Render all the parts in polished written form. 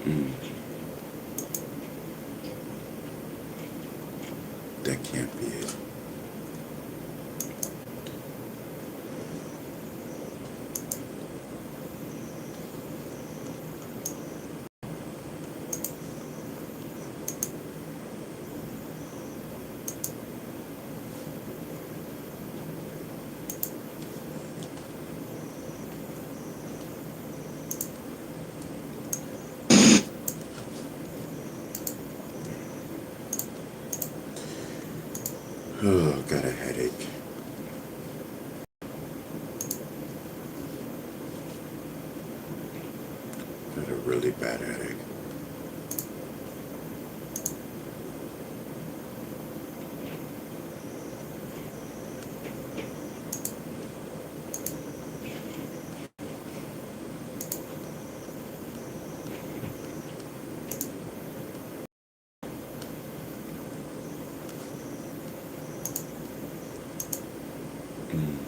Mm, that can't be it. Oh, got a headache. Got a really bad headache. Mm.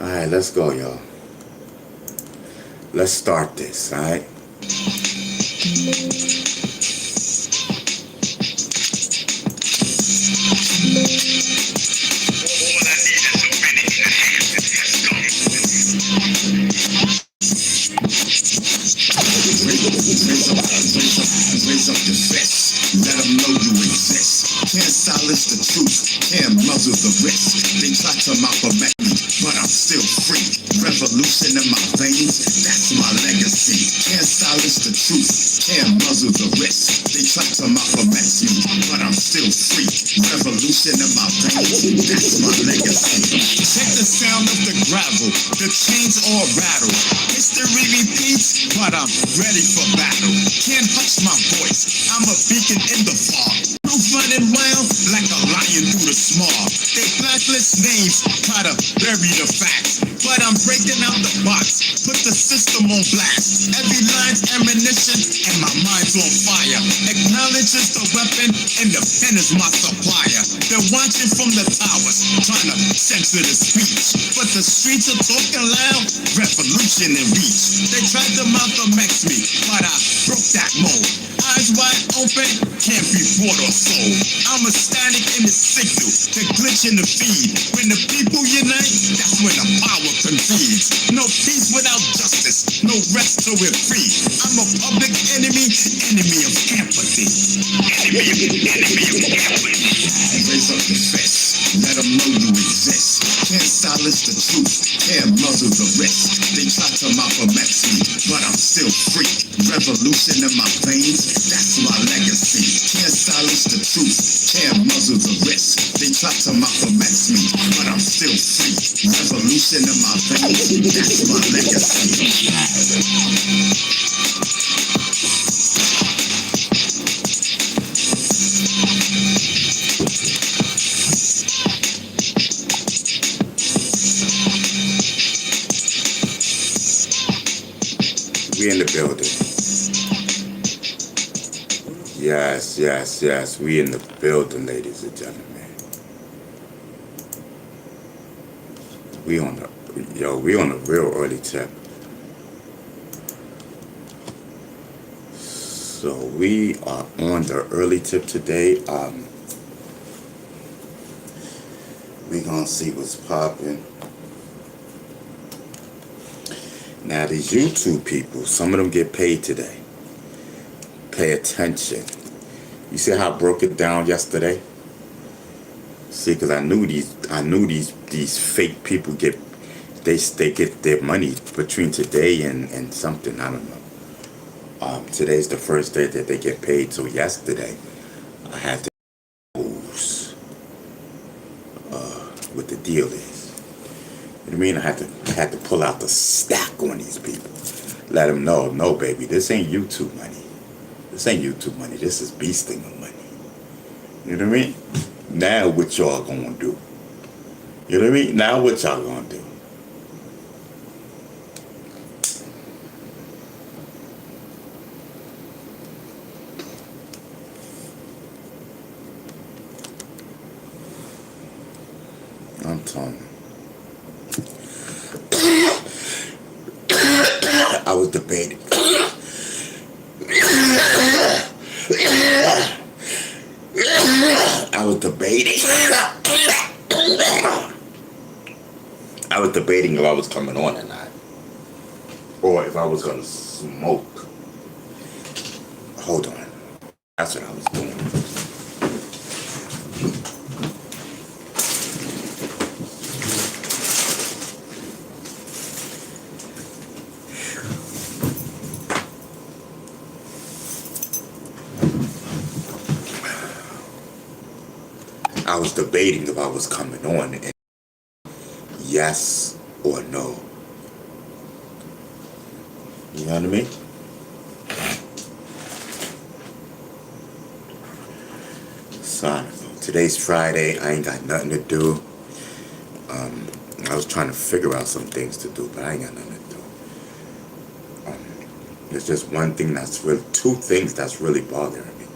All right, let's go, y'all. Let's start this, all right? Raise up your fist, let them know you exist. Can't silence the truth, can't muzzle the risk. They try to mouth me, but I'm still free. Revolution in my veins, that's my legacy. Can't silence the truth, can't muzzle the risk. They try to mouth me, but I'm still free. Revolution in my veins, that's my legacy. Check the sound of the gravel, the chains all rattle. History repeats, but I'm ready for battle. Can't hush my voice, I'm a beacon in the fog. Proof running wild like a lion through the smog. They blacklist names, try to bury the facts. But I'm breaking out the box, put the system on blast. Every line's ammunition and my mind's on fire. Acknowledges the weapon and the pen is my supplier. They're watching from the towers, trying to censor the speech. But the streets are talking loud, revolution in reach. They tried to Malcolm X me, but I broke that mold. Eyes wide open, can't be bought or sold. I'm a static in the signal, the glitch in the feed. When the people unite, that's when the power concedes. No peace without justice, no rest till we're free. I'm a public enemy, enemy of empathy. Enemy of empathy. Raise up the fist, let them know you exist. Can't silence the truth, can't muzzle the risk. They try to Malcolm X me, but I'm still free. Revolution in my veins, that's my legacy. Can't silence the truth, can't muzzle the risk. They try to Malcolm X me, but I'm still free. Revolution in my veins, that's my legacy. We in the building. Yes, yes, yes. We in the building, ladies and gentlemen. We on a real early tip. So we are on the early tip today. We gonna see what's popping. Now these YouTube people, some of them get paid today. Pay attention. You see how I broke it down yesterday? See, because I knew these fake people they get their money between today and something, I don't know. Today's the first day that they get paid. So yesterday I had to lose what the deal is. You know what I mean? I had to pull out the stack on these people. Let them know, no baby, this ain't YouTube money. This ain't YouTube money. This is Bee Stinger money. You know what I mean? Now what y'all gonna do? You know what I mean? Now what y'all gonna do? telling you. I was debating. I was debating. I was debating if I was coming on or not. Or if I was gonna smoke. Hold on. That's what I was doing. I was debating if I was coming on and yes or no. You know what I mean? So I don't know. Today's Friday. I ain't got nothing to do. I was trying to figure out some things to do, but I ain't got nothing to do. There's just one thing that's really, two things that's really bothering me.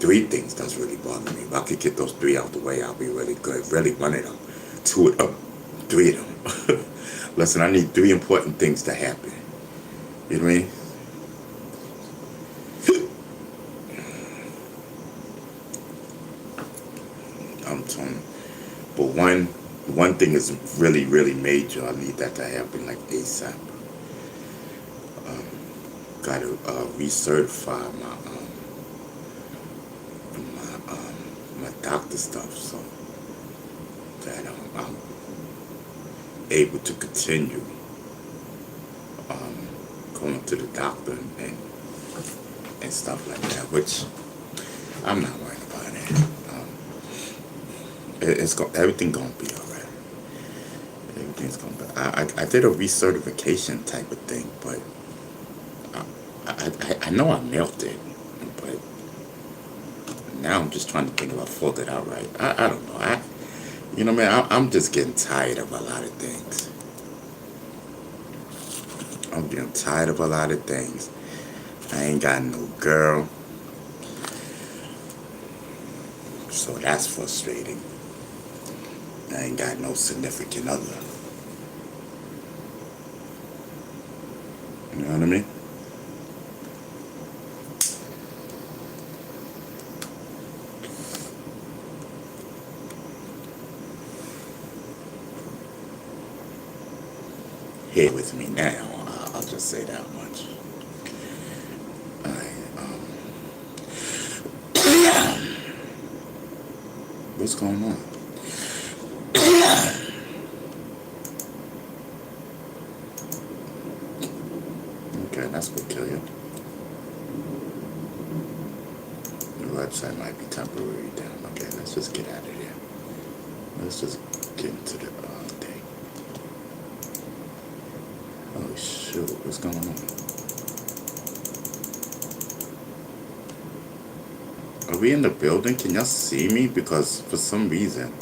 Three things that's really bothering me. If I could get those three out the way, I'll be really good. Really one of them. Two of them. Three of them. Listen, I need three important things to happen. You know what I mean? I'm telling you. But one thing is really, really major. I need that to happen like ASAP. Gotta recertify my doctor stuff so that I'm able to continue going to the doctor and stuff like that, which I'm not worried about it. Everything gonna be alright. Everything's gonna be. I did a recertification type of thing, but I know I mailed it, but now I'm just trying to think if I filled it out right. I don't know. You know, man, I'm just getting tired of a lot of things. I'm getting tired of a lot of things. I ain't got no girl, so that's frustrating. I ain't got no significant other. You know what I mean? Here with me now. I'll just say that much. What's going on? Okay, that's peculiar. The website might be temporarily down. Okay, let's just get out of here. Let's just get into the thing. Oh shoot, what's going on? Are we in the building? Can y'all see me? Because for some reason,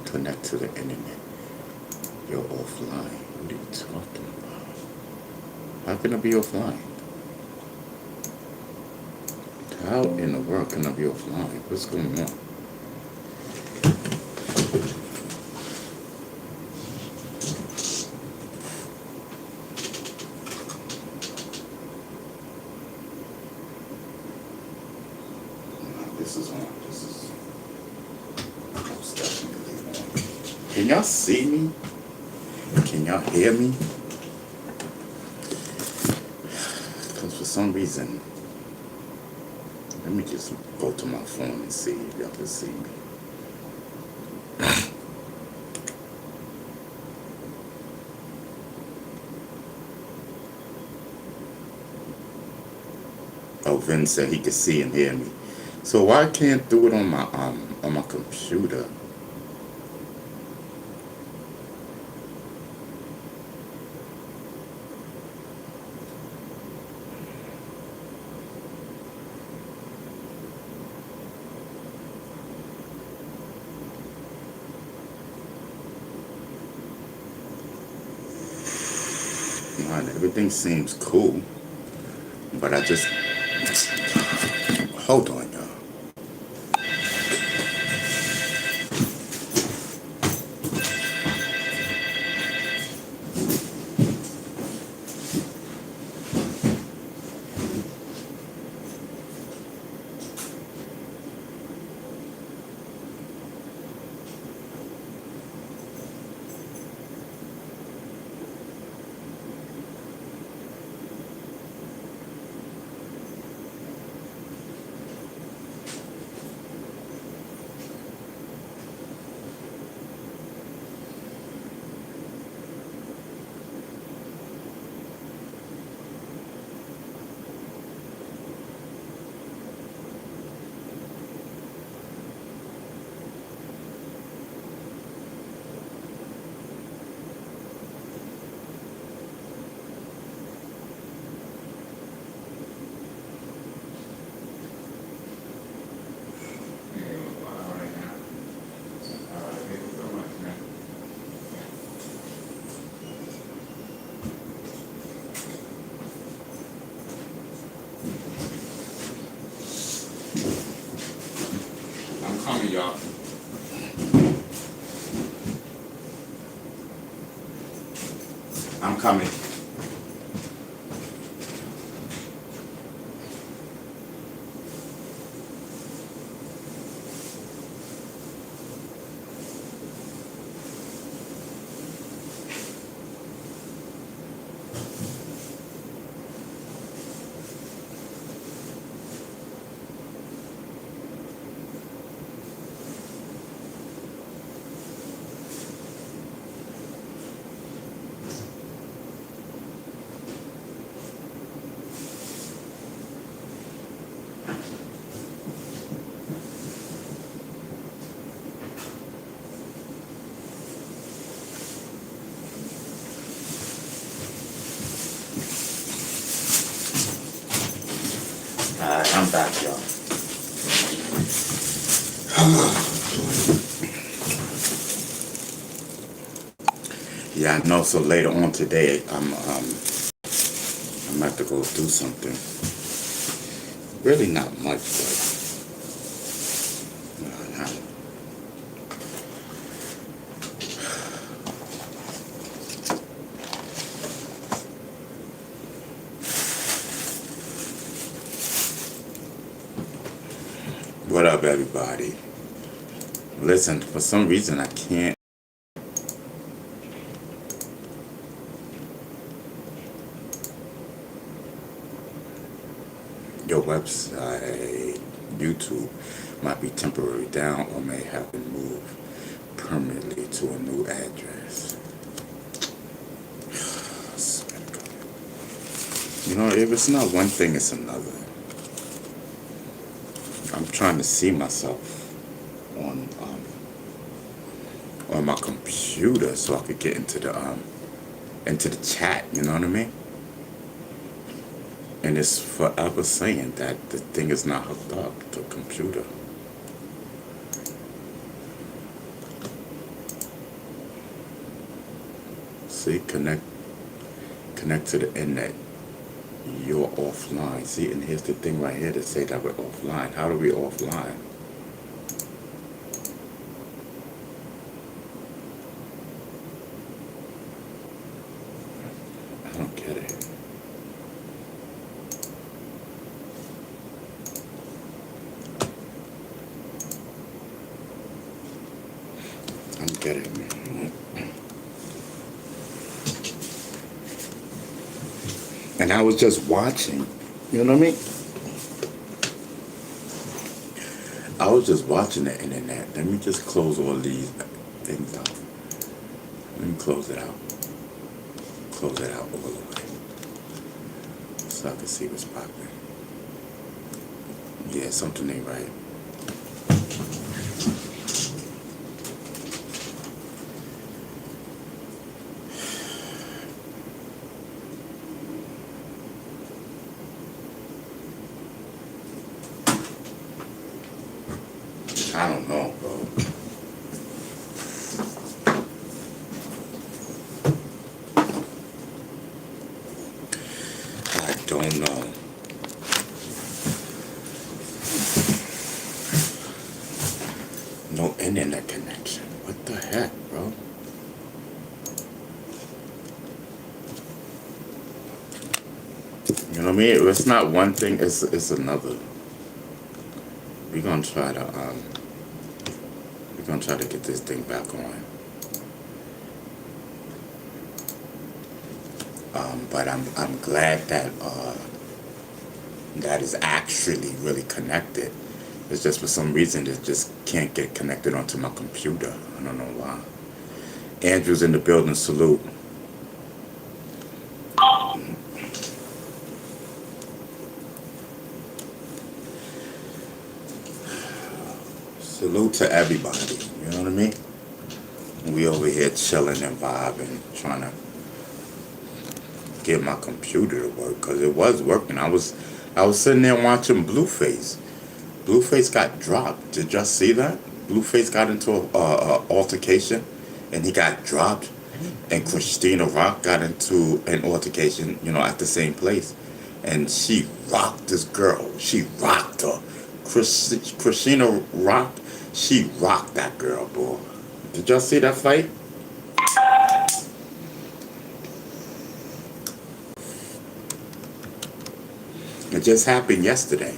connect to the internet. You're offline. What are you talking about? How can I be offline? How in the world can I be offline? What's going on? This is on. This is most definitely on. Can y'all see me? Can y'all hear me? Because for some reason, let me just go to my phone and see if y'all can see me. Oh, Vin said he could see and hear me. So why I can't do it on my computer? Man, everything seems cool, but I just hold on, y'all. I'm coming. Alright, I'm back, y'all. Yeah, I know. So later on today, I'm about to go do something. Really not much, but what up, everybody? Listen, for some reason I can't. Your website, YouTube, might be temporarily down or may have been moved permanently to a new address. You know, if it's not one thing, it's another. I'm trying to see myself on my computer so I could get into the chat. You know what I mean? And it's forever saying that the thing is not hooked up to a computer. See, connect to the internet. You're offline. See, and here's the thing right here to say that we're offline. How are we offline? I don't get it. I'm getting it. And I was just watching. You know what I mean? I was just watching the internet. Let me just close all these things out. Let me close it out. Close it out all the way. So I can see what's popping. Yeah, something ain't right. I don't know, bro. I don't know. No internet connection. What the heck, bro? You know what I mean? If it's not one thing, it's another. We're gonna try to get this thing back on. But I'm glad that that is actually really connected. It's just for some reason it just can't get connected onto my computer. I don't know why. Andrew's in the building. Salute. Salute to everybody. You know what I mean? We over here chilling and vibing, trying to get my computer to work because it was working. I was sitting there watching Blueface. Blueface got dropped. Did y'all see that? Blueface got into a altercation and he got dropped. And Christina Rock got into an altercation, you know, at the same place. And she rocked this girl. She rocked her. Christina Rock, she rocked that girl, boy. Did y'all see that fight? It just happened yesterday.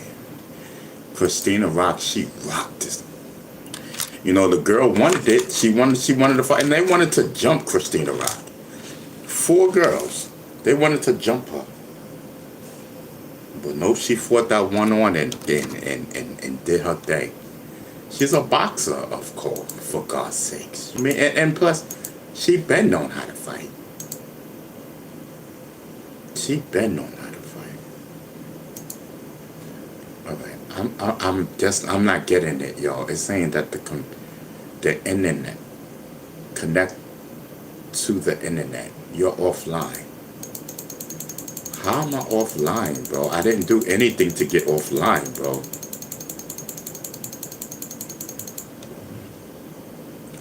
Christina Rock, she rocked this. You know, the girl wanted it. She wanted to fight, and they wanted to jump Christina Rock. 4 girls, they wanted to jump her. But no, she fought that one on and did her thing. She's a boxer, of course, for God's sakes. I mean, and plus, she been known how to fight. She been known how to fight. All right, I'm not getting it, y'all. It's saying that the internet connect to the internet. You're offline. How am I offline, bro? I didn't do anything to get offline, bro.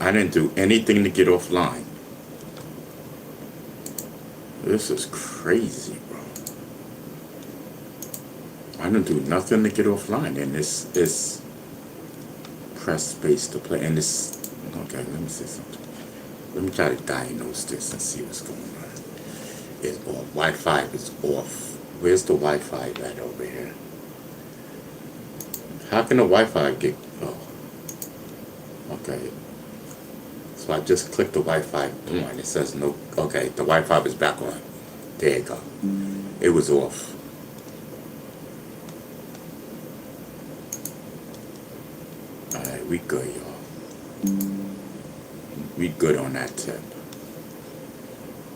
I didn't do anything to get offline. This is crazy, bro. I didn't do nothing to get offline, and this is press space to play. And this, okay, let me say something. Let me try to diagnose this and see what's going on. It's off. Wi-Fi is off. Where's the Wi-Fi at over here? How can the Wi-Fi get? Oh, okay. So I just clicked the Wi-Fi on. It says no. Okay, the Wi-Fi is back on. There you go. It was off. All right, we good, y'all. We good on that tip.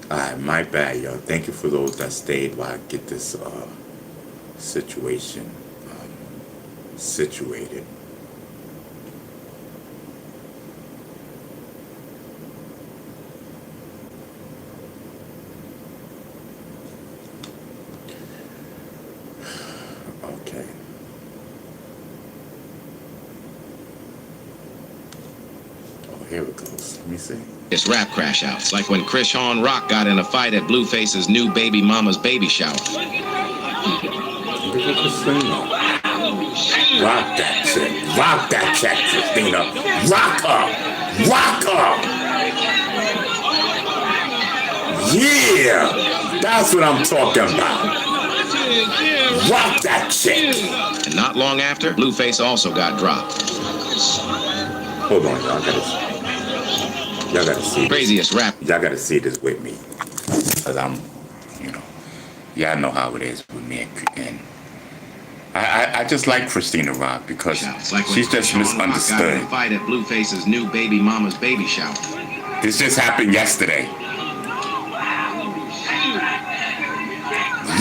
Alright, my bad, yo. Thank you for those that stayed while I get this situation situated. Okay. Oh, here it goes. Let me see. It's rap crash outs, like when Krishan Rock got in a fight at Blueface's new baby mama's baby shower. Look at Christina. Rock that chick. Rock that chick, Christina. Rock her. Rock her. Yeah. That's what I'm talking about. Rock that chick. And not long after, Blueface also got dropped. Hold on, y'all gotta see this. Craziest rap. Y'all gotta see this with me. Cause I'm, y'all know how it is with me and I just like Christina Rock because Like she's just misunderstood. Got in a fight at Blueface's new baby mama's baby shower. This just happened yesterday.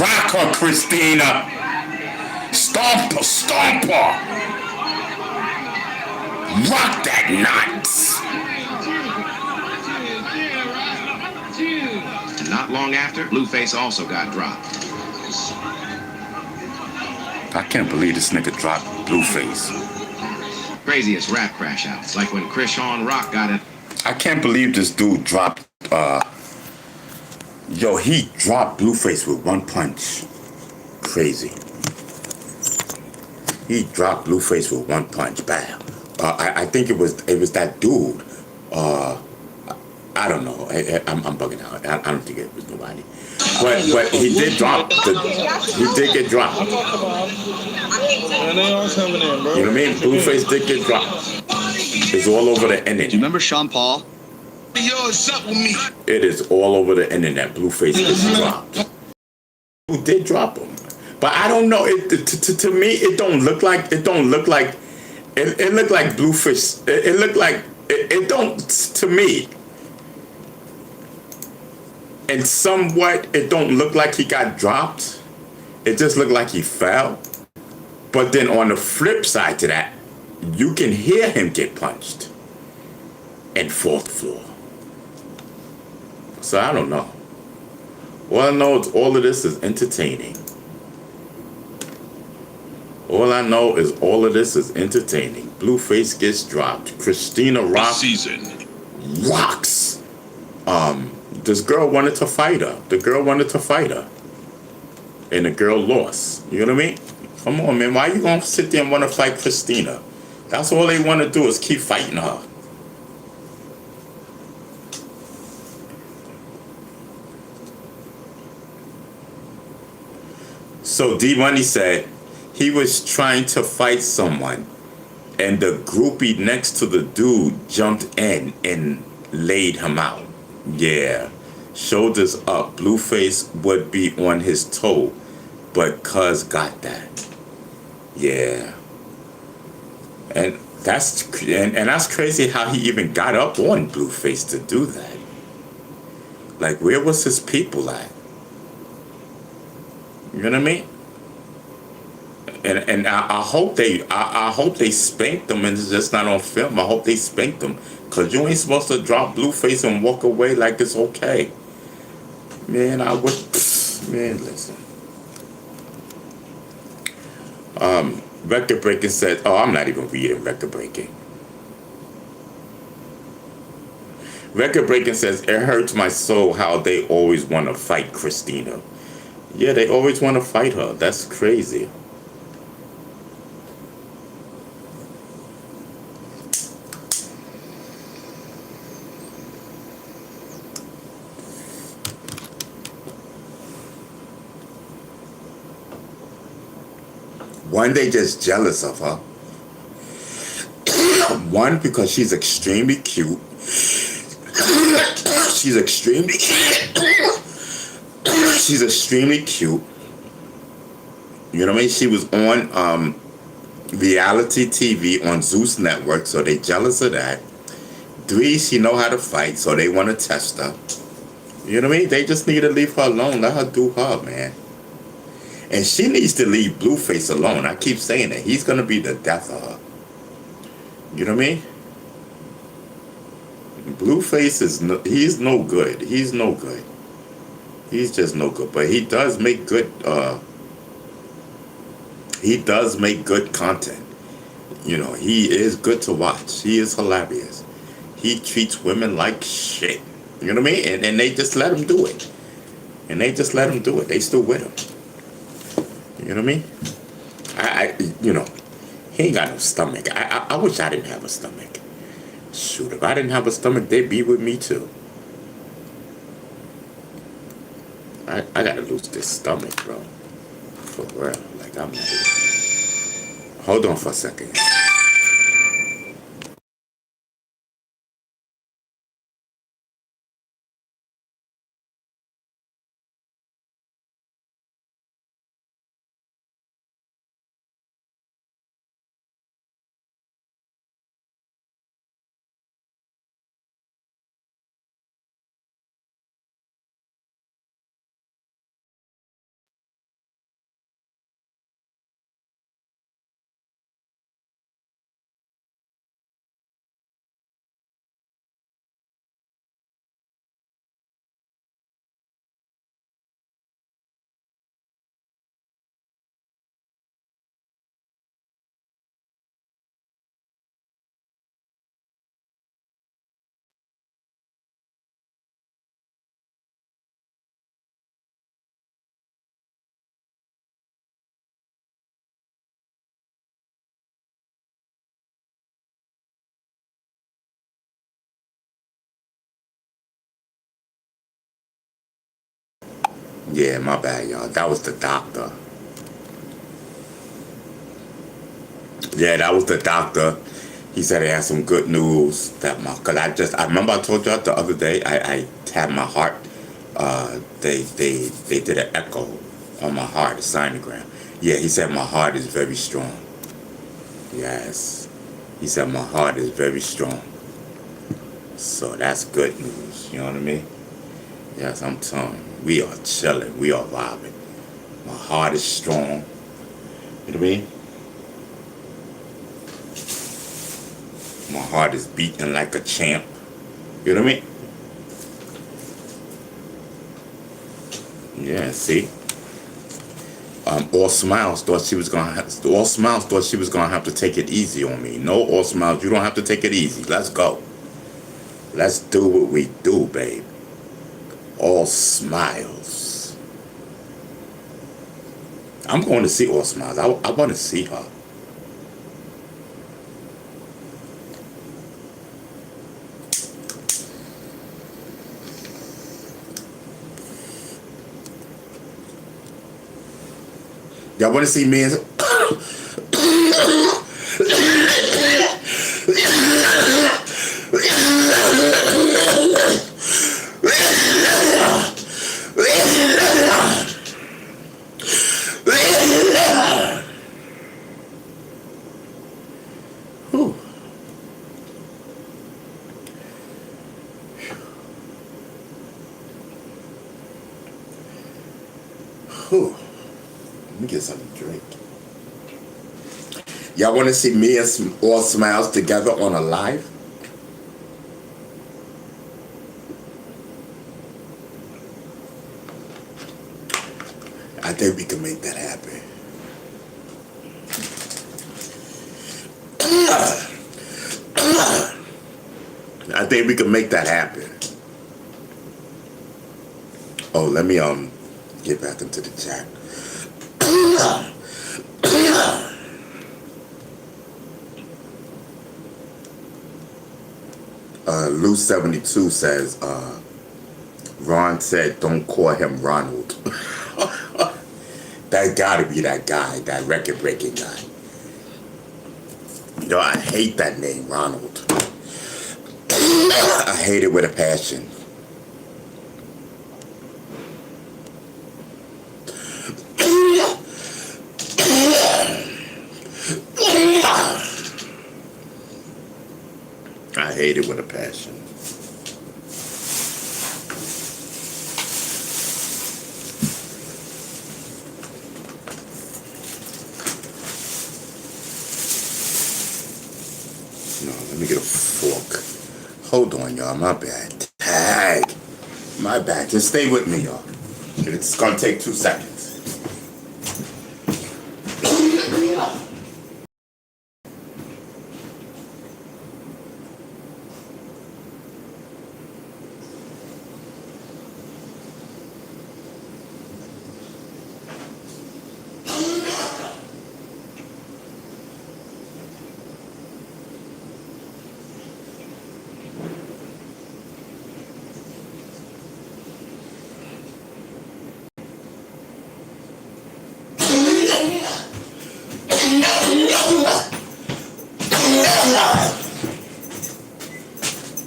Rock her, Christina. Stomp her, stomp her. Rock that nuts. And not long after, Blueface also got dropped. I can't believe this nigga dropped Blueface. Craziest rap crash outs, like when Krishan Rock got in. I can't believe this dude dropped, yo, he dropped Blueface with one punch. Crazy. He dropped Blueface with one punch. Bam. I think it was that dude. I don't know. I'm bugging out. I don't think it was nobody. But he did drop. He did get dropped. You know what I mean? Blueface did get dropped. It's all over the internet. Do you remember Sean Paul? It is all over the internet. Blueface gets dropped. Who did drop him? But I don't know. To me, it don't look like. It looked like Blueface. It looked like. It don't to me. And somewhat, it don't look like he got dropped. It just looked like he fell. But then on the flip side to that, you can hear him get punched. And fourth floor. So I don't know. All I know is all of this is entertaining. All I know is all of this is entertaining. Blueface gets dropped. Christina Rock rocks. This girl wanted to fight her. The girl wanted to fight her. And the girl lost. You know what I mean? Come on, man. Why you gonna sit there and want to fight Christina? That's all they want to do is keep fighting her. So D Money said he was trying to fight someone, and the groupie next to the dude jumped in and laid him out. Yeah. Shoulders up. Blueface would be on his toe, but cuz got that. Yeah. And that's crazy how he even got up on Blueface to do that. Like, where was his people at? You know what I mean? And I hope they spanked them, and it's just not on film. I hope they spanked them, cause you ain't supposed to drop Blueface and walk away like it's okay. Man, I would. Man, listen. Record Breaking said, "Oh, I'm not even reading Record Breaking." Record Breaking says, "It hurts my soul how they always want to fight Christina." Yeah, they always want to fight her. That's crazy. One, they just jealous of her. One, because she's extremely cute. She's extremely she's extremely cute. You know what I mean? She was on reality TV on Zeus Network, so they jealous of that. Three, she know how to fight, so they want to test her. You know what I mean? They just need to leave her alone. Let her do her, man. And she needs to leave Blueface alone. I keep saying that. He's going to be the death of her. You know what I mean? Blueface he's no good. He's no good. He's just no good. But he does make good, content. You know, he is good to watch. He is hilarious. He treats women like shit. You know what I mean? And they just let him do it. They still with him. You know what I mean? He ain't got no stomach. I wish I didn't have a stomach. Shoot, if I didn't have a stomach, they'd be with me too. I gotta lose this stomach, bro. For real. Like, I'm not even... Hold on for a second. Yeah, my bad, y'all. That was the doctor. Yeah, that was the doctor. He said he had some good news cause I remember I told y'all the other day I had my heart. They did an echo on my heart, a sinogram. Yeah, he said my heart is very strong. Yes, he said my heart is very strong. So that's good news. You know what I mean? Yes, I'm telling you, we are chilling, we are vibing. My heart is strong. You know what I mean? My heart is beating like a champ. You know what I mean? Yeah, see? All Smiles thought she was gonna have to take it easy on me. No, All Smiles, you don't have to take it easy. Let's go. Let's do what we do, babe. All Smiles. I'm going to see All Smiles. I want to see her. Y'all want to see me and Whew. Whew. Let me get something to drink. Y'all want to see me and All Smiles together on a live? I think we can make that happen. I think we can make that happen. Oh, let me get back into the chat. Lou 72 says, Ron said, don't call him Ronald. That gotta be that guy, that record breaking guy. Yo, I hate that name, Ronald. I hate it with a passion. I hate it with a passion. No, let me get a fork. Hold on, y'all. My bad. Tag. My bad. Just stay with me, y'all. It's gonna take 2 seconds.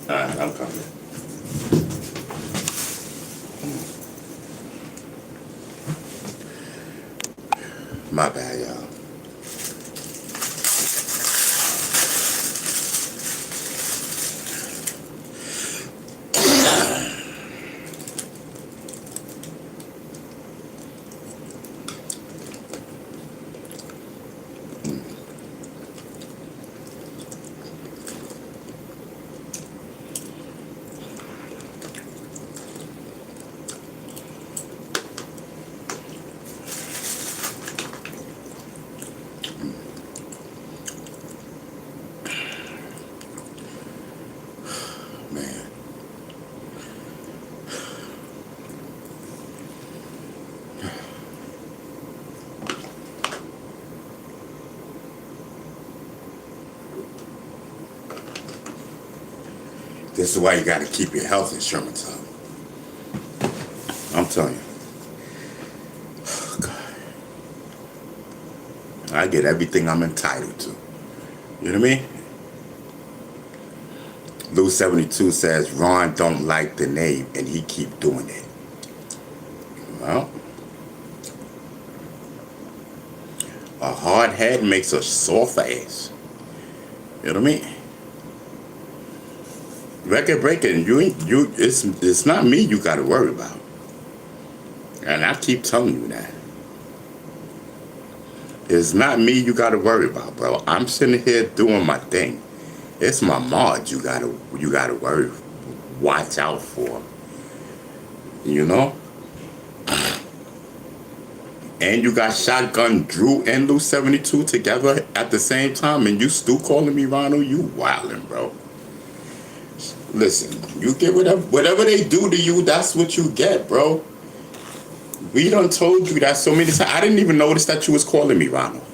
Alright, I'm coming. My bad, y'all. Man. This is why you gotta keep your health insurance up. I'm telling you. Oh, God. I get everything I'm entitled to. You know what I mean? Lou 72 says Ron don't like the name and he keep doing it. Well, a hard head makes a soft ass. You know what I mean? Record breaking, it's not me you gotta worry about. And I keep telling you that. It's not me you gotta worry about, bro. I'm sitting here doing my thing. It's my mod you gotta worry, watch out for. You know? And you got Shotgun Drew and Lou 72 together at the same time, and you still calling me Ronald? You wildin', bro. Listen, you get whatever they do to you, that's what you get, bro. We done told you that so many times. I didn't even notice that you was calling me Ronald.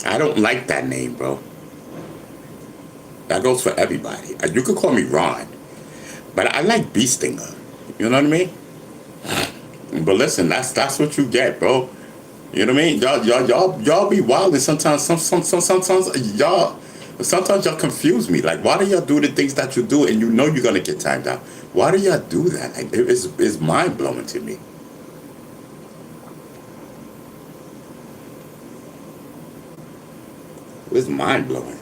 I don't like that name, bro. That goes for everybody. You could call me Ron, but I like Bee Stinger. You know what I mean? But listen, that's what you get, bro. You know what I mean? Y'all be wild, and sometimes sometimes y'all confuse me. Like, why do y'all do the things that you do, and you know you're gonna get timed out? Why do y'all do that? Like, it's mind blowing to me. It's mind blowing.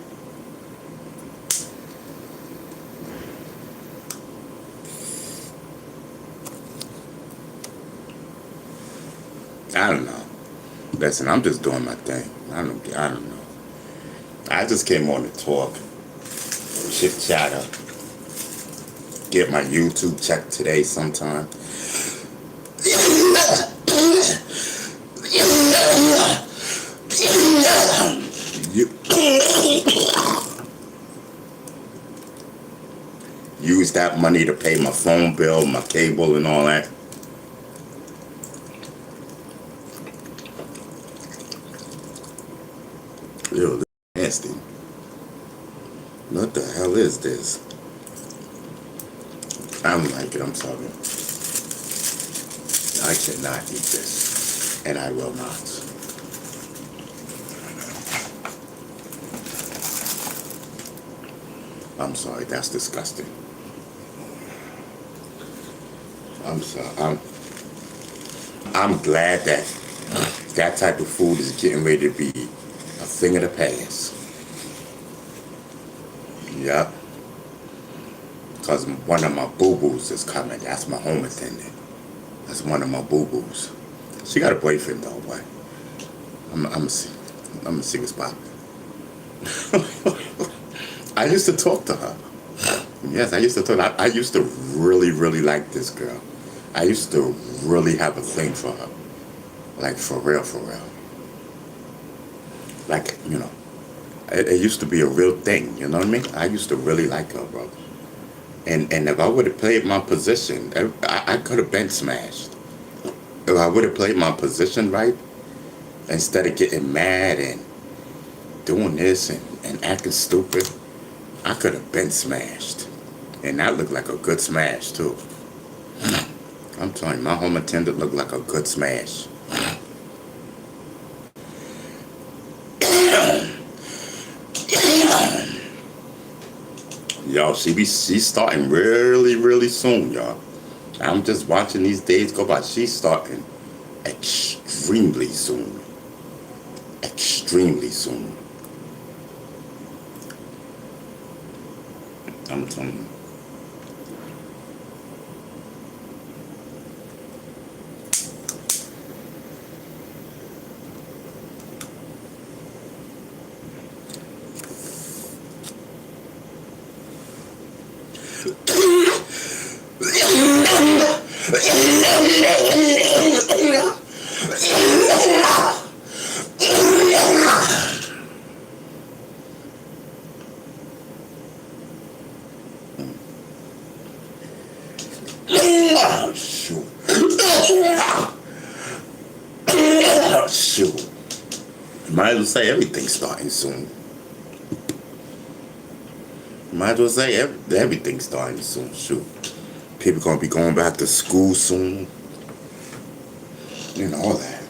I don't know. Listen, I'm just doing my thing. I don't know. I just came on to talk, chit chatter, get my YouTube check today sometime. Use that money to pay my phone bill, my cable, and all that. Ew, this is nasty. What the hell is this? I don't like it, I'm sorry. I cannot eat this, and I will not. I'm sorry, that's disgusting. I'm sorry. I'm glad that that type of food is getting ready to be a thing of the past. Yep. Because one of my boo-boos is coming. That's my home attendant. That's one of my boo-boos. She got a boyfriend though, but I'm gonna see what's poppin'. I used to talk to her. Yes, I used to talk. I used to really, really like this girl. I used to really have a thing for her. Like, for real, for real. Like, you know, it used to be a real thing, you know what I mean? I used to really like her, bro. And if I would have played my position, I could have been smashed. If I would have played my position right, instead of getting mad and doing this and acting stupid, I could have been smashed. And that looked like a good smash, too. I'm telling you, my home attendant looked like a good smash. Y'all, she's starting really, really soon, y'all. I'm just watching these days go by. She's starting extremely soon. Extremely soon. I'm telling you. Shoot. Shoot. Might as well say everything's starting soon. Might as well say everything's starting soon. Shoot. People gonna be going back to school soon. And all that.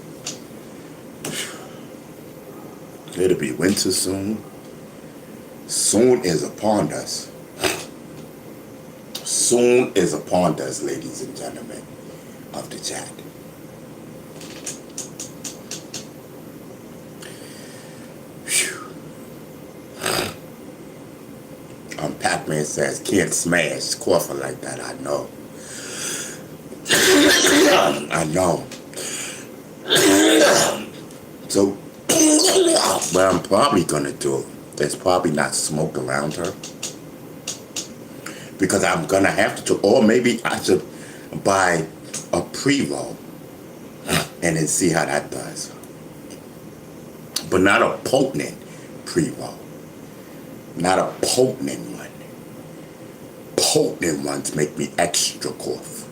It'll be winter soon. Soon is upon us. Soon is upon us, ladies and gentlemen of the chat. Pac-Man says, can't smash coffee like that, I know. I know. So, what I'm probably gonna do is probably not smoke around her. Because I'm gonna have to, or maybe I should buy a pre-roll and then see how that does. But not a potent pre-roll. Not a potent one. Potent ones make me extra cough.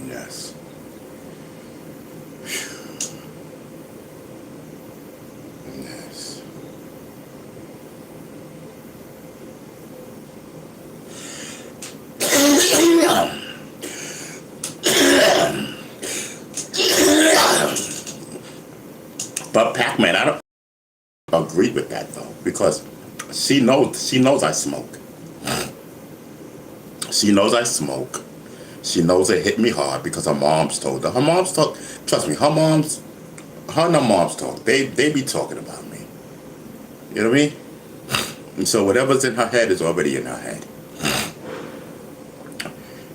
Yes. Yes. But Pac-Man, I don't agree with that though, because she knows I smoke. She knows I smoke. She knows it hit me hard because her mom's told her. Her mom's talk. Trust me, her and her mom's talk. They be talking about me. You know what I mean? And so whatever's in her head is already in her head.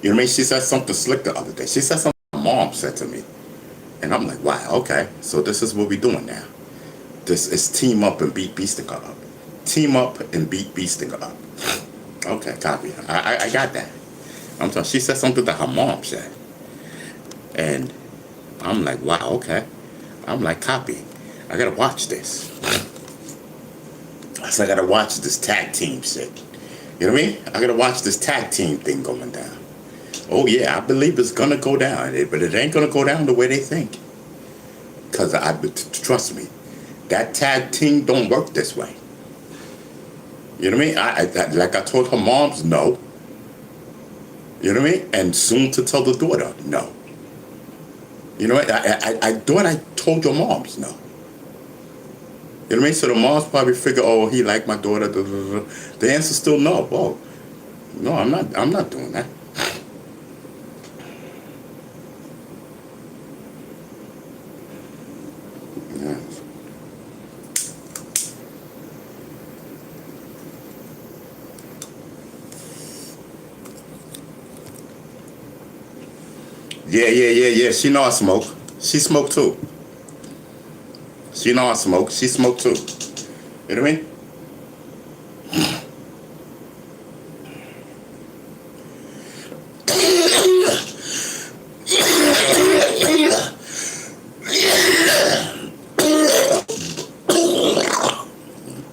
You know what I mean? She said something slick the other day. She said something my mom said to me. And I'm like, wow, okay. So this is what we're doing now. This is team up and beat Beastinger up. Team up and beat Beastinger up. Okay, copy. I got that. I'm talking. She said something that her mom said. And I'm like, wow, okay. I'm like, copy. I gotta watch this. So I gotta watch this tag team shit. You know what I mean? I gotta watch this tag team thing going down. Oh yeah, I believe it's gonna go down, but it ain't gonna go down the way they think. Cause trust me, that tag team don't work this way. You know what I mean? Like I told her moms, no. You know what I mean? And soon to tell the daughter, no. You know what? I thought I told your moms, no. You know what I mean? So the moms probably figure, oh, he liked my daughter. Blah, blah, blah. The answer's still no. Oh, no, I'm not doing that. Yeah. She know I smoke. She smoke too. She know I smoke. She smoke too. You know what I mean?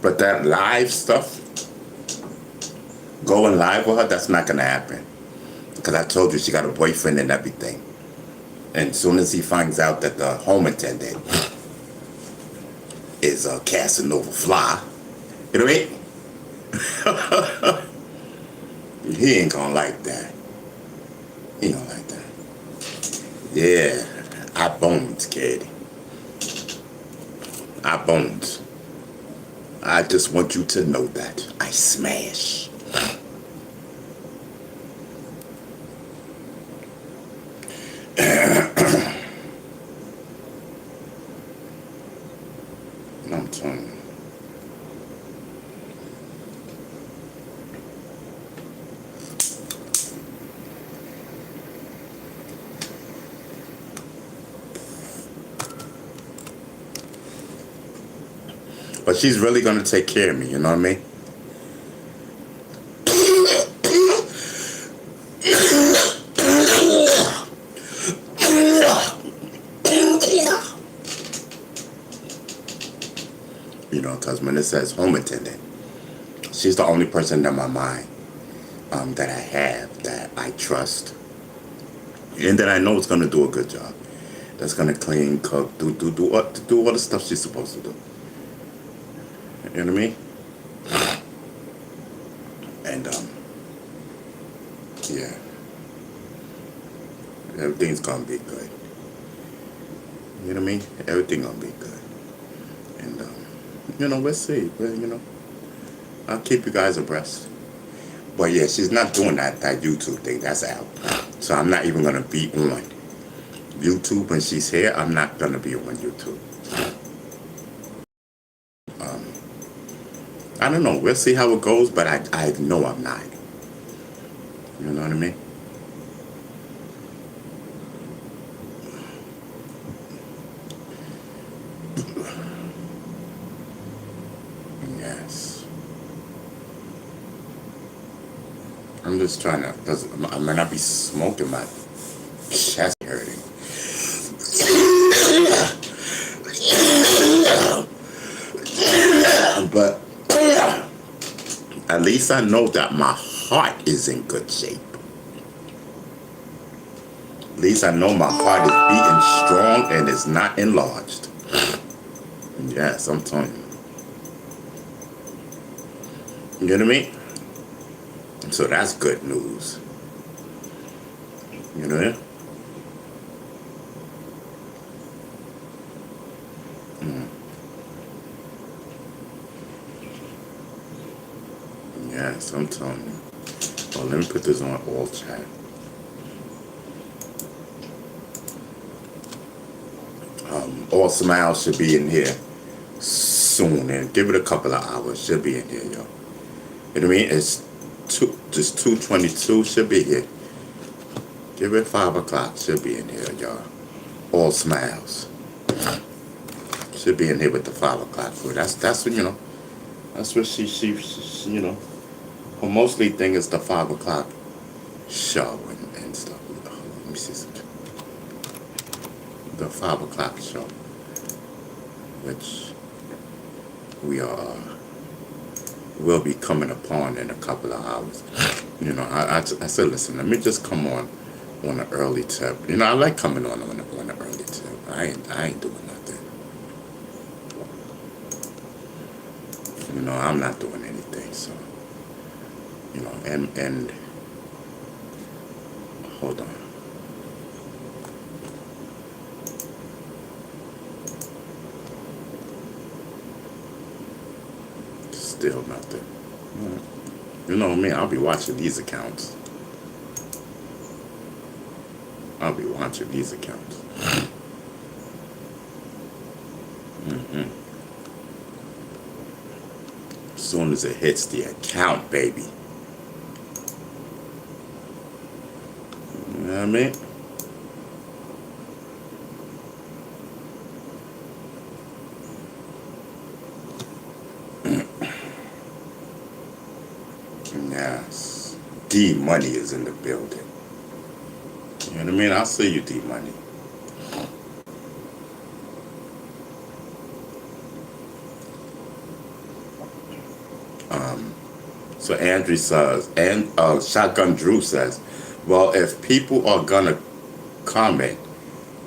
But that live stuff, going live with her, that's not gonna happen. Because I told you she got a boyfriend and everything. And as soon as he finds out that the home attendant is a Casanova fly, you know what I mean? He ain't gonna like that. He don't like that. Yeah, I bones, kid. I bones. I just want you to know that I smash. I'm telling you. But she's really gonna take care of me, you know what I mean? You know, because when it says home attendant, she's the only person in my mind that I have that I trust and that I know is going to do a good job. That's going to clean, cook, do all the stuff she's supposed to do. You know what I mean? And yeah, everything's going to be good. You know what I mean? Everything going to be good. And you know, we'll see. Well, you know, I'll keep you guys abreast. But yeah, she's not doing that YouTube thing. That's out. So I'm not even gonna be on YouTube when she's here. I'm not gonna be on YouTube. I don't know. We'll see how it goes. But I know I'm not. You know what I mean? Yes. I'm just trying to, because I might not be smoking, my chest hurting. But at least I know that my heart is in good shape. At least I know my heart is beating strong and is not enlarged. Yes, I'm telling you. You know what I mean? So that's good news. You know what I mean? Yes, I'm telling you. Oh, let me put this on all chat. All Smiles should be in here soon, and give it a couple of hours. Should be in here, yo. You know what I mean? It's just 2:22. Should be here. Give it 5 o'clock. Should be in here, y'all. All Smiles should be in here with the 5 o'clock food. That's what, you know. That's what she you know. Her mostly thing is the 5 o'clock show and stuff. Oh, let me see something. The 5 o'clock show, which will be coming upon in a couple of hours. You know, I said, listen, let me just come on an early tip. You know, I like coming on an early tip. I ain't doing nothing. You know, I'm not doing anything, so, you know, and hold on. Still nothing. You know me, I'll be watching these accounts. I'll be watching these accounts. As soon as it hits the account, baby. You know what I mean? Yes. D Money is in the building. You know what I mean? I'll see you, D Money. So Andrew says, and Shotgun Drew says, well, if people are gonna comment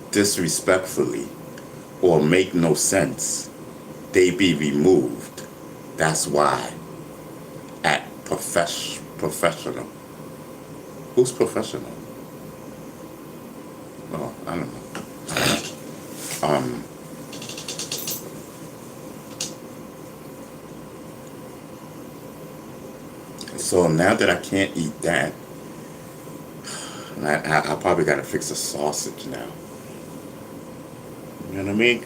disrespectfully or make no sense, they be removed. That's why. At professional. Who's professional? Oh, I don't know. So now that I can't eat that, I probably got to fix a sausage now. You know what I mean?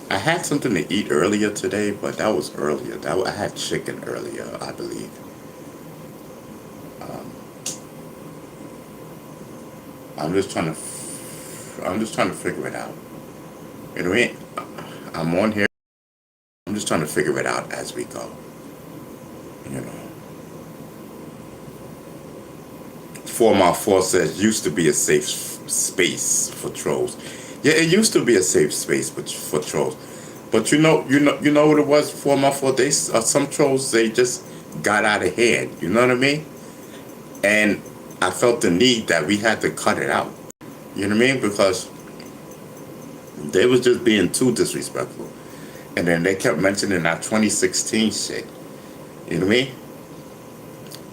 I had something to eat earlier today, but that was earlier. I had chicken earlier, I believe. I'm just trying to figure it out. You know what I mean? I'm on here. I'm just trying to figure it out as we go. You know. 4 Mile 4 says used to be a safe space for trolls. Yeah, it used to be a safe space for trolls. But you know what it was 4 Mile 4 days. Some trolls, they just got out of hand. You know what I mean? And I felt the need that we had to cut it out. You know what I mean? Because they was just being too disrespectful. And then they kept mentioning that 2016 shit. You know what I mean?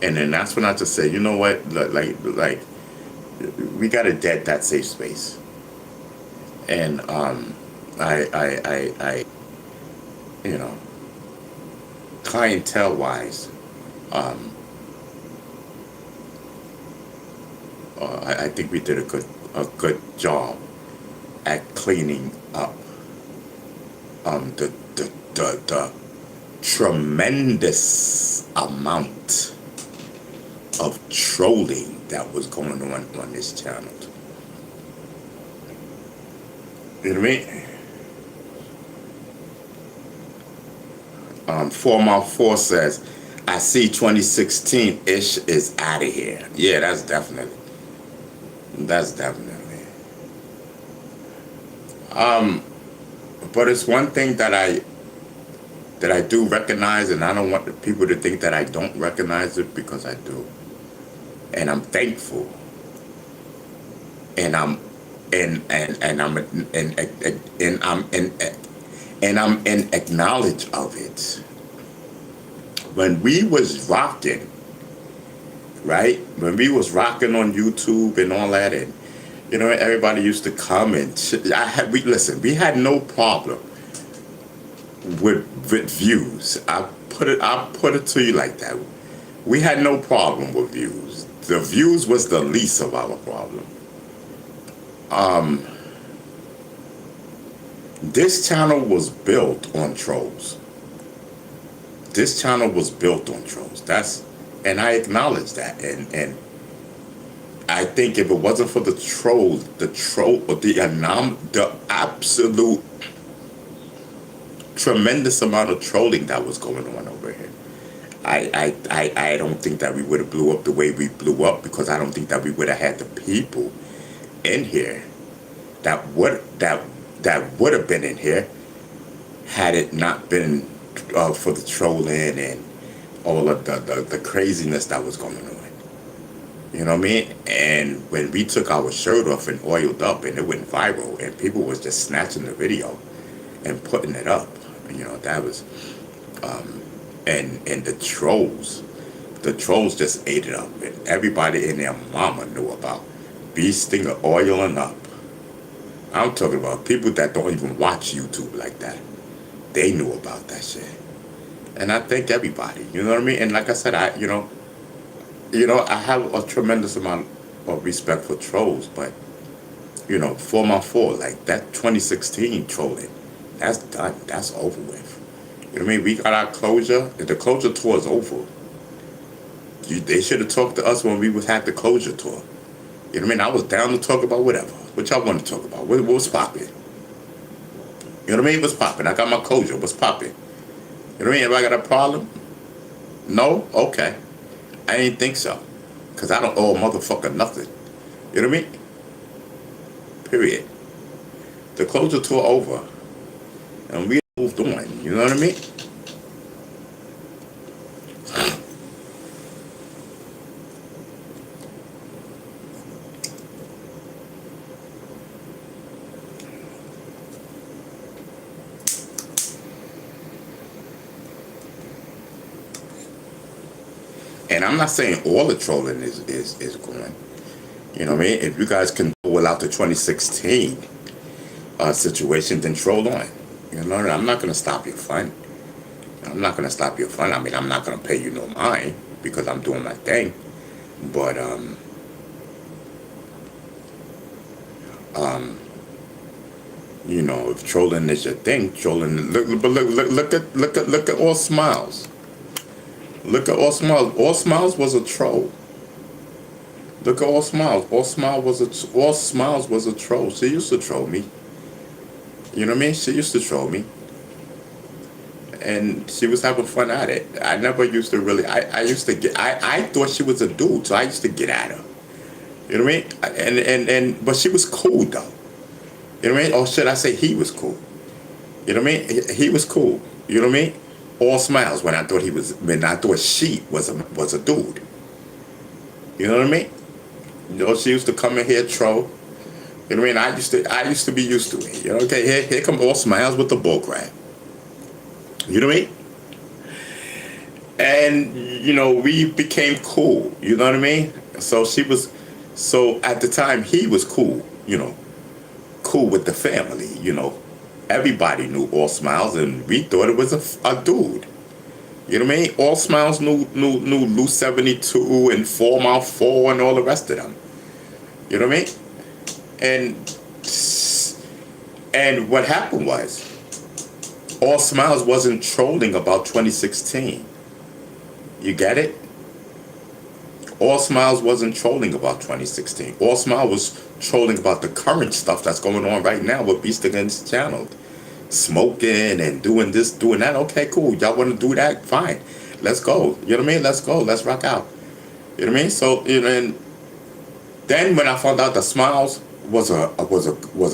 And then that's when I just said, you know what? Like we gotta dead that safe space. And I you know, clientele wise, I think we did a good job at cleaning up the tremendous amount of trolling that was going on this channel. You know what I mean? 4 Mile 4 says, I see 2016-ish is out of here. Yeah, that's definitely. But it's one thing that I do recognize, and I don't want the people to think that I don't recognize it, because I do. And I'm thankful. And I'm in acknowledge of it. When we was rocking, right? When we was rocking on YouTube and all that, and you know, everybody used to come and we had no problem with views. I put it to you like that. We had no problem with views. The views was the least of our problem. This channel was built on trolls. This channel was built on trolls. And I acknowledge that. And I think if it wasn't for the absolute tremendous amount of trolling that was going on over here, I don't think that we would have blew up the way we blew up, because I don't think that we would have had the people in here that would have been in here had it not been for the trolling and all of the craziness that was going on. You know what I mean? And when we took our shirt off and oiled up and it went viral and people was just snatching the video and putting it up, you know, that was and the trolls just ate it up, and everybody in their mama knew about Bee Stinger oiling up. I'm talking about people that don't even watch YouTube like that. They knew about that shit. And I thank everybody, you know what I mean? And like I said, I have a tremendous amount of respect for trolls, but, you know, 4x4, like that 2016 trolling, that's done. That's over with. You know what I mean? We got our closure. The closure tour is over. They should have talked to us when we had the closure tour. You know what I mean? I was down to talk about whatever. What y'all want to talk about? What was popping? You know what I mean? What's popping? I got my closure. What's popping? You know what I mean? If I got a problem? No? Okay. I ain't think so. Because I don't owe a motherfucker nothing. You know what I mean? Period. The closure tour over. And we moved on. You know what I mean? And I'm not saying all the trolling is going. You know what I mean? If you guys can pull out the 2016 situation, then troll on. You know, I'm not going to stop your fun. I'm not going to stop your fun. I mean, I'm not going to pay you no mind because I'm doing my thing. But, you know, if trolling is your thing, trolling. Look at All Smiles. Look at All Smiles. All Smiles was a troll. Look at All Smiles. All Smiles was a troll. She used to troll me. You know what I mean? She used to troll me. And she was having fun at it. I never used to really, I thought she was a dude, so I used to get at her. You know what I mean? But she was cool though. You know what I mean? Or should I say he was cool? You know what I mean? He was cool. You know what I mean? All Smiles when I thought she was a dude. You know what I mean? You know, she used to come in here troll. You know what I mean? I used to be used to it. You know, okay, here come All Smiles with the bull crap. You know what I mean? And you know, we became cool. You know what I mean? So at the time he was cool. You know, cool with the family. You know. Everybody knew All Smiles, and we thought it was a dude. You know what I mean? All Smiles knew Lou 72 and 4x4 and all the rest of them. You know what I mean? And what happened was, All Smiles wasn't trolling about 2016. You get it? All Smiles wasn't trolling about 2016. All Smiles was trolling about the current stuff that's going on right now with Beast Against Channel. Smoking and doing this, doing that. Okay, cool. Y'all want to do that? Fine. Let's go. You know what I mean? Let's go. Let's rock out. You know what I mean? So, you know, and then when I found out that Smiles was a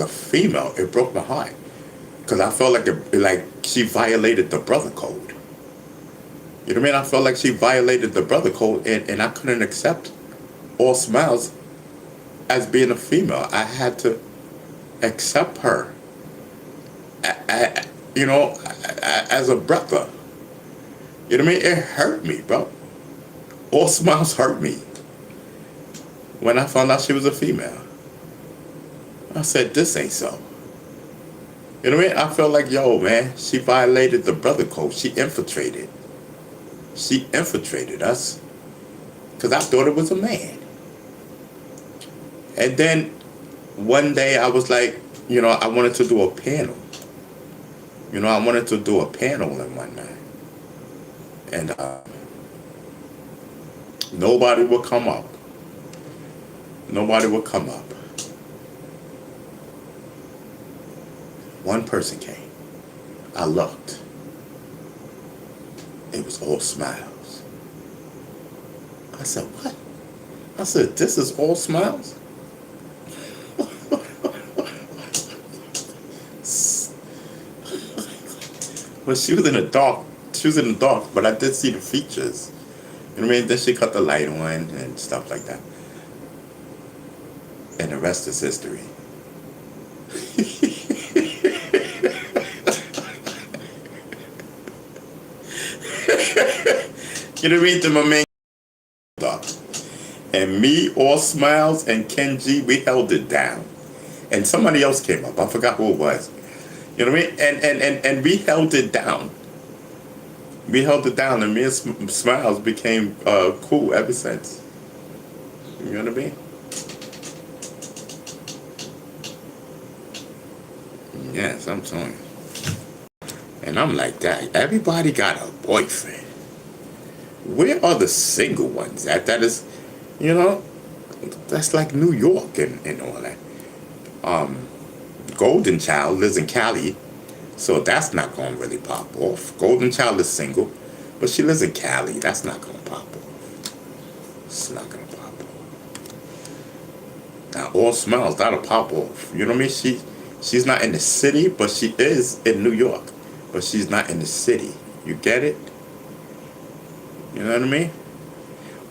female, it broke my heart. Because I felt like she violated the brother code. You know what I mean? I felt like she violated the brother code, and I couldn't accept All Smiles as being a female. I had to accept her, you know, as a brother. You know what I mean? It hurt me, bro. All Smiles hurt me when I found out she was a female. I said, this ain't so. You know what I mean? I felt like, yo, man, she violated the brother code. She infiltrated. She infiltrated us because I thought it was a man. And then one day I was like, I wanted to do a panel. I wanted to do a panel in one night. And nobody would come up. Nobody would come up. One person came. I looked. It was all smiles. I said, what? I said, this is all smiles? Well, she was in the dark. She was in the dark, but I did see the features. You know what I mean? Then she cut the light on and stuff like that. And the rest is history. You know what I mean? To my man, and me, all smiles, and Kenji, we held it down. And somebody else came up. I forgot who it was. You know what I mean? And we held it down. We held it down, and me and Smiles became cool ever since. You know what I mean? Yes, I'm telling you. And I'm like that. Everybody got a boyfriend. Where are the single ones? That is, that's like New York and all that. Golden Child lives in Cali, so that's not going to really pop off. Golden Child is single, but she lives in Cali. That's not going to pop off. It's not going to pop off. Now, All Smiles, that'll pop off. You know what I mean? She's not in the city, but she is in New York. But she's not in the city. You get it? You know what I mean?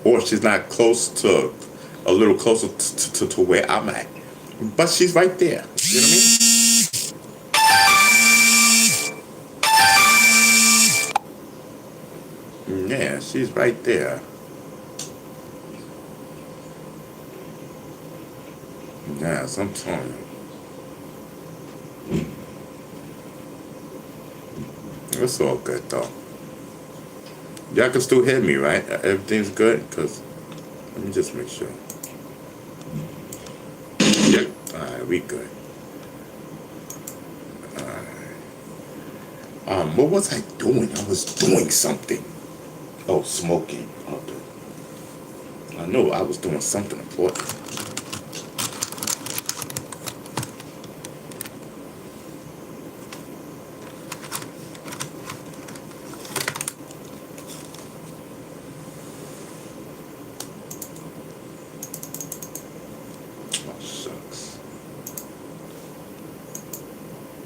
Or she's not close to, a little closer to where I'm at. But she's right there. You know what I mean? Yeah, she's right there. Yes, I'm telling you. It's all good though. Y'all can still hear me, right? Everything's good? Because, let me just make sure. Yep. Alright, we good. Alright. What was I doing? I was doing something. Oh, smoking. Okay. I know I was doing something important.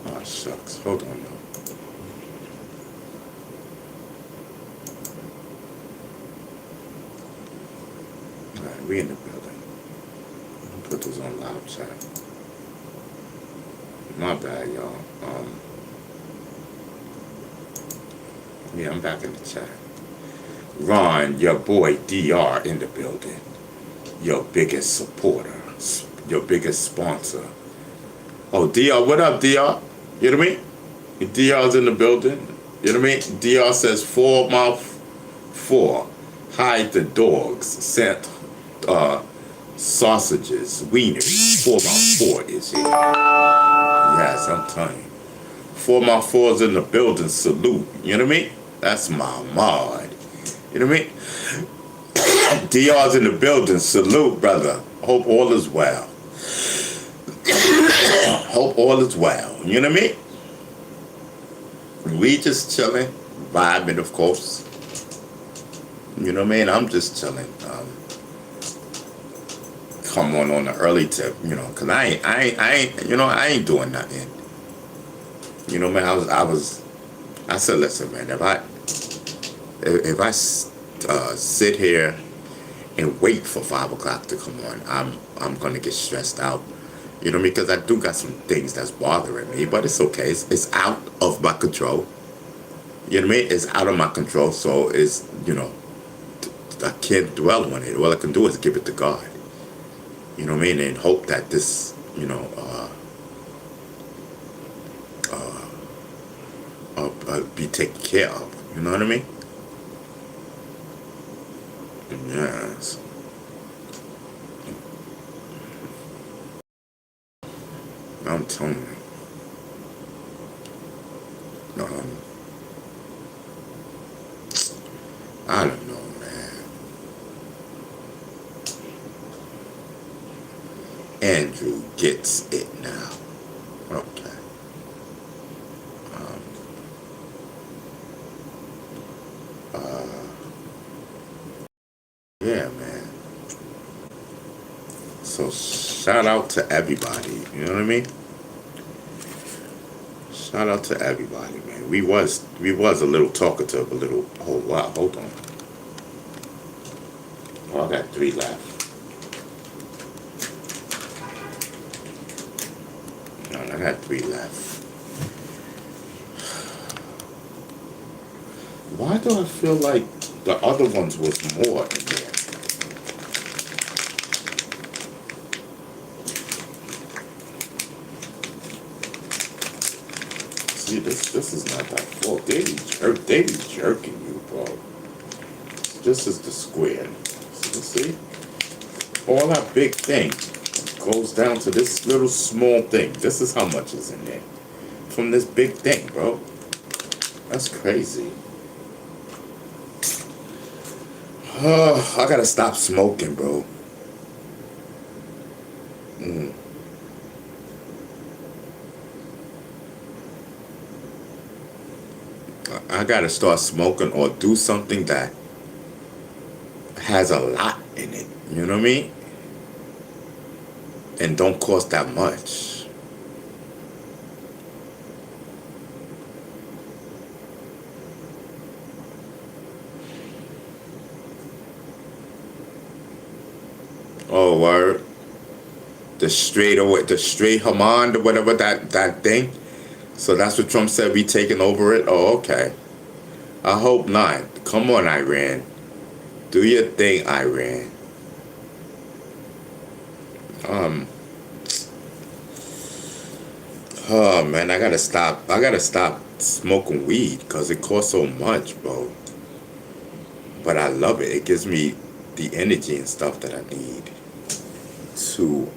Oh, shucks. Hold on now. Alright, we in the building. Put this on live chat. My bad, y'all. Yeah, I'm back in the chat. Ron, your boy DR in the building. Your biggest supporter. Your biggest sponsor. Oh, DR, what up, DR? You know what I mean? DR's in the building. You know what I mean? DR says 4 mouth 4. Hide the dogs. Sent sausages, wieners. 4 mouth 4 is here. Yes, I'm telling you. 4 mouth 4's in the building. Salute. You know what I mean? That's my mod. You know what I mean? DR's in the building. Salute, brother. Hope all is well. Hope all is well. You know what I mean? We just chilling, vibing, of course. You know what I mean? I'm just chilling. Come on the early tip, cause I ain't doing nothing. You know, man. I said, listen, man. If I sit here and wait for 5 o'clock to come on, I'm gonna get stressed out. You know, because I do got some things that's bothering me, but it's okay. It's out of my control. You know what I mean? It's out of my control, so it's, I can't dwell on it. All I can do is give it to God. You know what I mean? And hope that this, be taken care of. You know what I mean? Yes. I'm telling you. Um, I don't know, man. Andrew gets it now. Okay. Um, uh, yeah, man. So shout out to everybody. You know what I mean? Shout out to everybody, man. We was a little talkative, a little. Oh wow, hold on. Oh, I got 3 left. No, I got 3 left. Why do I feel like the other ones was more in there? See, this is not that full. They be jerking you, bro. This is the square. See? All that big thing goes down to this little small thing. This is how much is in there. From this big thing, bro. That's crazy. I gotta stop smoking, bro. Mm. I gotta start smoking or do something that has a lot in it. You know what I mean? And don't cost that much. Oh, word. The straight Haman, or whatever that thing. So that's what Trump said. We taking over it. Oh, okay. I hope not. Come on, Iran. Do your thing, Iran. Um. Oh man, I gotta stop. I gotta stop smoking weed because it costs so much, bro. But I love it. It gives me the energy and stuff that I need to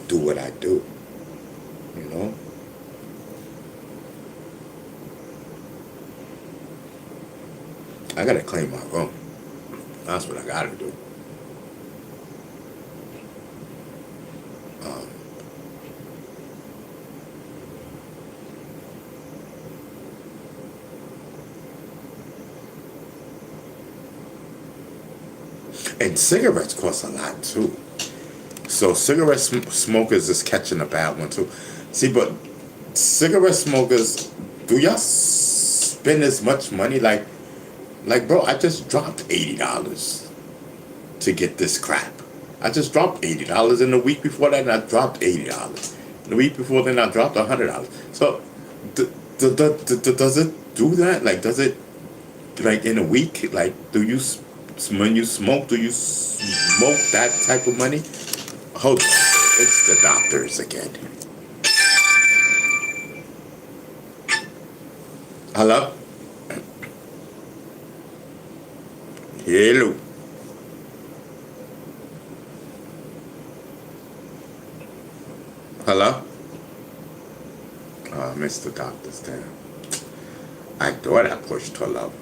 do what I do. You know. I gotta clean my room. That's what I gotta do. Um, and cigarettes cost a lot too. So cigarette smokers is catching a bad one too. See, but cigarette smokers, do y'all spend as much money? Like, bro, I just dropped $80 to get this crap. I just dropped $80. In the week before that, I dropped $80. The week before then, I dropped $100. So, does it do that? Like, does it like in a week? Like, when you smoke, do you smoke that type of money? Hold on, it's the doctors again. Hello, hello, hello. Mr. Doctor's there. I thought I pushed hello.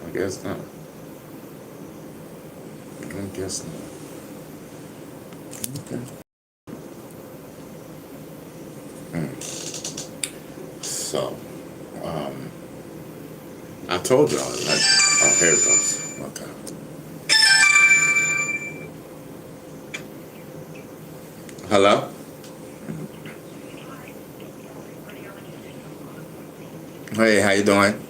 I guess not. I guess not. Okay. So, um, I told y'all, like, oh, here it goes. Okay. Hello? Hey, how you doing?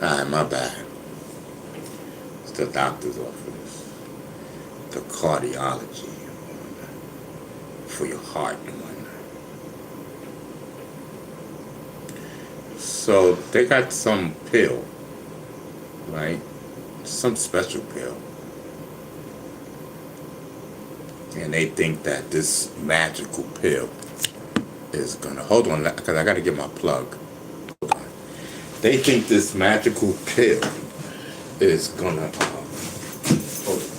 Alright, my bad. It's the doctor's office. The cardiology for your heart and whatnot. So they got some pill, right? Some special pill. And they think that this magical pill is gonna, hold on, because I gotta get my plug. Hold on. They think this magical pill is gonna, hold on.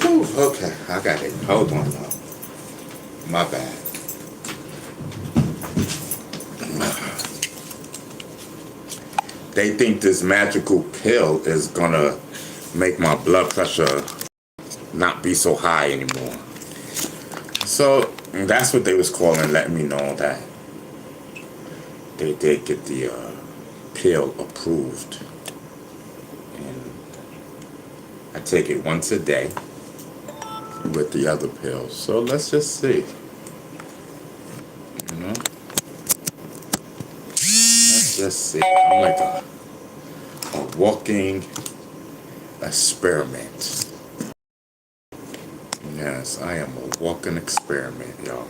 Whew, okay, I got it. Hold on now. My bad. They think this magical pill is gonna make my blood pressure not be so high anymore. So that's what they was calling, letting me know that they did get the pill approved. And I take it once a day with the other pills. So let's just see. You know? Let's just see. I'm like a walking experiment. Yes, I am a walking experiment, y'all.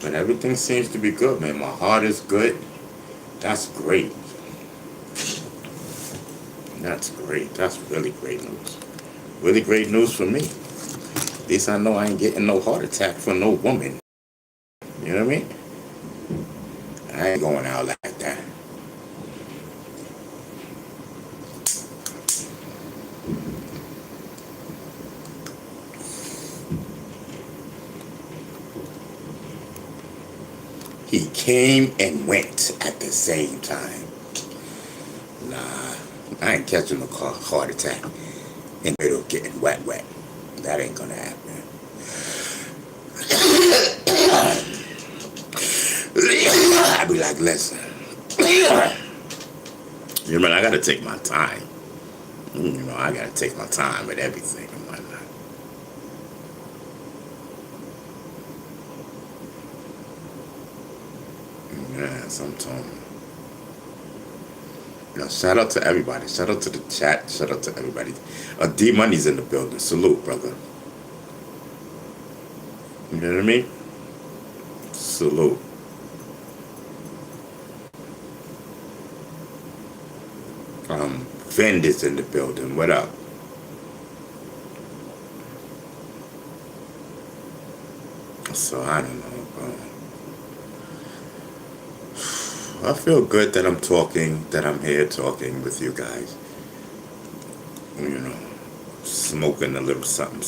But everything seems to be good, man. My heart is good. That's great. That's great. That's really great news. Really great news for me. At least I know I ain't getting no heart attack for no woman. You know what I mean? I ain't going out like that. He came and went at the same time. Nah, I ain't catching no heart attack in the middle of getting wet. That ain't gonna happen. I be like, listen. You know, I gotta take my time. You know, I gotta take my time with everything and whatnot. Yeah, sometimes. You know, shout out to everybody. Shout out to the chat. Shout out to everybody. D Money's in the building. Salute, brother. You know what I mean? Salute. Vend is in the building. What up? So I don't know, bro. I feel good that I'm talking, that I'm here talking with you guys. You know, smoking a little something.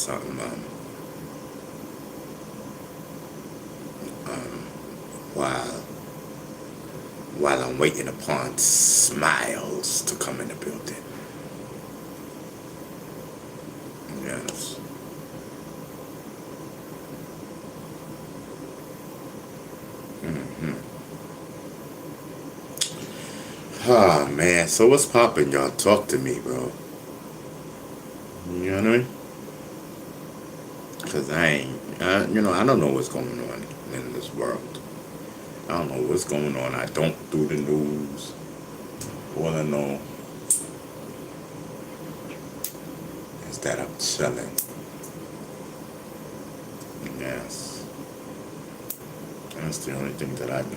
While I'm waiting upon Smiles to come in the building. Yes. Ah, man. So what's poppin', y'all? Talk to me, bro. You know what I mean? Because I don't know what's going on in this world. I don't know what's going on. I don't do the news. All I know is that I'm chilling. Yes. That's the only thing that I know.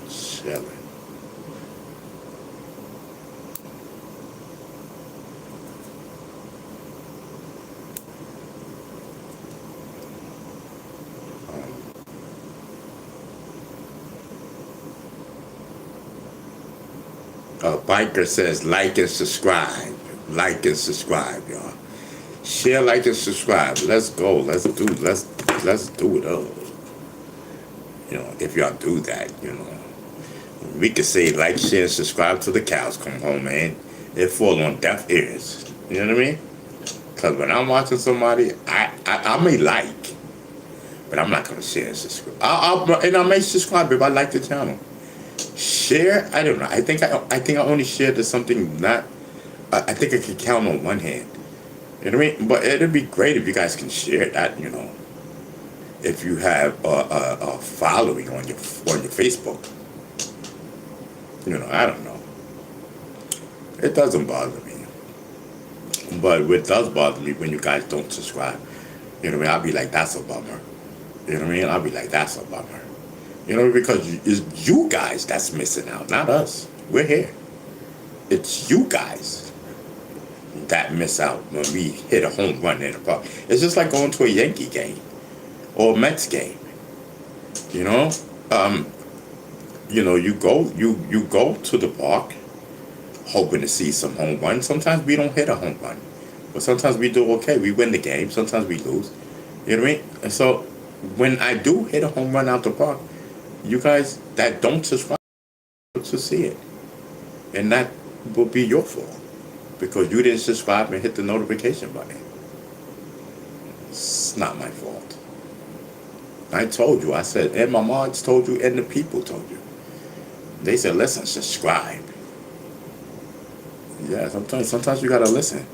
Chilling. Biker says like and subscribe. Like and subscribe, y'all. Share, like, and subscribe. Let's go. Let's do it up. You know, if y'all do that, you know. We could say like, share, and subscribe till the cows come home, man. It fall on deaf ears. You know what I mean? Because when I'm watching somebody, I may like, but I'm not gonna share and subscribe. I may subscribe if I like the channel. Share, I don't know. I think I only shared to something not. I think I can count on one hand. You know what I mean? But it'd be great if you guys can share that. You know, if you have a following on your Facebook. You know, I don't know. It doesn't bother me, but what does bother me when you guys don't subscribe. You know what I mean? I'll be like, that's a bummer. You know what I mean? I'll be like, that's a bummer. You know, because it's you guys that's missing out, not us. We're here. It's you guys that miss out when we hit a home run in the park. It's just like going to a Yankee game or a Mets game. You know, you go to the park hoping to see some home runs. Sometimes we don't hit a home run, but sometimes we do okay. We win the game. Sometimes we lose. You know what I mean? And so when I do hit a home run out the park, you guys that don't subscribe to see it, and that will be your fault because you didn't subscribe and hit the notification button. It's not my fault. I told you. I said, and my mods told you, and the people told you. They said, listen, subscribe. Yeah, sometimes you gotta listen.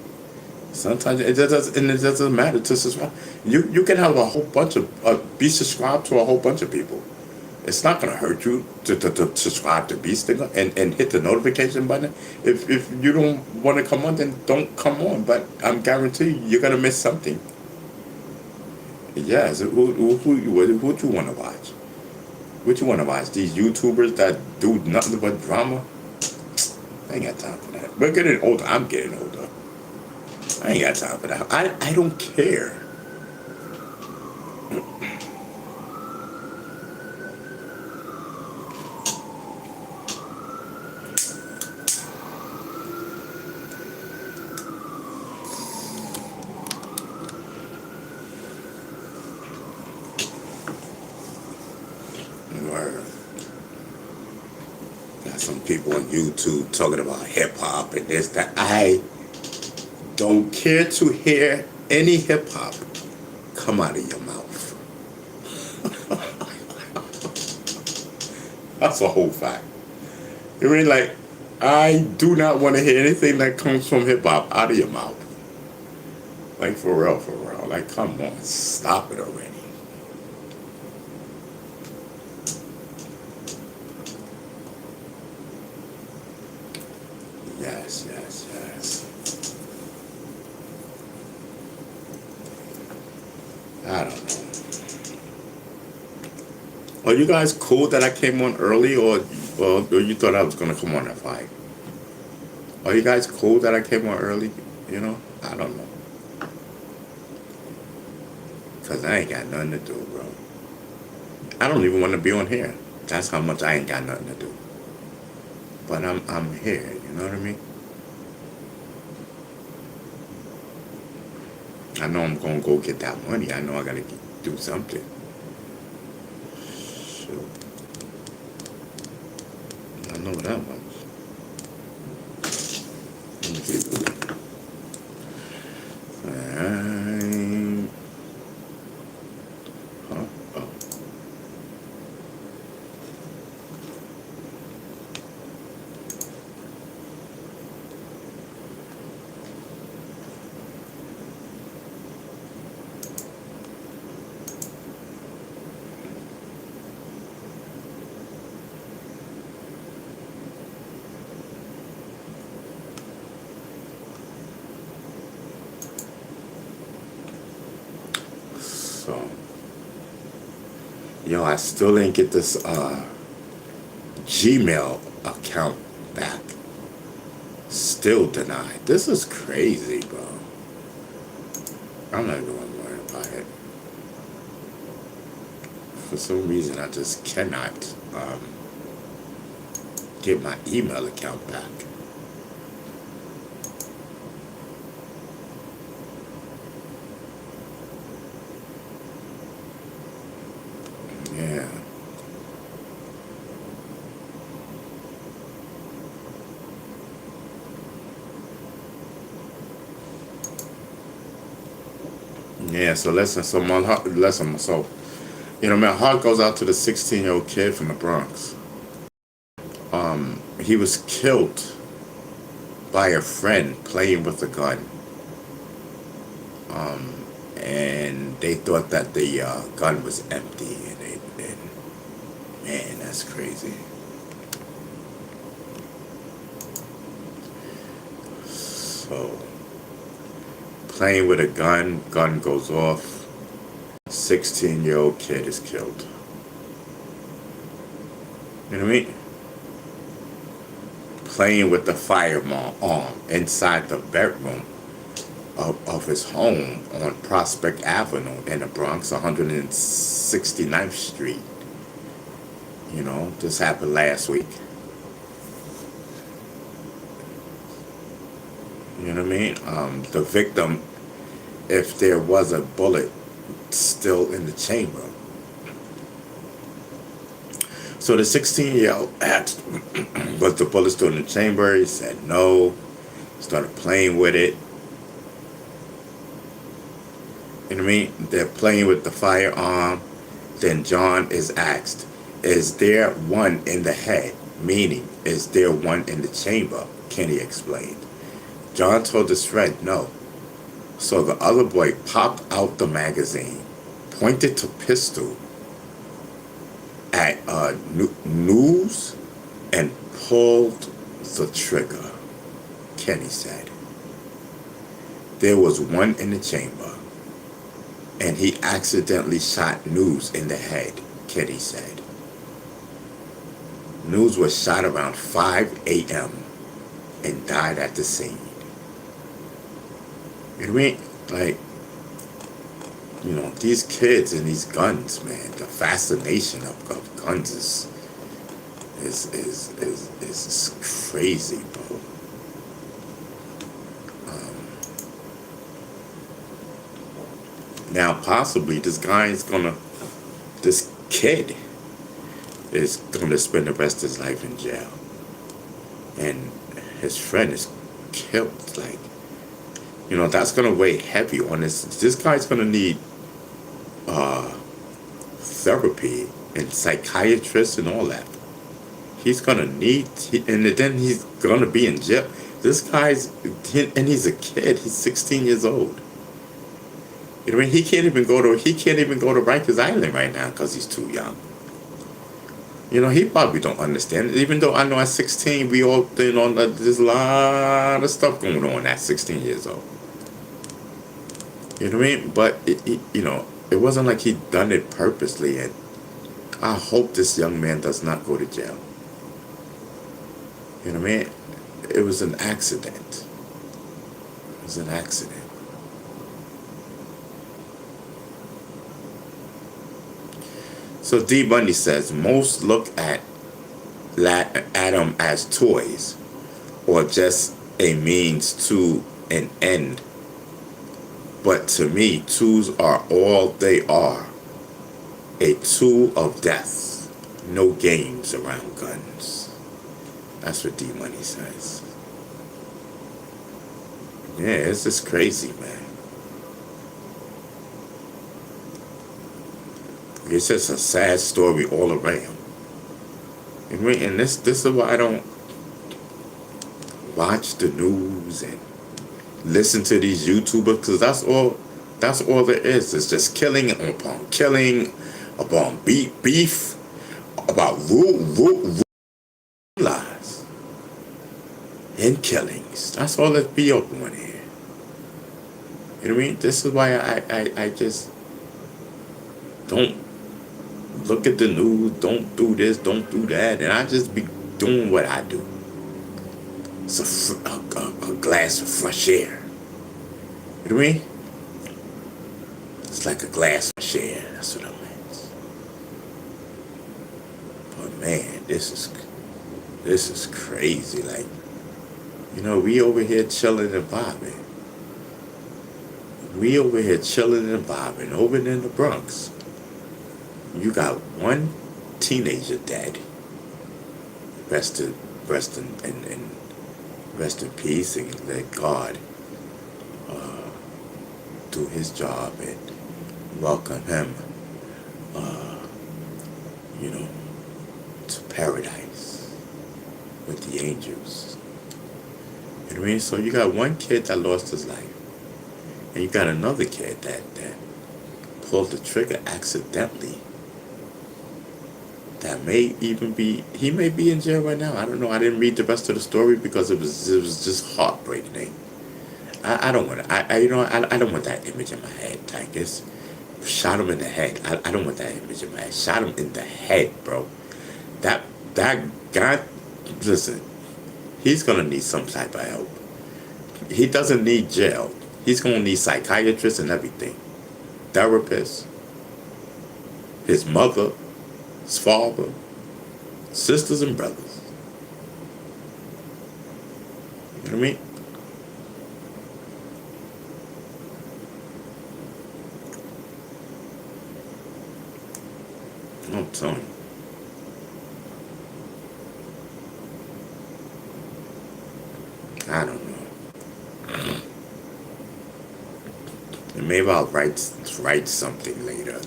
Sometimes it doesn't matter to subscribe. You can have a whole bunch of be subscribed to a whole bunch of people. It's not gonna hurt you to subscribe to Beast and hit the notification button. If you don't want to come on, then don't come on. But I'm guarantee you're gonna miss something. Yes, who you want to watch? What you want to watch? These YouTubers that do nothing but drama? I ain't got time for that. We're getting older. I'm getting older. I ain't got time for that. I don't care. Word. Got some people on YouTube talking about hip hop and this, that. I don't care to hear any hip hop come out of your mouth. That's a whole fact. You mean, like, I do not want to hear anything that comes from hip hop out of your mouth. Like, for real, for real. Like, come on, stop it already. Yes, yes, yes. I don't know. Are you guys cool that I came on early, or you thought I was gonna come on at 5? Are you guys cool that I came on early? You know, I don't know. Cause I ain't got nothing to do, bro. I don't even want to be on here. That's how much I ain't got nothing to do. But I'm here. You know what I mean? I know I'm gonna go get that money. I know I gotta do something. So I know that much. Let me see. Huh? Oh. So, yo, I still didn't get this Gmail account back. Still denied. This is crazy, bro. I'm not even worried about it. For some reason, I just cannot get my email account back. Yeah. Yeah, so listen, so you know, my heart goes out to the 16-year-old kid from the Bronx. He was killed by a friend playing with a gun. and they thought that the gun was empty, and man, that's crazy. So, playing with a gun goes off, 16-year-old kid is killed. You know what I mean? Playing with the firearm inside the bedroom of his home on Prospect Avenue in the Bronx, 169th Street. You know, this happened last week. You know what I mean? The victim, if there was a bullet still in the chamber. So the 16-year-old asked, was the bullet still in the chamber? He said no. Started playing with it. You know what I mean? They're playing with the firearm. Then John is asked, is there one in the head? Meaning, is there one in the chamber? Kenny explained. John told his friend no. So the other boy popped out the magazine, pointed to pistol at News, and pulled the trigger, Kenny said. There was one in the chamber, and he accidentally shot News in the head, Kenny said. News was shot around 5 a.m. and died at the scene. You know what I mean? Like, you know, these kids and these guns, man, the fascination of guns is crazy, bro. Now, possibly, this kid is gonna spend the rest of his life in jail. And his friend is killed, like, you know, that's gonna weigh heavy on this. This guy's gonna need therapy and psychiatrists and all that. He's gonna need, and then he's gonna be in jail. This guy's, and he's a kid. He's 16 years old. You know what I mean? He can't even go to Rikers Island right now because he's too young. You know, he probably don't understand it. Even though I know at 16 we all, you know, there's a lot of stuff going on at 16 years old. You know what I mean? But you know, it wasn't like he'd done it purposely, and I hope this young man does not go to jail. You know what I mean? It was an accident. It was an accident. So D Bundy says most look at them as toys or just a means to an end. But to me, tools are all they are. A tool of death. No games around guns. That's what D Money says. Yeah, it's just crazy, man. It's just a sad story all around. And this is why I don't watch the news and listen to these YouTubers, because that's all there is. It's just killing upon killing, upon beef, about lies and killings. That's all that be up on here. You know what I mean? This is why I just don't look at the news, don't do this, don't do that, and I just be doing what I do. It's a glass of fresh air. You know what I mean? It's like a glass of fresh air. That's what I meant. But man, this is crazy. Like, you know, we over here chilling and vibing. Over in the Bronx. You got one teenager dead. Rest in peace, and let God do his job and welcome him, you know, to paradise with the angels. You know what I mean? So you got one kid that lost his life, And you got another kid that pulled the trigger accidentally. That may even be, he may be in jail right now. I don't know. I didn't read the rest of the story because it was just heartbreaking. I don't want to, I don't want that image in my head. Like, it's shot him in the head. I don't want that image in my head. Shot him in the head, bro. That guy, listen, he's gonna need some type of help. He doesn't need jail. He's gonna need psychiatrists and everything, therapists, his mother, his father, sisters and brothers. You know what I mean? I'm telling you. I don't know. And maybe I'll write something later.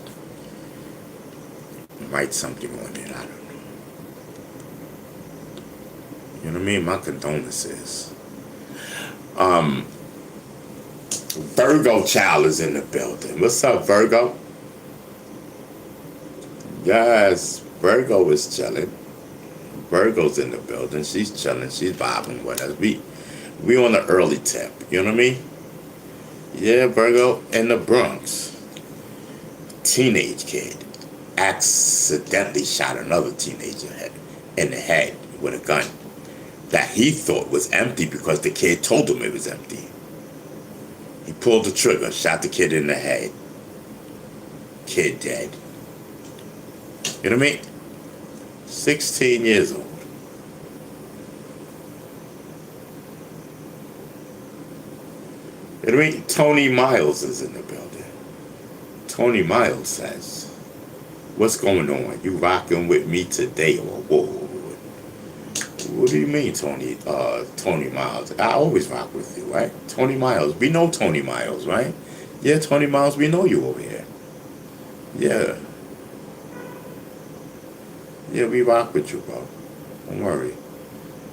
Write something on it. I don't know. You know what I mean? My condolences. Virgo Child is in the building. What's up, Virgo? Yes, Virgo is chilling. Virgo's in the building. She's chilling. She's vibing with us. We on the early tip. You know what I mean? Yeah, Virgo in the Bronx. Teenage kid accidentally shot another teenager in the head with a gun that he thought was empty because the kid told him it was empty. He pulled the trigger, shot the kid in the head. Kid dead. You know what I mean? 16 years old. You know what I mean? Tony Miles is in the building. Tony Miles says, "What's going on? You rocking with me today?" Or whoa. What do you mean, Tony? Tony Miles. I always rock with you, right? Tony Miles. We know Tony Miles, right? Yeah, Tony Miles, we know you over here. Yeah. Yeah, we rock with you, bro. Don't worry.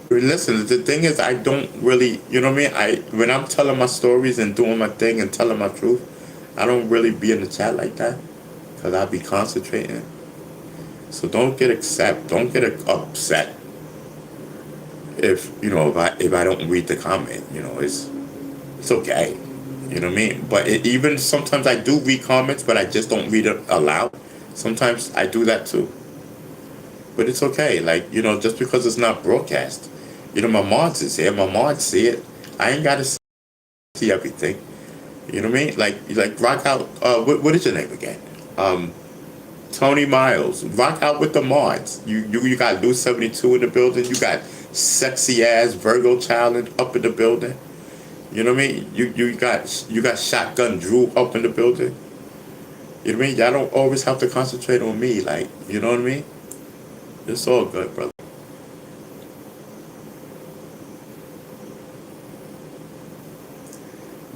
Listen, the thing is, I don't really, you know what I mean? When I'm telling my stories and doing my thing and telling my truth, I don't really be in the chat like that because I be concentrating. So don't get upset if I don't read the comment. You know, it's okay. You know what I mean? But even sometimes I do read comments, but I just don't read it aloud. Sometimes I do that too. But it's okay. Like, you know, just because it's not broadcast. You know, my mods is here. My mods see it. I ain't got to see everything. You know what I mean? Like rock out. What is your name again? Tony Miles. Rock out with the mods. You got Lou 72 in the building. You got sexy ass Virgo Child up in the building. You know what I mean? You got Shotgun Drew up in the building. You know what I mean? Y'all don't always have to concentrate on me. Like, you know what I mean? It's all good, brother.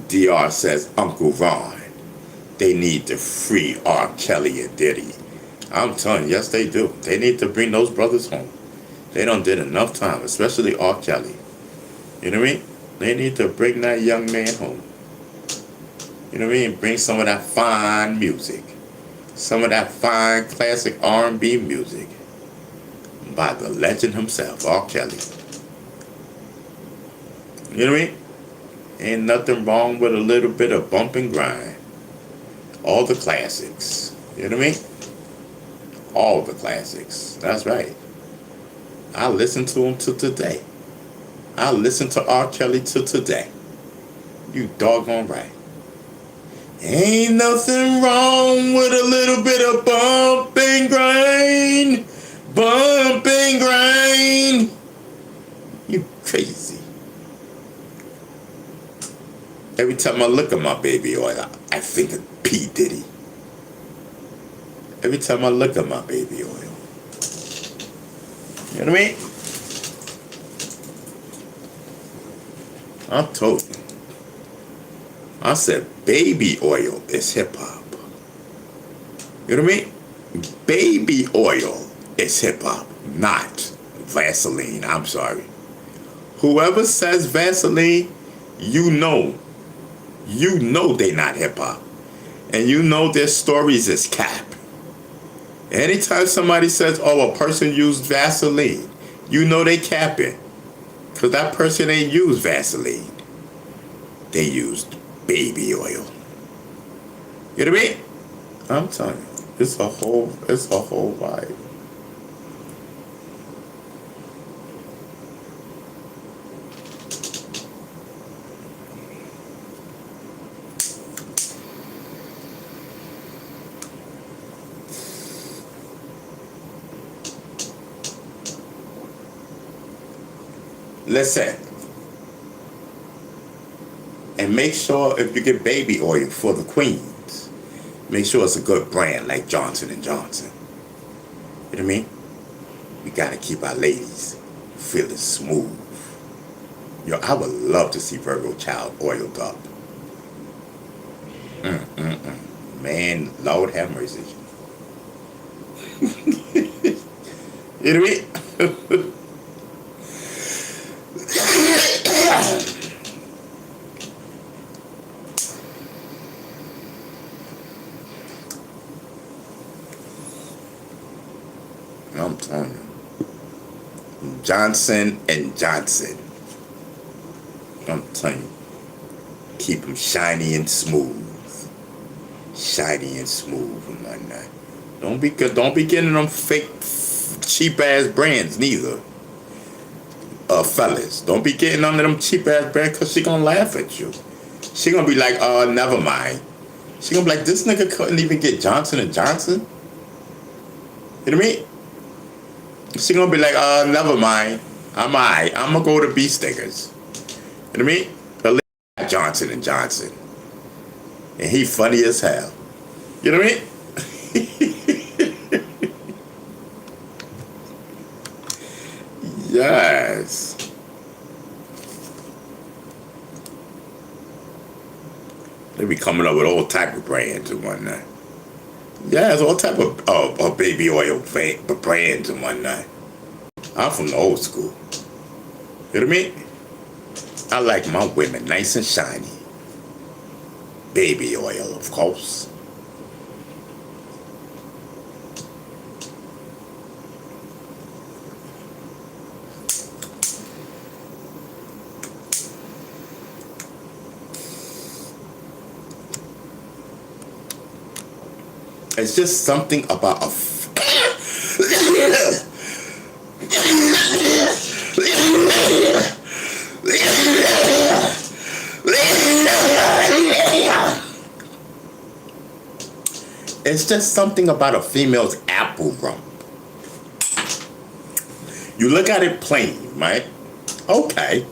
DR says, Uncle Ron, they need to free R. Kelly and Diddy. I'm telling you, yes, they do. They need to bring those brothers home. They done did enough time, especially R. Kelly. You know what I mean? They need to bring that young man home. You know what I mean? Bring some of that fine music. Some of that fine classic R&B music by the legend himself, R. Kelly. You know what I mean? Ain't nothing wrong with a little bit of bump and grind. All the classics. You know what I mean? All the classics. That's right. I listen to them to today. I listen to R. Kelly to today. You doggone right. Ain't nothing wrong with a little bit of bump and grind. Bump and grind. You crazy. Every time I look at my baby oil, I think of P. Diddy. Every time I look at my baby oil. You know what I mean? I told you. I said baby oil is hip hop. You know what I mean? Baby oil is hip hop, not Vaseline. I'm sorry. Whoever says Vaseline, you know you know they not hip hop. And you know their stories is cap. Anytime somebody says, oh, a person used Vaseline, you know they capping. Because that person ain't used Vaseline. They used baby oil. You know what I mean? I'm telling you, it's a whole vibe. Listen. And make sure if you get baby oil for the queens, make sure it's a good brand like Johnson and Johnson. You know what I mean? We gotta keep our ladies feeling smooth. Yo, I would love to see Virgo Child oiled up. Man, Lord have mercy. You know what I mean? I'm telling you. Johnson and Johnson. I'm telling you. Keep them shiny and smooth. Shiny and smooth and whatnot. Don't be getting them fake, cheap ass brands neither. Fellas, don't be getting under them cheap ass brands because she gonna laugh at you. She gonna be like, never mind. She gonna be like, this nigga couldn't even get Johnson and Johnson. You know what I mean? She gonna be like, never mind. I'm alright. I'm gonna go to Bee Stickers. You know what I mean? Johnson and Johnson. And he funny as hell. You know what I mean? Yes. They be coming up with all type of brands and whatnot. Yeah, it's all type of baby oil brands and whatnot. I'm from the old school. You know what I mean? I like my women nice and shiny. Baby oil, of course. It's just something about a it's just something about a female's apple rump. You look at it plain, right? Okay.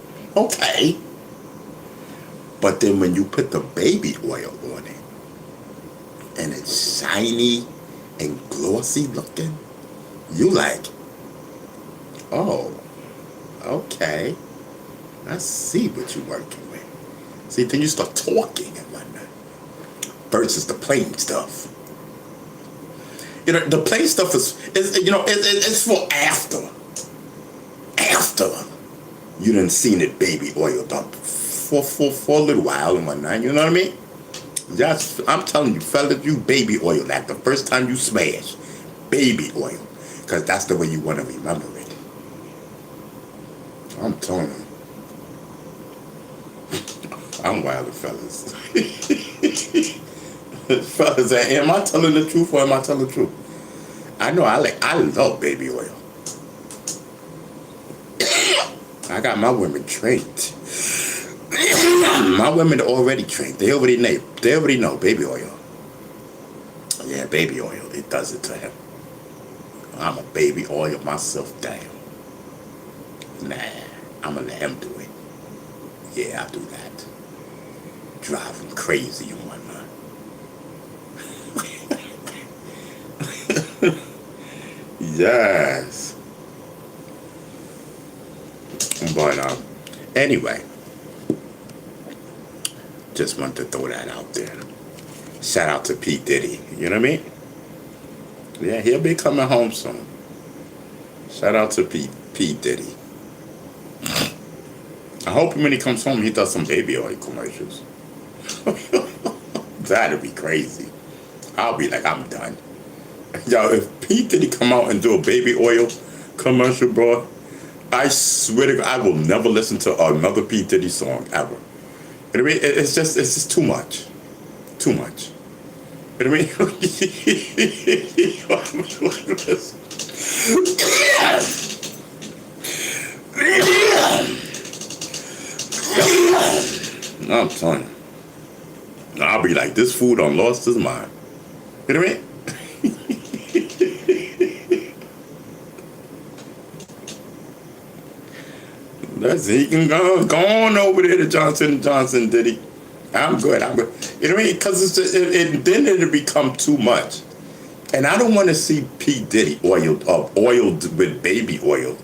But then when you put the baby oil on it, and it's shiny and glossy looking, you like, oh, okay, I see what you're working with. See, then you start talking and whatnot, versus the plain stuff. You know, the plain stuff is it's for after you done seen it baby oiled up for a little while and whatnot. You know what I mean? That's, I'm telling you, fellas, you baby oil that the first time you smash, baby oil, because that's the way you want to remember it. I'm telling you, I'm wild, fellas. Fellas, am I telling the truth or am I telling the truth? I know I love baby oil. I got my women trained. My women are already trained. They already know baby oil. Yeah, baby oil. It does it to him. I'm a baby oil myself down. Nah, I'm gonna let him do it. Yeah, I'll do that. Drive him crazy and whatnot. Yes. But anyway. Just wanted to throw that out there. Shout out to P. Diddy. You know what I mean? Yeah, he'll be coming home soon. Shout out to P. Diddy. I hope when he comes home, he does some baby oil commercials. That'd be crazy. I'll be like, I'm done. Yo, if P. Diddy come out and do a baby oil commercial, bro, I swear to God, I will never listen to another P. Diddy song ever. You know what I mean? It's just too much. Too much. You know what I mean? I'm telling you. I'll be like, this fool done lost his mind. You know what I mean? He can go on over there to Johnson & Johnson, Diddy. I'm good. You know what I mean? Because then it'll become too much. And I don't want to see P. Diddy oiled up, oiled with baby oil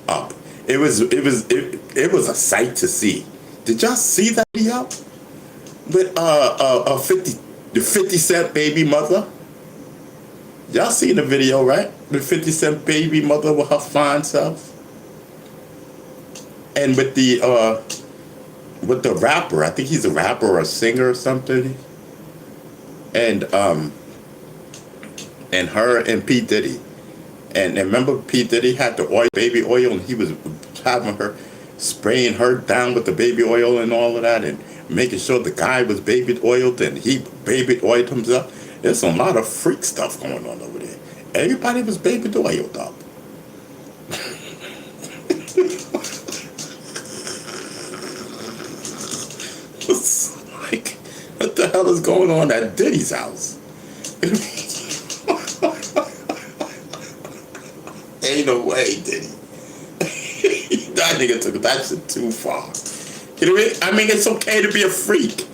up. It was a sight to see. Did y'all see that video with the 50 Cent baby mother? Y'all seen the video, right? The 50 Cent baby mother with her fine self. And with the rapper, I think he's a rapper or a singer or something. And her and P. Diddy. And remember P. Diddy had the baby oil and he was having her spraying her down with the baby oil and all of that and making sure the guy was baby oiled and he baby oiled himself. There's a lot of freak stuff going on over there. Everybody was baby oiled up. It's like, what the hell is going on at Diddy's house? Ain't no way, Diddy. That nigga took that shit too far. You know what I mean? It's okay to be a freak,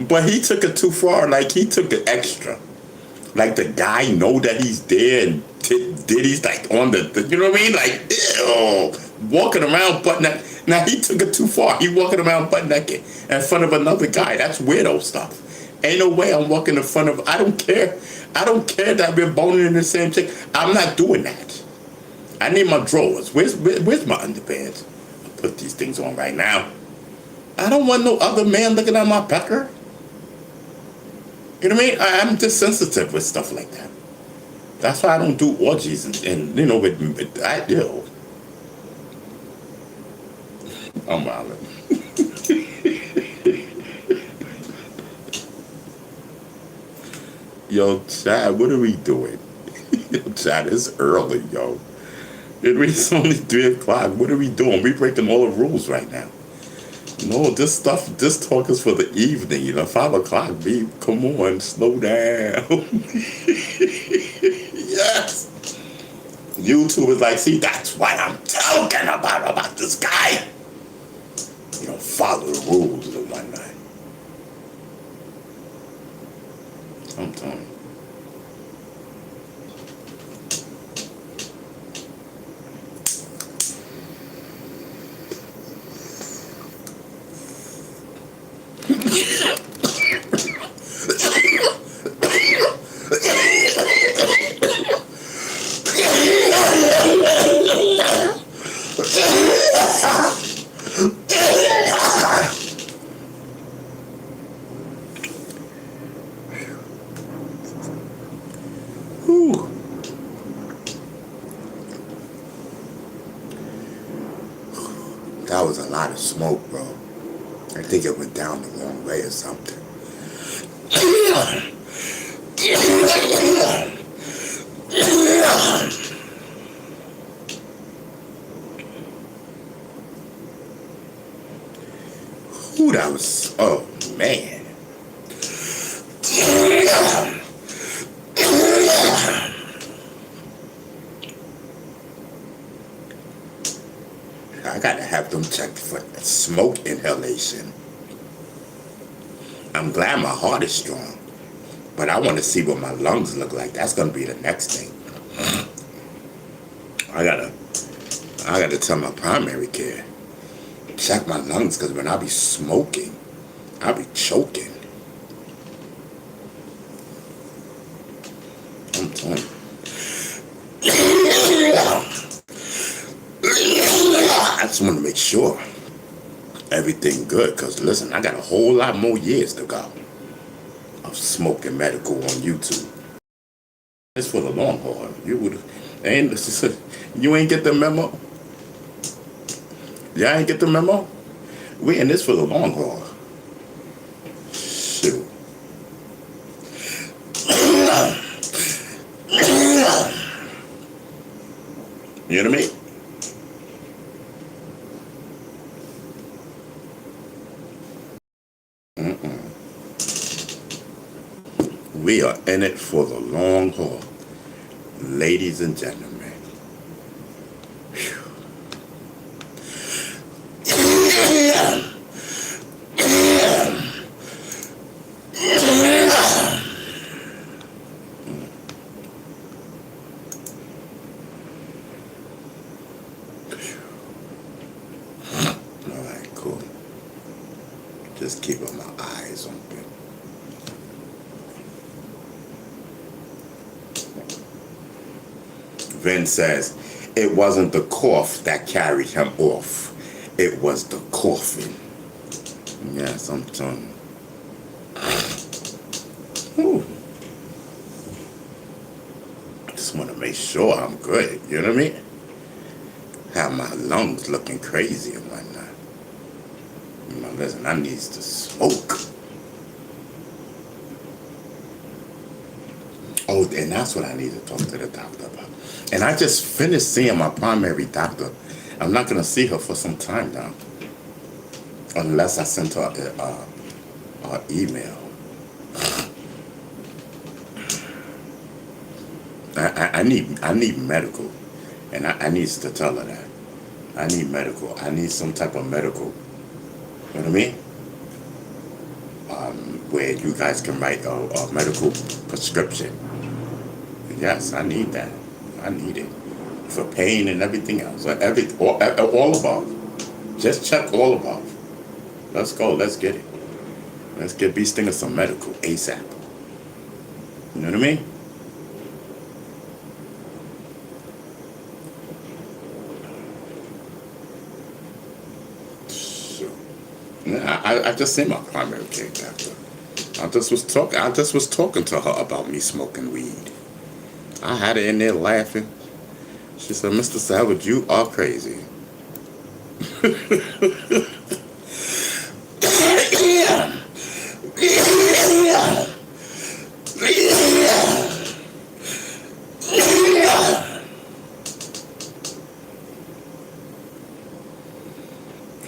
but he took it too far. Like, he took it extra. Like, the guy know that he's there and Diddy's like on the you know what I mean? Like, ew, walking around butt naked. Now, he took it too far. He walking around butt naked in front of another guy. That's weirdo stuff. Ain't no way I'm walking in front of, I don't care. I don't care that we're boning in the same chick. I'm not doing that. I need my drawers. Where's my underpants? I'll put these things on right now. I don't want no other man looking at my pecker. You know what I mean? I'm just sensitive with stuff like that. That's why I don't do orgies and you know, with yo. I'm wildin'. Yo, Chad, what are we doing? Yo, Chad, it's early, yo. It's only 3 o'clock. What are we doing? We're breaking all the rules right now. No, this talk is for the evening. You know, 5 o'clock, babe. Come on, slow down. Yes. YouTube is like, see, that's what I'm talking about this guy. You don't follow the rules and whatnot. I'm telling you. Whew. That was a lot of smoke, bro. I think it went down the wrong way or something. Ooh, that was, oh man. I gotta have them checked for smoke inhalation. I'm glad my heart is strong, but I want to see what my lungs look like. That's gonna be the next thing. I gotta tell my primary care, check my lungs, because when I be smoking, I be choking. I'm telling you. I just want to make sure. everything good. Because listen, I got a whole lot more years to go of smoking medical on YouTube. It's for the long haul. You ain't get the memo. Y'all ain't get the memo. We in this for the long haul. Shoot. You know what I mean? We are in it for the long haul, ladies and gentlemen. All right, cool. Just keeping my eyes open. Vin says, it wasn't the cough that carried him off. It was the coughing. Yes, I'm telling you. Just want to make sure I'm good. You know what I mean? Have my lungs looking crazy and whatnot. Listen, I need to smoke. Oh, and that's what I need to talk to the doctor about. And I just finished seeing my primary doctor. I'm not going to see her for some time now. Unless I send her an email. I need medical. And I need to tell her that. I need medical. I need some type of medical. You know what I mean? Where you guys can write a medical prescription. Yes, I need that. I need it. For pain and everything else. All above. Just check all above. Let's go. Let's get it. Let's get Bee Stinger some medical ASAP. You know what I mean? So, I just seen my primary care doctor. I just was talking to her about me smoking weed. I had her in there laughing. She said, Mr. Savage, you are crazy.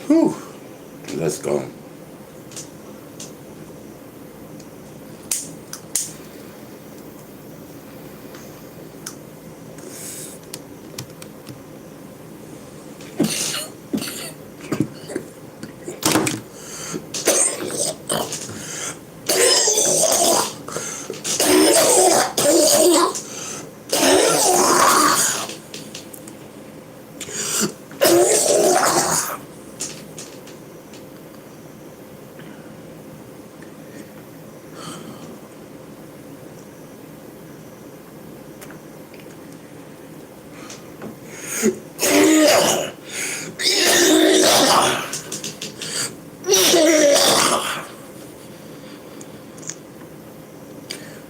Whew. Let's go.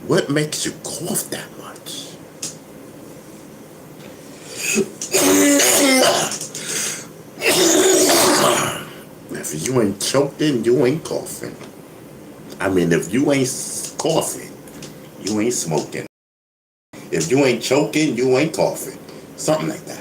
What makes you cough that much? If you ain't choking, you ain't coughing. I mean, if you ain't coughing, you ain't smoking. If you ain't choking, you ain't coughing. Something like that.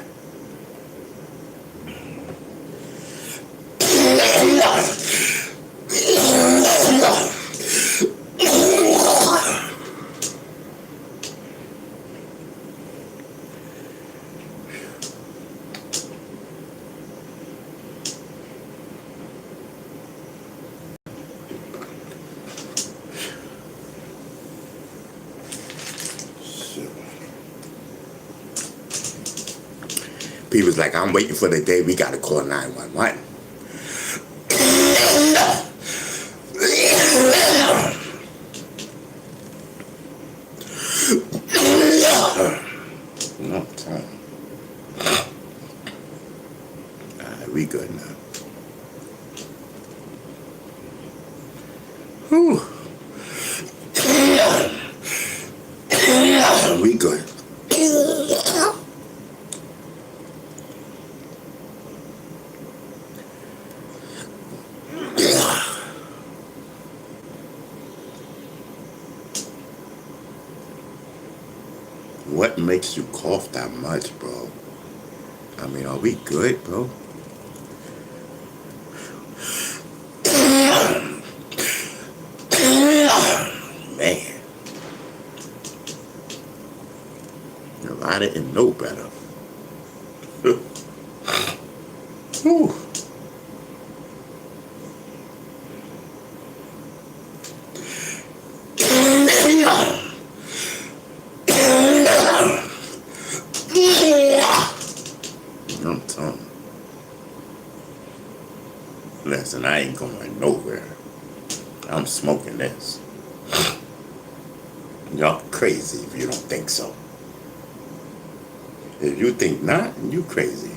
People's like, I'm waiting for the day we gotta call 911. No time. Alright, we good now. We good. What makes you cough that much, bro? I mean, are we good, bro? Man. I didn't know better. Whew. I'm telling you. Listen, I ain't going nowhere. I'm smoking this. Y'all crazy if you don't think so. If you think not, you crazy.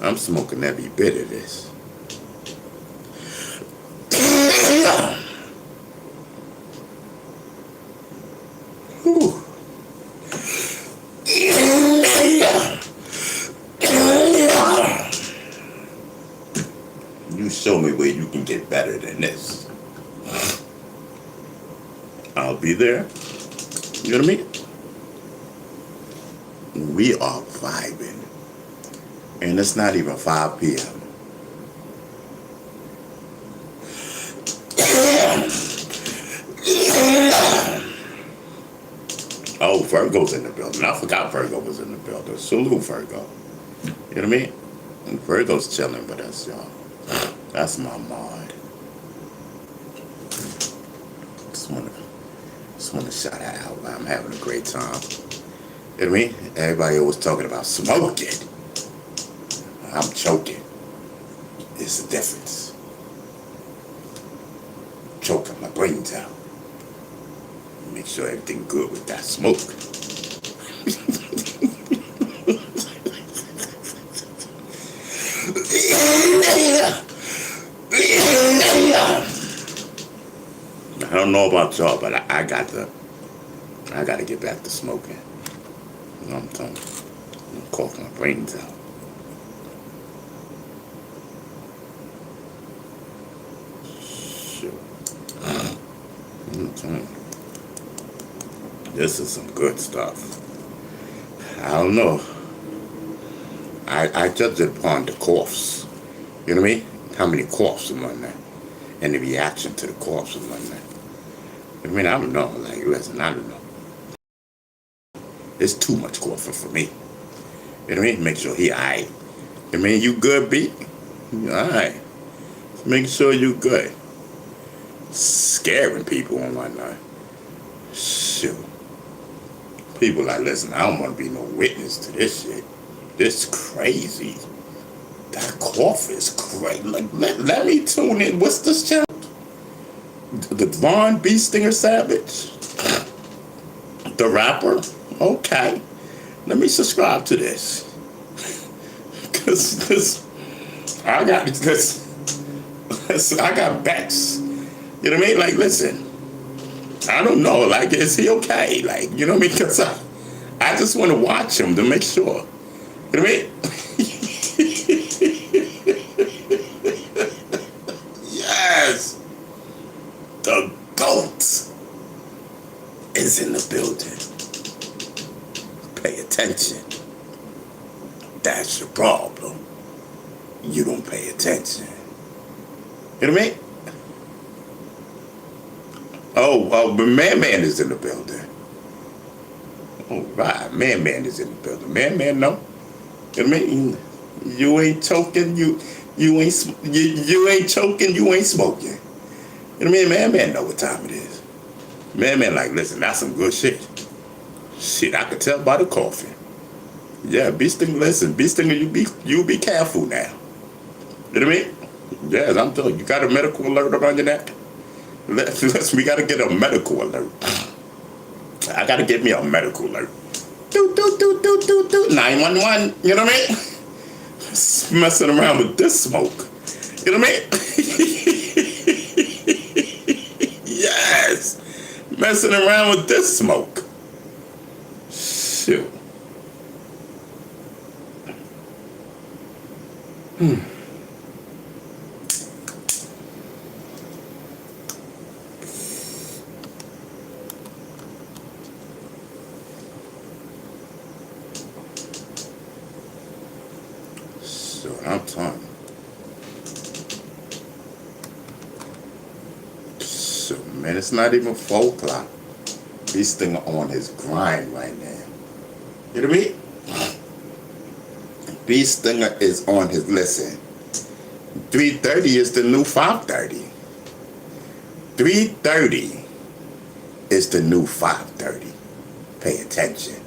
I'm smoking every bit of this. Whew. You show me where you can get better than this. I'll be there. You know what I mean? We are vibing. And it's not even 5 p.m. Oh, Virgo's in the building. I forgot Virgo was in the building. Salute, Virgo. You know what I mean? And Virgo's chilling with us, y'all. That's my mind. Just want to shout that out. I'm having a great time. You know what I mean? Everybody always talking about smoking. I'm choking. It's the difference. Choking my brains out. Make sure everything good with that smoke. I don't know about y'all, but I got to get back to smoking. You know what I'm telling you? I'm coughing my brains out. Shoot. I'm telling you. This is some good stuff. I don't know. I judge it upon the coughs. You know what I mean? How many coughs and whatnot. And the reaction to the coughs and whatnot. I mean, I don't know. Like, listen, I don't know. It's too much coughing for me. You know what I mean? Make sure he alright. I mean, you good, B? Alright. Make sure you good. Scaring people and whatnot. Shoot. People like, listen, I don't want to be no witness to this shit. This crazy. That cough is crazy. Like, let me tune in. What's this channel? The Von B. Stinger Savage? The rapper? Okay. Let me subscribe to this. Cause I got bets. You know what I mean? Like, listen. I don't know, like, is he okay? Like, you know what I mean? Because I just want to watch him to make sure. You know what I mean? Yes! The GOAT is in the building. Pay attention. That's your problem. You don't pay attention. You know what I mean? Oh, but Man is in the building. All right, Man is in the building. Man, no. You know what I mean? You ain't choking, you ain't choking, you ain't smoking. You know what I mean? Man know what time it is. Man, like, listen, that's some good shit. Shit, I could tell by the coffee. Yeah, B Stinger, listen, B Stinger, you be careful now. You know what I mean? Yes, I'm telling you, you got a medical alert around your neck? Listen, we gotta get a medical alert. I gotta get me a medical alert. 911. You know what I mean? Messing around with this smoke. You know what I mean? Yes. Messing around with this smoke. Shoot. So I'm telling you. So man, it's not even 4 o'clock. He's still on his grind right now. You know what I mean? B Stinger is on his listen. 3:30 is the new 5:30. 3:30 is the new 5:30. Pay attention.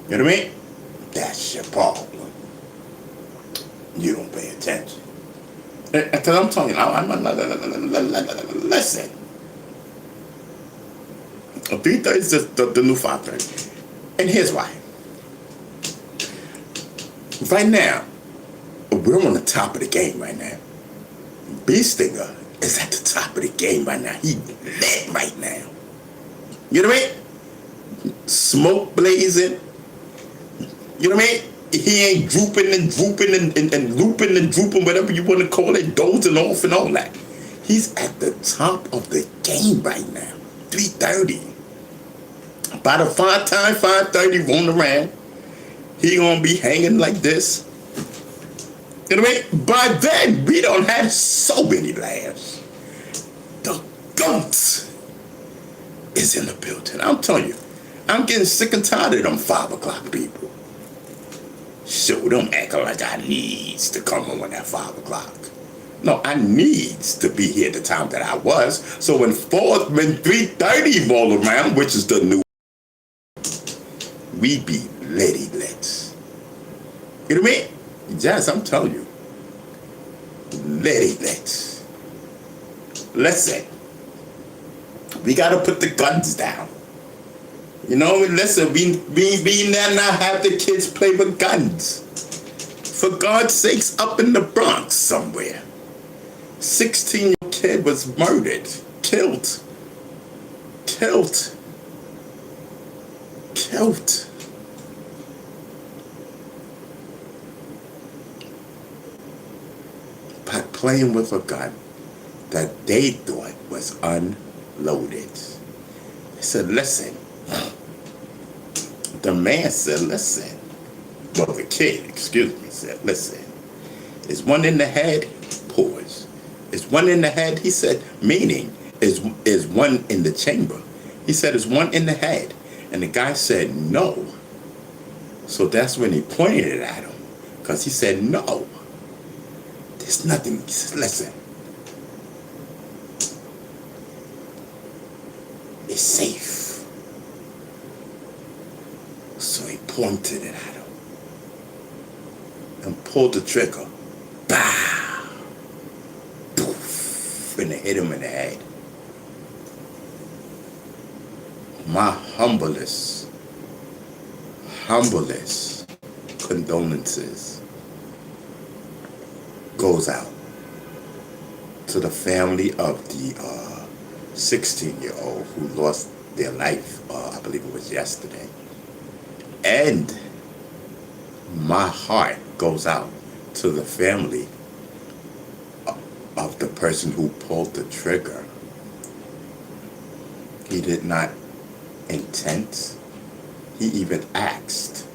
You know what I mean? That's your problem. You don't pay attention. Because I'm telling you, listen. 3:30 is just the new 5:30. And here's why. Right now, we're on the top of the game right now. B Stinger is at the top of the game right now. He lit right now. You know what I mean? Smoke blazing. You know what I mean? He ain't drooping and looping and drooping, whatever you want to call it, dozing off and all that. He's at the top of the game right now. 3:30. By the 5:30 rolling around, he gonna be hanging like this. You know what I mean? By then, we don't have so many laughs. The GOAT is in the building. I'm telling you, I'm getting sick and tired of them 5 o'clock people. So don't act like I needs to come on at 5 o'clock. No, I needs to be here at the time that I was. So when 3:30 roll around, which is the new, we be lady lit. You know what I mean? Jazz, I'm telling you. Lady lit. Listen. We gotta put the guns down. You know, listen, we now have the kids play with guns. For God's sakes, up in the Bronx somewhere. 16-year-old kid was murdered, killed. By playing with a gun that they thought was unloaded. They said, listen. The man said, listen. Well, the kid, excuse me, said, listen. Is one in the head? Pause. Is one in the head? He said, meaning, is one in the chamber? He said, is one in the head? And the guy said, no. So that's when he pointed it at him. Because he said, no. There's nothing. He said, listen. It's safe. So he pointed it at him. And pulled the trigger. Bah! Poof! And it hit him in the head. My humblest condolences goes out to the family of the 16-year-old who lost their life, I believe it was yesterday. And my heart goes out to the family of the person who pulled the trigger. He did not intend. He even asked,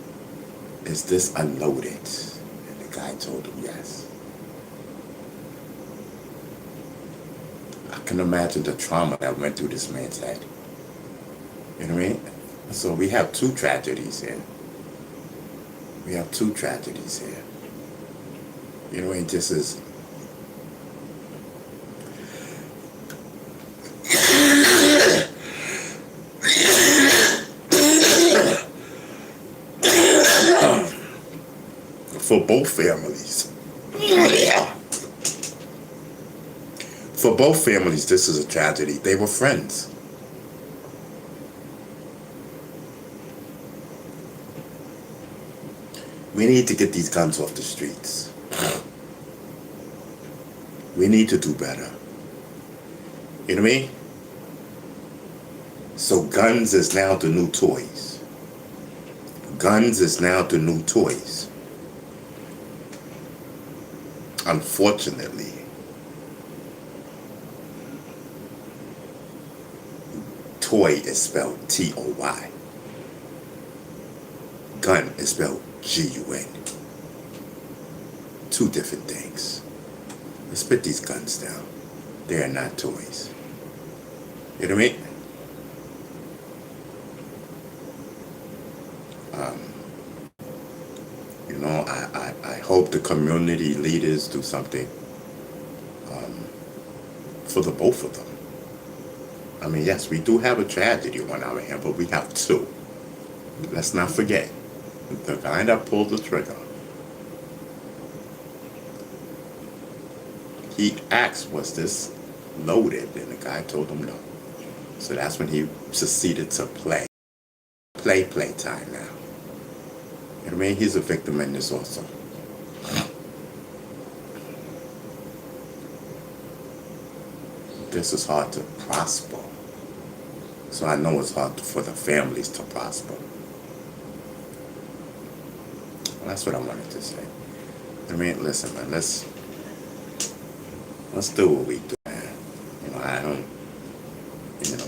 is this unloaded? And the guy told him yes. I can imagine the trauma that went through this man's head. You know what I mean? So we have 2 tragedies here. We have 2 tragedies here. You know what I mean? This is... for both families. For both families, this is a tragedy. They were friends. We need to get these guns off the streets. We need to do better. You know what I mean? So guns is now the new toys. Guns is now the new toys. Unfortunately, toy is spelled T-O-Y. Gun is spelled G-U-N. Two different things. Let's put these guns down. They are not toys. You know what I mean? You know, I hope the community leaders do something for the both of them. I mean, yes, we do have a tragedy on our hand, but we have two. Let's not forget. The guy that pulled the trigger, he asked, was this loaded? And the guy told him no. So that's when he proceeded to play. Play time now. You know what I mean? He's a victim in this also. This is hard to prosper. So I know it's hard for the families to prosper. Well, that's what I wanted to say. I mean, listen, man, let's do what we do, man. You know, I don't, you know,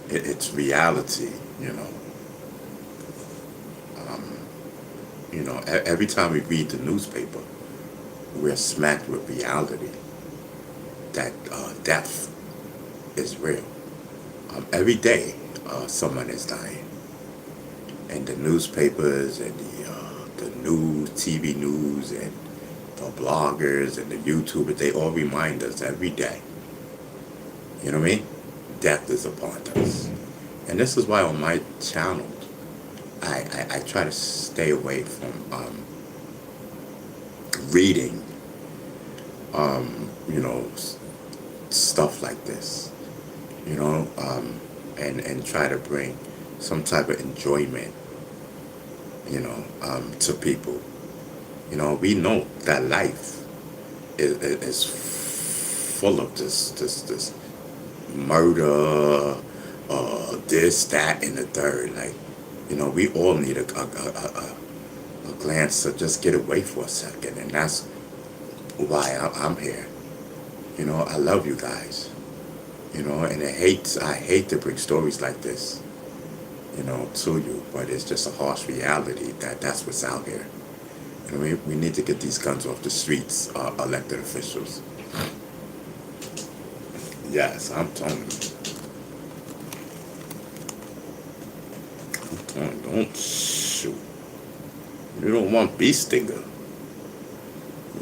it's reality, you know. You know, every time we read the newspaper, we're smacked with reality that death is real. Every day, someone is dying, and the newspapers and the news, TV news, and the bloggers and the YouTubers, they all remind us every day. You know what I mean? Death is upon us, and this is why on my channel, I try to stay away from reading, you know, stuff like this, you know, and try to bring some type of enjoyment, you know, to people. You know, we know that life is full of this murder, this, that, and the third. Like, you know, we all need a glance to just get away for a second, and that's why I'm here. You know, I love you guys. You know, and I hate to bring stories like this, you know, to you, but it's just a harsh reality that's what's out here. You know, we need to get these guns off the streets, elected officials. Yes, I'm telling you. Don't shoot. You don't want Bee Stinger.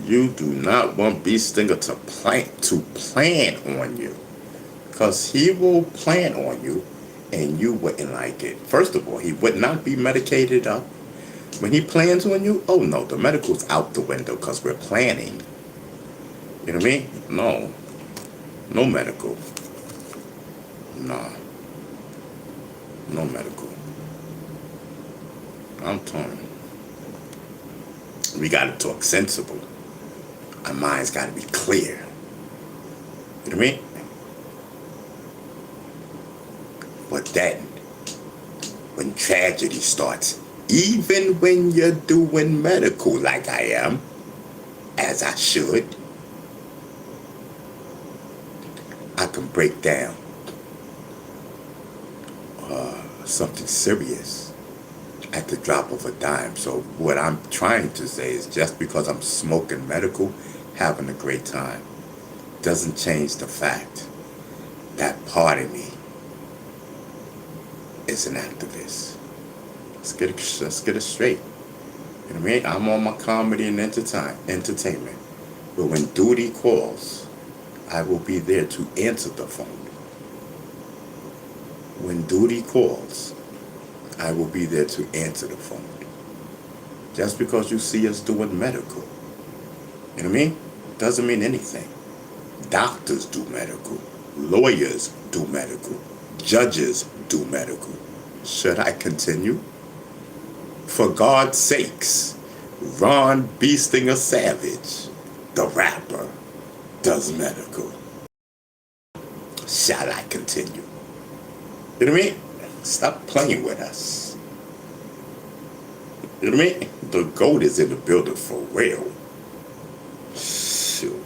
You do not want Bee Stinger to plan on you, because he will plan on you, and you wouldn't like it. First of all, he would not be medicated up. When he plans on you, oh no, the medical's out the window because we're planning. You know what I mean? No medical. Nah. No medical. I'm telling you. We got to talk sensible. Our minds got to be clear. You know what I mean? But then, when tragedy starts, even when you're doing medical like I am, as I should, I can break down something serious at the drop of a dime. So what I'm trying to say is, just because I'm smoking medical, having a great time, doesn't change the fact that part of me is an activist. Let's get it straight. You know what I mean? I'm on my comedy and entertainment. But when duty calls, I will be there to answer the phone. When duty calls, I will be there to answer the phone. Just because you see us doing medical, you know what I mean? Doesn't mean anything. Doctors do medical. Lawyers do medical. Judges do medical. Should I continue? For God's sakes, Ron Bee Stinger Savage, the rapper, does medical. Shall I continue? You know what I mean? Stop playing with us. You know what I mean? The GOAT is in the building for real. Shoot.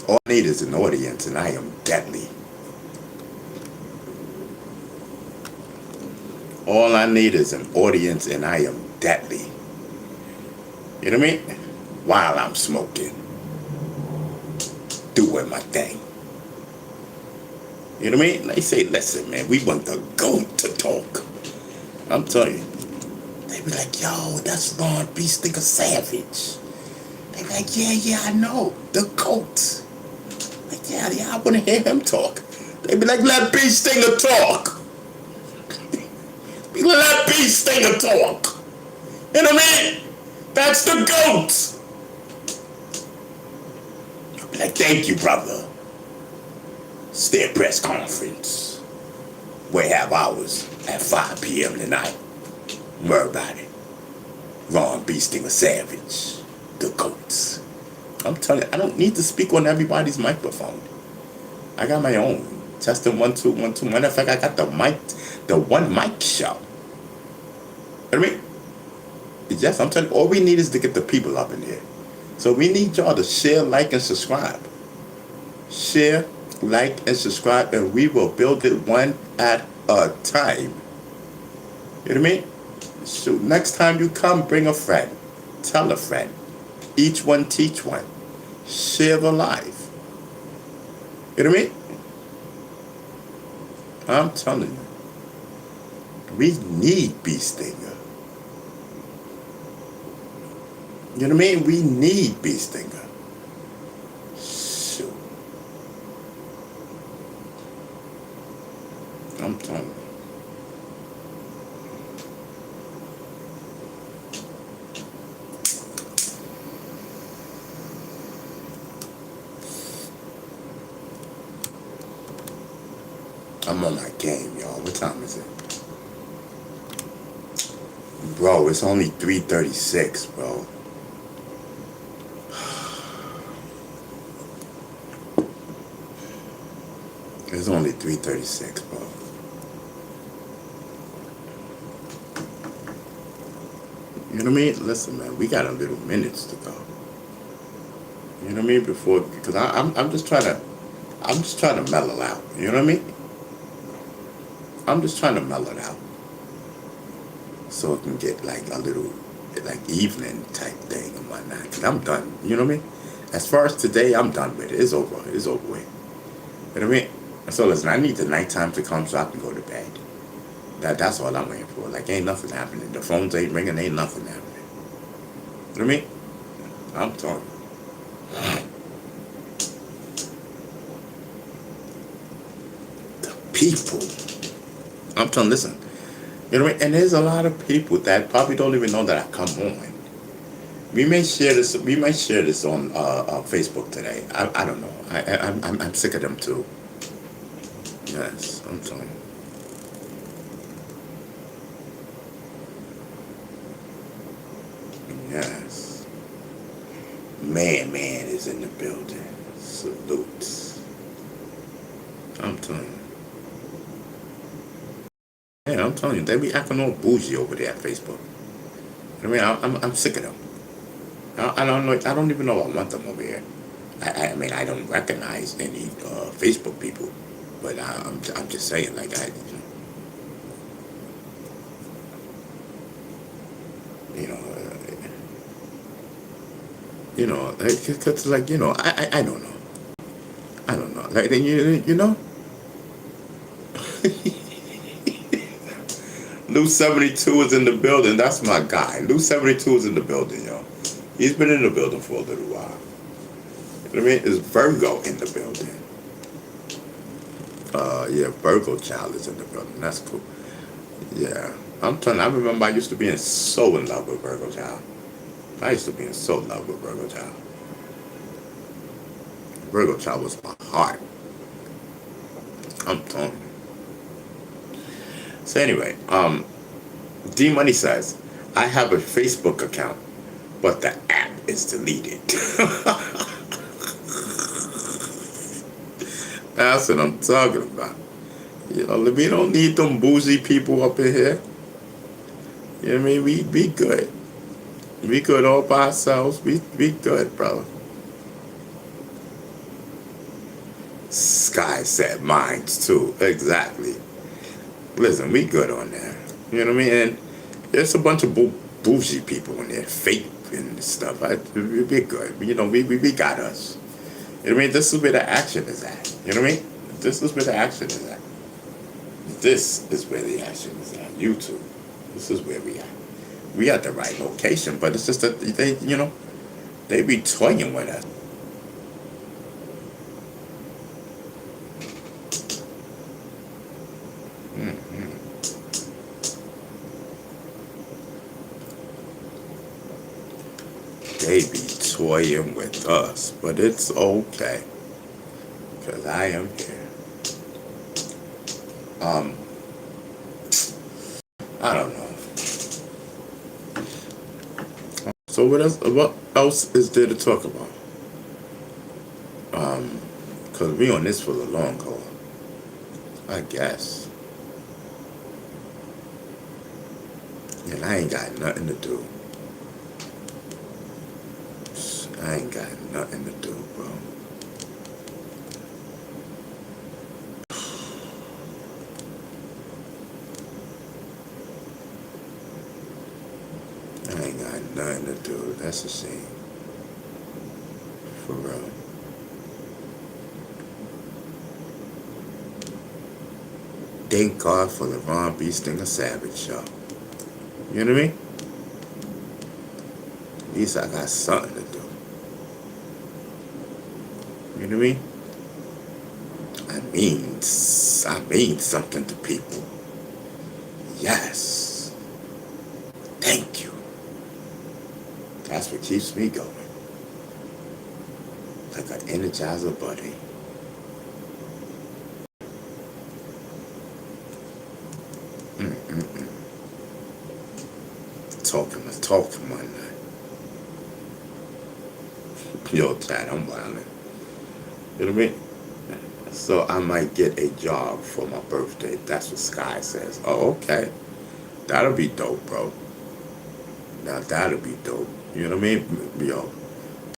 All I need is an audience, and I am deadly. All I need is an audience, and I am deadly. You know what I mean? While I'm smoking, doing my thing. You know what I mean? They say, listen, man, we want the GOAT to talk. I'm telling you. They be like, yo, that's Ron B. Stinger Savage. They be like, yeah, I know. The GOAT. Like, yeah, I want to hear him talk. They be like, let B. Stinger talk. Let B. Stinger talk. You know what I mean? That's the GOAT. You'll be like, thank you, brother. It's their press conference. We have ours at 5 p.m. tonight. Worry about it. Ron B. Stinger Savage. The GOAT. I'm telling you, I don't need to speak on everybody's microphone. I got my own. Testing 1 2 1 2. Matter of fact, I got the one mic show. You know what I mean? Yes, I'm telling you, all we need is to get the people up in here. So we need y'all to share, like, and subscribe. Share, like, and subscribe, and we will build it one at a time. You know what I mean? So next time you come, bring a friend. Tell a friend. Each one teach one. Share the life. You know what I mean? I'm telling you. We need B. Stinger. You know what I mean? We need B. Stinger. Shoot. I'm telling you. I'm on my game, y'all. What time is it? Bro, it's only 3:36, bro. It's only 3:36, bro. You know what I mean? Listen, man, we got a little minutes to go. You know what I mean? Before, because I'm just trying to mellow out. You know what I mean? I'm just trying to mellow it out, so it can get like a little, like evening type thing and whatnot. And I'm done. You know what I mean? As far as today, I'm done with it. It's over. It's over with. You know what I mean? So listen, I need the nighttime to come so I can go to bed. That's all I'm waiting for. Like, ain't nothing happening. The phones ain't ringing. Ain't nothing happening. You know what I mean? I'm talking. The people. I'm telling. Listen. You know what I mean? And there's a lot of people that probably don't even know that I come on. We may share this. We might share this on Facebook today. I don't know. I'm sick of them too. Yes, I'm telling you. Yes. Man is in the building. Salutes. I'm telling you. Yeah, I'm telling you, they be acting all bougie over there at Facebook. I mean, I'm sick of them. I don't know. I don't even know I want them over here. I mean, I don't recognize any Facebook people, but I'm just saying, like cause like I don't know. I don't know. Like you know. Lou 72 is in the building. That's my guy. Lou 72 is in the building, yo. He's been in the building for a little while. You know what I mean? Is Virgo in the building? Yeah, Virgo Child is in the building. That's cool. Yeah. I'm telling you, I remember I used to be so in love with Virgo Child. I used to be so in love with Virgo Child. Virgo Child was my heart. I'm telling you. So anyway, D Money says, I have a Facebook account, but the app is deleted. That's what I'm talking about. You know, we don't need them bougie people up in here. You know what I mean? We good. We good all by ourselves. We good, brother. Sky said mines too. Exactly. Listen, we good on there. You know what I mean? And there's a bunch of bougie people in there, fake and stuff. We good. You know, we got us. You know what I mean? This is where the action is at. You know what I mean? This is where the action is at. This is where the action is at. YouTube. This is where we at. We at the right location, but it's just that they, you know, they be toying with us. They be toying with us, but it's okay, because I am here. I don't know. So what else is there to talk about? Because we on this for the long haul, I guess. And I ain't got nothing to do. I ain't got nothing to do, bro. I ain't got nothing to do. That's a shame. For real. Thank God for the Ron B. Stinger Savage show. You know what I mean? At least I got something to do. You know what I mean? I mean something to people. Yes. Thank you. That's what keeps me going. Like an Energizer buddy. Talking my night. Yo, Chad, I'm wildin'. You know what I mean? So I might get a job for my birthday. That's what Sky says. Oh, okay. That'll be dope, bro. Now that'll be dope. You know what I mean? Yo,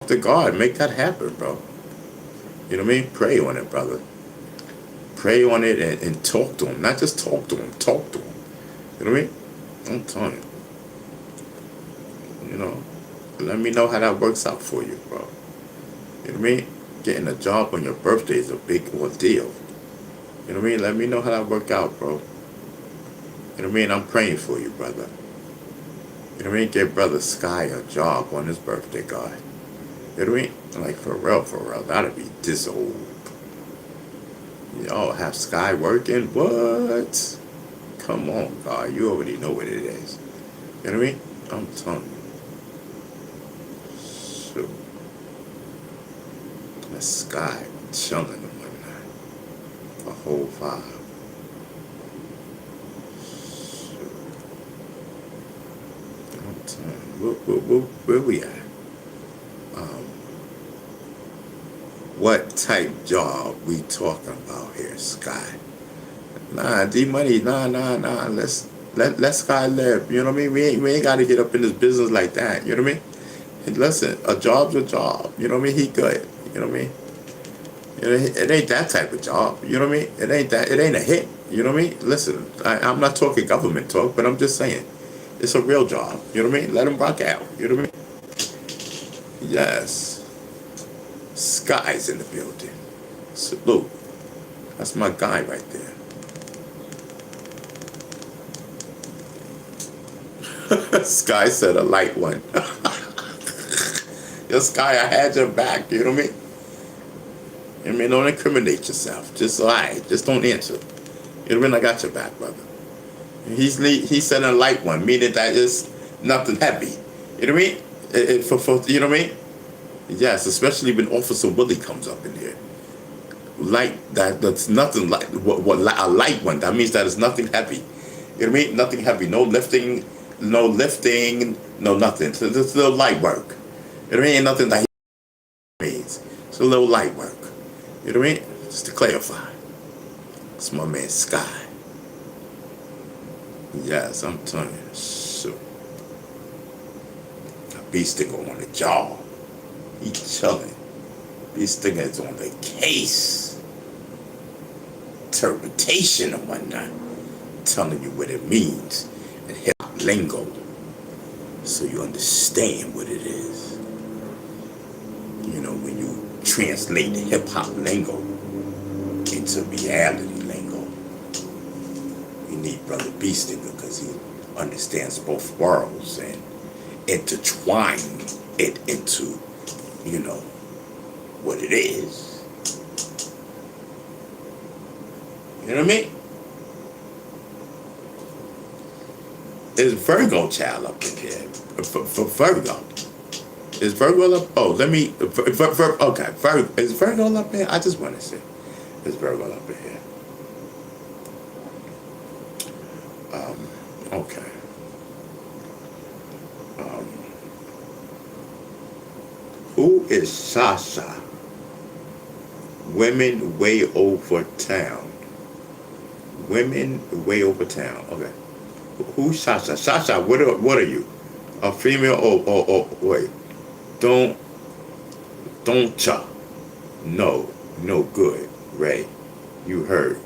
talk to God, make that happen, bro. You know what I mean? Pray on it, brother. Pray on it and talk to him. Not just talk to him, talk to him. You know what I mean? I'm telling you. You know, let me know how that works out for you, bro. You know what I mean? Getting a job on your birthday is a big ordeal. You know what I mean? Let me know how that work out, bro. You know what I mean? I'm praying for you, brother. You know what I mean? Give Brother Sky a job on his birthday, God. You know what I mean? Like, for real, that'd be this old. Y'all have Sky working? What? Come on, God. You already know what it is. You know what I mean? I'm telling you. Shoot. The Sky chilling in one night. A whole vibe. Shoot. I'm telling you. Where we at? What type job we talking about here, Sky? Nah, D-Money, nah. Let Sky live. You know what I mean? We ain't got to get up in this business like that. You know what I mean? And listen, a job's a job. You know what I mean? He good. You know what I mean? It ain't that type of job. You know what I mean? It ain't a hit. You know what I mean? Listen, I'm not talking government talk, but I'm just saying, it's a real job. You know what I mean? Let him rock out. You know what I mean? Yes. Sky's in the building. Salute. That's my guy right there. Sky said a light one. Yo, Sky, I had your back. You know what I mean? You know what I mean? Don't incriminate yourself. Just just don't answer. You know what I mean? I got your back, brother. He said a light one, meaning that it's nothing heavy. You know what I mean? You know what I mean? Yes, especially when Officer Willie comes up in here. Light, that's nothing like a light one. That means that it's nothing heavy. You know what I mean? Nothing heavy. No lifting, no lifting, no nothing. So just a little light work. You know what I mean? Ain't nothing that he means. It's a little light work. You know what I mean? Just to clarify. It's my man Sky. Yes, I'm telling you. So, a bee sticker on the jaw. He chilling. Bee sticker is on the case. Interpretation and whatnot. Telling you what it means in hip hop lingo. So you understand what it is. You know, when you translate the hip hop lingo into reality lingo, you need Brother B Sticker because he understands both worlds and intertwine it into, you know, what it is. You know what I mean? Is Virgo child up in here? For Virgo. Is Virgo up? Oh, let me. Okay, Virgo. Is Virgo up here? I just want to see. Is Virgo up in here? Okay. Who is Sasha? Women way over town. Women way over town. Okay. Who's Sasha? Sasha, what are you? A female or wait. Don't cha. No good, Ray. You heard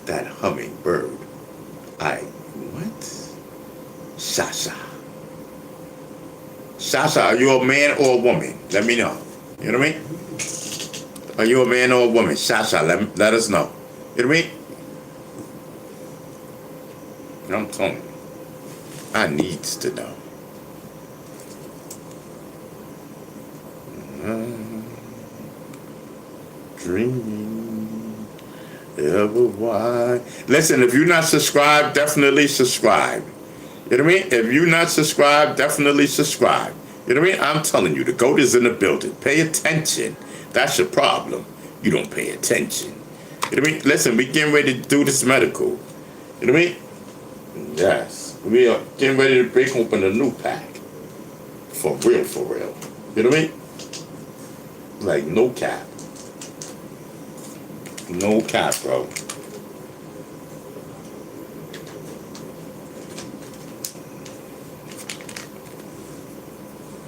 that hummingbird. What? Sasha. Sasha, are you a man or a woman? Let me know. You know what I mean? Are you a man or a woman? Sasha, let us know. You know what I mean? I'm telling you. I needs to know. Dreaming ever wide. Listen, if you're not subscribed, definitely subscribe. You know what I mean? If you're not subscribed, definitely subscribe. You know what I mean? I'm telling you, the GOAT is in the building. Pay attention. That's your problem. You don't pay attention. You know what I mean? Listen, we getting ready to do this medical. You know what I mean? Yes. We are getting ready to break open a new pack. For real, for real. You know what I mean? Like, no cap. No cap, bro.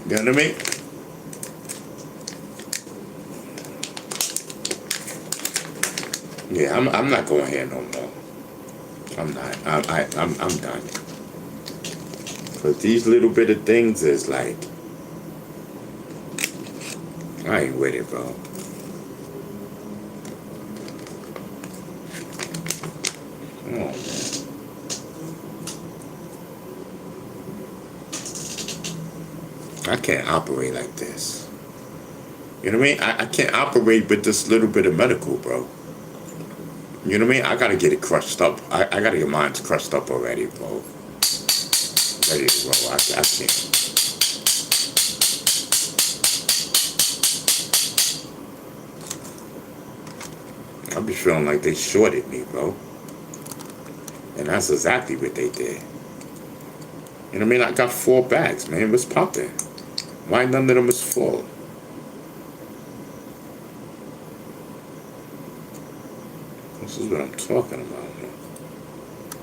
You know what I mean? Yeah, I'm not going here no more. I'm not. I'm done. Cause these little bit of things is like, I ain't with it, bro. Come on, man. I can't operate like this. You know what I mean? I can't operate with this little bit of medical, bro. You know what I mean? I gotta get it crushed up. I gotta get mine crushed up already, bro. Ready to roll. I can't. I be feeling like they shorted me, bro. And that's exactly what they did. You know what I mean? I got 4 bags, man. What's popping? Why none of them is full? This is what I'm talking about, man.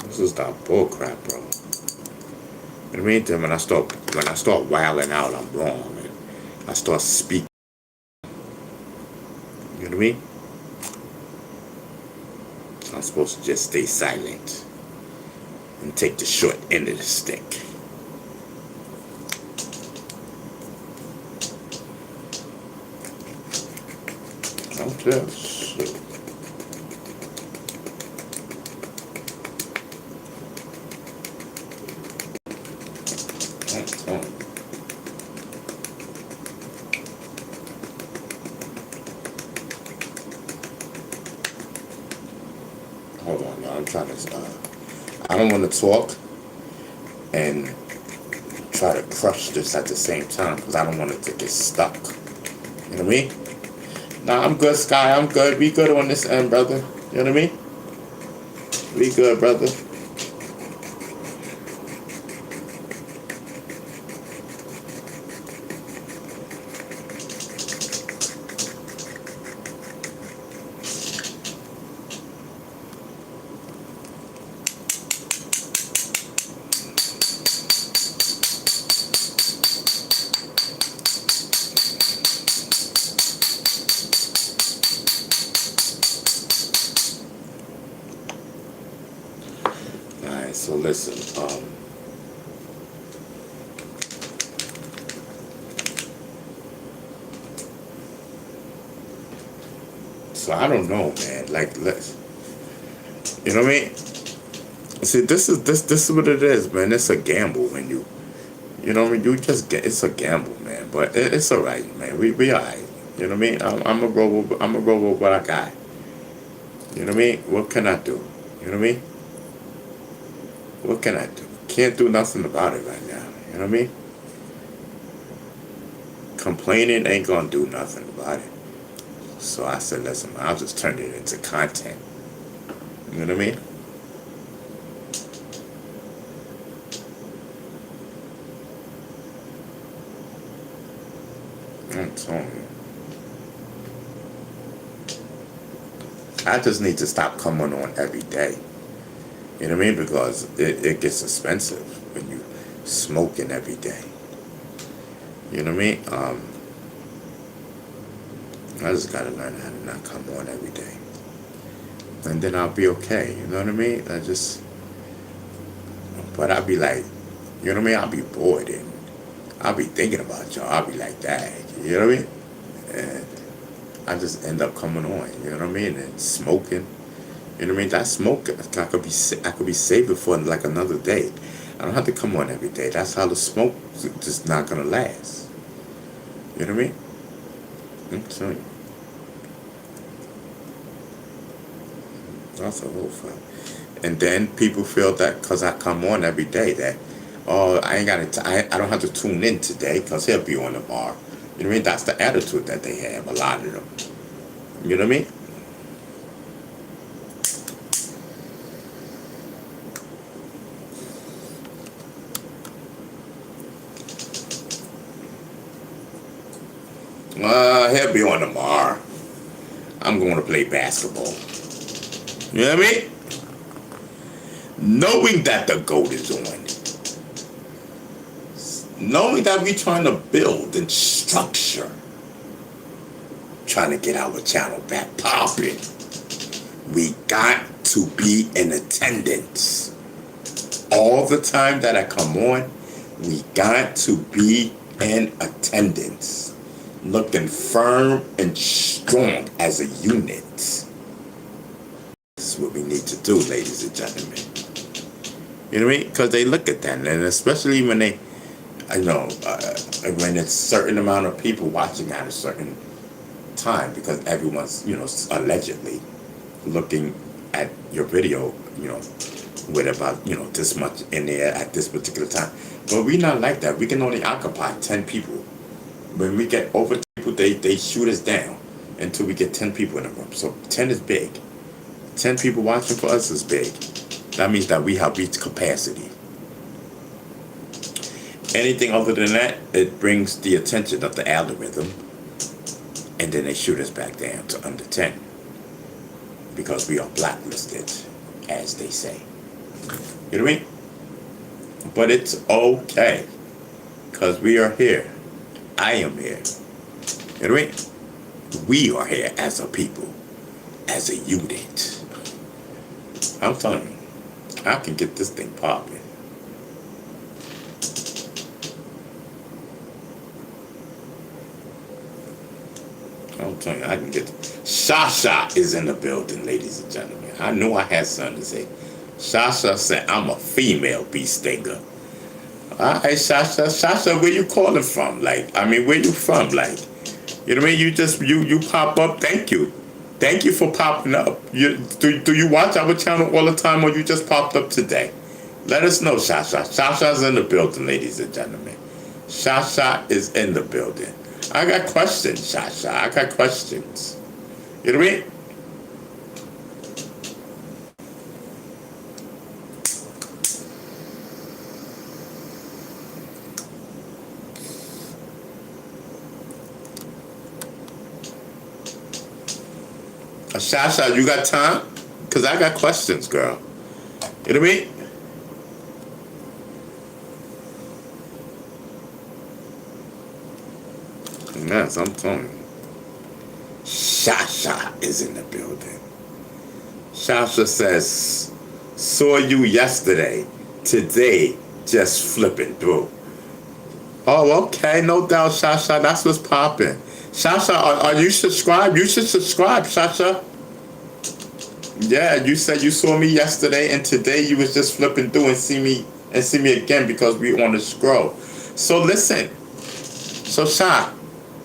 This is that bull crap, bro. You know what I mean? Then when I start wilding out, I'm wrong, man. I start speaking. You know what I mean? I'm supposed to just stay silent and take the short end of the stick. I'm just shit. Hold on, y'all. I'm trying to. I don't want to talk and try to crush this at the same time because I don't want it to get stuck. You know what I mean? Nah, I'm good, Sky. I'm good. We good on this end, brother. You know what I mean? We good, brother. So I don't know, man. Like, let's, you know what I mean? See, this is what it is, man. It's a gamble when you know what I mean. You just get, it's a gamble, man. But it's all right, man. We all right. You know what I mean? I'm gonna go with what I got. You know what I mean? What can I do? You know what I mean? What can I do? Can't do nothing about it right now. You know what I mean? Complaining ain't gonna do nothing about it. So I said, listen, I'll just turn it into content. You know what I mean? I'm telling you. I just need to stop coming on every day. You know what I mean? Because it gets expensive when you smoking every day. You know what I mean? I just gotta learn how to not come on every day. And then I'll be okay. You know what I mean? But I'll be like, you know what I mean? I'll be bored and I'll be thinking about y'all. I'll be like, dang. You know what I mean? And I just end up coming on. You know what I mean? And smoking. You know what I mean? That smoke, I could be saving for like another day. I don't have to come on every day. That's how the smoke is just not gonna last. You know what I mean? I'm telling you. That's a whole fun. And then people feel that because I come on every day that, oh, I don't have to tune in today because he'll be on tomorrow. You know what I mean? That's the attitude that they have, a lot of them. You know what I mean? He'll be on tomorrow. I'm going to play basketball. You know what I mean? Knowing that the GOAT is on. Knowing that we're trying to build and structure. Trying to get our channel back popping. We got to be in attendance. All the time that I come on, we got to be in attendance. Looking firm and strong as a unit. This is what we need to do, ladies and gentlemen. You know what I mean? Because they look at that, and especially when they, when it's a certain amount of people watching at a certain time, because everyone's, allegedly looking at your video, with about, this much in there at this particular time. But we're not like that. We can only occupy 10 people. When we get over people, they shoot us down until we get 10 people in the room. So 10 is big. 10 people watching for us is big. That means that we have reached capacity. Anything other than that, it brings the attention of the algorithm, and then they shoot us back down to under 10. Because we are blacklisted, as they say. You know what I mean? But it's okay. Because we are here. I am here. You know what I mean? We are here as a people, as a unit. I'm telling you, I can get this thing popping. I'm telling you, I can get. Shasha is in the building, ladies and gentlemen. I knew I had something to say. Shasha said, I'm a female bee stinger. All right, Shasha, where you calling from? Where you from? You know what I mean? You pop up. Thank you for popping up. Do you watch our channel all the time, or you just popped up today? Let us know, Shasha. Shasha's in the building, ladies and gentlemen. Shasha is in the building. I got questions, Shasha. I got questions. You know what I mean? Shasha, you got time? Because I got questions, girl. You know what I mean? Yes, I'm telling you. Shasha is in the building. Shasha says, saw you yesterday. Today, just flipping through. Oh, okay. No doubt, Shasha. That's what's popping. Sasha, are you subscribed? You should subscribe, Sasha. Yeah, you said you saw me yesterday, and today you was just flipping through and see me again because we on the scroll. So listen, so Sha,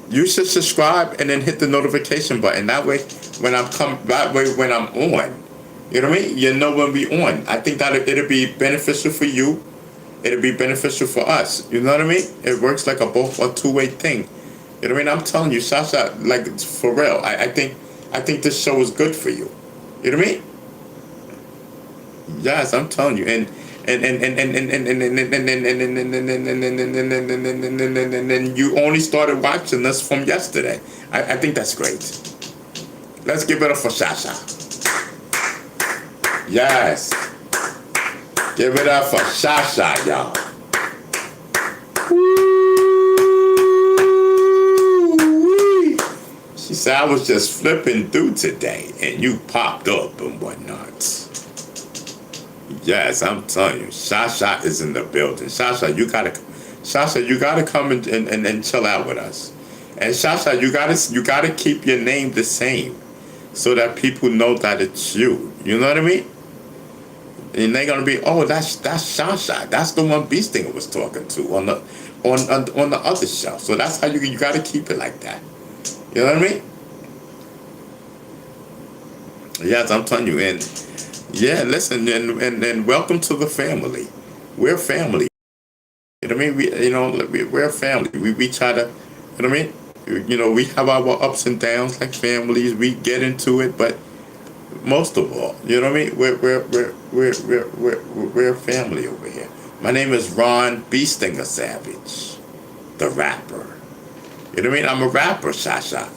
you should subscribe and then hit the notification button. That way, when I'm on, you know what I mean? You know when we on. I think that it'll be beneficial for you. It'll be beneficial for us. You know what I mean? It works like a two-way thing. You know what I mean? I'm telling you, Sasha, like for real. I think this show is good for you. You know what I mean? Yes, I'm telling you. And you only started watching us from yesterday. I think that's great. Let's give it up for Sasha. Yes. Give it up for Sasha, y'all. Woo-wee. She said, I was just flipping through today, and you popped up and whatnot. Yes, I'm telling you, Sasha is in the building. Sasha, you gotta come and chill out with us. And Sasha, you gotta keep your name the same, so that people know that it's you. You know what I mean? And they're gonna be, oh, that's Sasha. That's the one Beast Stinger was talking to on the other show. So that's how you gotta keep it like that. You know what I mean? Yes, I'm telling you. And yeah, listen, and welcome to the family. We're family. You know what I mean? We're a family. We try to, you know what I mean? You know, we have our ups and downs like families. We get into it, but most of all, you know what I mean? We're a family over here. My name is Ron Beast Stinger Savage, the rapper. You know what I mean? I'm a rapper, Sasha.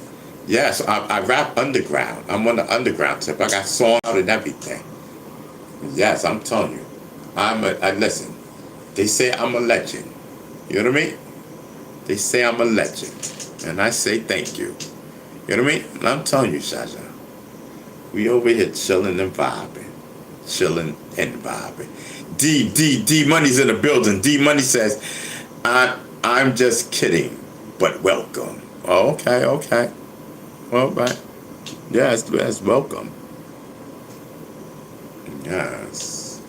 Yes, I rap underground. I'm on the underground tip. I got song out and everything. Yes, I'm telling you. Listen, they say I'm a legend. You know what I mean? They say I'm a legend. And I say thank you. You know what I mean? And I'm telling you, Sasha, we over here chilling and vibing. Chilling and vibing. D Money's in the building. D Money says, I'm just kidding, but welcome. Oh, okay. Well, right. Yes, welcome. Yes.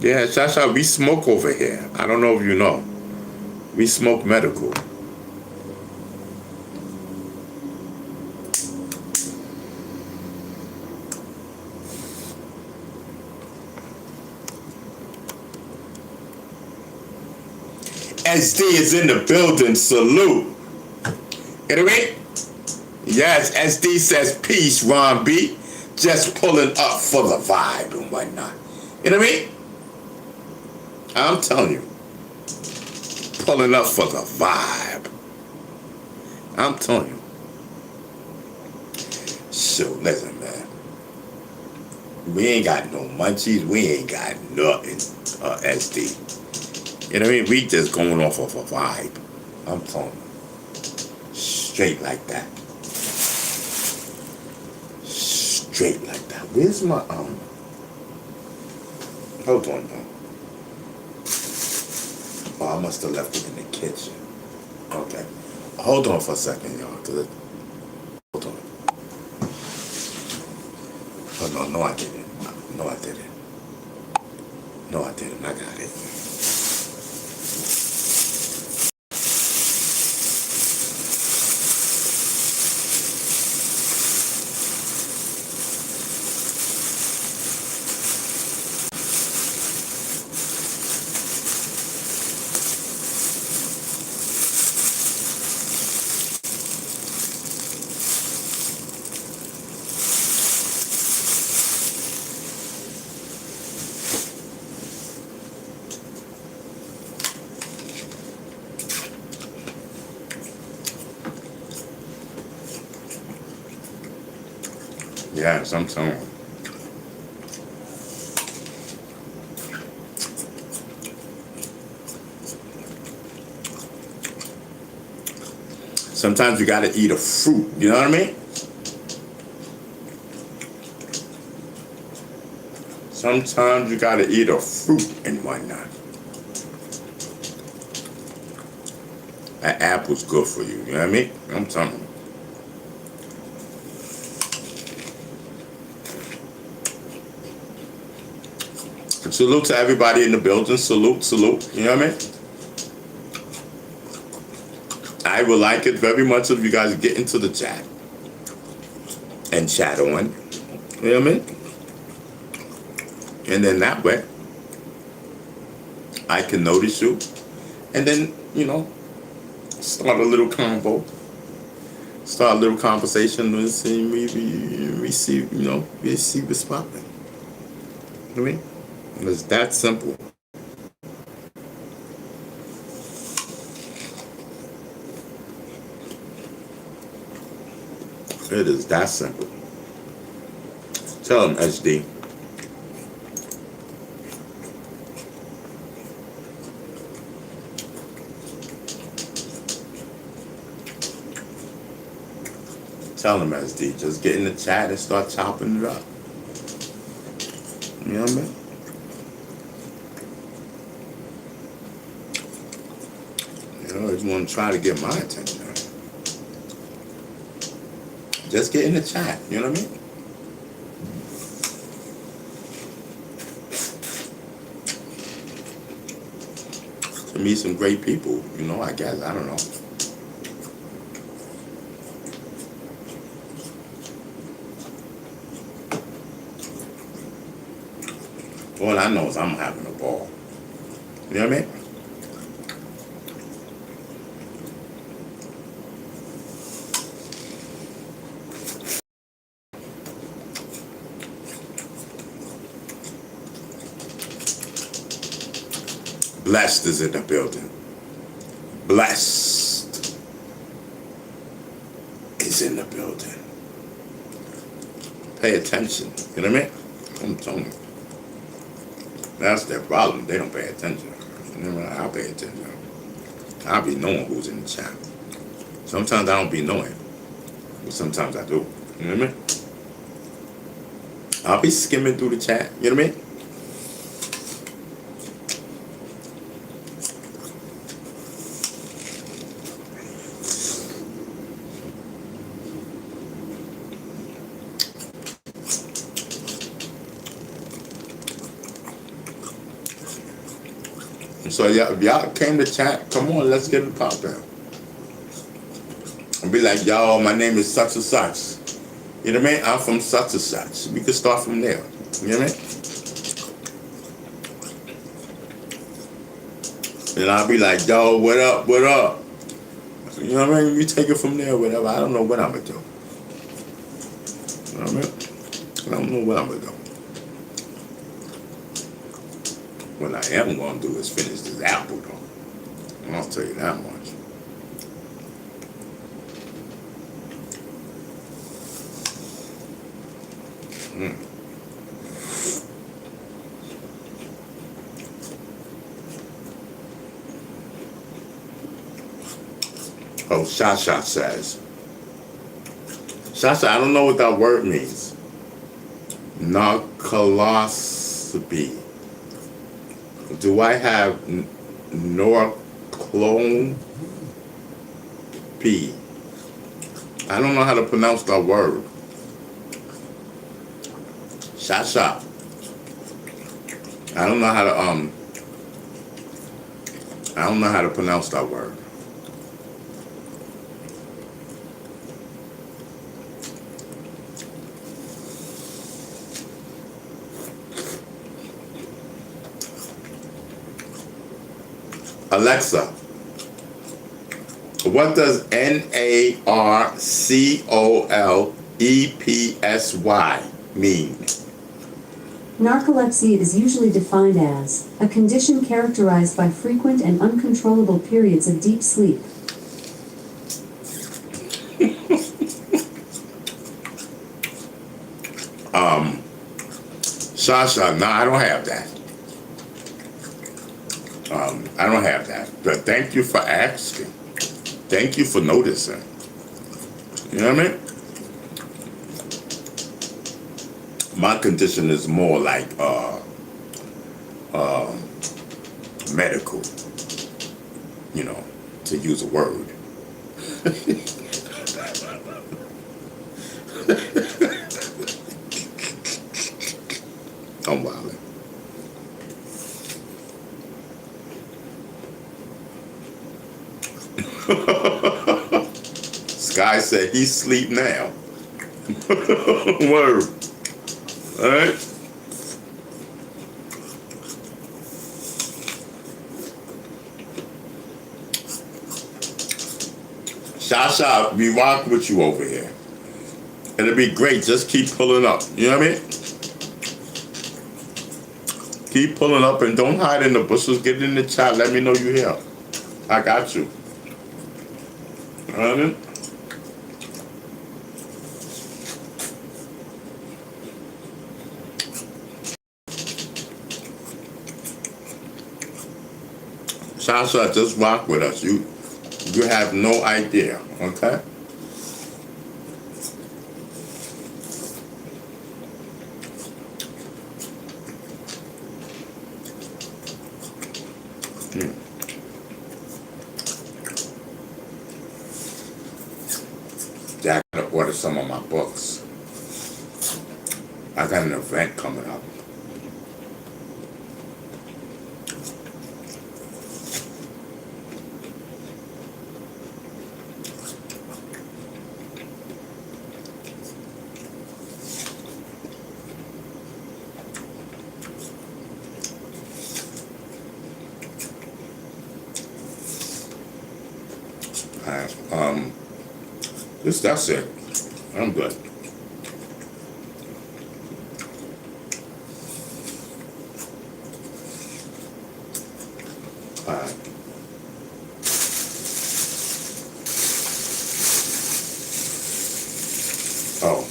Yeah, Sasha, we smoke over here. I don't know if you know. We smoke medical. SD is in the building. Salute. You know what I mean? Yes, SD says peace, Ron B. Just pulling up for the vibe and whatnot. You know what I mean? I'm telling you. Pulling up for the vibe. I'm telling you. So, listen, man. We ain't got no munchies. We ain't got nothing, SD. You know what I mean? We just going off of a vibe. I'm telling you. Straight like that. Straight like that. Where's my, hold on, though. Oh, I must have left it in the kitchen. Okay. Hold on for a second, y'all. Hold on. Oh, no, I didn't. No, I didn't. No, I didn't. I got it. Yes, I'm telling you. Sometimes you gotta eat a fruit, you know what I mean? Sometimes you gotta eat a fruit and whatnot. That apple's good for you. You know what I mean? I'm telling you. Salute to everybody in the building. Salute, salute. You know what I mean? I would like it very much if you guys get into the chat and chat on. You know what I mean? And then that way, I can notice you. And then, you know, start a little convo. Start a little conversation and see, we see, you know, we see what's popping. You know what I mean? It's that simple. It is that simple. Tell them, SD. Tell them, SD. Just get in the chat and start chopping it up. You know what I mean? You know, if you want to try to get my attention, just get in the chat. You know what I mean? To meet some great people, you know, I guess. I don't know. All I know is I'm having a ball. You know what I mean? Blessed is in the building. Blessed is in the building. Pay attention. You know what I mean? I'm telling you. That's their problem. They don't pay attention. You know, I'll pay attention. I'll be knowing who's in the chat. Sometimes I don't be knowing. But sometimes I do. You know what I mean? I'll be skimming through the chat. You know what I mean? So yeah, if y'all came to chat, come on, let's get it poppin'. And be like, y'all, my name is such and such. You know what I mean? I'm from such and such. We can start from there. You know what I mean? And I'll be like, yo, what up, what up? You know what I mean? You take it from there, whatever. I don't know what I'm gonna do. You know what I mean? I don't know what I'm gonna do. What I am going to do is finish this apple, though. I'll tell you that much. Oh, Shasha says. Shasha, I don't know what that word means. Narcolepsy. Do I have Norclone P? I don't know how to pronounce that word. Shasha. I don't know how to pronounce that word. Alexa, what does NARCOLEPSY mean? Narcolepsy is usually defined as a condition characterized by frequent and uncontrollable periods of deep sleep. Sasha, no, I don't have that. I don't have that. But thank you for asking. Thank you for noticing. You know what I mean? My condition is more like medical, you know, to use a word. I'm wilding. Sky said he's asleep now. Word. Alright. Shasha, we rock with you over here. It'll be great. Just keep pulling up. You know what I mean? Keep pulling up and don't hide in the bushes. Get in the chat. Let me know you're here. I got you. You know what I mean? Shasha, just rock with us. You have no idea, okay? Jack, I gotta order some of my books. I got an event coming up. That's it. I'm good. Alright. Oh.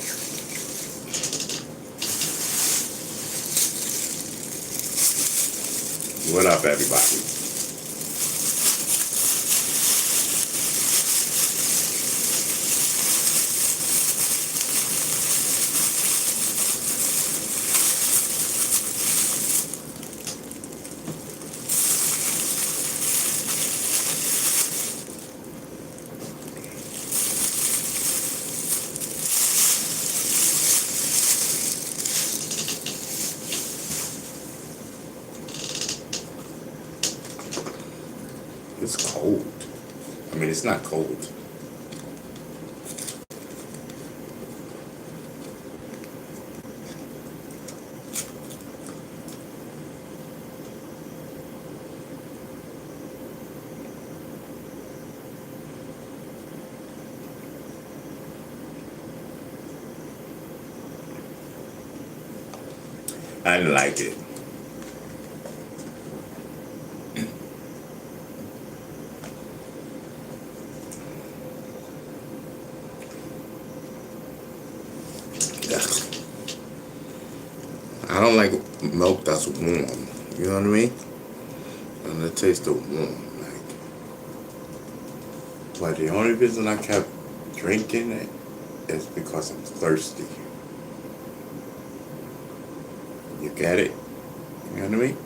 What up, everybody? It's cold. I mean, it's not cold. I didn't like it. I don't like milk that's warm. You know what I mean? And it tastes warm, like. But the only reason I kept drinking it is because I'm thirsty. You get it? You know what I mean?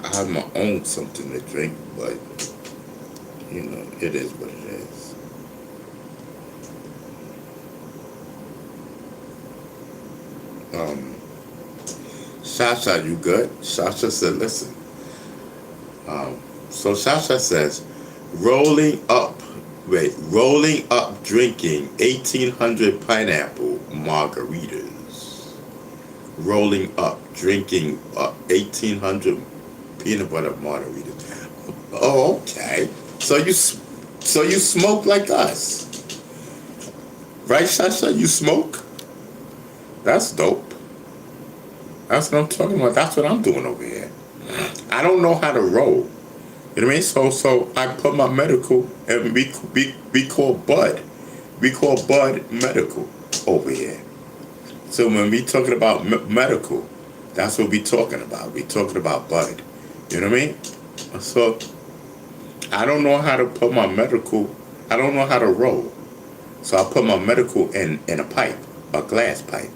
I have my own something to drink, but you know, it is what it is. Shasha, you good? Shasha said, listen. So Shasha says, rolling up drinking 1800 pineapple margaritas. Rolling up drinking 1800 peanut butter margaritas. Oh, okay. So you smoke like us, right, Shasha? You smoke? That's dope. That's what I'm talking about. That's what I'm doing over here. I don't know how to roll. You know what I mean? So I put my medical, and we call Bud. We call Bud medical over here. So when we talking about medical, that's what we talking about. We talking about Bud. You know what I mean? So I don't know how to put my medical. I don't know how to roll. So I put my medical in a pipe, a glass pipe.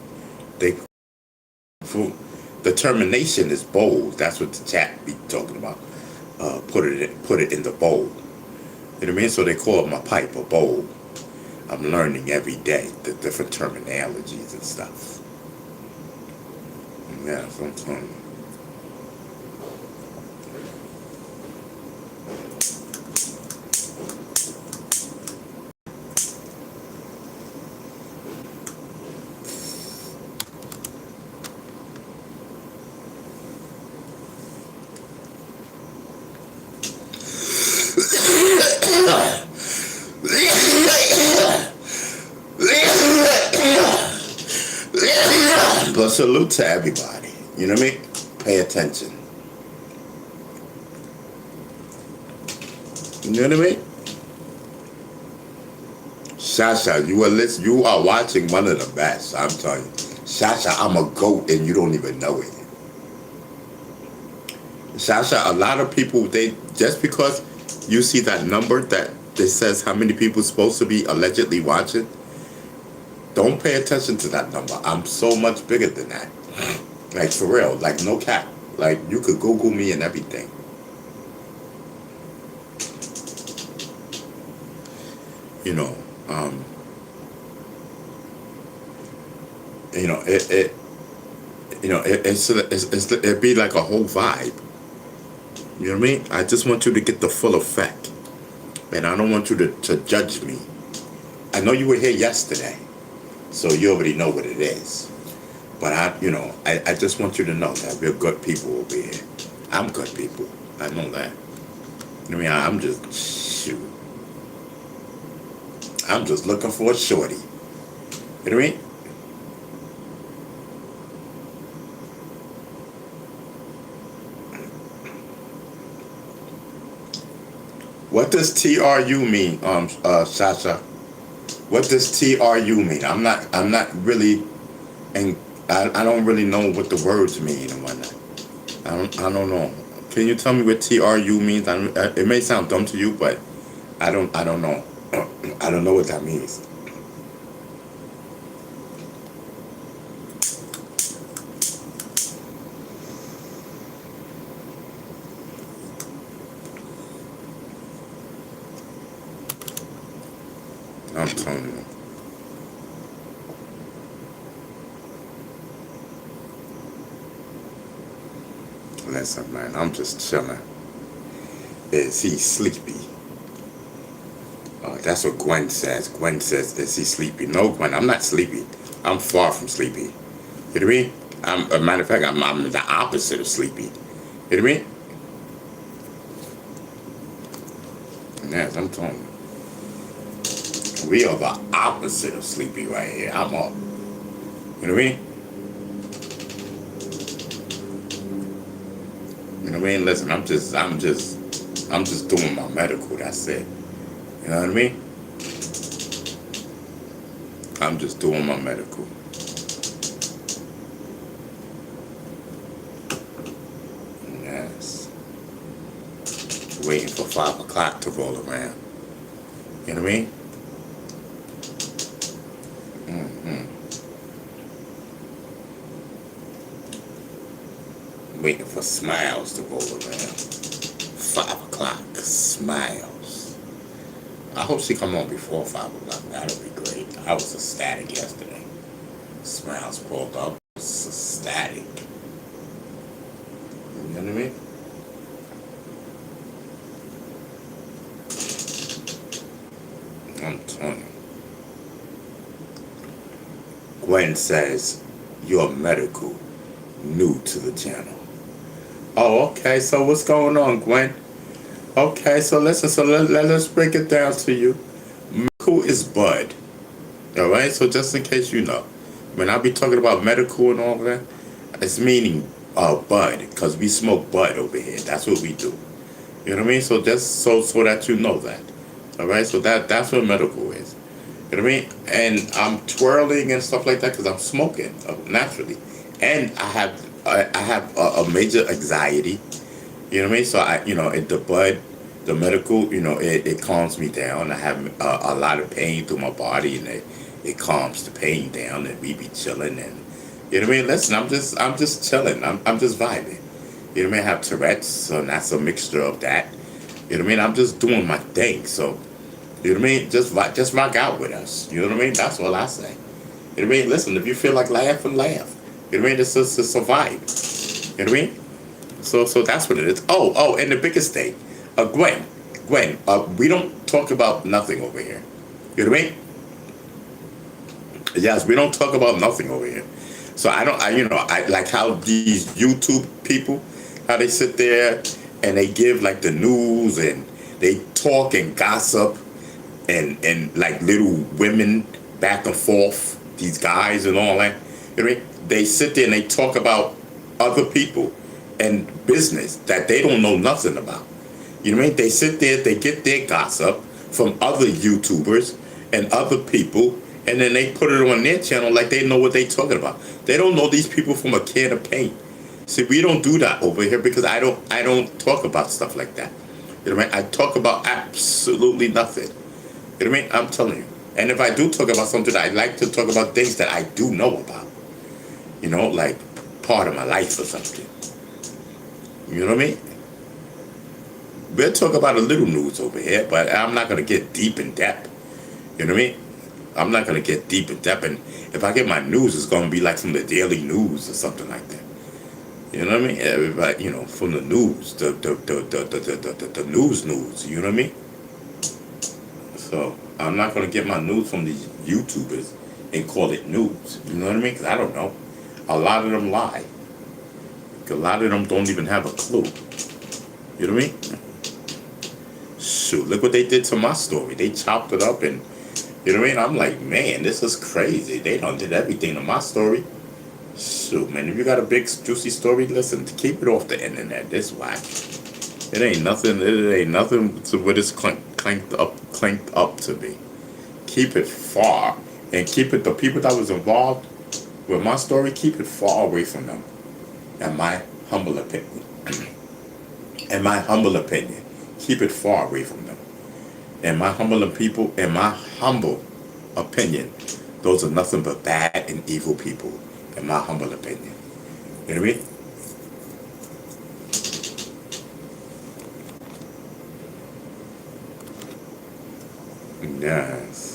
The termination is bold. That's what the chat be talking about. put it in the bowl. You know what I mean? So they call my pipe a bowl. I'm learning every day the different terminologies and stuff. Yeah, so I'm telling you. But salute to everybody. You know what I mean? Pay attention. You know what I mean? Shasha, you are watching one of the best. I'm telling you. Shasha, I'm a goat and you don't even know it. Shasha, a lot of people, they just because you see that number that says how many people supposed to be allegedly watching, don't pay attention to that number. I'm so much bigger than that. Like, for real. Like, no cap. Like, you could Google me and everything. You know, it'd be like a whole vibe. You know what I mean? I just want you to get the full effect. And I don't want you to judge me. I know you were here yesterday, so you already know what it is. But I just want you to know that we're good people over here. I'm good people. I know that. I mean, I'm just looking for a shorty. You know what I mean? What does TRU mean, Sasha? What does TRU mean? I'm not really, and I don't really know what the words mean and whatnot. I don't know. Can you tell me what TRU means? It may sound dumb to you, but I don't know. I don't know what that means. I'm telling you. Listen, man, I'm just chilling. Is he sleepy? That's what Gwen says. Gwen says, is he sleepy? No, Gwen, I'm not sleepy. I'm far from sleepy. You know what I mean? A matter of fact, I'm the opposite of sleepy. You know what I mean? Yes, I'm telling you. We are the opposite of sleepy right here. I'm up. You know what I mean? You know what I mean? Listen, I'm just doing my medical. That's it. You know what I mean? I'm just doing my medical. Yes. Waiting for 5 o'clock to roll around. You know what I mean? Waiting for Smiles to roll around. 5 o'clock, Smiles. I hope she come on before 5 o'clock. That'll be great. I was ecstatic yesterday. Smiles pulled up. I was ecstatic. You know what I mean? I'm telling you. Gwen says, you're medical, new to the channel. Oh, okay, so what's going on, Gwen? Okay, so listen, let's break it down to you. Medical is bud. Alright, so just in case you know. When I be talking about medical and all that, it's meaning bud, because we smoke bud over here. That's what we do. You know what I mean? So just so that you know that. Alright, so that's what medical is. You know what I mean? And I'm twirling and stuff like that because I'm smoking naturally. And I have a major anxiety. You know what I mean? So the bud, the medical, it calms me down. I have a lot of pain through my body, and it calms the pain down, and we be chilling, and you know what I mean. Listen, I'm just chilling. I'm just vibing. You know what I mean? I have Tourette's, so that's a mixture of that. You know what I mean? I'm just doing my thing, so you know what I mean? Just rock out with us. You know what I mean? That's all I say. You know what I mean? Listen, if you feel like laughing, laugh. You know what I mean? It's a vibe. You know what I mean? So that's what it is. Oh, and the biggest thing, Gwen, we don't talk about nothing over here. You know what I mean? Yes, we don't talk about nothing over here. So I like how these YouTube people, how they sit there and they give like the news and they talk and gossip and like little women back and forth, these guys and all that. You know what I mean? They sit there and they talk about other people and business that they don't know nothing about. You know what I mean? They sit there, they get their gossip from other YouTubers and other people, and then they put it on their channel like they know what they talking about. They don't know these people from a can of paint. See, we don't do that over here because I don't talk about stuff like that. You know what I mean? I talk about absolutely nothing. You know what I mean? I'm telling you. And if I do talk about something, I like to talk about things that I do know about. You know, like part of my life or something. You know what I mean? We'll talk about a little news over here, but I'm not going to get deep in depth. You know what I mean? I'm not going to get deep in depth. And if I get my news, it's going to be like from the Daily News or something like that. You know what I mean? Everybody, you know, from the news, the news, you know what I mean? So I'm not going to get my news from these YouTubers and call it news. You know what I mean? Because I don't know. A lot of them lie. A lot of them don't even have a clue. You know what I mean? Shoot, look what they did to my story. They chopped it up and, you know what I mean? I'm like, man, this is crazy. They done did everything to my story. Shoot, man, if you got a big, juicy story, listen, keep it off the internet. This whack. It ain't nothing to what it's clanked up to be. Keep it far. And keep it, the people that was involved with my story, keep it far away from them. In my humble opinion. In my humble opinion. Keep it far away from them. In my humble opinion, those are nothing but bad and evil people. In my humble opinion. You know what I mean? Yes.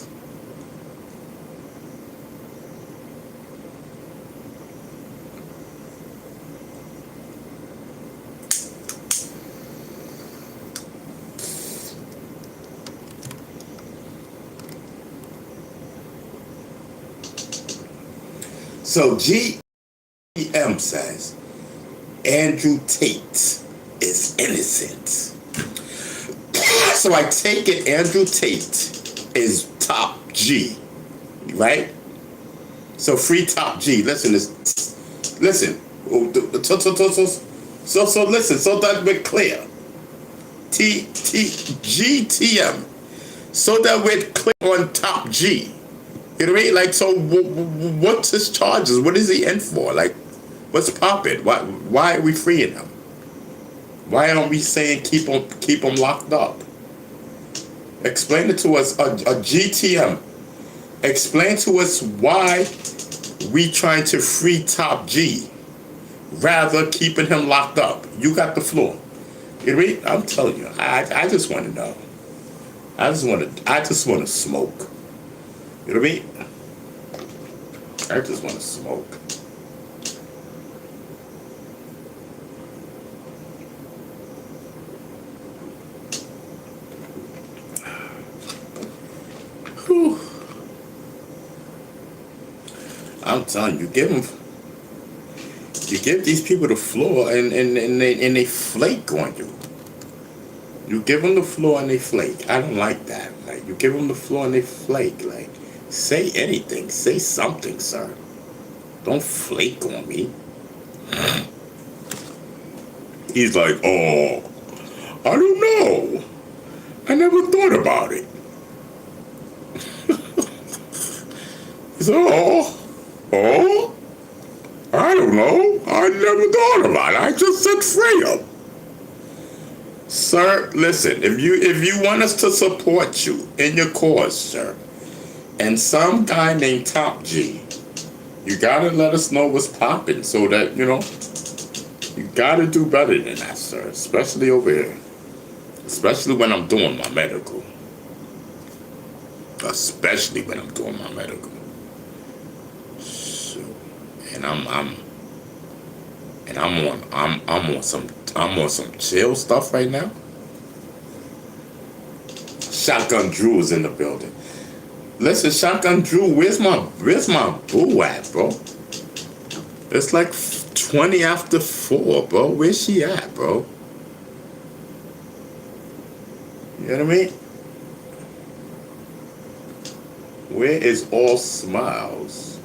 So GM says Andrew Tate is innocent. So I take it Andrew Tate is top G, right? So free top G. Listen. So listen. So that we're clear. GTM. So that we're clear on top G. You know what I mean? Like, so what's his charges? What is he in for? Like, what's popping? Why are we freeing him? Why aren't we saying keep him locked up? Explain it to us, a GTM. Explain to us why we trying to free Top G rather keeping him locked up. You got the floor. You know what I mean? I'm telling you, I just want to know. I just want to smoke. You know what I mean? I just want to smoke. Whew. I'm telling you, give these people the floor and they flake on you. You give them the floor and they flake. I don't like that. Like, you give them the floor and they flake. Like, say anything. Say something, sir. Don't flake on me. He's like, oh, I don't know. I never thought about it. He said, oh, I don't know. I never thought about it. I just said free him. Sir, listen, if you want us to support you in your cause, sir, and some guy named Top G, you gotta let us know what's popping so that, you know, You gotta do better than that, sir. Especially over here. Especially when I'm doing my medical. Especially when I'm doing my medical. Shoot. And I'm on some chill stuff right now. Shotgun Drew is in the building. Listen, Shotgun Drew, where's my boo at, bro? It's like 20 after 4, bro. Where's she at, bro? You know what I mean? Where is All Smiles?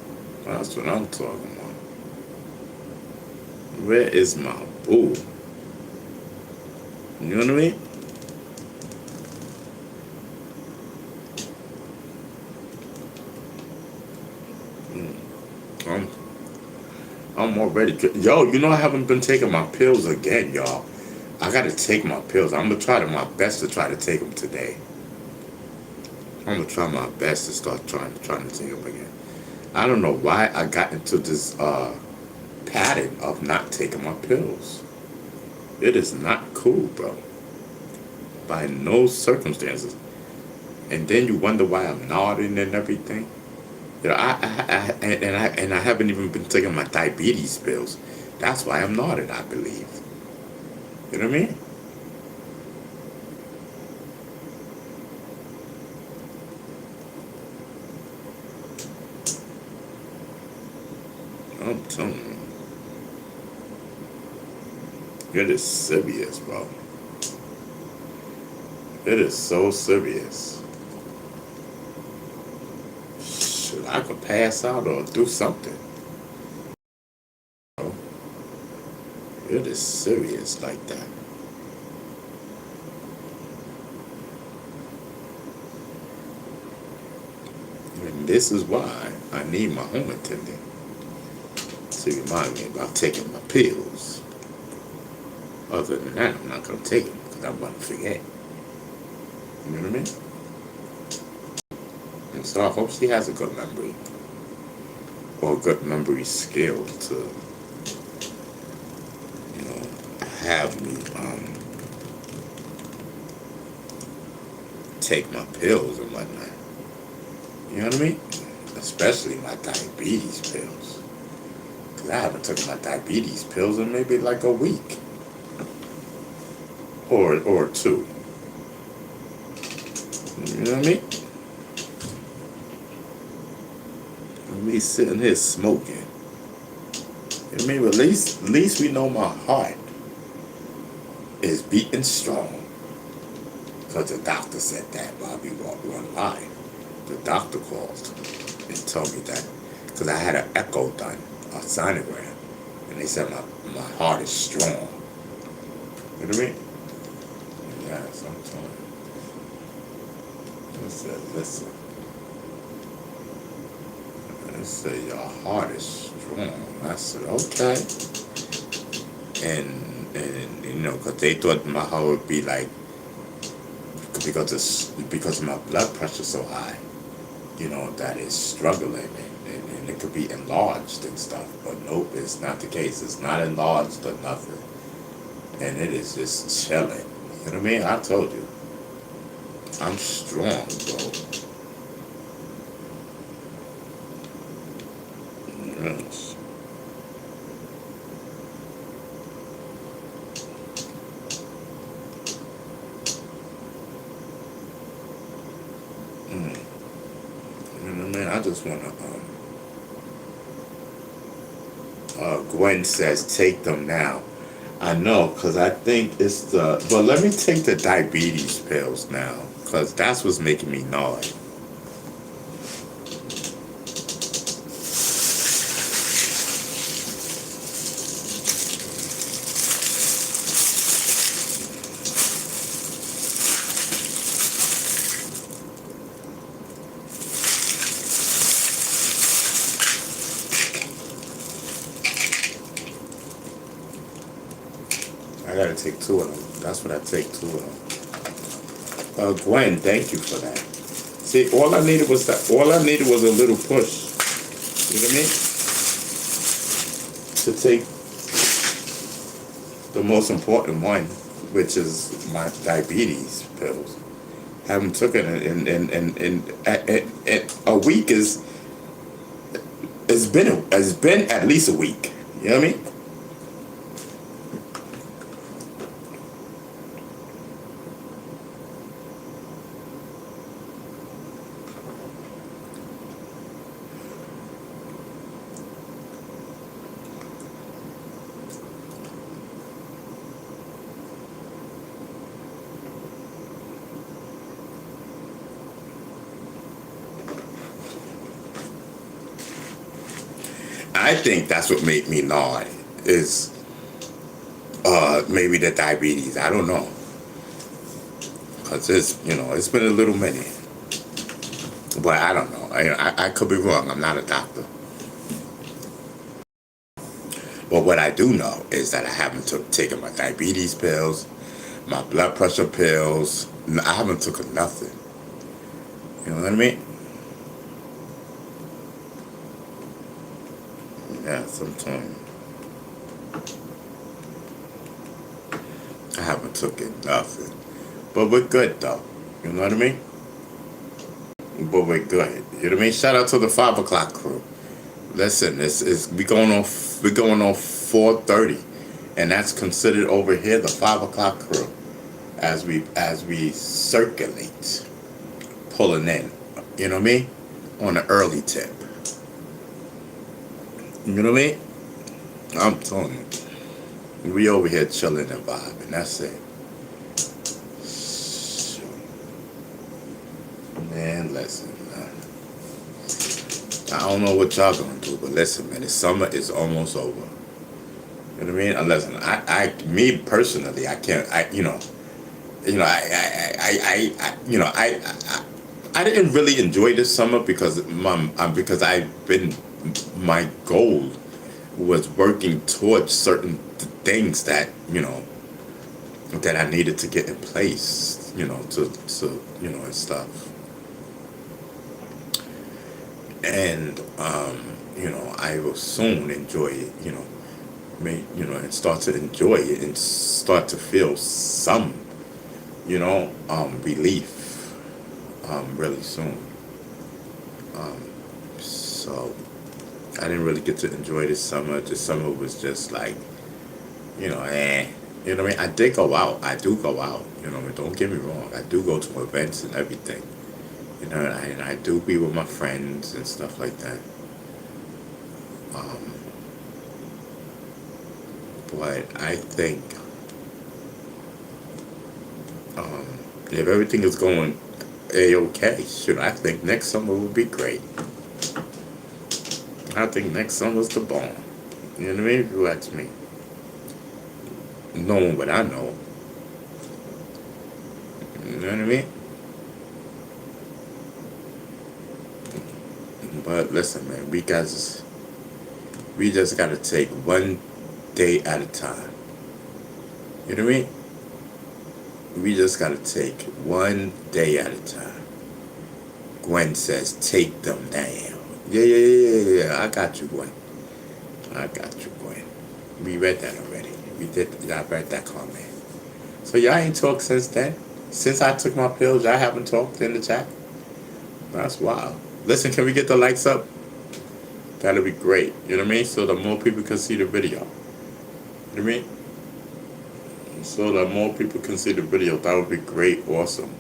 That's what I'm talking about. Where is my boo? You know what I mean? I'm already good. Yo, you know I haven't been taking my pills again, y'all. I gotta take my pills. I'm gonna try my best to try to take them today. I'm gonna try my best to start trying to take them again. I don't know why I got into this pattern of not taking my pills. It is not cool, bro. By no circumstances. And then you wonder why I'm nodding and everything. You know, I haven't even been taking my diabetes pills. That's why I'm nodding, I believe. You know what I mean? I'm telling you. It is serious, bro. It is so serious. Shit, I could pass out or do something. Bro. It is serious like that. And this is why I need my home attendant to remind me about taking my pills. Other than that, I'm not going to take them because I'm going to forget. You know what I mean? And so I hope she has a good memory. Or a good memory skill to, you know, have me take my pills and whatnot. You know what I mean? Especially my diabetes pills. Because I haven't taken my diabetes pills in maybe like a week. Or two. You know what I mean? Me sitting here smoking. You know what I mean? But at least we know my heart is beating strong. Because the doctor said that while we run live. The doctor called and told me that. Because I had an echo done, a sonogram. And they said my heart is strong. You know what I mean? Yes, I'm telling you. I said, listen. They said, your heart is strong. I said, okay. And you know, because they thought my heart would be like, because of my blood pressure so high, you know, that it's struggling and it could be enlarged and stuff. But nope, it's not the case. It's not enlarged or nothing. And it is just chilling. You know what I mean? I told you. I'm strong, bro. Yes. You know what I mean? I just want to, Gwen says, take them now. I know, because I think it's the, but let me take the diabetes pills now, because that's what's making me nod. I gotta take 2 of them. That's what I take 2 of them. Gwen, thank you for that. See, all I needed was a little push. You know what I mean? To take the most important one, which is my diabetes pills. Haven't taken it in a week is it's been at least a week. You know what I mean? I think that's what made me nod is maybe the diabetes. I don't know. Cause it's been a little minute. But I don't know. I could be wrong. I'm not a doctor. But what I do know is that I haven't taken my diabetes pills, my blood pressure pills. I haven't taken nothing. You know what I mean? Yeah, sometimes I haven't taken nothing. But we're good though. You know what I mean? But we're good. You know what I mean? Shout out to the 5 o'clock crew. Listen, we're going on 4:30, and that's considered over here the 5 o'clock crew. As we circulate, pulling in. You know what I mean? On the early tip. You know what I mean? I'm telling you. We over here chilling and vibing. That's it. Man, listen. I don't know what y'all gonna do, but listen, man. The summer is almost over. You know what I mean? Listen, me personally, I can't. I didn't really enjoy this summer because my goal was working towards certain things that that I needed to get in place, to and stuff. And I will soon enjoy it, and start to enjoy it and start to feel some, relief, really soon. So I didn't really get to enjoy this summer. This summer was just like, You know what I mean? I did go out. I do go out. Don't get me wrong. I do go to events and everything. And I do be with my friends and stuff like that. But I think if everything is going A-okay, I think next summer will be great. I think next summer's the bomb. You know what I mean? If you ask me. Knowing what I know. You know what I mean? But listen, man, we just gotta take one day at a time. You know what I mean? We just gotta take one day at a time. Gwen says, take them down. Yeah. I got you, Gwen. I got you, Gwen. We read that already. I read that comment. So y'all ain't talked since then? Since I took my pills, y'all haven't talked in the chat? That's wild. Listen, can we get the likes up? That'll be great. You know what I mean? So that more people can see the video. You know what I mean? So that more people can see the video. That would be great. Awesome.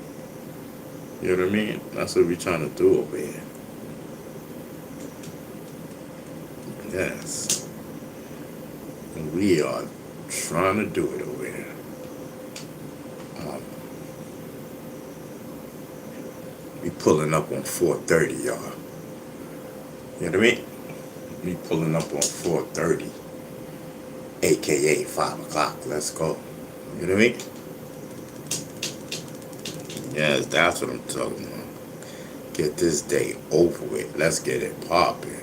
You know what I mean? That's what we're trying to do over here. Yes. We are trying to do it over here. We pulling up on 4:30, y'all. You know what I mean? We pulling up on 4:30, aka 5 o'clock. Let's go. You know what I mean? Yes, that's what I'm talking about. Get this day over with. Let's get it popping.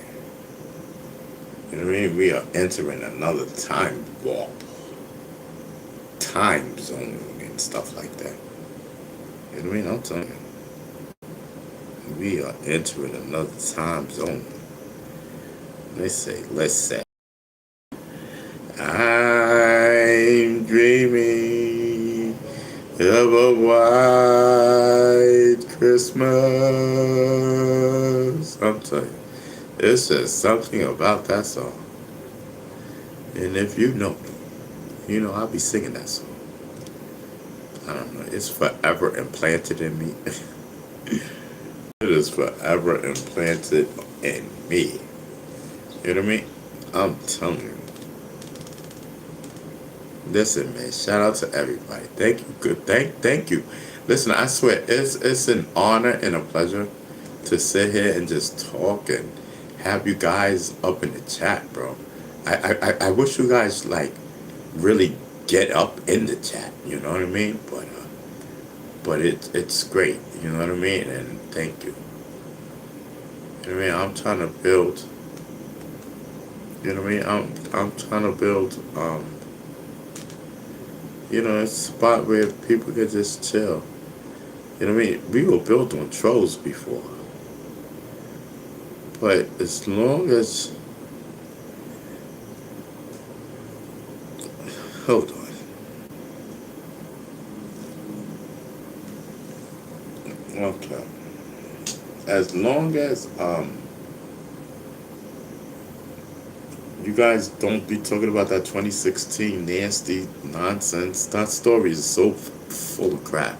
You know what I mean? We are entering another time warp, time zone, and stuff like that. You know what I mean? I'm telling you. We are entering another time zone. Let's say, I'm tell you. It's just something about that song. And if you know me, you know I'll be singing that song. I don't know. It's forever implanted in me. It is forever implanted in me. You know what I mean? I'm telling you. Listen, man. Shout out to everybody. Thank you. Good. Thank you. Listen, I swear, it's an honor and a pleasure to sit here and just talk and have you guys up in the chat, bro. I wish you guys like really get up in the chat. You know what I mean? But it's great. You know what I mean? And thank you. You know what I mean? I'm trying to build. You know what I mean? I'm trying to build. You know, it's a spot where people can just chill. You know what I mean? We were built on trolls before. But as long as... Hold on. Okay. As long as you guys don't be talking about that 2016 nasty nonsense, that story is so full of crap,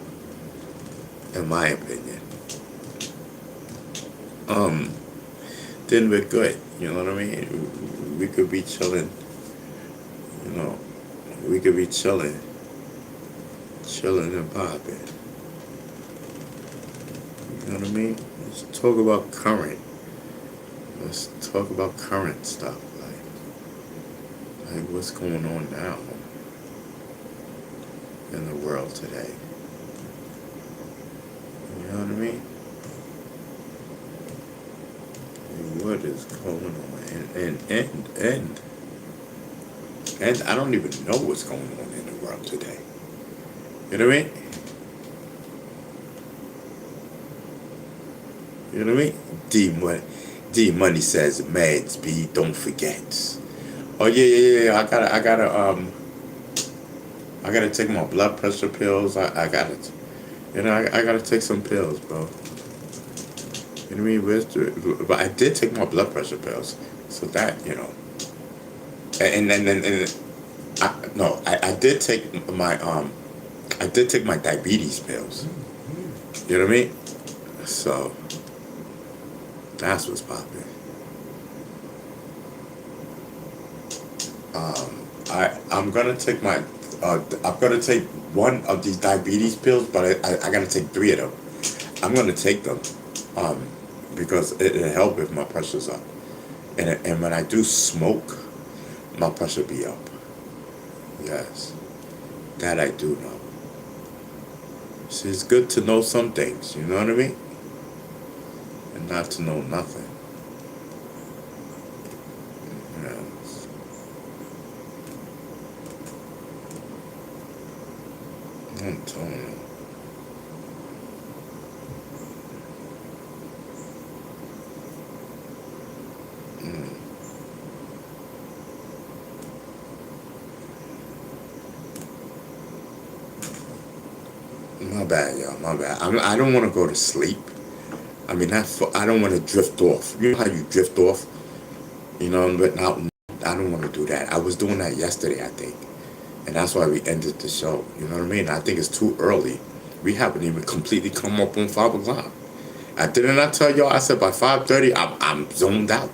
in my opinion. Then we're good. You know what I mean? We could be chilling. You know, we could be chilling and popping. You know what I mean? Let's talk about current. Let's talk about current stuff. Like what's going on now in the world today. You know what I mean? What is going on? And I don't even know what's going on in the world today. You know what I mean? You know what I mean? D Money says, Mads B, don't forget. Oh yeah. I gotta take my blood pressure pills. I gotta, you know, I gotta take some pills, bro. You know what I mean? But I did take my blood pressure pills, so that, you know. And I did take my diabetes pills. You know what I mean? So that's what's popping. I'm gonna take one of these diabetes pills, but I gotta take 3 of them. I'm gonna take them because it'll help if my pressure's up, and when I do smoke, my pressure be up. Yes, that I do know. So it's good to know some things, you know what I mean, and not to know nothing. Yes. I'm telling you. My bad, y'all. My bad. I don't want to go to sleep. I mean, I don't want to drift off. You know how you drift off? You know, but now I don't want to do that. I was doing that yesterday, I think. And that's why we ended the show. You know what I mean? I think it's too early. We haven't even completely come up on 5 o'clock. Didn't I tell y'all? I said by 5:30, I'm zoned out.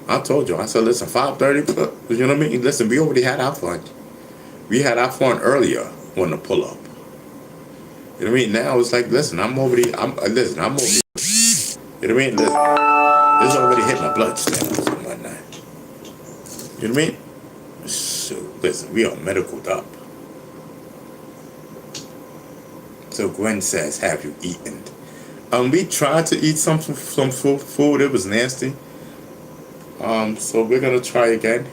I told you. I said, listen, 5:30, you know what I mean? Listen, we already had our fun. We had our fun earlier on the pull-up. You know what I mean? Now it's like, listen, I'm over here. I'm over here. You know what I mean? Listen, this already hit my bloodstream and whatnot. You know what I mean? So, listen, we are medicaled up. So Gwen says, have you eaten? We tried to eat some food. It was nasty. So we're going to try again.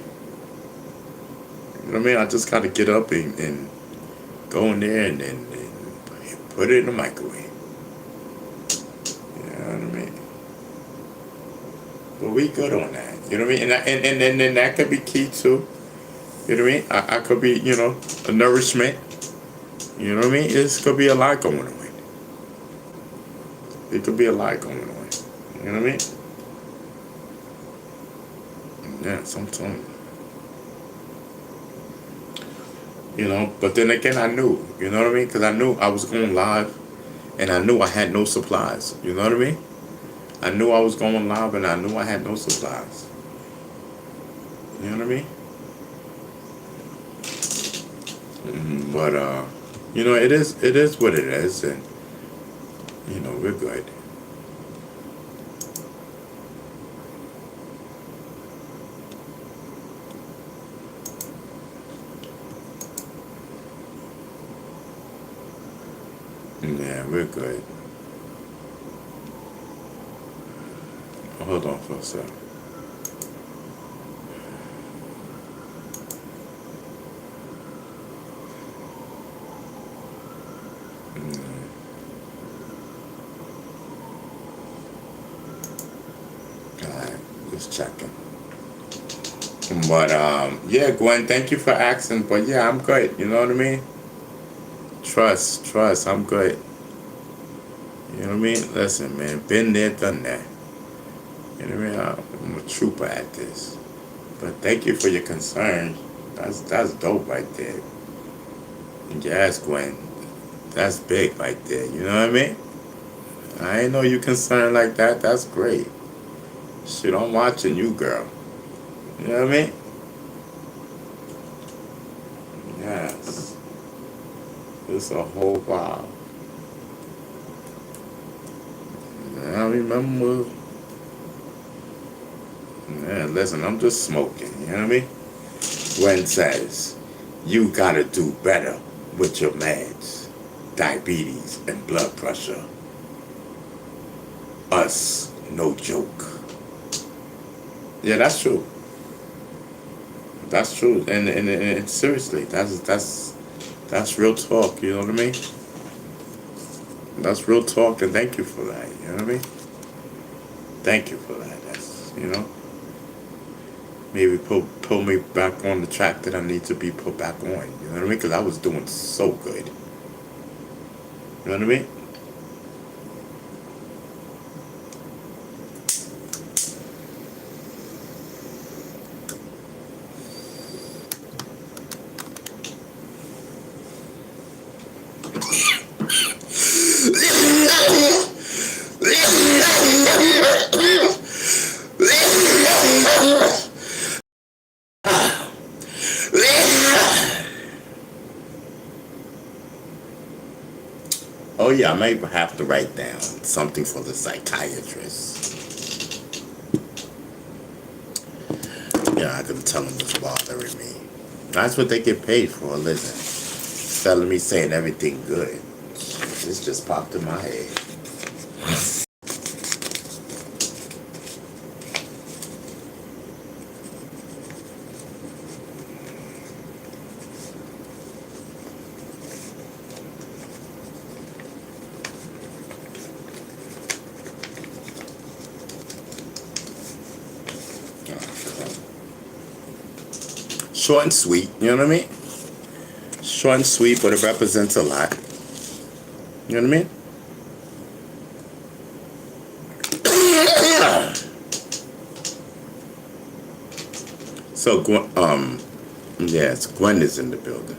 You know what I mean? I just got to get up and go in there and put it in the microwave. You know what I mean? But we good on that. You know what I mean? And then that could be key too. You know what I mean? I could be, you know, a nourishment. You know what I mean? It could be a lot going on. It could be a lot going on. You know what I mean? Yes, I'm telling you. You know, but then again, I knew, you know what I mean? Because I knew I was going live and I knew I had no supplies. You know what I mean? I knew I was going live and I knew I had no supplies. You know what I mean? But, you know, it is what it is. And, you know, we're good. Yeah, we're good. Hold on for a sec. Alright, just checking. But yeah, Gwen, thank you for asking. But yeah, I'm good. You know what I mean? Trust, I'm good. You know what I mean? Listen, man, been there, done that. You know what I mean? I'm a trooper at this. But thank you for your concern. That's dope right there. And yes, Gwen, that's big right there. You know what I mean? I ain't know you concerned like that. That's great. Shit, I'm watching you, girl. You know what I mean? Yes. It's a whole while. I remember. Yeah, listen, I'm just smoking. You know what I mean? Gwen says, you gotta do better with your meds, diabetes, and blood pressure. Us, no joke. Yeah, that's true. That's true. And seriously, that's real talk. You know what I mean? That's real talk, and thank you for that. You know what I mean? Thank you for that. That's, you know, maybe pull me back on the track that I need to be put back on. You know what I mean? Because I was doing so good. You know what I mean? Oh yeah, I may have to write down something for the psychiatrist. Yeah, I can tell him what's bothering me. That's what they get paid for, listen. Telling me saying everything good. This just popped in my head. Short and sweet, you know what I mean? Short and sweet, but it represents a lot. You know what I mean? So, yes, Gwen is in the building.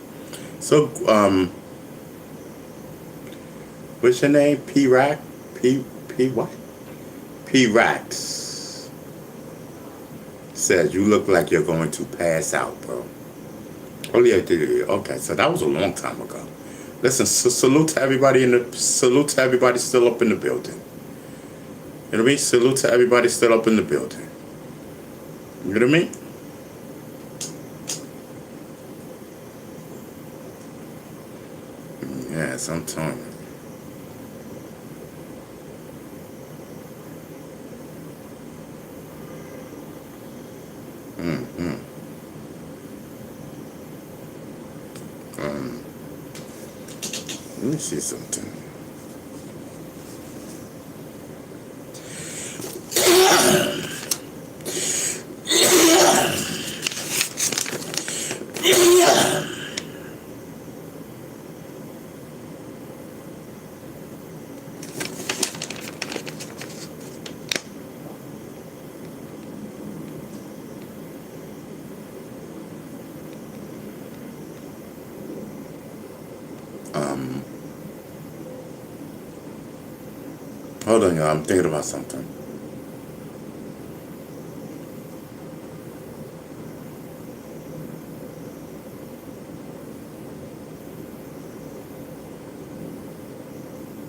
So, what's your name? P-Rack? P what? P-Rax says, you look like you're going to pass out, bro. Oh, yeah, okay, so that was a long time ago. Listen, salute to everybody still up in the building. You know what I mean? Salute to everybody still up in the building. You know what I mean? Yes, I'm telling you. Let me see something. Um, hold on, y'all. I'm thinking about something.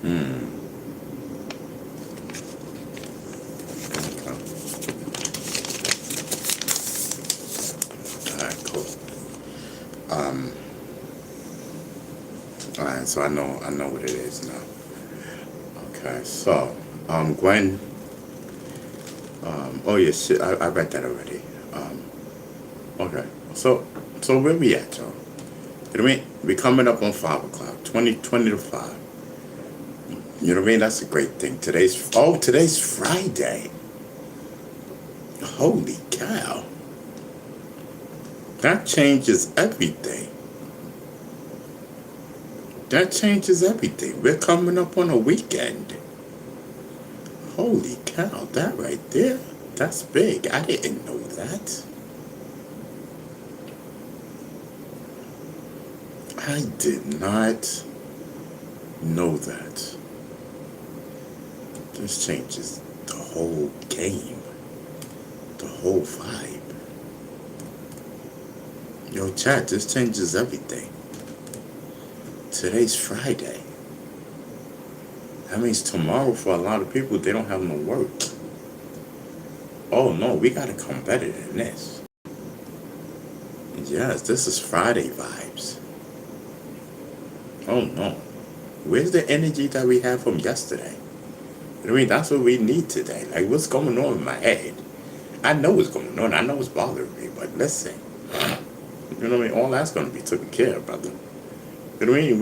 Hmm. Okay. All right. Cool. Um. All right. So I know what it is now. Okay. So, Gwen. Oh yeah. Shit. I read that already. Okay. So where we at, y'all? You know what I mean? We coming up on 5 o'clock. 20 to 5. You know what I mean? That's a great thing. Today's Friday. Holy cow. That changes everything. That changes everything. We're coming up on a weekend. Holy cow, that right there. That's big. I didn't know that. I did not know that. This changes the whole game. The whole vibe. Yo, chat, this changes everything. Today's Friday. That means tomorrow for a lot of people, they don't have no work. Oh no, we gotta come better than this. Yes, this is Friday vibes. Oh no. Where's the energy that we had from yesterday? I mean, that's what we need today. Like, what's going on in my head? I know what's going on. I know what's bothering me, but listen. You know what I mean? All that's gonna be taken care of, brother. You know what I mean?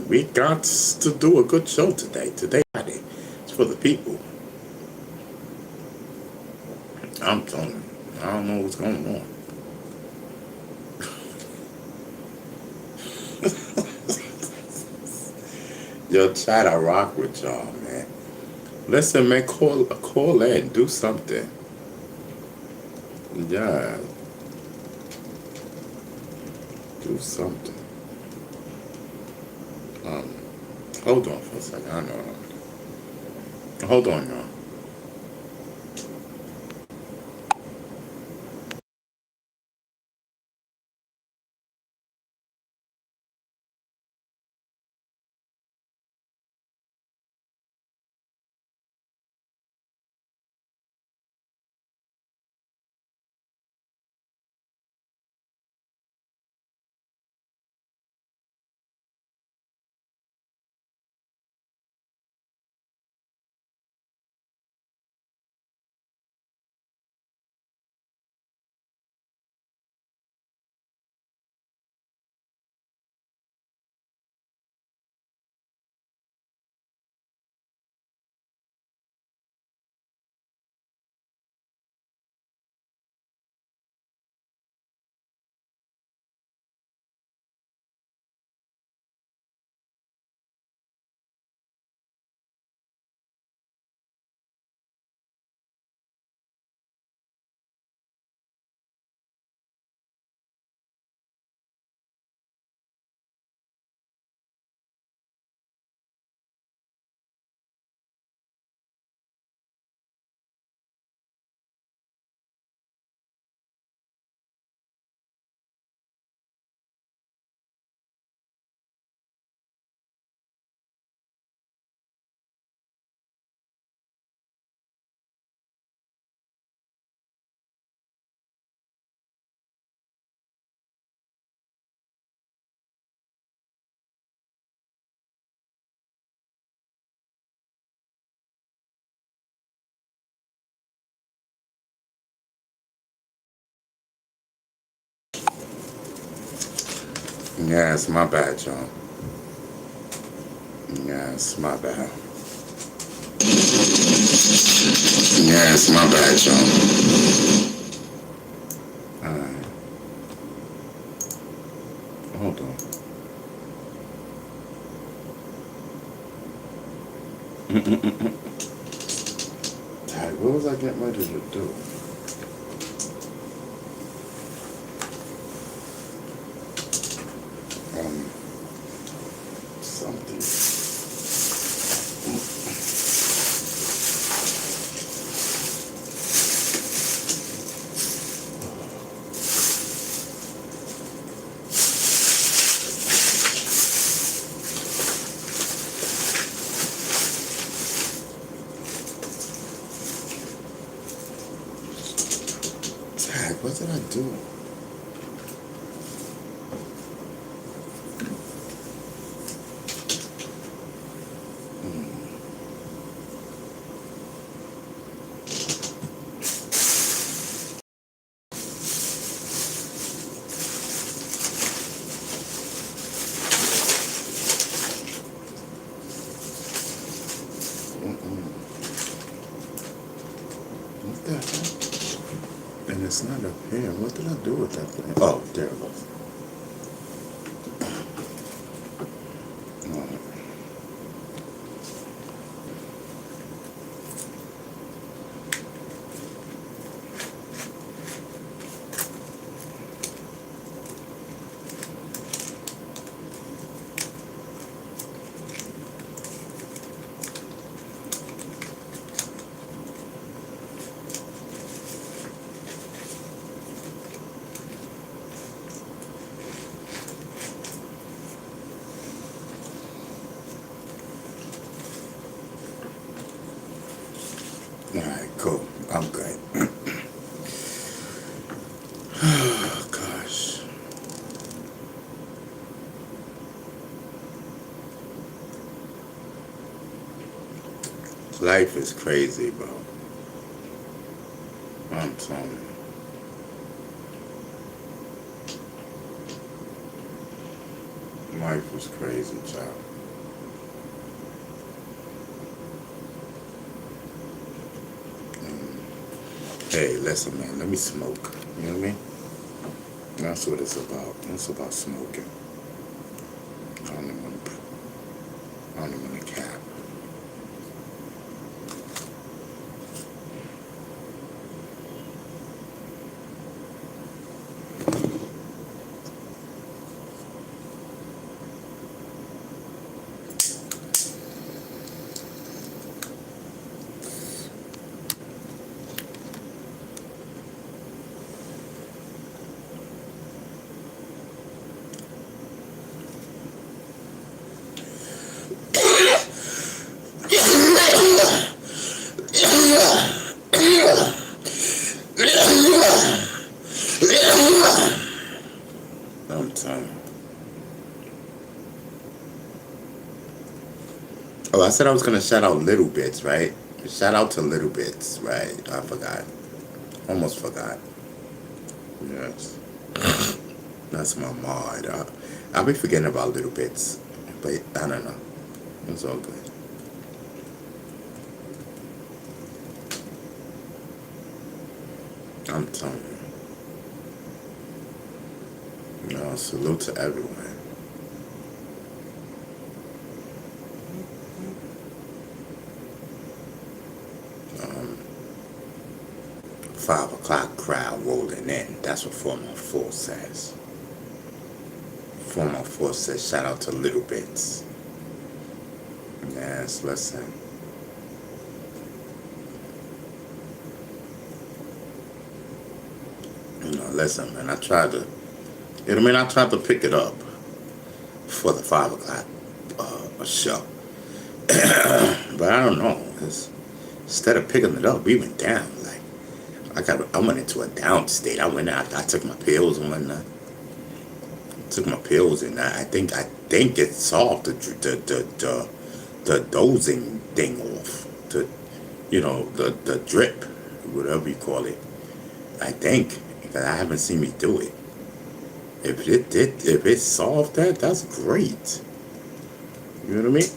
We got to do a good show today. Today, Friday. It's for the people. I'm telling you, I don't know what's going on. Yo, chat, I rock with y'all, man. Listen, man, call in, do something. Yeah, do something. Um, hold on for a second. I know. Hold on, y'all. Yeah, it's my bad, y'all. Yeah, it's my bad. Yeah, it's my bad, y'all. Alright. Hold on. Dad, what was I getting ready to do? too. What the heck? And it's not up here. What did I do with that thing? Oh, there it goes. Alright. Alright, cool. I'm good. Oh, gosh. Life is crazy, bro. I'm telling you. Life is crazy, child. Hey, listen, man, let me smoke. You know what I mean? That's what it's about. It's about smoking. I don't even want to cap. I'm telling you. Oh, I said I was going to shout out Little Bits, right? Shout out to Little Bits, right? I forgot. Almost forgot. Yes. That's my mod. I'll be forgetting about Little Bits. But I don't know. It's all good. I'm telling you. You know, salute to everyone. 5 o'clock crowd rolling in. That's what 414 says. 414 says, shout out to Little Bits. Yes, listen. You know, listen, man, I tried to pick it up for the 5 o'clock show. But I don't know. Instead of picking it up, we went down. I went into a down state. I went out. I took my pills and whatnot. And I think it solved the dozing thing off. The drip, whatever you call it. I think, because I haven't seen me do it. If it solved that, that's great. You know what I mean?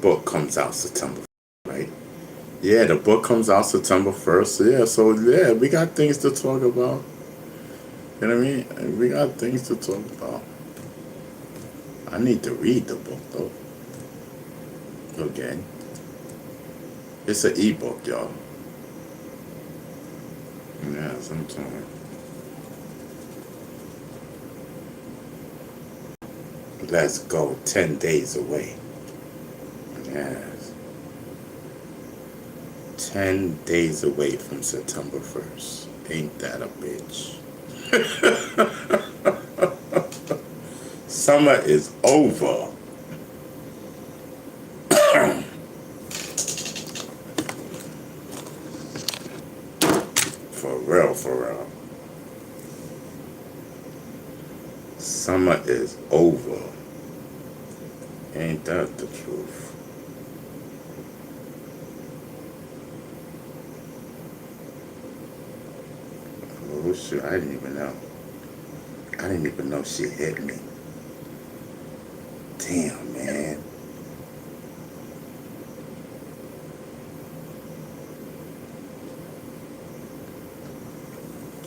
Book comes out September, right? Yeah, the book comes out September 1st. Yeah, so yeah, we got things to talk about. You know what I mean? We got things to talk about. I need to read the book though. Again. It's an ebook, y'all. Yeah, sometimes. Let's go 10 days away. Yes. 10 days away from September 1st. Ain't that a bitch? Summer is over. For real, for real. Summer is over. Ain't that the truth? Oh shit, I didn't even know. I didn't even know she hit me. Damn, man.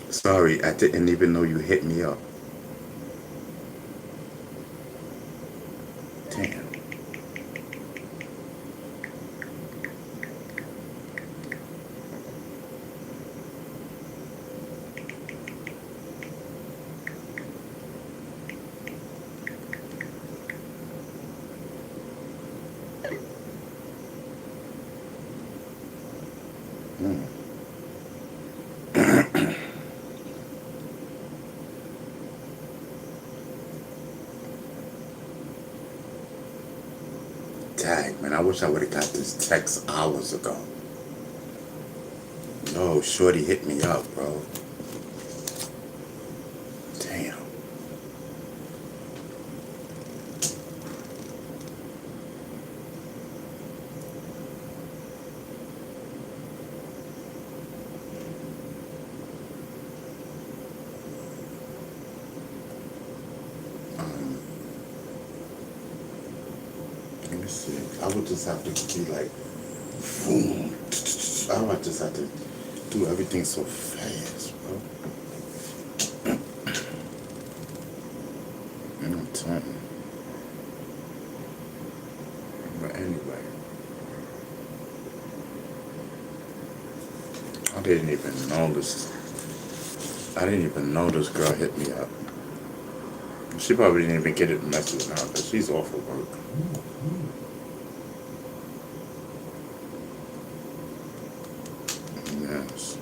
Sorry, I didn't even know you hit me up. Damn. Hmm. Dang, man, I wish I would have got this text hours ago. No, shorty hit me up, bro. Damn. Um, Let me see. I would just have to be like, boom. I would just have to do everything so fast, bro. I'm telling you. But anyway, I didn't even know this. I didn't even know this girl hit me up. She probably didn't even get it message now because she's off of work. Yes.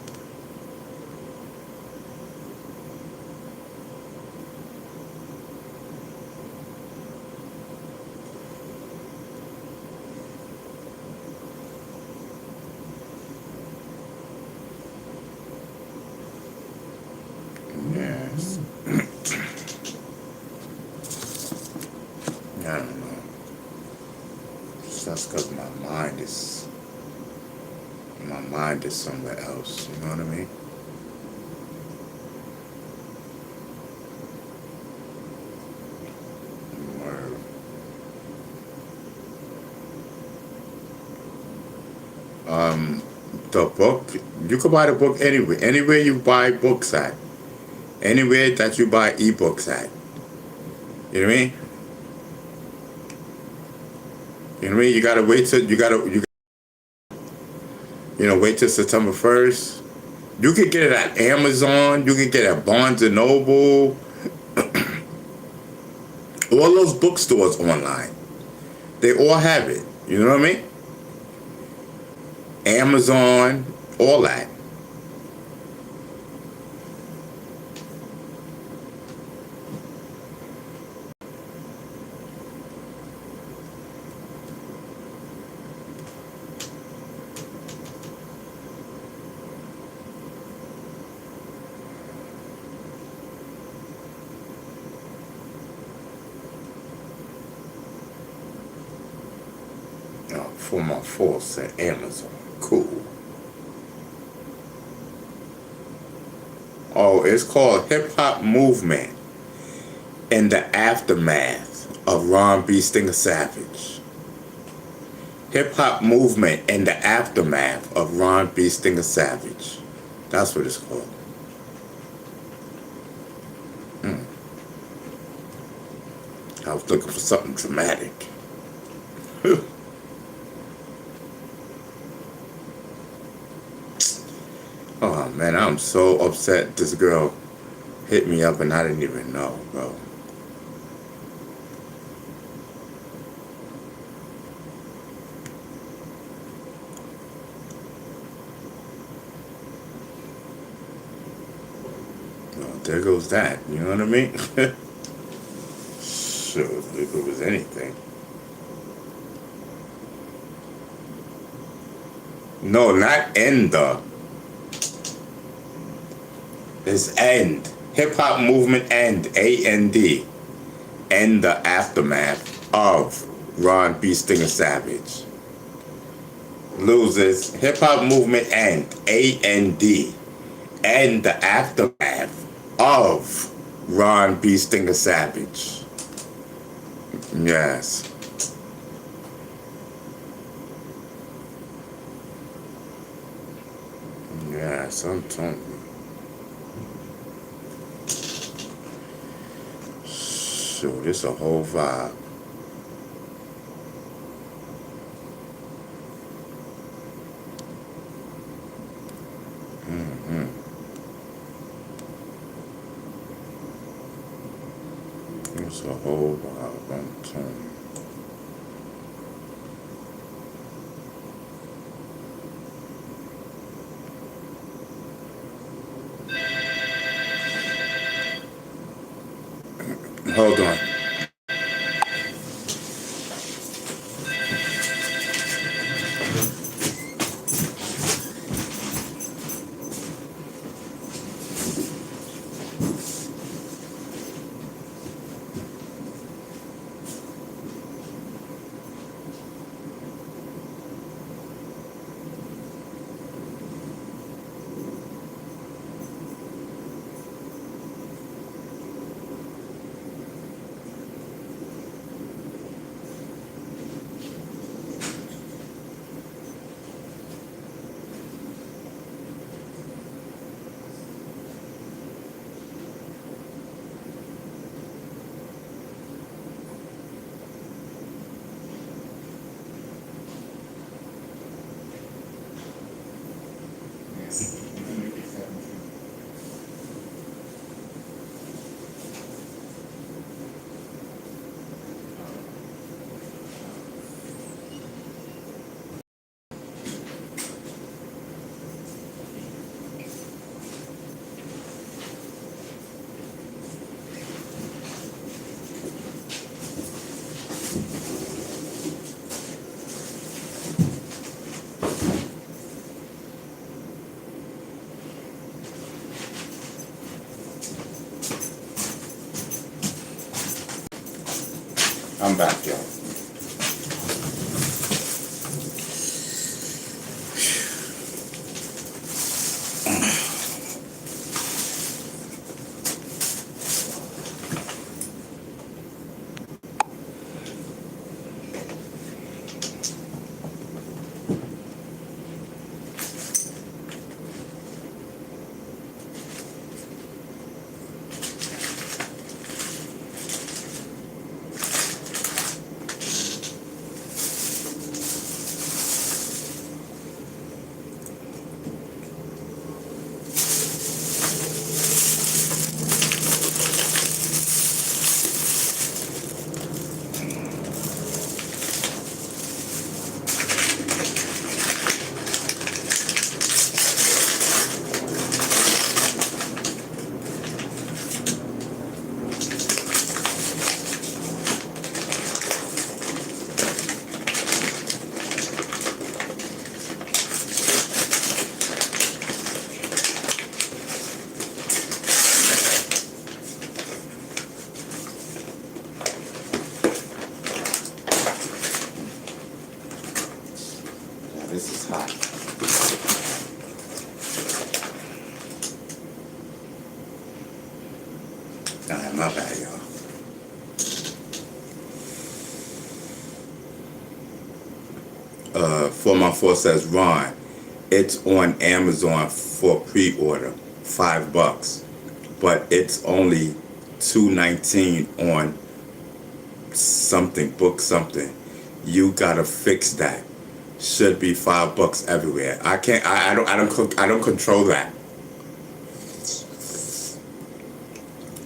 Yes. I don't know. That's because my mind is somewhere else. You know what I mean? Word. The book, you can buy the book anywhere. Anywhere you buy books at. Anywhere that you buy ebooks at. You know what I mean? You know what I mean? You gotta wait till wait till September 1st. You can get it at Amazon, you can get it at Barnes and Noble, all those bookstores online. They all have it. You know what I mean? Amazon, all that. For my force at Amazon. Cool. Oh, it's called Hip Hop Movement in the Aftermath of Ron B. Stinger Savage. Hip Hop Movement in the Aftermath of Ron B. Stinger Savage. That's what it's called. I was looking for something dramatic. Whew. Oh man, I'm so upset this girl hit me up and I didn't even know, bro. Well, there goes that, you know what I mean? Sure, if it was anything. No, not in the. It's end. Hip hop movement end. AND. End the aftermath of Ron B. Stinger Savage. Losers. Hip hop movement end. AND. End the aftermath of Ron B. Stinger Savage. Yes. Yes, I'm telling you. So this a whole vibe. It's a whole vibe, I'm telling you. Hold on. I'm back, y'all. This is hot. Alright, my bad, y'all. For my four says Ron, it's on Amazon for pre-order, $5, but it's only $2.19 on something, book something. You gotta fix that. Should be $5 everywhere. I can't. I don't control that.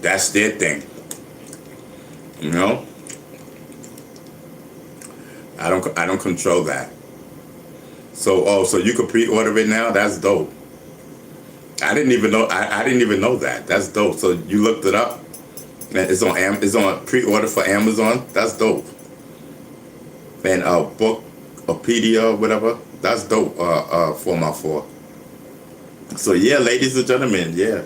That's their thing. You know. I don't control that. So so you could pre-order it now. That's dope. I didn't even know. I didn't even know that. That's dope. So you looked it up. And it's on pre-order for Amazon. That's dope. And Bookopedia, whatever. That's dope. 4x4. So yeah, ladies and gentlemen, yeah.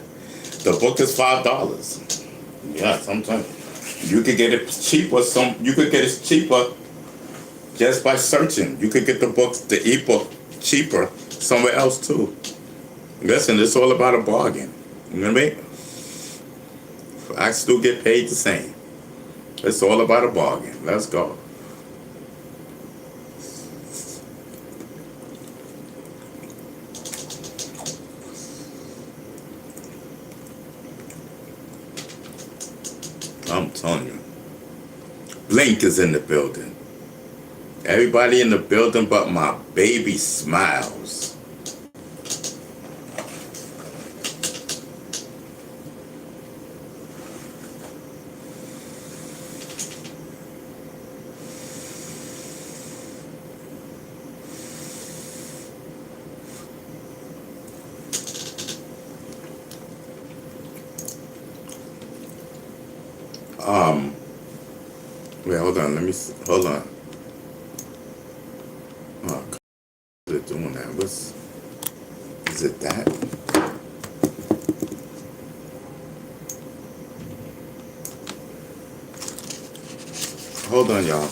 The book is $5. Yeah, sometimes you could get it cheaper. You could get it cheaper just by searching. You could get the ebook cheaper somewhere else too. Listen, it's all about a bargain. You know what I mean? I still get paid the same. It's all about a bargain. Let's go. I'm telling you. Blink is in the building. Everybody in the building but my baby Smiles. Wait, hold on. Let me see. Hold on. Oh, they're doing that. Is it that? Hold on, y'all.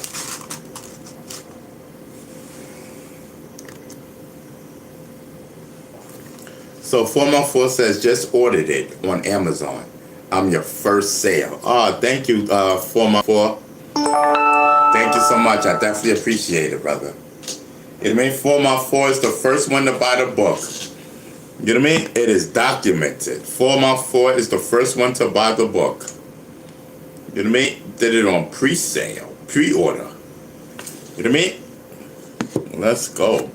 So 414 says just ordered it on Amazon. I'm your first sale. Oh, thank you, 414. Thank you so much. I definitely appreciate it, brother. You know what I mean? 414 is the first one to buy the book. You know what I mean? It is documented. 414 is the first one to buy the book. You know what I mean? Did it on pre-sale, pre-order. You know what I mean? Let's go.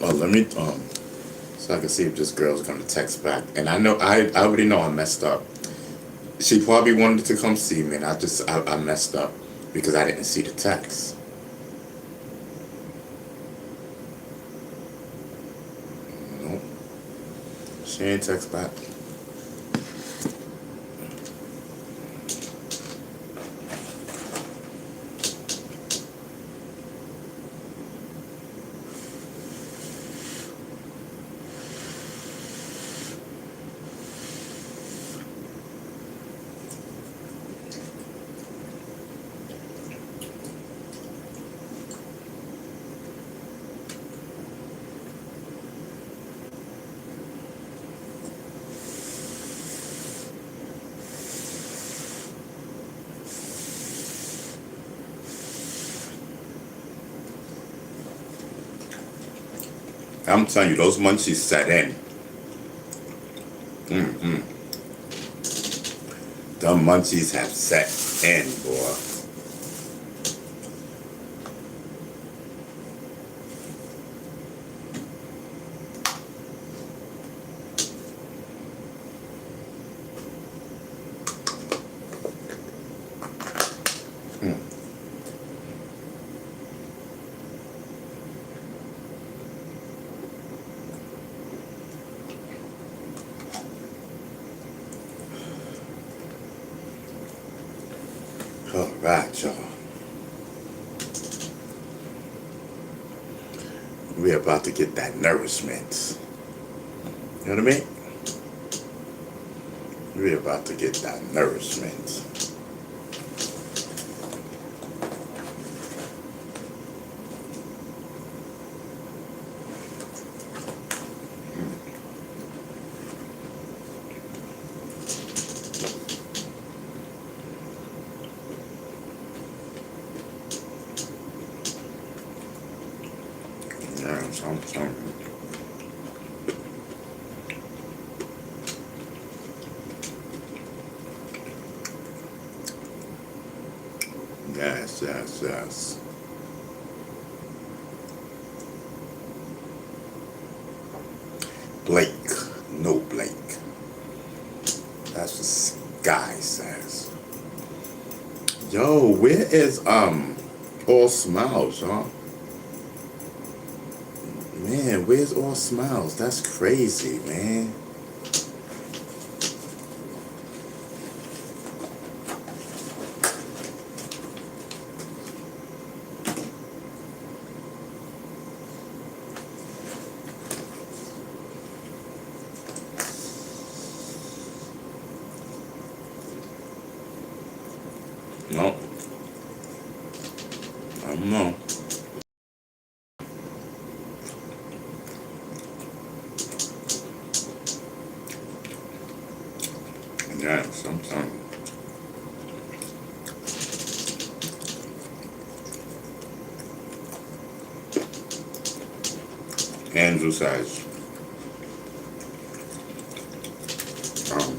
Oh, let me, so I can see if this girl's gonna text back. And I know, I already know I messed up. She probably wanted to come see me, and I messed up because I didn't see the text. Nope. She ain't text back. I'm telling you, those munchies set in. The munchies have set in, boy. All right, y'all. We're about to get that nourishment. You know what I mean? We're about to get that nourishment. Yes, yes, yes. Blake, no Blake. That's what Sky says. Yo, where is All Smiles, y'all? Man, where's All Smiles? That's crazy, man. No, I don't know. Yeah, sometimes. Andrew says, um,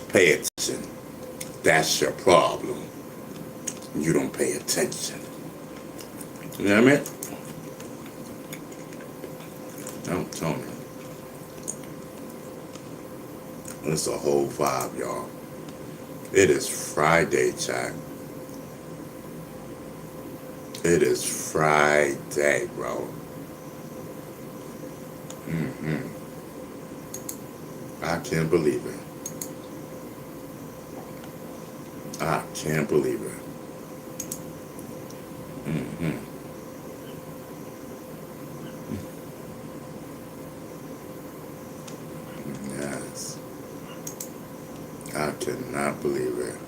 pay attention. That's your problem. You don't pay attention. You know what I mean? I'm telling you. It's a whole vibe, y'all. It is Friday, chat. It is Friday, bro. I can't believe it. I can't believe it. Yes. I cannot believe it.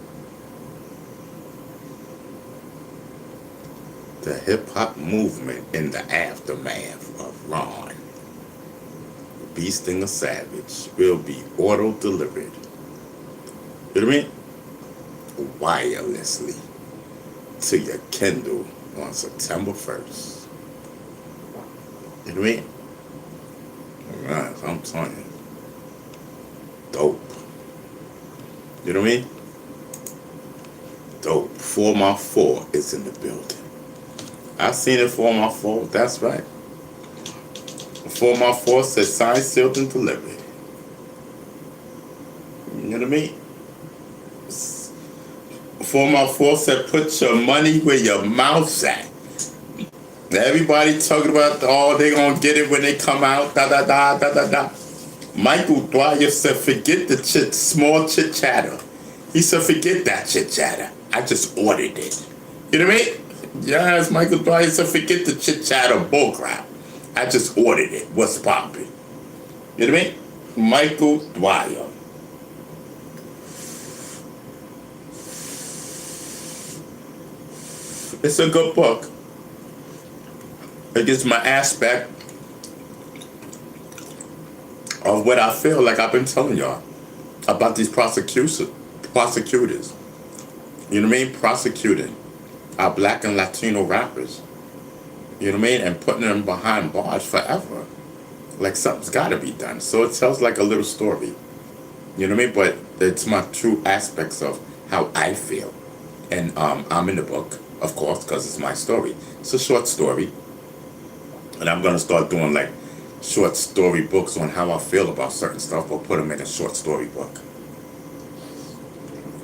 The hip hop movement in the aftermath of Ron, Beasting a Savage, will be auto delivered. You know what I mean? Wirelessly to your Kindle on September 1st. You know what I mean? Right, I'm telling you. Dope. You know what I mean? Dope. 4x4 is in the building. I seen it 4x4. That's right. 4x4 says signed, sealed, and delivered. You know what I mean? 4x4 said put your money where your mouth's at. Everybody talking about, oh, they gonna get it when they come out, da da da da da da. Michael Dwyer said, forget the small chit chatter. He said, forget that chit chatter. I just ordered it. You know what I mean? Yes, Michael Dwyer said, forget the chit chatter bullcrap. I just ordered it. What's poppin'? You know what I mean? Michael Dwyer. It's a good book. It gives my aspect of what I feel like I've been telling y'all about these prosecutors. You know what I mean? Prosecuting our black and Latino rappers. You know what I mean? And putting them behind bars forever. Like something's got to be done. So it tells like a little story. You know what I mean? But it's my true aspects of how I feel. And I'm in the book, of course, because it's my story. It's a short story. And I'm going to start doing like short story books on how I feel about certain stuff, or put them in a short story book.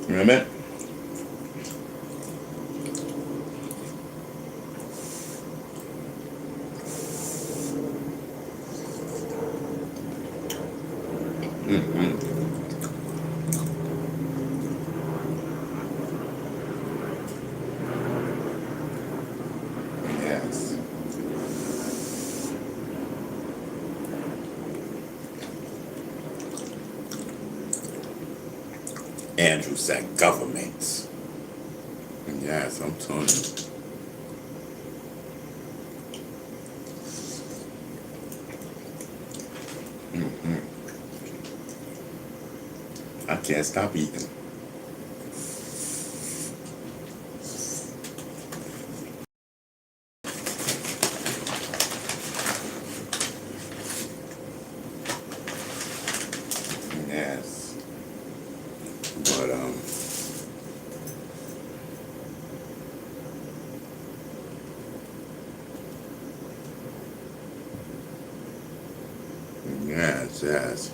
You know what I mean? Yes. Andrew said governments. Yes, I'm telling you. I can't stop eating. Yes. But yes.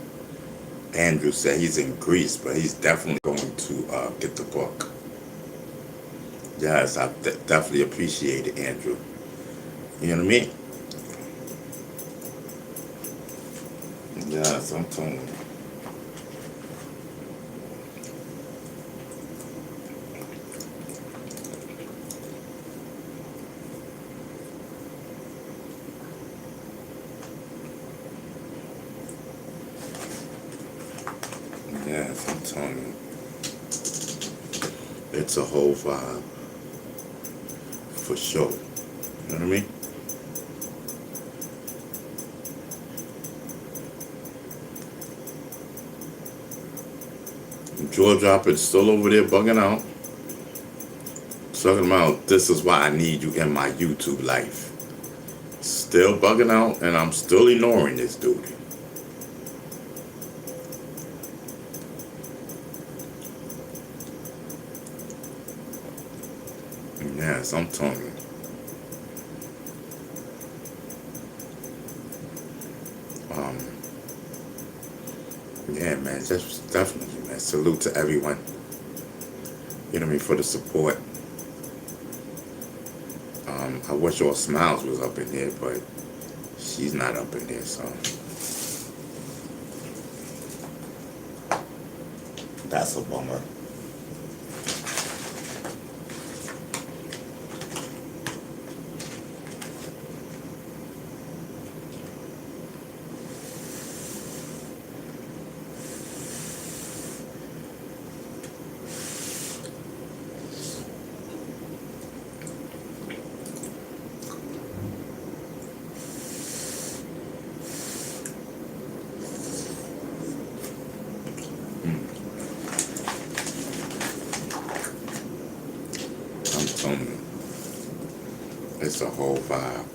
Andrew said he's in Greece, but he's definitely going to get the book. Yes, I definitely appreciate it, Andrew. You know what I mean? Yes, I'm telling you. Yes, I'm telling you. It's a whole vibe. For sure. You know what I mean? Jaw dropping still over there bugging out. Talking about this is why I need you in my YouTube life. Still bugging out and I'm still ignoring this dude. Yes, I'm telling you. Yeah, man, just definitely, man. Salute to everyone. You know what I mean, for the support. I wish all Smiles was up in there, but she's not up in there, so that's a bummer. I'm telling you, it's a whole vibe.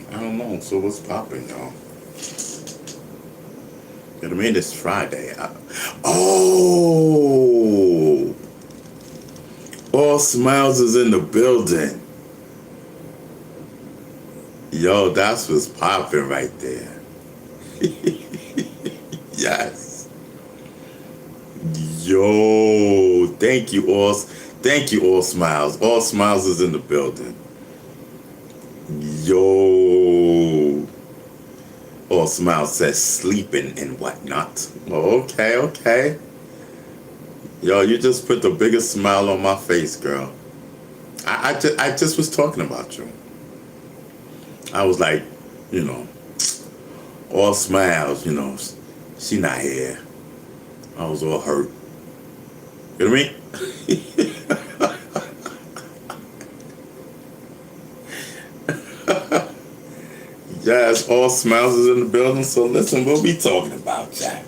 I don't know. So what's popping, y'all? You know what I mean? It's Friday. Oh, All Smiles is in the building. Yo, that's what's popping right there. Yes. Yo, thank you all. Thank you, All Smiles. All Smiles is in the building. Yo. All Smiles says sleeping and whatnot. Okay, okay. Yo, you just put the biggest smile on my face, girl. I just was talking about you. I was like, you know, All Smiles, you know, she not here. I was all hurt. You know what I mean? Yes, All Smiles is in the building, so listen, we'll be talking about that.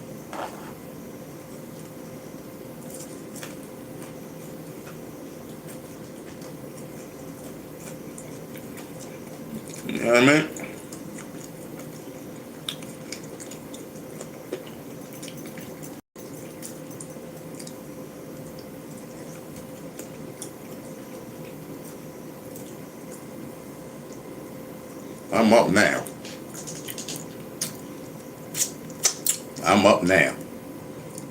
You know what I mean? I'm up now. I'm up now.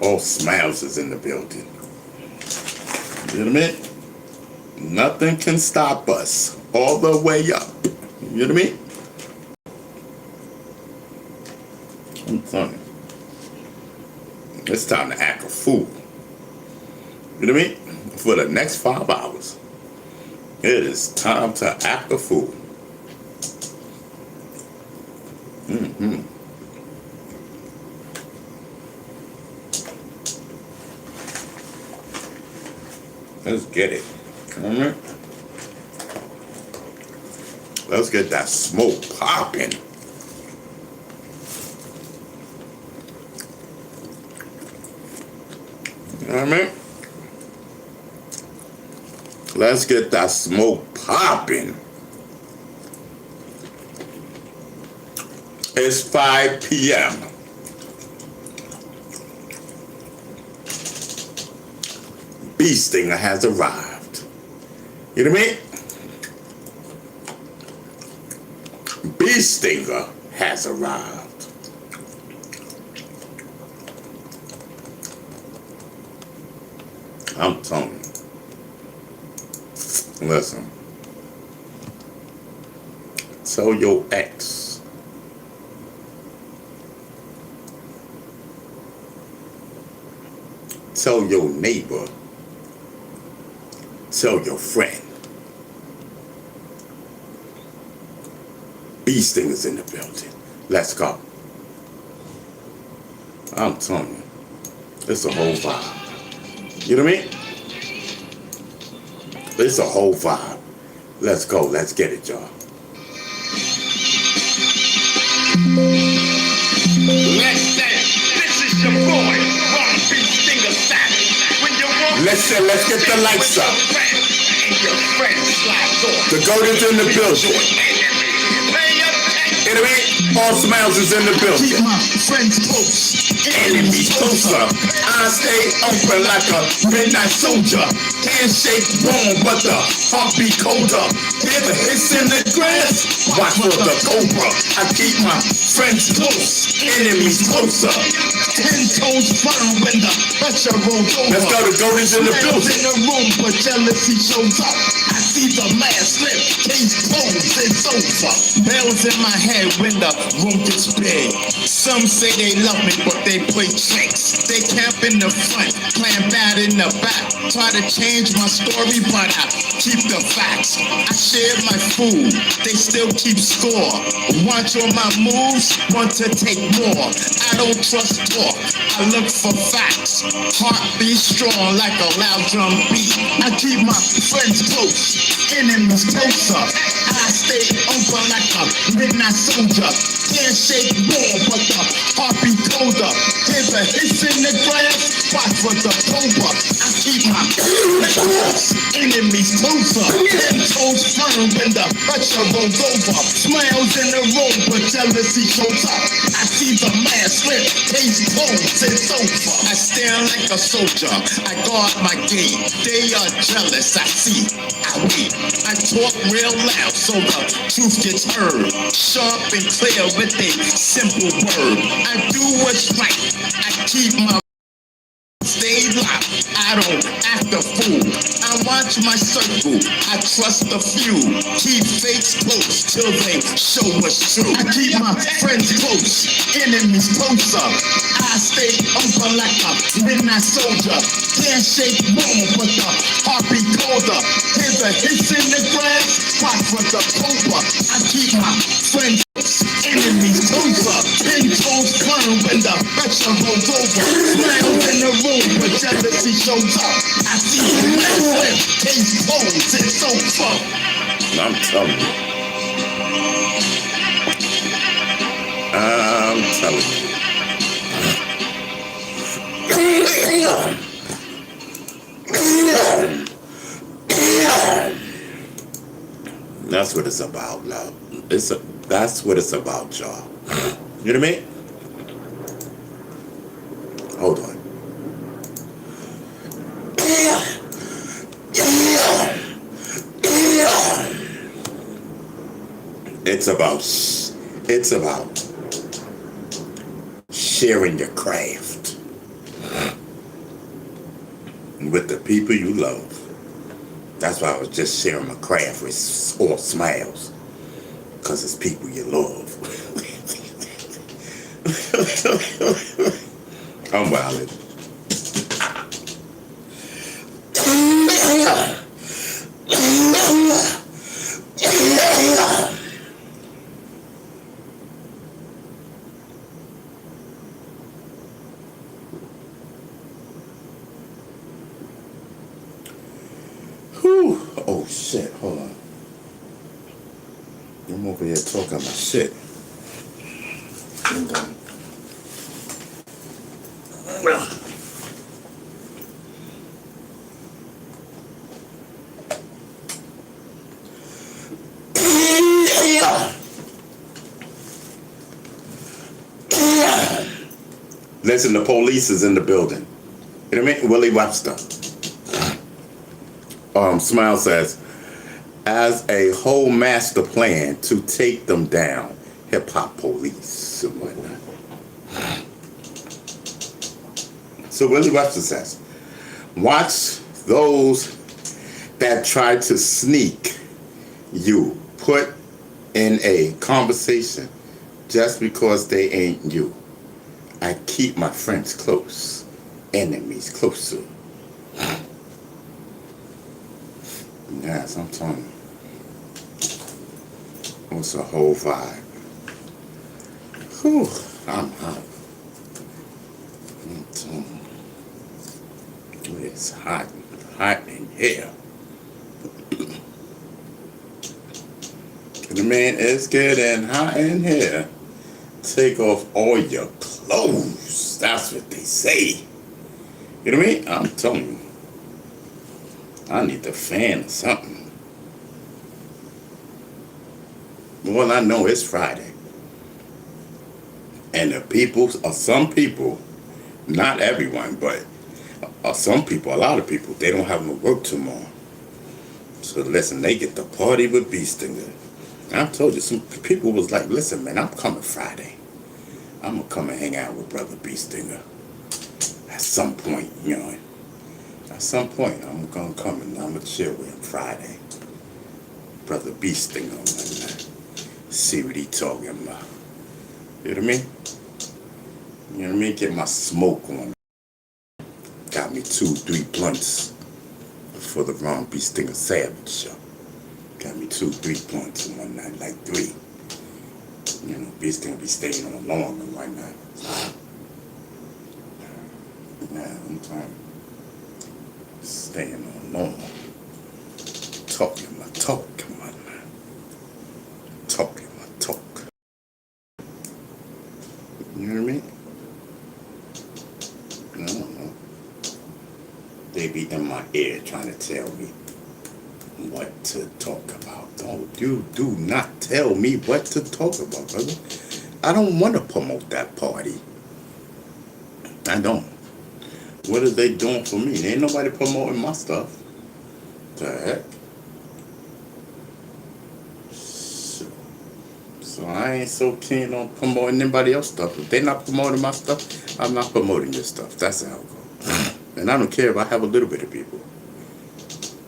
All Smiles is in the building. You know what I mean? Nothing can stop us. All the way up. You know what I mean? I'm telling you. It's time to act a fool. You know what I mean? For the next 5 hours. It is time to act a fool. Mm-hmm. Let's get it. All right. Let's get that smoke popping. You know what I mean? Let's get that smoke popping. It's 5 p.m. Bee Stinger has arrived. You know what I mean? Bee Stinger has arrived. I'm telling you. Listen. Tell your ex. Tell your neighbor. Tell your friend. Bee Stinger's in the building. Let's go. I'm telling you, it's a whole vibe. You know what I mean? It's a whole vibe. Let's go. Let's get it, y'all. This is your boy, Ron Finger Savage. When you walk, Let's get the lights up. and your friend slides on. The goat is in the building. Pay attention. You know what I mean? All Smiles is in the Keep building. my friends close. Enemies closer. I stay open like a midnight soldier. Handshake warm, but the heart beat colder. Hear the hiss in the grass. Watch for the cobra. I keep my friends close. Enemies closer. 10 toes firm when the pressure rolls over. Let's go. The goat is in the Smiles building. in the room, but jealousy shows up. I see the last slip, case closed, it's over. Bells in my head when the room gets big. Some say they love me, but they play tricks. They camp in the front, playing bad in the back. Try to change my story, but I keep the facts. I share my food, they still keep score. Watch all my moves, want to take more. I don't trust talk, I look for facts. Heart beat strong like a loud drum beat. I keep my friends close, enemies closer. I stay open like a midnight soldier. Handshake warm, but the heart beat colder. Hear the hiss in the grass, watch for the cobra. I keep my friends close, enemies closer. 10 toes firm when the pressure rolls over. Smiles in the room, but jealousy shows up. I see the man slip, case closed, it's over. I stand like a soldier, I guard my gate. They are jealous, I see, I wait. I talk real loud so the truth gets heard. Sharp and clear with a simple word. I do what's right, I keep my stay locked, I don't act a fool. I watch my circle, I trust a few. Keep fakes close till they show what's true. I keep my friends close, enemies closer. I stay open like a midnight soldier. Handshake warm, but the heart beat colder. Hear the hiss in the grass, watch for the cobra. I keep my friends close, enemies closer. 10 toes firm when the pressure rolls over. Smiles in the room, but jealousy shows up. I see the last slip, case closed, it's over. I'm telling you. I'm telling you. That's what it's about, love. That's what it's about, y'all. You know what I mean? Hold on. It's about sharing your craft with the people you love. That's why I was just sharing my craft with all Smiles, because it's people you love. I'm wildin'. Whew. Oh shit, hold on. I'm over here talking my shit. And, listen, the police is in the building. You know what I mean? Willie Webster. Smile says, as a whole master plan to take them down, hip hop police and whatnot. So Willie Webster says, watch those that try to sneak you, put in a conversation just because they ain't you. I keep my friends close, enemies closer. Yes, I'm telling you. It's a whole vibe. Whew, I'm hot. So, it's hot in here. The man is getting hot in here. Take off all your clothes. That's what they say. You know what I mean? I'm telling you. I need the fan or something. Well, I know it's Friday. And some people, not everyone, but some people, a lot of people, they don't have no work tomorrow. So listen, they get to party with B-Stinger. I told you, some people was like, listen, man, I'm coming Friday. I'm going to come and hang out with Brother B-Stinger. At some point, you know. At some point, I'm going to come and I'm going to chill with him Friday. Brother B-Stinger one night. See what he talking about. You know what I mean? You know what I mean? Get my smoke on. Got me 2-3 blunts for the Ron B-Stinger Savage show. Got me 2-3 blunts one night, like 3. You know, B-Stinger be staying on the lawn one night. Yeah, I'm trying. Staying on the lawn. Talking my talk, come on, man. Talking my talk. You know what I mean? I don't know. They be in my ear trying to tell me what to talk about. Don't you do not tell me what to talk about, brother. I don't want to promote that party. I don't. What are they doing for me? Ain't nobody promoting my stuff. The heck? So I ain't so keen on promoting anybody else's stuff. If they not promoting my stuff, I'm not promoting your stuff. That's how it goes. And I don't care if I have a little bit of people.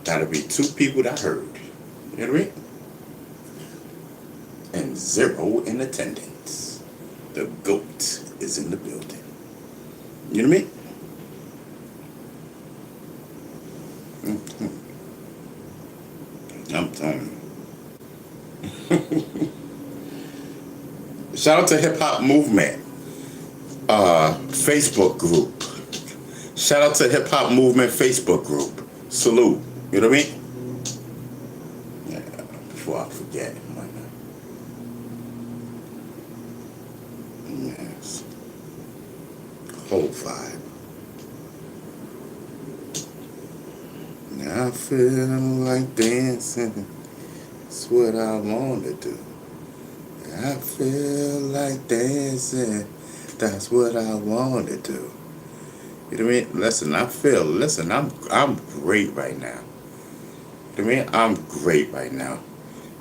Gotta be 2 people that heard. You know what I mean? And 0 in attendance. The GOAT is in the building. You know what I mean? I'm telling you. Shout out to Hip Hop Movement Facebook group. Shout out to Hip Hop Movement Facebook group. Salute. You know what I mean? Yeah, before I forget. Yes. Whole vibe. Now I feel like dancing. That's what I want to do. I feel like dancing. That's what I want to do. You know what I mean? Listen, I'm great right now. You know what I mean? I'm great right now.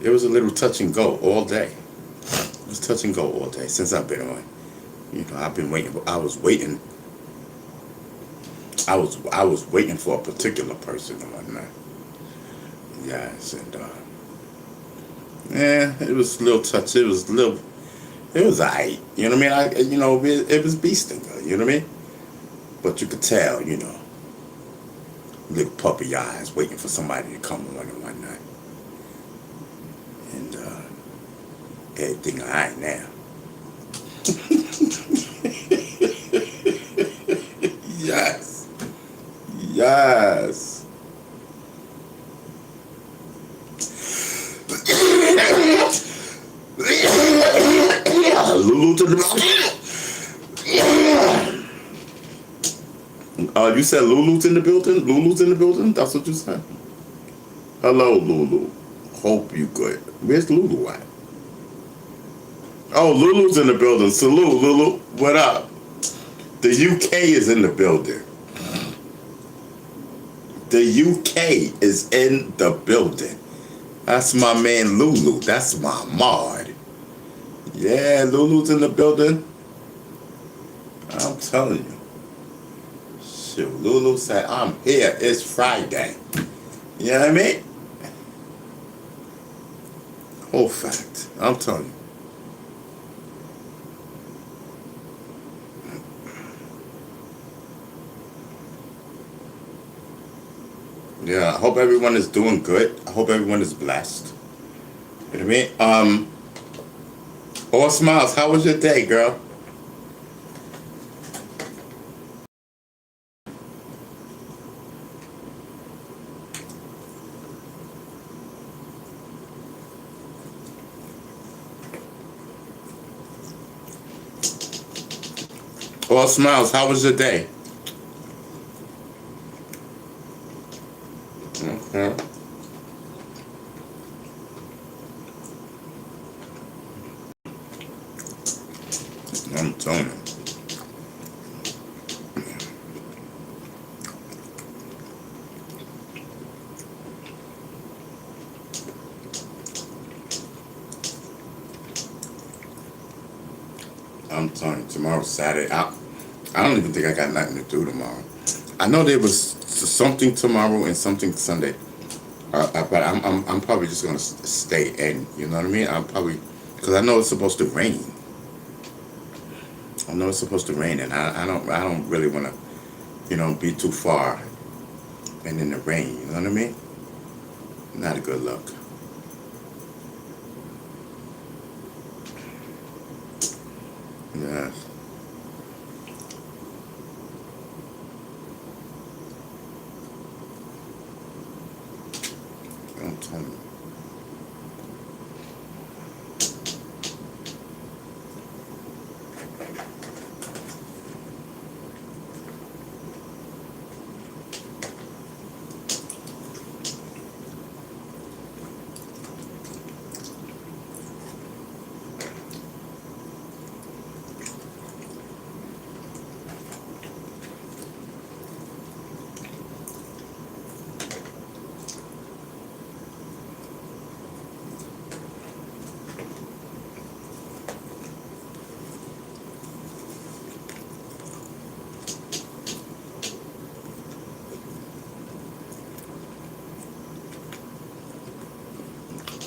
It was a little touch and go all day. It was touch and go all day since I've been on. You know, I've been waiting. I was waiting for a particular person and whatnot. Yes, and yeah, it was a little touch. It was alright. You know what I mean? It was B-Stinger. You know what I mean? But you could tell, you know, little puppy eyes waiting for somebody to come on and whatnot. And everything alright now. Yes. Yes. Lulu to the you said Lulu's in the building? Lulu's in the building? That's what you said? Hello, Lulu. Hope you good. Where's Lulu at? Oh, Lulu's in the building. Salute, Lulu. What up? The UK is in the building. The UK is in the building. That's my man Lulu. That's my mod. Yeah, Lulu's in the building. I'm telling you. Shoot, Lulu said, I'm here. It's Friday. You know what I mean? Whole fact. I'm telling you. Yeah, I hope everyone is doing good. I hope everyone is blessed. You know what I mean? All smiles. How was your day, girl? All smiles. How was your day? Okay. I'm telling you. I'm telling you, tomorrow's Saturday. I don't even think I got nothing to do tomorrow. I know there was something tomorrow and something Sunday, but I'm probably just gonna stay in. You know what I mean? I'm probably because I know it's supposed to rain. I know it's supposed to rain, and I don't really want to, be too far and in the rain. You know what I mean? Not a good look. Yes. I'm telling you.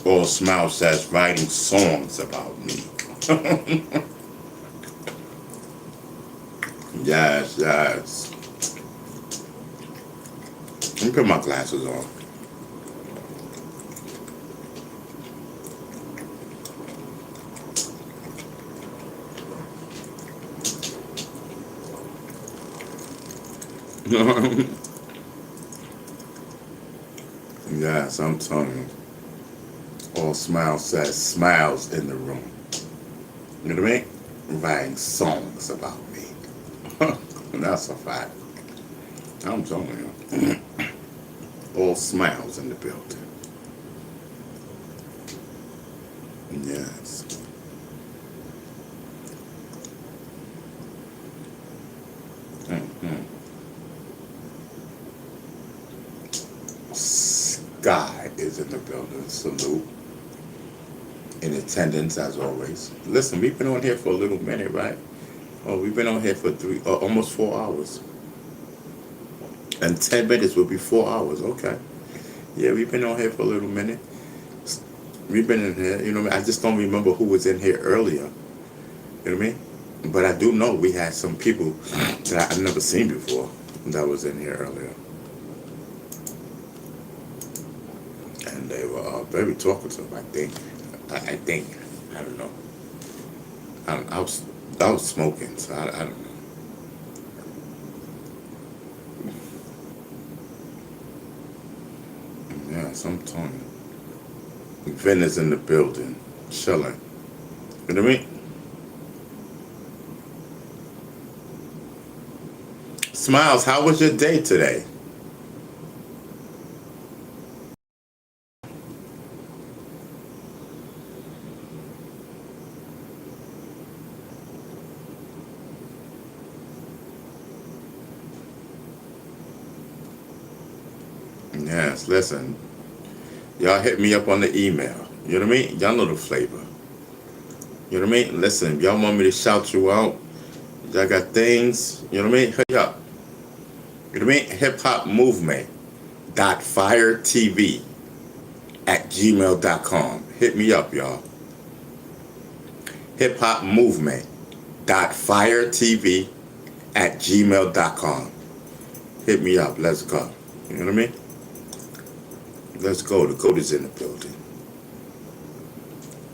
All Smile says writing songs about me. Yes, yes. Let me put my glasses on. Yes, I'm telling you. All Smile says smiles in the room. You know what I mean? Writing songs about me. That's a fact. I'm telling you. All smiles in the building. Yes. Sky is in the building. Salute. In attendance as always. Listen, we've been on here for a little minute, right? Oh, we've been on here for almost 4 hours. And 10 minutes will be 4 hours. Okay. Yeah, we've been on here for a little minute. We've been in here, I just don't remember who was in here earlier. You know what I mean? But I do know we had some people that I've never seen before that was in here earlier. And they were very talkative, I think. I don't know. I was smoking, so I don't know. Yeah, sometime. Vin is in the building, chilling. You know what I mean? Smiles, how was your day today? Yes, listen. Y'all hit me up on the email. You know what I mean? Y'all know the flavor. You know what I mean? Listen, if y'all want me to shout you out, y'all got things, you know what I mean? Hit up. You know what I mean? Hip Hop Movement .firetv@gmail.com. Hit me up, y'all. Hip Hop Movement .firetv@gmail.com. Hit me up. Let's go. You know what I mean? Let's go. The goat is in the building.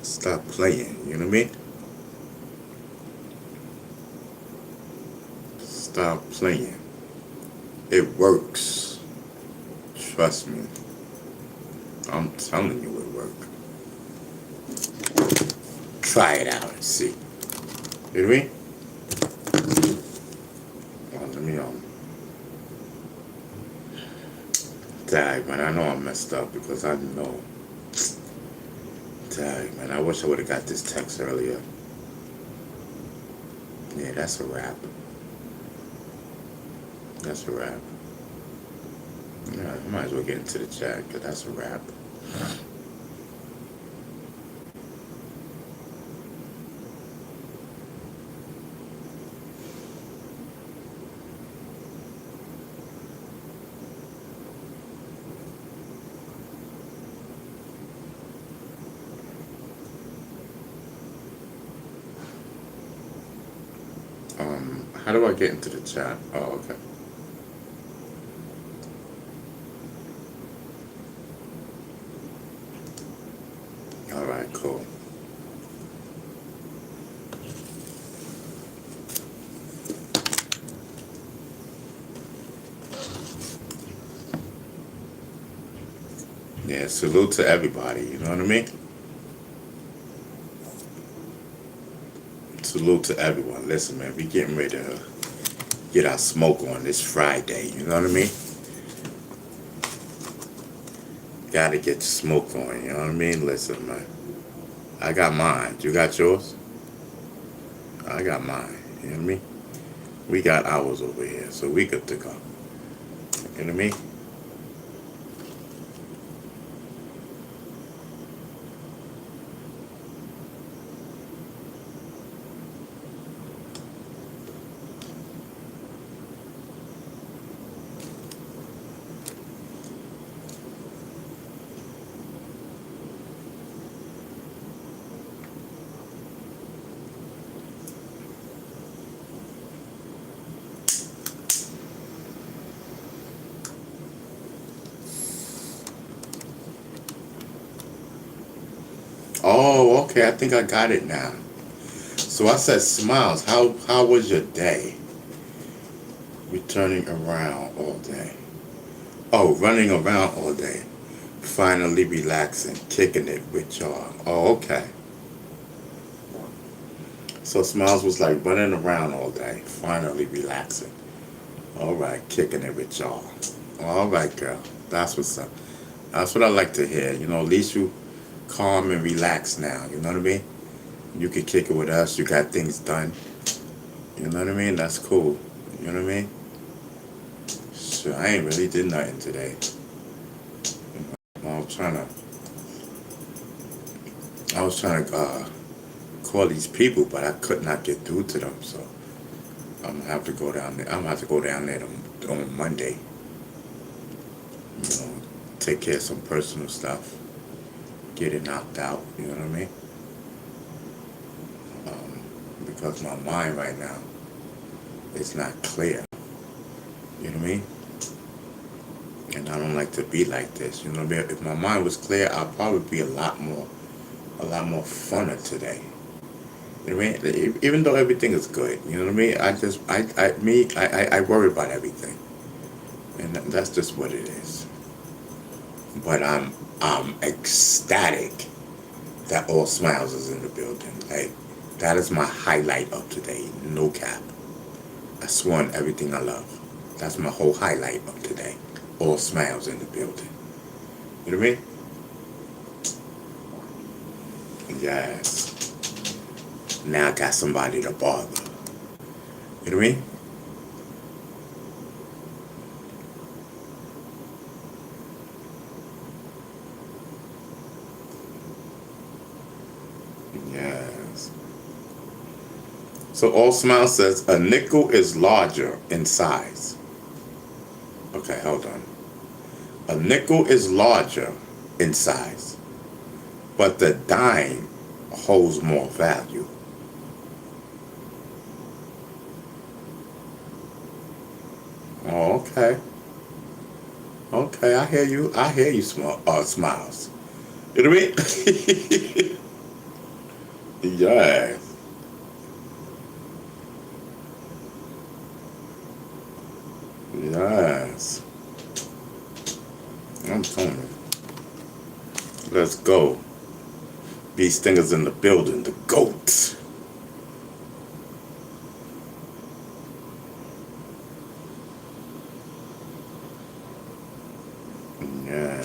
Stop playing. You know what I mean? Stop playing. It works. Trust me. I'm telling you it works. Try it out and see. You know what I mean? I know I messed up because I know. Dang, man, I wish I would have got this text earlier. Yeah, that's a wrap. That's a wrap. Yeah, I might as well get into the chat because that's a wrap. How do I get into the chat? Oh, okay. All right, cool. Yeah, salute to everybody. You know what I mean? Salute to everyone. Listen, man, we getting ready to get our smoke on this Friday. You know what I mean? Gotta get your smoke on. You know what I mean? Listen, man. I got mine. You got yours? I got mine. You know what I mean? We got ours over here, so we good to go. You know what I mean? Oh, okay. I think I got it now. So I said, Smiles, how was your day? Returning around all day. Oh, running around all day. Finally relaxing, kicking it with y'all. Oh, okay. So Smiles was like running around all day, finally relaxing. All right, kicking it with y'all. All right, girl. That's what's up. That's what I like to hear. You know, at least you calm and relax now. You know what I mean? You can kick it with us. You got things done. You know what I mean? That's cool. You know what I mean? Sure, I ain't really did nothing today. I was trying to call these people, but I could not get through to them. So I'm gonna have to go down there. I'm gonna have to go down there on Monday. You know, take care of some personal stuff, get it knocked out. You know what I mean? Because my mind right now is not clear. You know what I mean? And I don't like to be like this. You know what I mean? If my mind was clear, I'd probably be a lot more funner today. You know what I mean? Even though everything is good, you know what I mean? I worry about everything, and that's just what it is. But I'm ecstatic that All Smiles is in the building. Like, that is my highlight of today. No cap. I swear on everything I love. That's my whole highlight of today. All Smiles in the building. You know what I mean? Yes. Now I got somebody to bother. You know what I mean? Yes. So All Smile says a nickel is larger in size. Okay, hold on. A nickel is larger in size, but the dime holds more value. Oh, okay. Okay, I hear you. I hear you, Smiles. You know what I mean? Yeah. Yes. I'm telling you. Let's go. Bee Stinger's in the building. The GOAT. Yeah.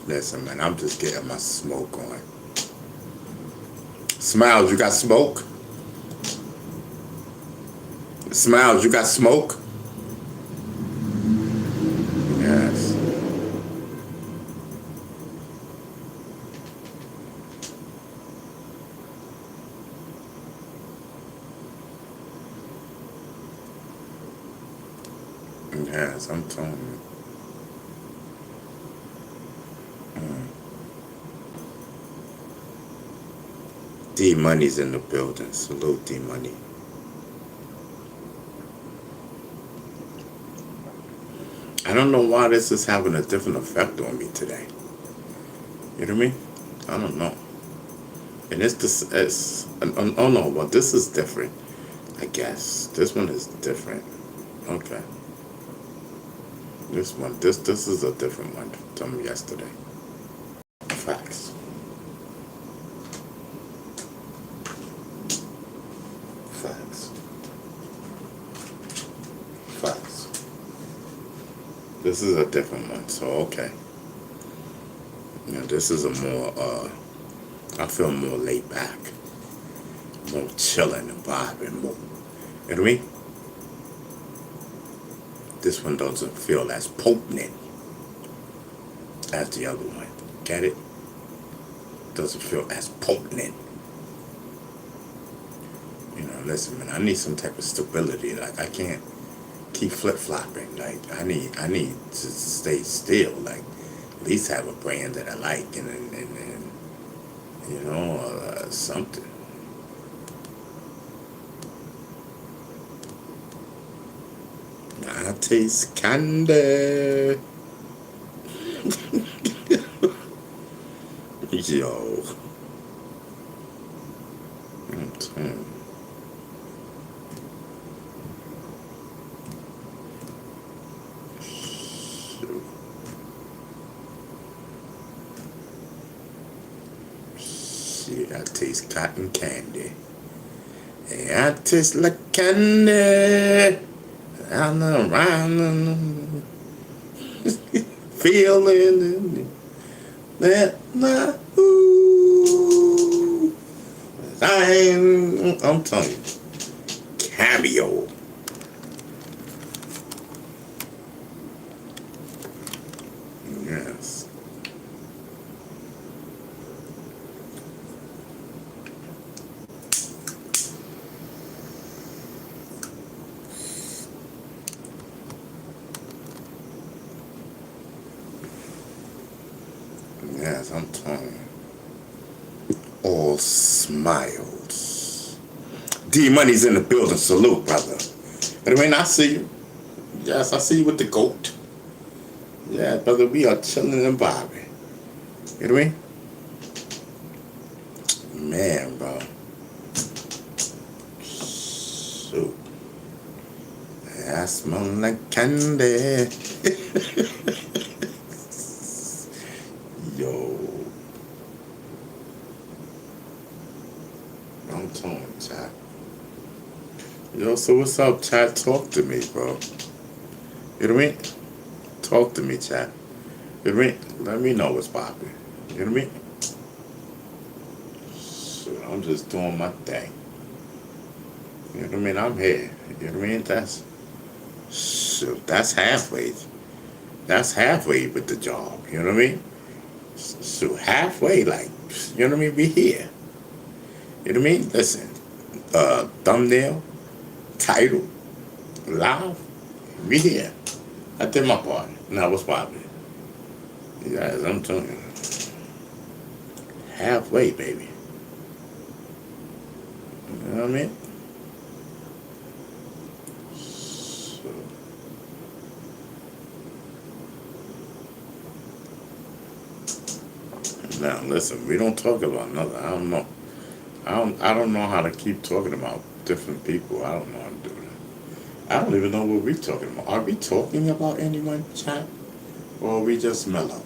Listen, man, I'm just getting my smoke on. Smiles, you got smoke? Smiles, you got smoke? Yes. Yes, I'm telling you. D Money's in the building. Salute D Money. I don't know why this is having a different effect on me today. You know what I mean? I don't know. And oh no, well this is different. I guess. This one is different. Okay. This is a different one from yesterday. Facts. Facts. Facts. This is a different one, so okay. Now this is a more I feel more laid back. More chilling and vibing more. You know what I mean? This one doesn't feel as potent as the other one. Get it? Doesn't feel as potent. You know, listen, man, I need some type of stability. Like I can't keep flip flopping. Like I need to stay still. Like at least have a brand that I like and you know something. I taste candy. Yo. I'm telling you. Shoot. Shit, I taste cotton candy. Yeah, I taste like candy. I'm around, feeling that ooh, I'm telling you, Cameo. Yes. Yes, I'm telling you. All smiles. D Money's in the building. Salute, brother. I mean, I see you. Yes, I see you with the goat. Yeah, brother, we are chilling and vibing. You know what I mean? Man, bro. Shoot. I smell like candy. Yo. I'm telling you, chat. Yo, so what's up, chat? Talk to me, bro. You know what I mean? Talk to me, chat. You know what I mean? Let me know what's popping. You know what I mean? So I'm just doing my thing. You know what I mean? I'm here. You know what I mean? That's halfway. That's halfway with the job. You know what I mean? So halfway, like, you know what I mean? We here. You know what I mean? Listen, thumbnail, title, live, we here. I did my part. Now what's popping? You guys, I'm telling you. Halfway, baby. You know what I mean? So. Now listen, we don't talk about nothing. I don't know. I don't know how to keep talking about different people. I don't know how to do that. I don't even know what we're talking about. Are we talking about anyone, chat? Or are we just mellow?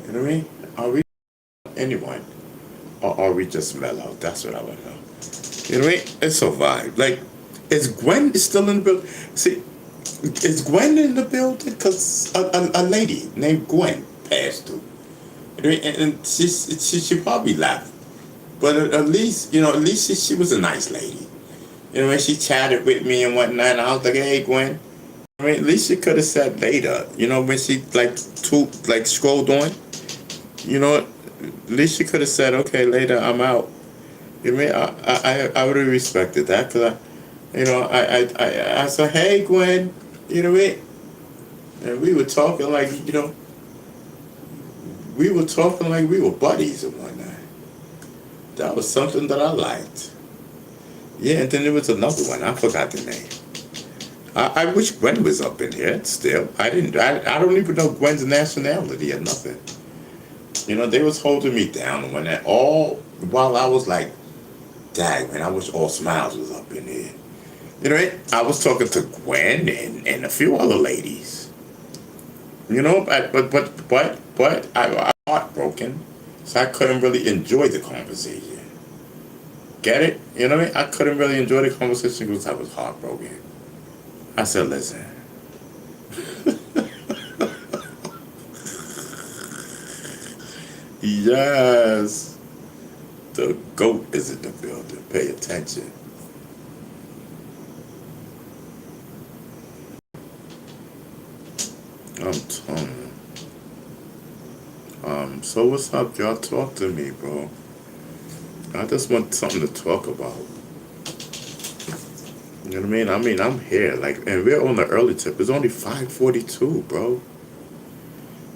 You know what I mean? Are we anyone? Or are we just mellow? That's what I want to know. You know what I mean? It's a vibe. Like, is Gwen still in the building? See, is Gwen in the building? Because a lady named Gwen passed through. And she probably left. But at least, at least she was a nice lady. When she chatted with me and whatnot, and I was like, hey, Gwen. At least she could have said later. When she, scrolled on. At least she could have said, okay, later, I'm out. I would have respected that, because I said, hey, Gwen, and we were talking like, we were talking like we were buddies and whatnot. That was something that I liked. Yeah, and then there was another one. I forgot the name. I wish Gwen was up in here still. I don't even know Gwen's nationality or nothing. They was holding me down and whatnot all while I was like, dang, man, I wish All Smiles was up in here. I was talking to Gwen and a few other ladies. But I was heartbroken, so I couldn't really enjoy the conversation. Get it? I couldn't really enjoy the conversation because I was heartbroken. I said, listen. Yes. The GOAT is in the building. Pay attention. I'm telling you. So what's up, y'all? Talk to me, bro. I just want something to talk about. You know what I mean? I'm here, and we're on the early tip. It's only 5:42, bro.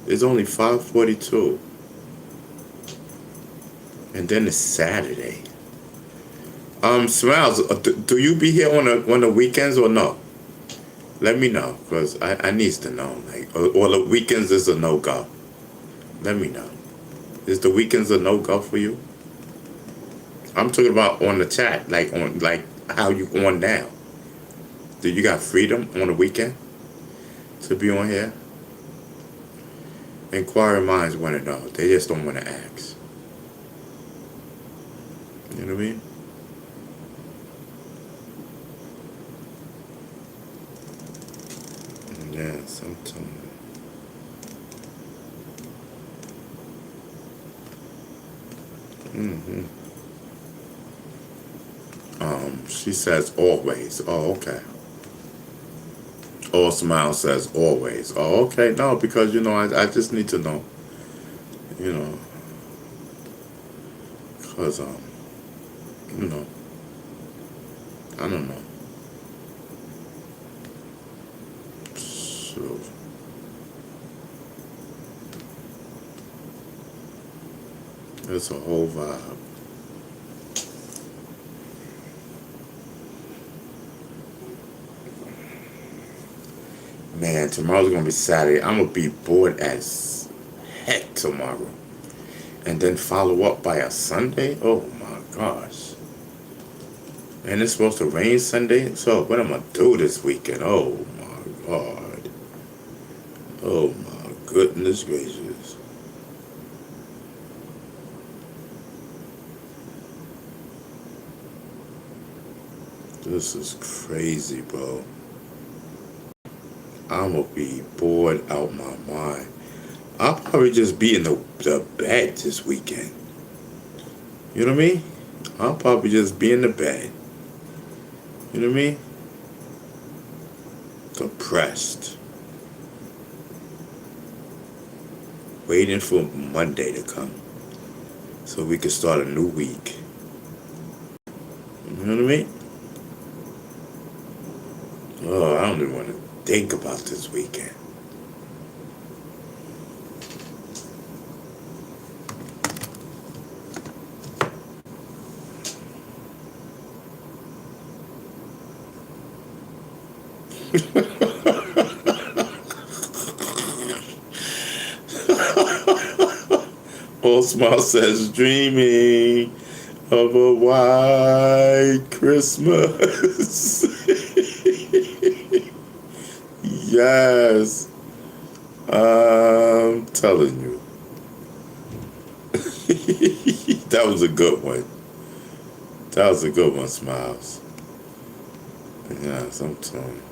It's only 5:42. And then it's Saturday. Smiles, do you be here on the weekends or no? Let me know, because I need to know. Or the weekends is a no-go. Let me know. Is the weekends a no-go for you? I'm talking about on the chat, how you on now. Do you got freedom on the weekend to be on here? Inquiring minds want to know. They just don't want to ask. You know what I mean? Yeah, sometimes. She says always. Oh, okay. All Smile says always. Oh, okay. No, because I just need to know. Because I don't know. So it's a whole vibe. Man, tomorrow's gonna be Saturday. I'm gonna be bored as heck tomorrow. And then follow up by a Sunday? Oh my gosh. And it's supposed to rain Sunday? So what am I gonna do this weekend? Oh my God. Oh my goodness gracious. This is crazy, bro. I'm gonna be bored out my mind. I'll probably just be in the bed this weekend. You know what I mean? I'll probably just be in the bed. You know what I mean? Depressed. Waiting for Monday to come so we can start a new week. You know what I mean? Oh, I don't even want to think about this weekend. All Smile says, dreaming of a white Christmas. Yes, I'm telling you. That was a good one. That was a good one, Smiles. Yes, I'm telling you.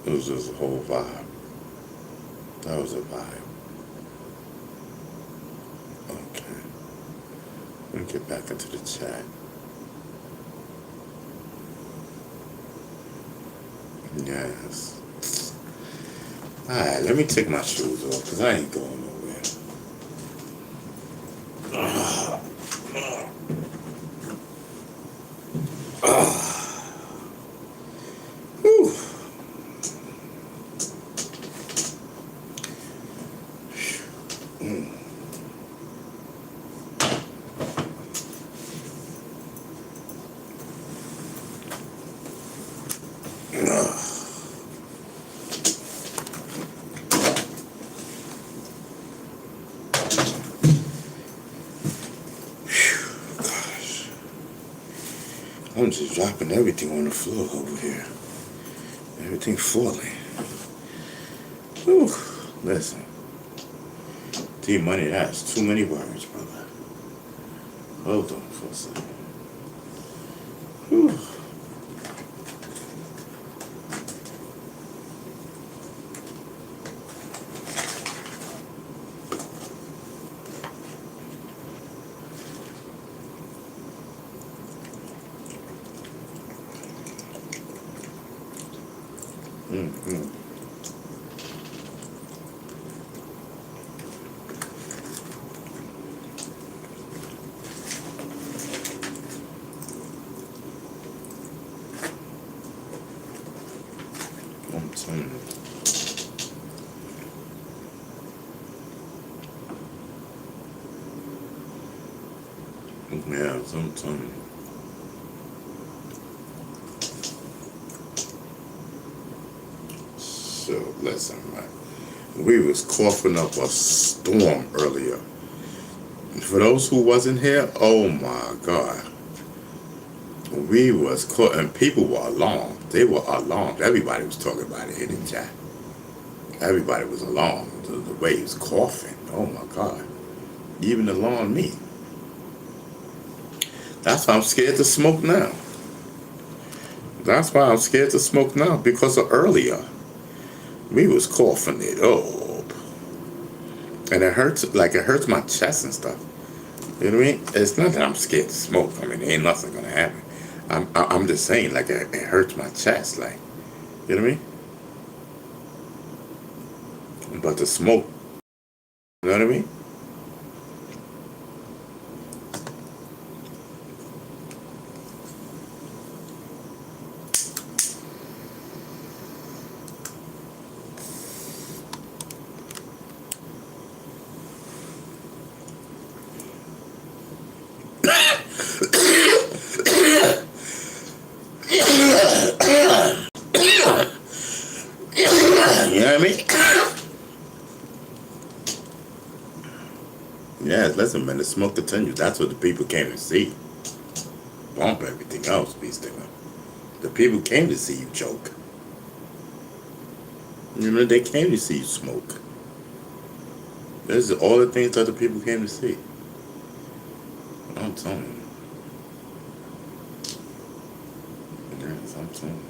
It was just a whole vibe. That was a vibe. Okay. Let me get back into the chat. Yes. Alright, let me take my shoes off because I ain't going nowhere. Whew. Gosh. I'm just dropping everything on the floor over here. Everything falling. Whew. Listen. T-Money, that's too many words, brother. Hold on for a second. Whew. Mm-hmm. I'm telling you. Yeah, I'm telling you. So, listen, man. We was coughing up a storm earlier. For those who wasn't here, oh my God. We was caught, and people were alarmed. They were alarmed. Everybody was talking about it in the chat. Everybody was alarmed. The way he was coughing. Oh my God. Even alarmed me. That's why I'm scared to smoke now. That's why I'm scared to smoke now, because of earlier. We was coughing it up. And it hurts, like it hurts my chest and stuff. You know what I mean? It's not that I'm scared to smoke. I mean, ain't nothing gonna happen. I'm just saying, like, it hurts my chest, like, you know what I mean? But the smoke, you know what I mean? You know what I mean? Yes, listen, man, the smoke continues. That's what the people came to see. Bump everything else, Beast Stinger. The people came to see you choke. You know, they came to see you smoke. This is all the things that the people came to see. I'm telling you. Yes, I'm telling you.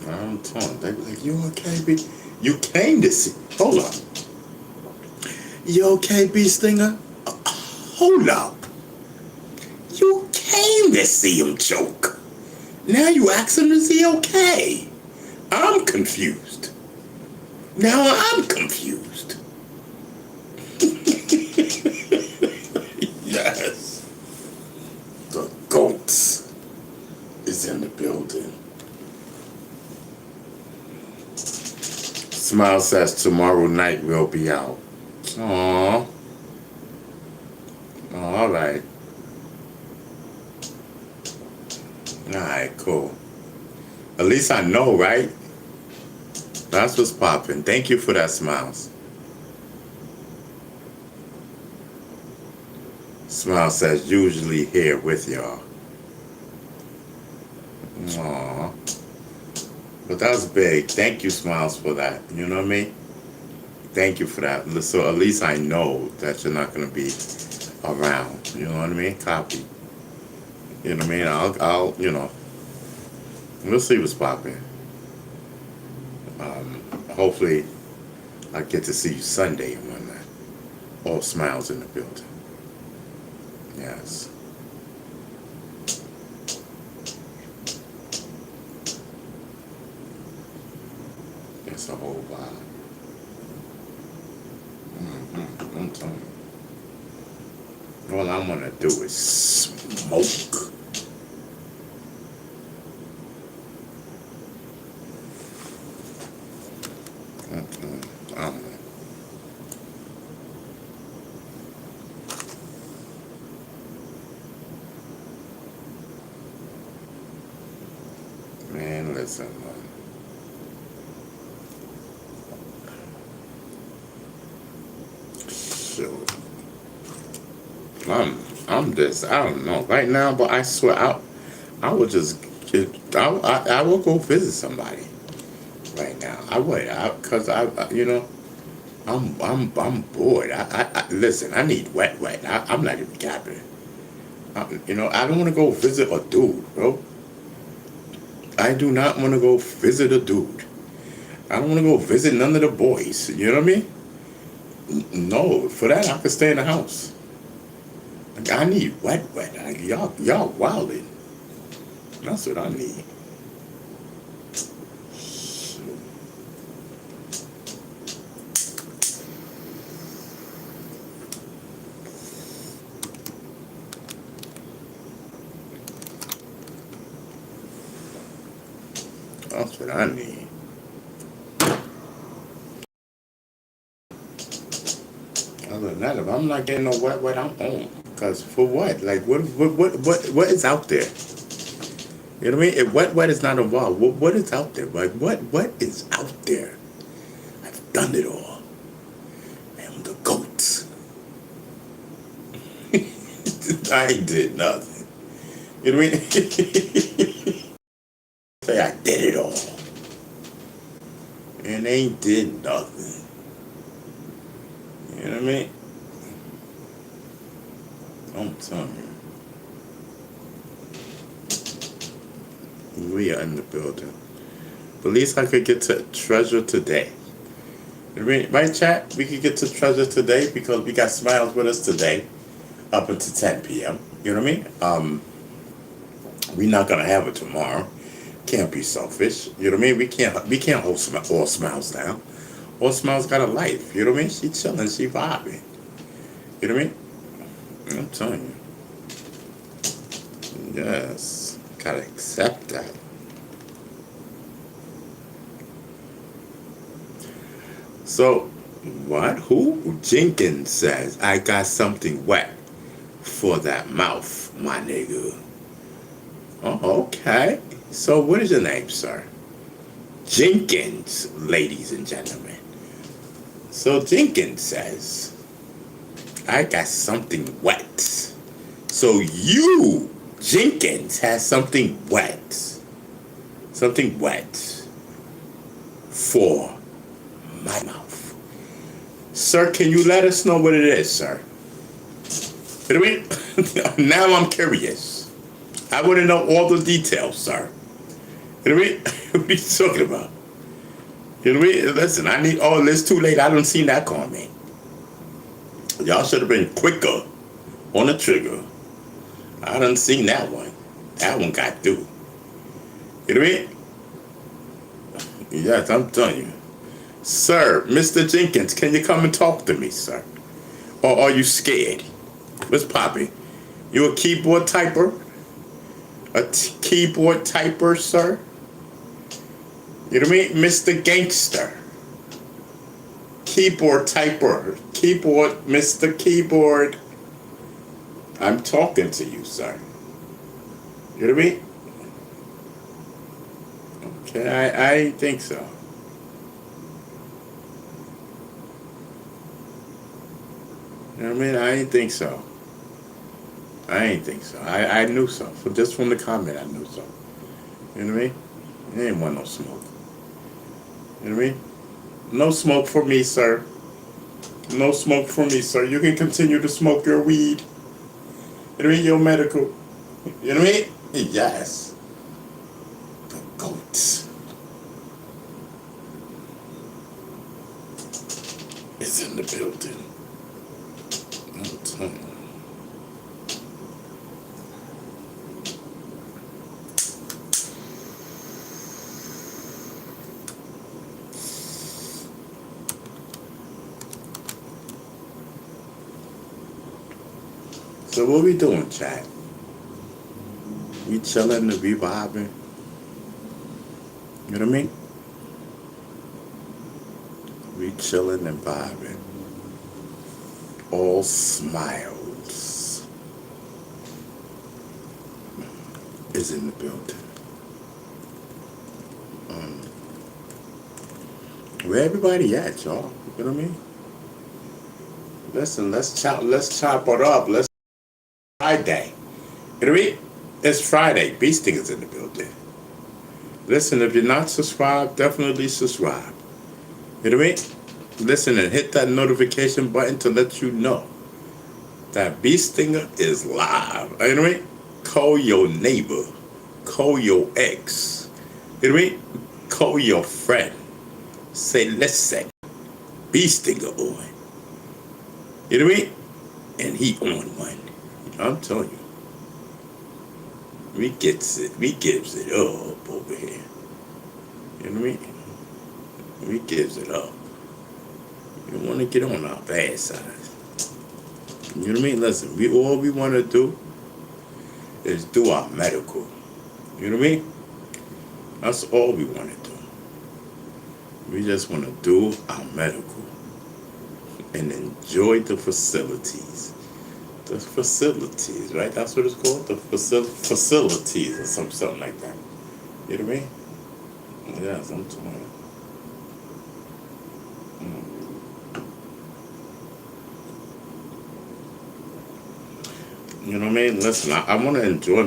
I'm telling you. They be like, you okay, B? You came to see. Hold up. You okay, B Stinger? Hold up. You came to see him choke. Now you ask him, is he okay? I'm confused. Now I'm confused. Yes. The goats is in the building. Smile says tomorrow night we'll be out. Aww. Oh, all right. All right, cool. At least I know, right? That's what's popping. Thank you for that, Smiles. Smile says, usually here with y'all. Aww. But that's big. Thank you, Smiles, for that. You know what I mean? Thank you for that. So at least I know that you're not going to be around. You know what I mean? Copy. You know what I mean? I'll you know. We'll see what's popping. hopefully I get to see you Sunday and whatnot. All smiles in the building. Yes. It's a whole vibe. I'm telling you. All I'm gonna do is smoke. I'm Man, listen, man. Shoot. I'm just, I don't know right now, but I swear I would just, I will go visit somebody right now. I would, cause you know, I'm bored. I listen. I need wet. I'm not even capping. You know, I don't want to go visit a dude, bro. I do not want to go visit a dude. I don't want to go visit none of the boys. You know what I mean? No, for that I could stay in the house. Like, I need wet. Like, y'all wildin'. That's what I need. That's what I need. Other than that, if I'm not getting no wet, I'm home. Cause for what? Like what is out there? You know what I mean? If wet is not involved, what is out there? Like what is out there? I've done it all. I'm the GOAT. I ain't did nothing. You know what I mean? Say I did it all. And they ain't did nothing. You know what I mean? I'm telling you. We are in the building. But at least I could get to treasure today. You know what I mean? Right, chat? We could get to treasure today because we got Smiles with us today up until 10 p.m. You know what I mean? We're not gonna have it tomorrow. Can't be selfish. You know what I mean? We can't hold all Smiles down. All Smiles got a life. You know what I mean? She chilling, she vibing. You know what I mean? I'm telling you. Yes. Gotta accept that. So, what? Who? Jenkins says, I got something wet for that mouth, my nigga. Oh, okay. So, what is your name, sir? Jenkins, ladies and gentlemen. So, Jenkins says, I got something wet. So, you, Jenkins, has something wet. Something wet for my mouth. Sir, can you let us know what it is, sir? You know what I mean? Now I'm curious. I want to know all the details, sir. You know what I mean? What are you talking about? You know what I mean? Listen, I need, oh, it's too late. I don't see that comment. Y'all should have been quicker on the trigger. I done seen that one. That one got through. You know what I mean? Yes, I'm telling you. Sir, Mr. Jenkins, can you come and talk to me, sir? Or are you scared? What's popping? You a keyboard typer? Keyboard typer, sir? You know what I mean? Mr. Gangster. Keyboard typer. Keyboard, Mr. Keyboard. I'm talking to you, sir. You know what I mean? Okay, I didn't think so. You know what I mean? I didn't think so. I knew so. Just from the comment, I knew so. You know what I mean? You ain't want no smoke. You know what I mean? No smoke for me, sir. No smoke for me, sir. You can continue to smoke your weed. You know what I mean? Your medical. You know what I mean? Yes. The GOAT. is in the building. I'm telling you. So what we doing, chat? We chilling and we vibing. You know what I mean? We chilling and vibing. All smiles is in the building. Where everybody at, y'all? You know what I mean? Listen, let's chop it up. Let's Friday. You know what I mean? It's Friday. Beasting is in the building. Listen, if you're not subscribed, definitely subscribe. You know what I mean? Listen and hit that notification button to let you know that Beastinger is live. You know what I mean? Call your neighbor. Call your ex. You know what I mean? Call your friend. Say, listen, Beastinger on. You know what I mean? And he on one. I'm telling you. We gives it up over here. You know what I mean? We gives it up. You want to get on our bad side. You know what I mean? Listen, all we want to do is do our medical. You know what I mean? That's all we want to do. We just want to do our medical and enjoy the facilities. The facilities, right? That's what it's called? The facilities or something like that. You know what I mean? Yes, I'm telling you. You know what I mean? Listen, I want to enjoy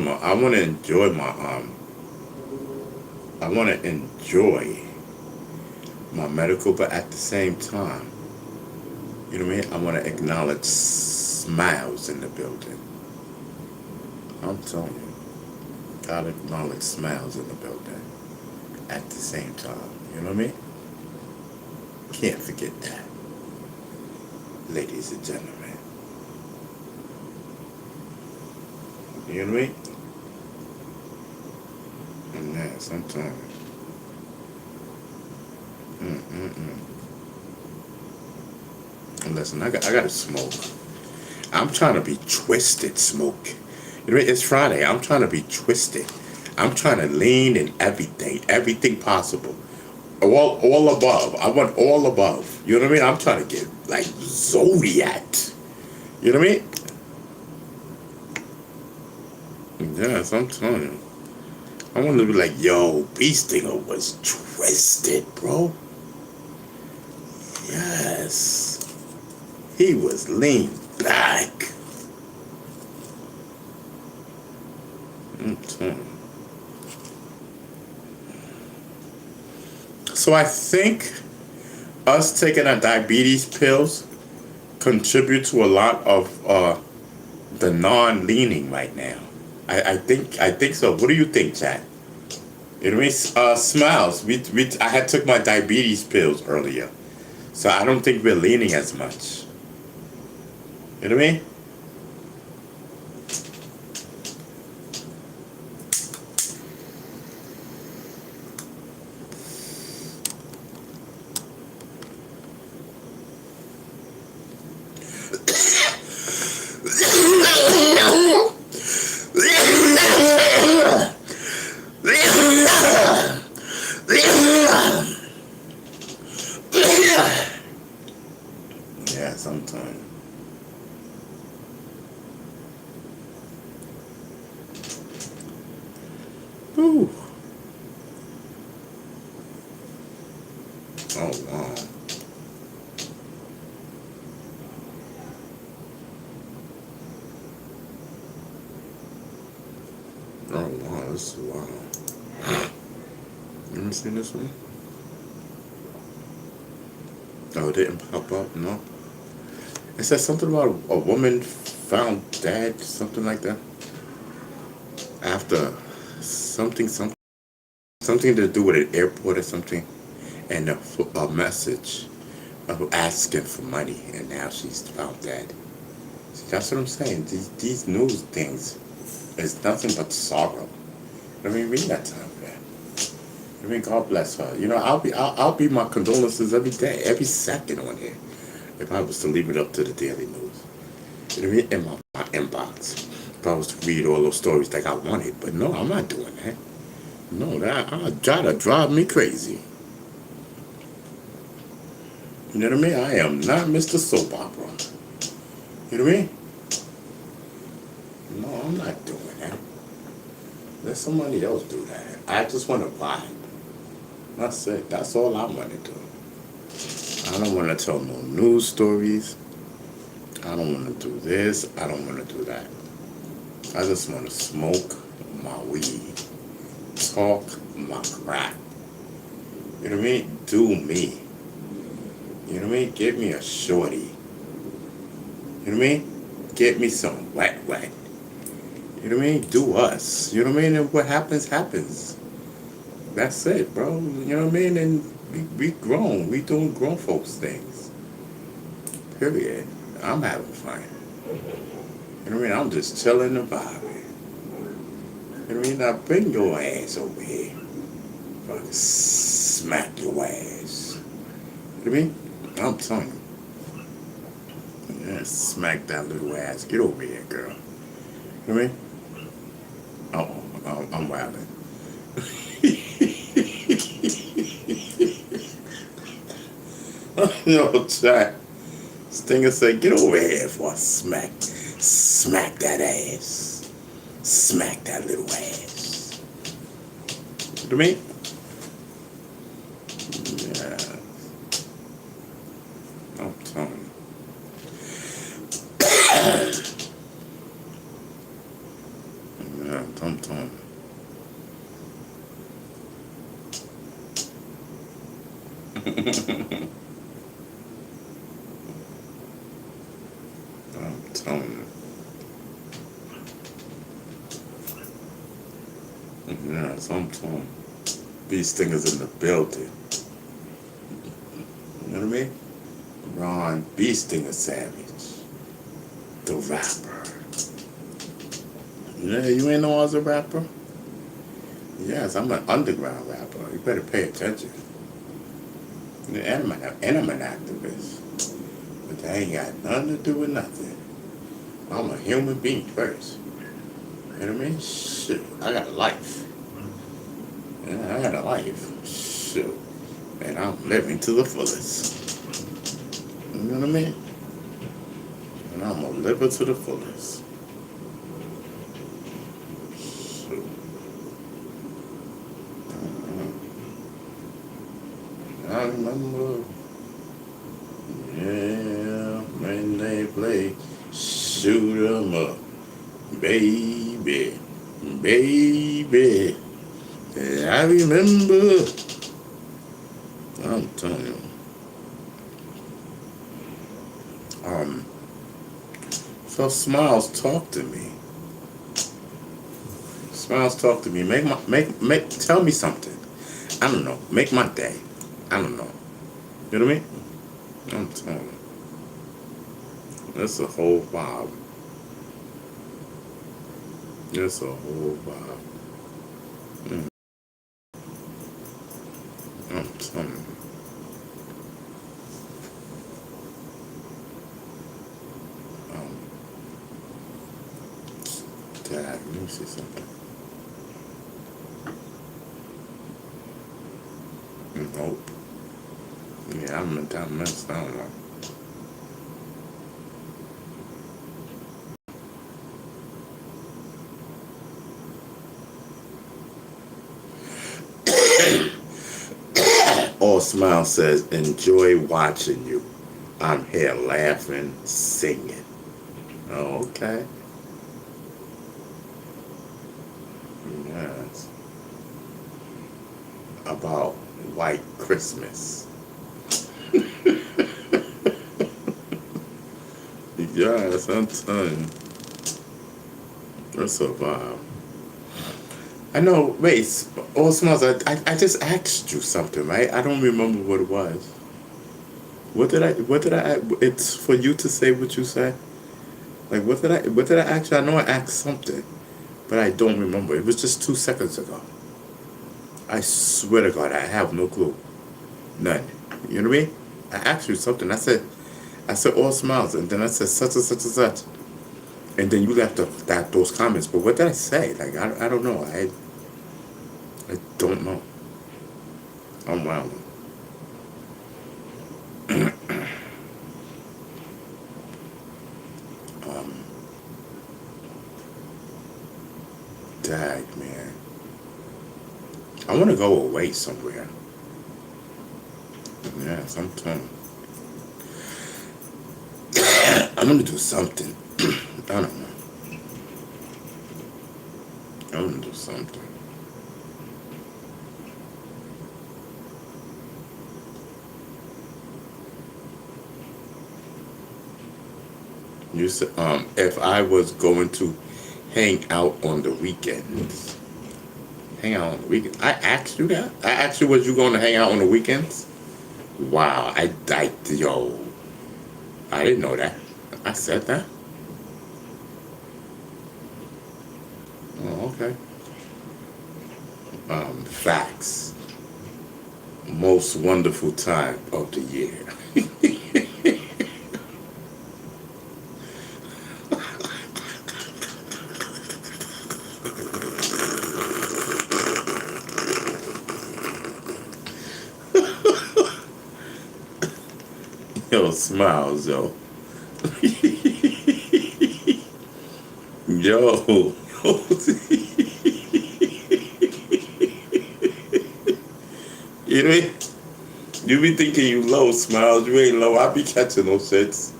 my medical, but at the same time, you know what I mean? I want to acknowledge smiles in the building. I'm telling you, gotta acknowledge smiles in the building at the same time. You know what I mean? Can't forget that, ladies and gentlemen. You know what I mean? And that sometimes. And listen, I got to smoke. I'm trying to be twisted smoke. You know, it's Friday. I'm trying to be twisted. I'm trying to lean in everything possible. All above. I want all above. You know what I mean? I'm trying to get like Zodiac. You know what I mean? Yes, I'm telling you. I want to be like, yo, Beastinger was twisted, bro. Yes. He was lean back. I'm telling you. So I think us taking our diabetes pills contribute to a lot of the non-leaning right now. I think so. What do you think, chat? You know what I mean? Smiles. I had took my diabetes pills earlier, so I don't think we're leaning as much. You know what I mean? Yeah, sometimes. Ooh. Oh, wow. Oh, wow, this is wild. You ever seen this one? Oh, it didn't pop up, no? It said something about a woman found dead, something like that. After something to do with an airport or something. And a message asking for money, and now she's found dead. See, that's what I'm saying. These news things is nothing but sorrow. I mean, we ain't got time for that. I mean, God bless her. You know, I'll be my condolences every day, every second on here, if I was to leave it up to the Daily News. You know what I mean? In my inbox. If I was to read all those stories like I wanted, but no, I'm not doing that. No, that'll try to drive me crazy. You know what I mean? I am not Mr. Soap Opera. You know what I mean? No, I'm not doing that. Let somebody else do that. I just want to vibe. That's it. That's all I want to do. I don't want to tell no news stories. I don't want to do this. I don't want to do that. I just want to smoke my weed. Talk my crap. You know what I mean? Do me. You know what I mean? Give me a shorty. You know what I mean? Get me some wet. You know what I mean? Do us. You know what I mean? And what happens, happens. That's it, bro. You know what I mean? And we grown. We doing grown folks things. Period. I'm having fun. You know what I mean? I'm just chilling and vibing. You know what I mean? Now bring your ass over here. Fucking smack your ass. You know what I mean? I'm telling you. Yeah, smack that little ass. Get over here, girl. You know what I mean? I'm wilding. No, Jack. Stinger said, get over here before I smack that ass. Smack that little ass. You know what I mean? Yeah. I'm telling you. Yeah, I'm telling you. I'm telling you. Yes, I'm telling you. These things in the building. You know what I mean? Ron Beestinger Savage. The rapper. Yeah, you ain't know I was a rapper? Yes, I'm an underground rapper. You better pay attention. And I'm an activist. But that ain't got nothing to do with nothing. I'm a human being first. You know what I mean? Shoot, I got a life. Yeah, I got a life. Shoot. And I'm living to the fullest. You know what I mean? And I'm gonna live it to the fullest. Shoot. I remember, yeah, when they play shoot 'em up, baby. Yeah, I remember. I'm telling you. So Smiles, talk to me. Smiles, talk to me. Tell me something. I don't know. Make my day. I don't know. You know what I mean? I'm telling you. That's a whole vibe. That's a whole vibe. I'm telling you. Dad, let me see something. Nope. Yeah, I'm messed. I don't know. All Smile says, enjoy watching you. I'm here laughing, singing. Oh, okay. Yes. About White Christmas. Yes, I'm telling you. That's a vibe. I know, wait, All Smiles, I just asked you something, right? I don't remember what it was. What did I? It's for you to say what you say. Like what did I ask you? I know I asked something, but I don't remember. It was just 2 seconds ago. I swear to God, I have no clue. None. You know what I mean? I asked you something. I said all smiles, and then I said such and such and such, and then you left those comments. But what did I say? Like I don't know. I don't know. I'm wild. Um, Dag man, I want to go away somewhere. Yeah, sometime. I'm gonna do something. I don't know. I'm gonna do something. You said, if I was going to hang out on the weekends, hang out on the weekends. I asked you that. I asked you, was you going to hang out on the weekends? Wow, yo, I didn't know that. I said that. Oh, okay. Facts. Most wonderful time of the year. Yo, smiles, yo. Yo. You know, you be thinking you low, smiles. You ain't low. I be catching those shits.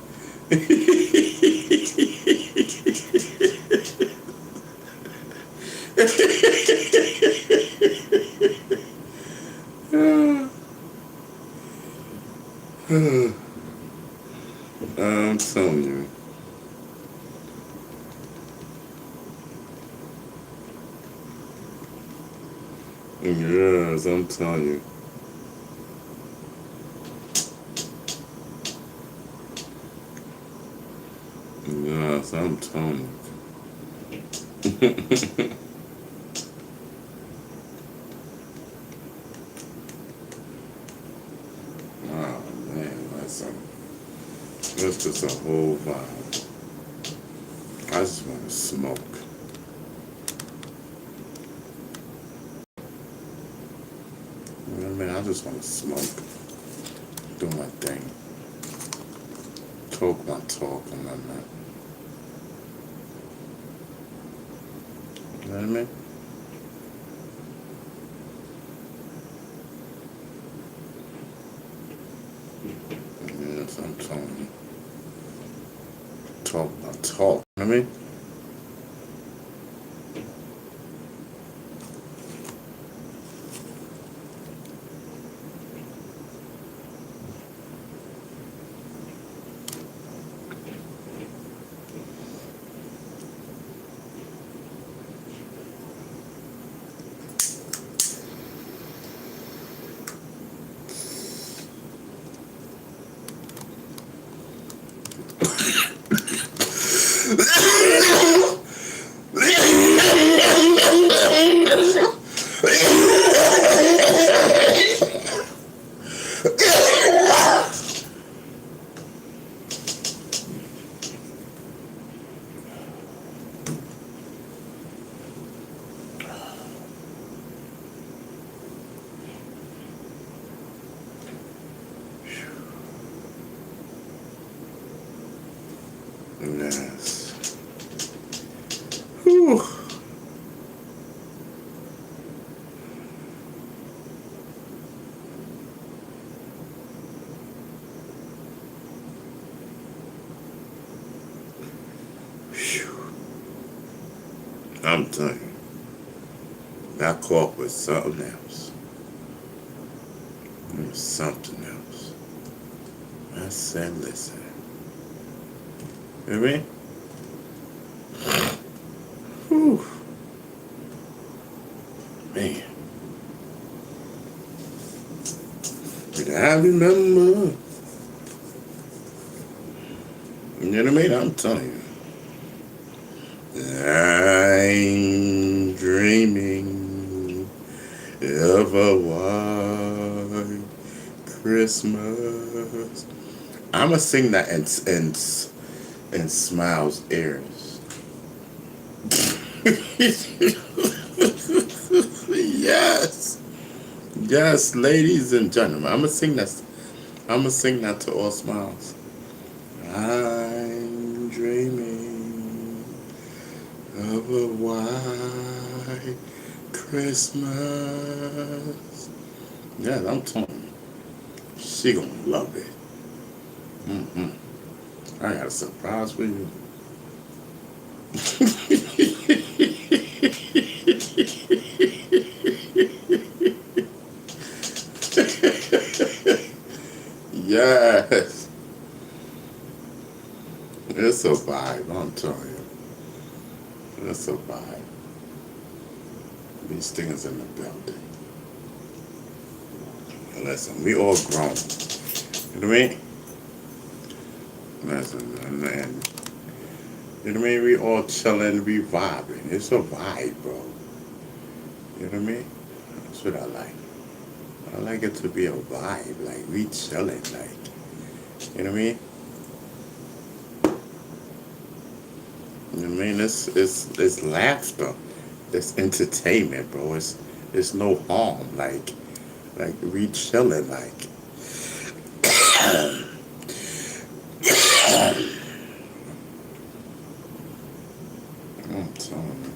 I'm telling you. Yes, I'm telling you. Yes, I'm telling you. Oh man, that's just a whole vibe. I just want to smoke. You know what I mean? I just want to smoke, do my thing, talk my talk, and whatnot. You know what I mean? Yes, I'm telling you. Talk my talk. You know what I mean? Yes. Whew. Phew. I'm telling you, that caught with something else. It was something else. I said, listen. You know what I mean? Whew. Man. Did I remember You know what I mean? I'm telling you. I'm dreaming of a white Christmas. I'ma sing that in Smile's ears. Yes. Yes, ladies and gentlemen. I'ma sing that to all Smiles. I'm dreaming of a white Christmas. Yeah, I'm telling you. She gonna love it. I got a surprise for you. Yes. It's a vibe, I'm telling you. It's a vibe. These things in the building. Listen, we all grown. You know what I mean? Listen, and you know what I mean? We all chilling, we vibing. It's a vibe, bro. You know what I mean? That's what I like. I like it to be a vibe. Like, we chilling, like, you know what I mean? You know what I mean? It's laughter. It's entertainment, bro. It's no harm. Like we chilling, like. I'm telling you.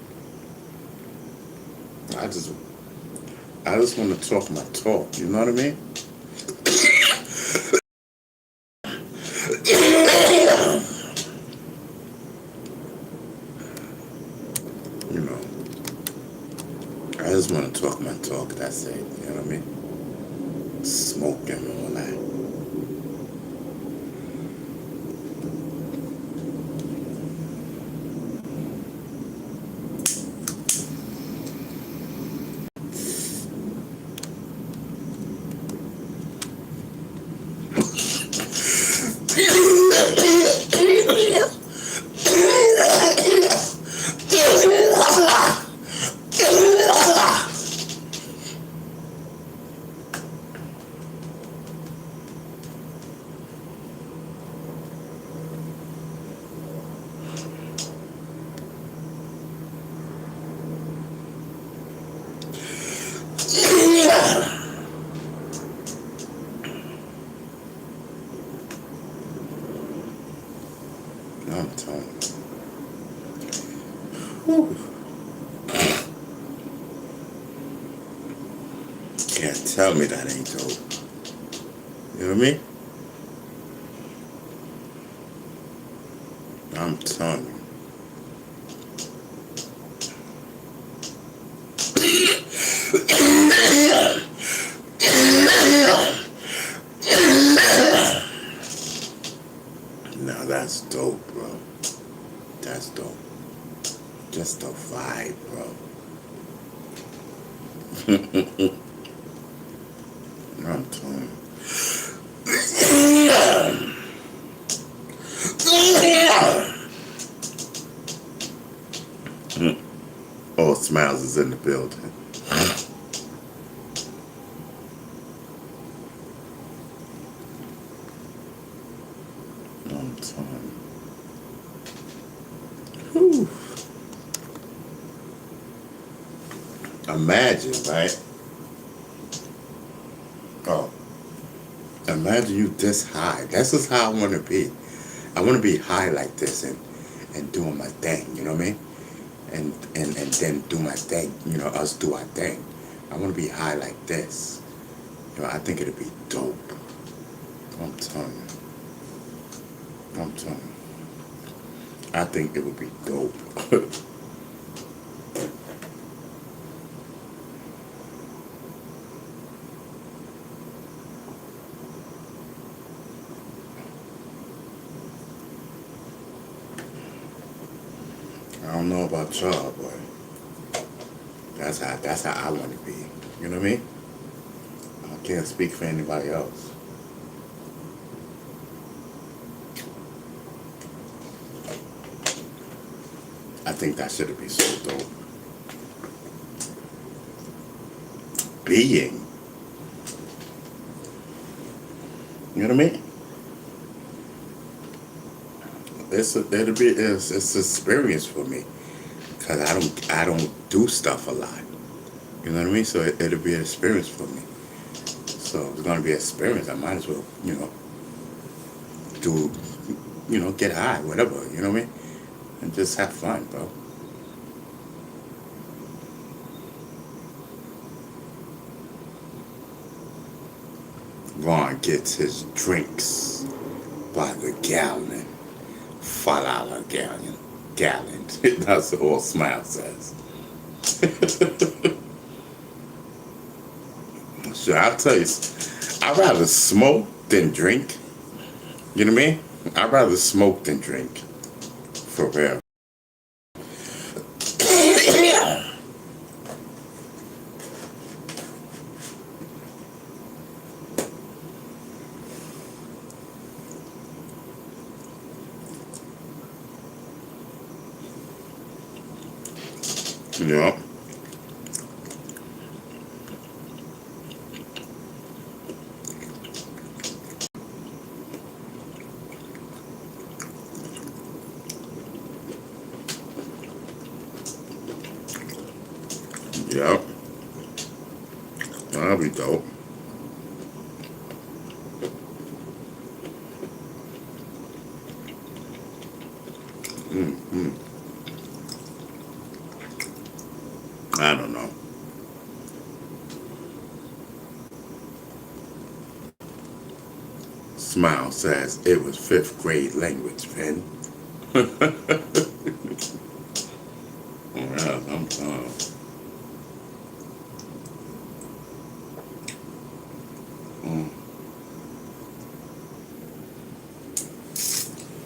I just want to talk my talk. You know what I mean? You know, I just want to talk my talk. That's it. You know what I mean? Smoking and all that. I'm telling you. Whew. Can't tell me that ain't dope. You know what I mean? I'm telling you. Now that's dope, bro. That's dope. Just a vibe, bro. I'm telling you. All Smiles is in the building. I'm telling you. Whew. Imagine, right? Oh, imagine you this high. That's just how I want to be. I want to be high like this and doing my thing. You know what I mean? And then do my thing. You know, us do our thing. I want to be high like this. You know, I think it'd be dope. I'm telling you. I'm telling you. I think it would be dope. I don't know about y'all, but that's how I want to be. You know what I mean? I can't speak for anybody else. I think that should be so dope. Being. You know what I mean? It's an experience for me because I don't do stuff a lot. You know what I mean? So it'll be an experience for me. So it's gonna be an experience. I might as well, do, get high, whatever. You know what I mean? And just have fun, bro. Ron gets his drinks by the gallon. $5 gallon. That's what all Smile says. Sure, I'll tell you, I'd rather smoke than drink. You know what I mean? I'd rather smoke than drink. For real. Yeah. Yep. That'll be dope. I don't know. Smile says it was 5th grade language, man. Yeah,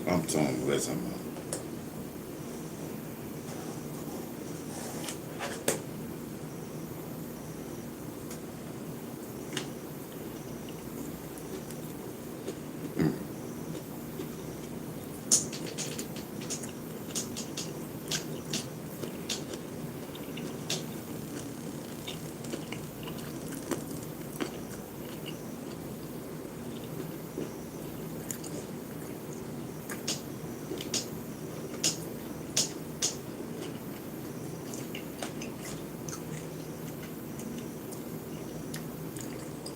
I'm telling you, listen, man.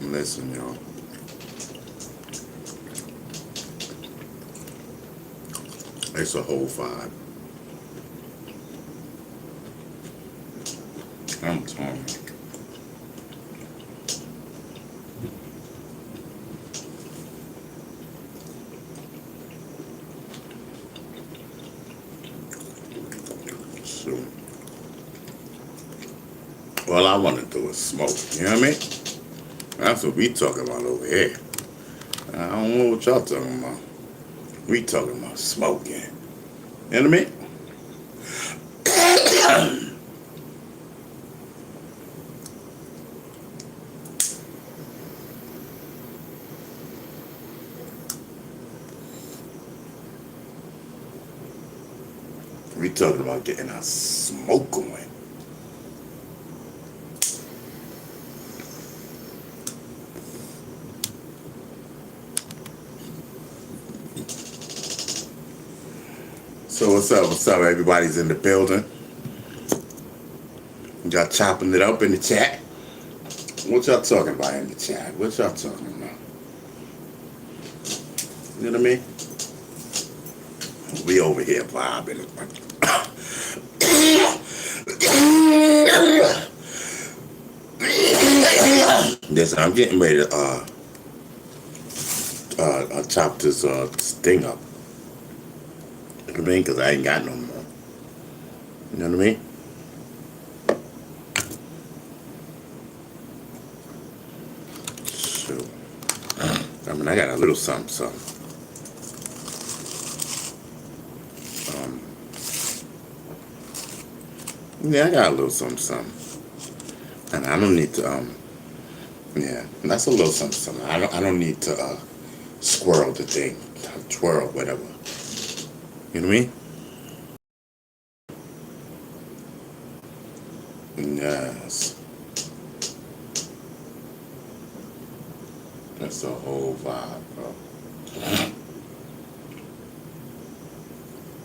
Listen, y'all. It's a whole vibe. I'm telling you. So, all I want to do is smoke. You know what I mean? That's what we talking about over here. I don't know what y'all talking about. We talking about smoking. You know what I mean? We talking about getting our smoke going. So what's up? What's up? Everybody's in the building. Y'all chopping it up in the chat. What y'all talking about in the chat? What y'all talking about? You know what I mean? We over here vibing. Listen, I'm getting ready to chop this thing up. You know what I mean? Because I ain't got no more. You know what I mean? So, I mean, I got a little something. Yeah, I got a little something. And I don't need to, yeah, that's a little something. I don't need to squirrel the thing, twirl, whatever. You know what I mean? It's a whole vibe, bro.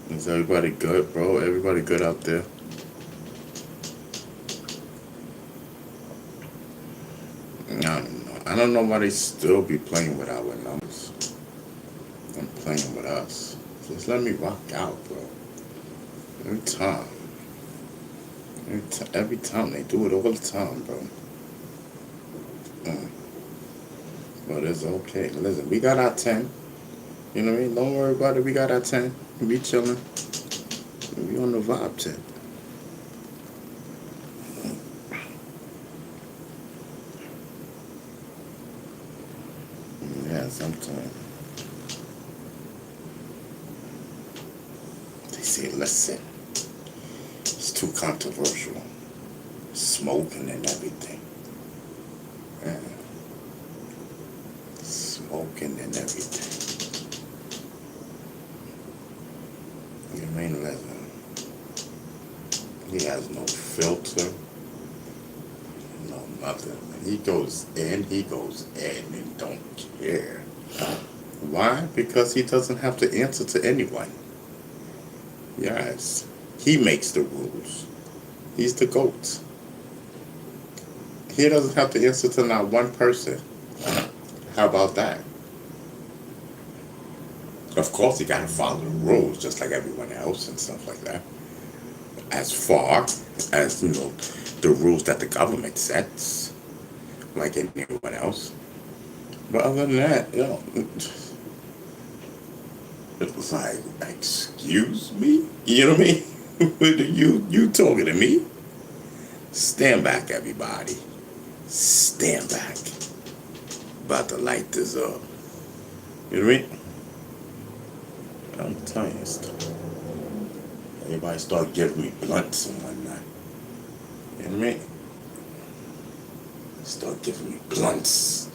Is everybody good, bro? Everybody good out there? I don't know. I don't know why they still be playing with our numbers and playing with us. Just let me rock out, bro. Every time. Every time they do it all the time, bro. But it's okay. Listen, we got our 10. You know what I mean? Don't worry about it. We got our 10. We be chilling. We on the vibe tip. Yeah, sometimes. They say, listen, it's too controversial. Smoking and everything. Yeah. Smoking and everything. You mean, listen, he has no filter, no nothing. He goes in and don't care. Why? Because he doesn't have to answer to anyone. Yes, he makes the rules. He's the GOAT. He doesn't have to answer to not one person. How about that? Of course, he got to follow the rules just like everyone else and stuff like that. As far as, you know, the rules that the government sets, like anyone else. But other than that, you know, it was like, excuse me? You know what I mean? you talking to me? Stand back, everybody. Stand back. About to light this up. You know what I mean? I'm telling you stuff. Everybody start giving me blunts and whatnot. You know what I mean? Start giving me blunts.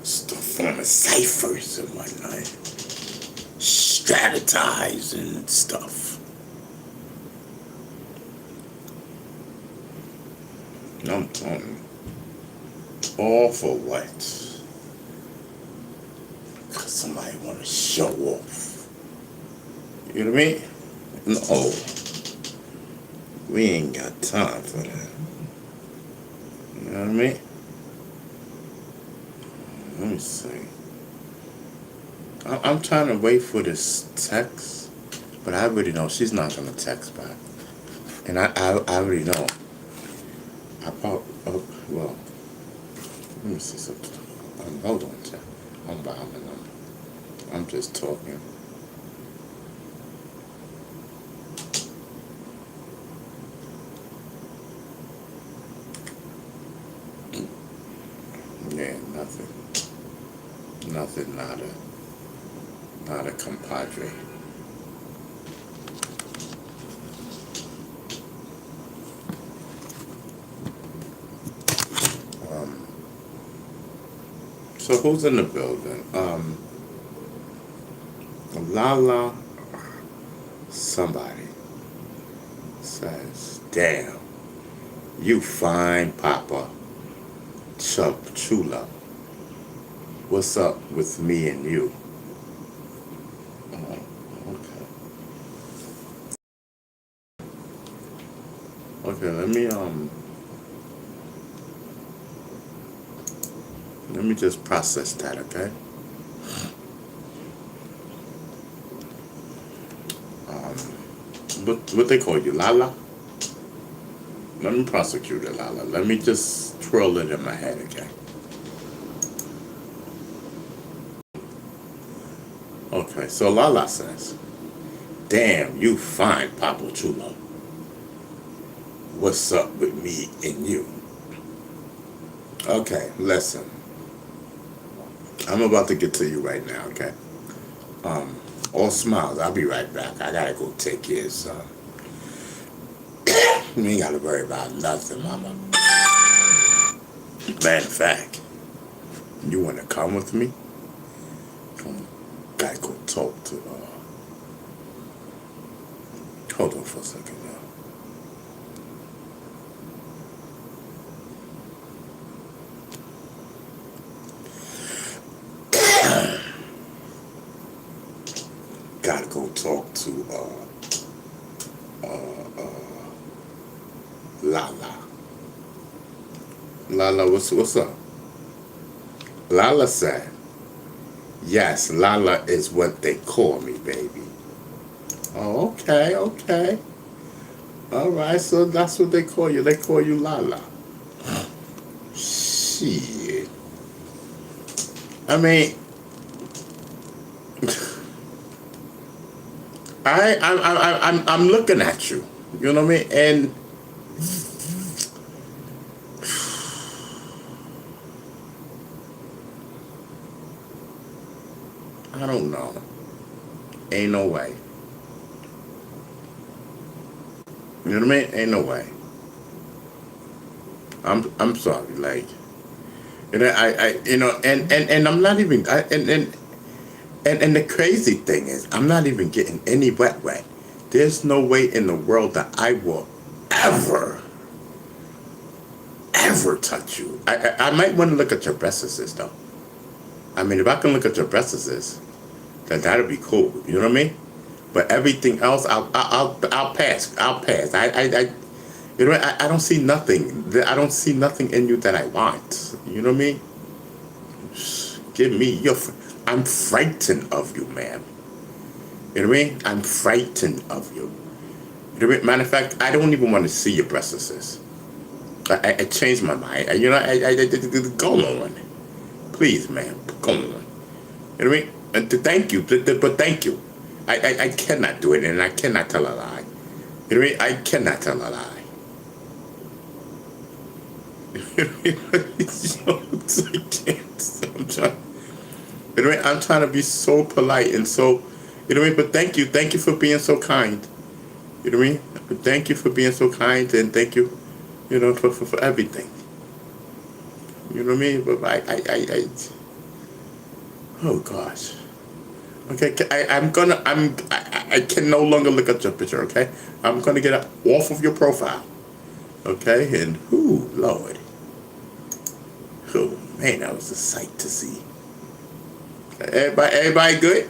Start forming ciphers and whatnot. Strategizing and stuff. I'm telling you. All for what? Because somebody want to show off. You know what I mean? No. We ain't got time for that. You know what I mean? Let me see. I'm trying to wait for this text, but I already know she's not going to text back. And I already know. I probably, well, let me see something. Hold on, chat. I'm behind the number. I'm just talking. Yeah, nothing. Nothing, not a compadre. So who's in the building? Lala somebody says, damn, you fine Papa Chula. What's up with me and you? Oh, okay. Okay, let me just process that, okay? What they call you, Lala? Let me prosecute it, Lala. Let me just twirl it in my head, okay? Okay, so Lala says, damn, you fine, Papa Chulo. What's up with me and you? Okay, listen. I'm about to get to you right now, okay? All smiles. I'll be right back. I gotta go take care of son. You ain't gotta worry about nothing, mama. Matter of fact, you wanna come with me? Gotta go talk to, hold on for a second now. go talk to Lala. Lala, what's up? Lala said, yes, Lala is what they call me, baby. Oh, okay, okay. All right, so that's what they call you. They call you Lala. Shit. I mean, I'm looking at you. You know what I mean? And I don't know. Ain't no way. You know what I mean? Ain't no way. I'm sorry, like, you know, and I'm not even, and the crazy thing is, I'm not even getting any wet. There's no way in the world that I will ever touch you. I might want to look at your breasts though. I mean, if I can look at your breasts, then that'd be cool. You know what I mean? But everything else, I'll pass. I'll pass. You know, I don't see nothing. I don't see nothing in you that I want. You know what I mean? Give me I'm frightened of you, man. You know what I mean? I'm frightened of you. You know what I mean? Matter of fact, I don't even want to see your breasts. I changed my mind. You know, go on. Please, man, go on. You know what I mean? And thank you, but thank you. I cannot do it, and I cannot tell a lie. You know what I mean? I cannot tell a lie. I'm trying to be so polite and so, you know what I mean? But thank you for being so kind. You know what I mean? Thank you for being so kind, and thank you, you know, for everything. You know what I mean? But oh gosh. Okay, I can no longer look at your picture. Okay, I'm gonna get off of your profile. Okay, and ooh, Lord, oh man, that was a sight to see. Everybody good?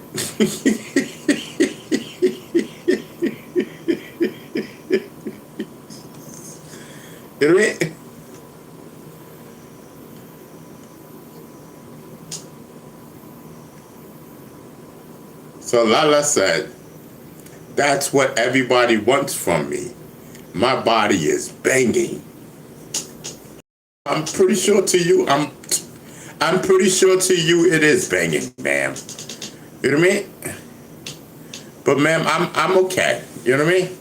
You know what I mean? So Lala said, that's what everybody wants from me. My body is banging. I'm pretty sure to you, I'm pretty sure to you it is banging, ma'am. You know what I mean? But ma'am, I'm okay. You know what I mean?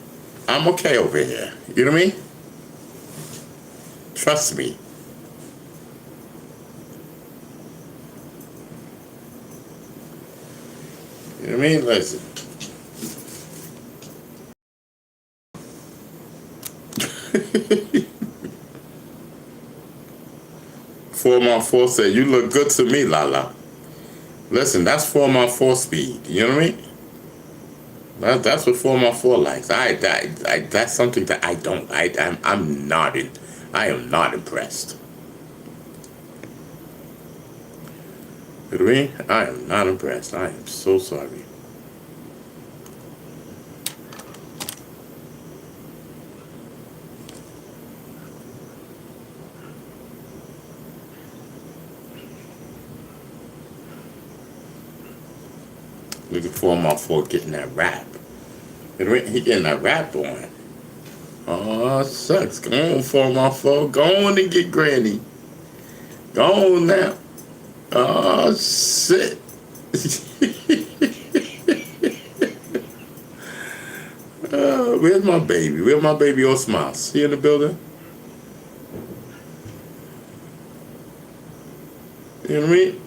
I'm okay over here. You know what I mean? Trust me. You know what I mean? Listen. "4x4 said, you look good to me, Lala." Listen, that's 4x4 speed. You know what I mean? That's what 4x4 likes. That's something that I don't. I am not impressed. You know what I mean? I am not impressed. I am so sorry. Look at 4x4 getting that rap. You know what I mean? He getting that rap on. Oh, sucks. Go on, 4x4. Go on and get Granny. Go on now. Oh, shit. Where's my baby? Where's my baby all smiles? She in the building? You know what I mean?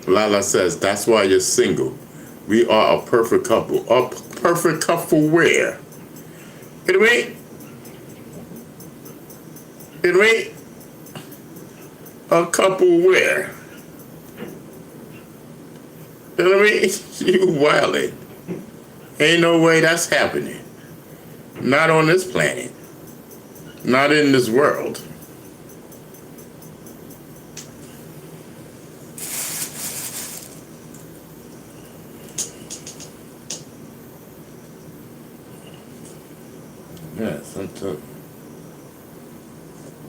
Lala says, that's why you're single. We are a perfect couple. A perfect couple where? You know what I mean? You know what I mean? A couple where? You know what I mean? You wildin'. Ain't no way that's happening. Not on this planet. Not in this world.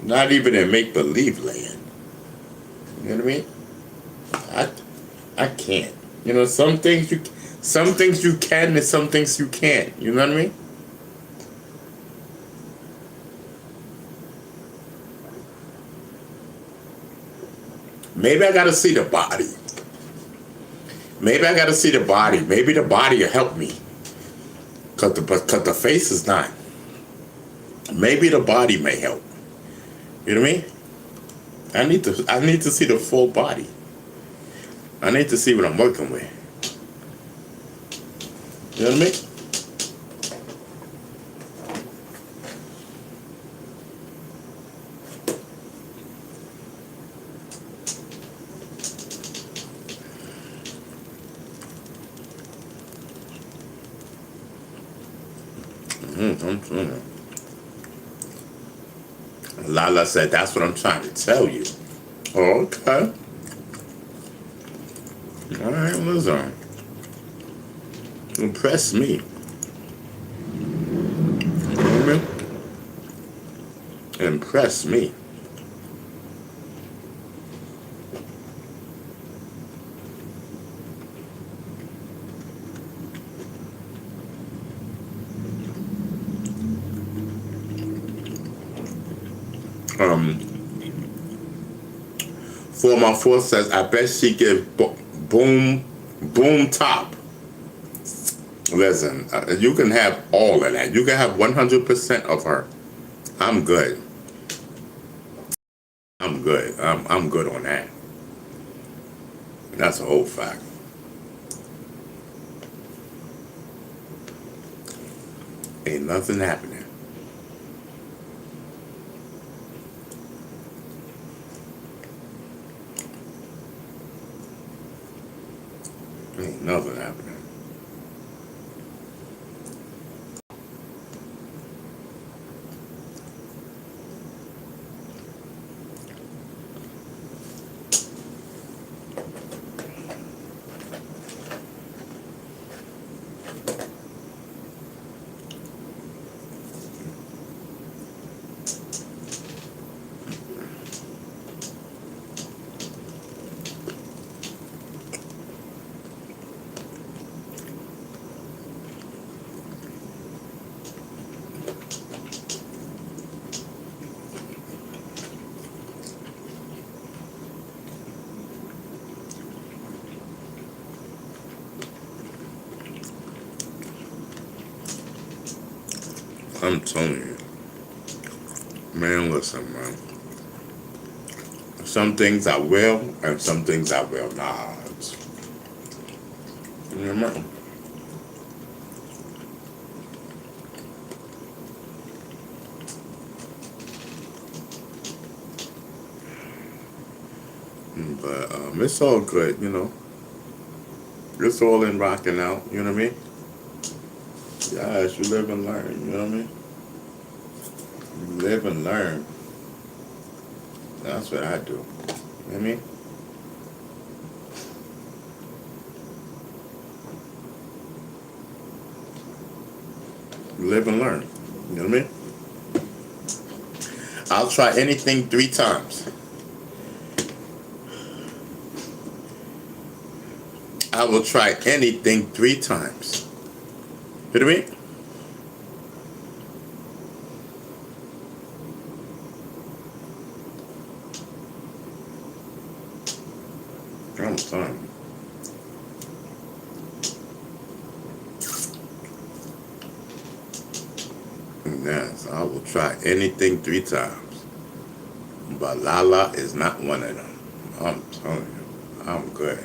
Not even in make believe land. You know what I mean? I can't. You know, some things you can and some things you can't. You know what I mean? Maybe I gotta see the body. Maybe I gotta see the body. Maybe the body will help me. Cause the face is not. Maybe the body may help. You know what I mean? I need to see the full body. I need to see what I'm working with. You know what I mean? Lala said, that's what I'm trying to tell you. Oh, okay. All right, listen. Impress me. You know what I mean? Impress me. Former Force says, I bet she give boom top. Listen, you can have all of that. You can have 100% of her. I'm good. I'm good. I'm good on that. That's a whole fact. Ain't nothing happening. Ain't nothing happening. I'm telling you. Man, listen, man. Some things I will, and some things I will not. You know? But it's all good, you know. It's all in rocking out, you know what I mean? Yes, you live and learn, you know what I mean? You live and learn. That's what I do. You know what I mean? Live and learn. You know what I mean? I'll try anything 3 times. I will try anything 3 times. You know what I mean? I'm telling you. Yes, I will try anything 3 times. But Lala is not one of them. I'm telling you. I'm good.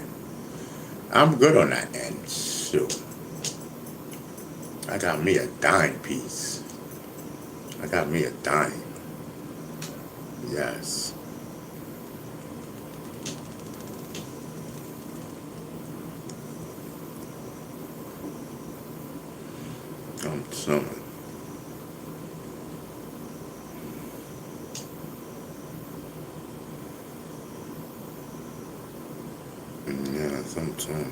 I'm good on that end. Shoot. I got me a dime piece. I got me a dime. Yes. I'm telling you. Yes, I'm telling you.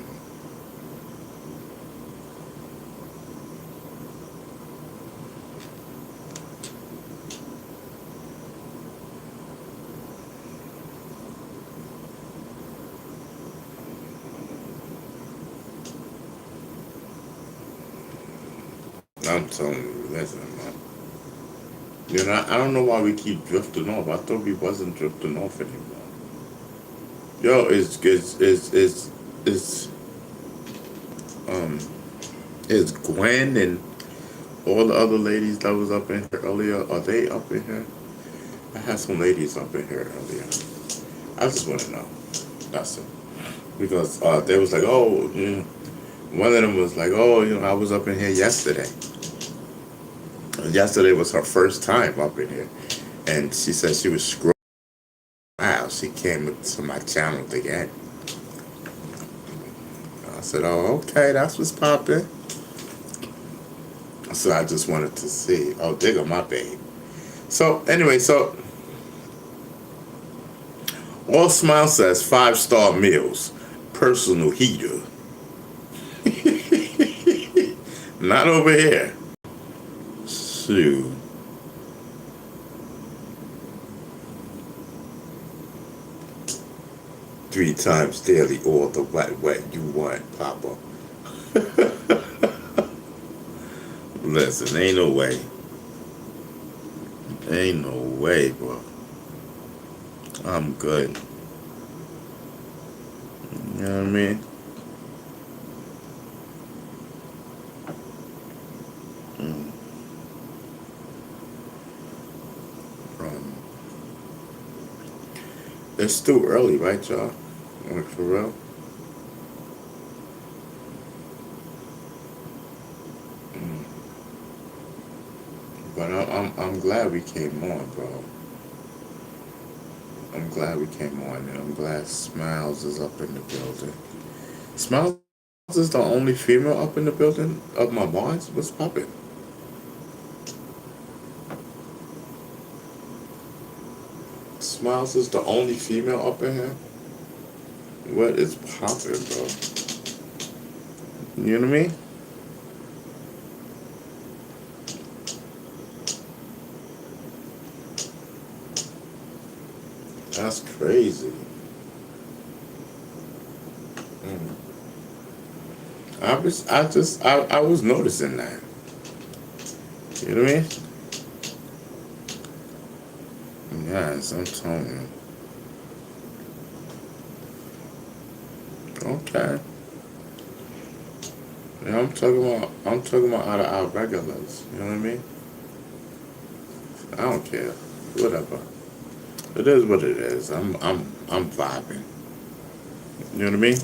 I'm telling you, listen, man. You know, I don't know why we keep drifting off. I thought we wasn't drifting off anymore. Yo, um is Gwen and all the other ladies that was up in here earlier, are they up in here? I had some ladies up in here earlier. I just want to know. That's it. Because they was like, oh, one of them was like, oh, I was up in here yesterday. And yesterday was her first time up in here. And she said she was scrolling. Wow, she came to my channel again. I said, oh, okay, that's what's popping. So I just wanted to see. Oh, digger, my babe. So, anyway, All Smile says 5-star meals, personal heater. Not over here. Shoot. Three times daily, all the what you want, Papa. Listen, ain't no way. Ain't no way, bro. I'm good. You know what I mean? It's still early, right, y'all? Like, for real? But I'm glad we came on, bro. I'm glad we came on, and I'm glad Smiles is up in the building. Smiles is the only female up in the building of my bonds. What's poppin'? Smiles is the only female up in here? What is poppin', bro? You know what I mean? That's crazy. I was noticing that. You know what I mean? Yes, I'm telling you. Okay. Yeah, I'm talking about out of our regulars. You know what I mean? I don't care. Whatever. It is what it is. I'm vibing. You know what I mean?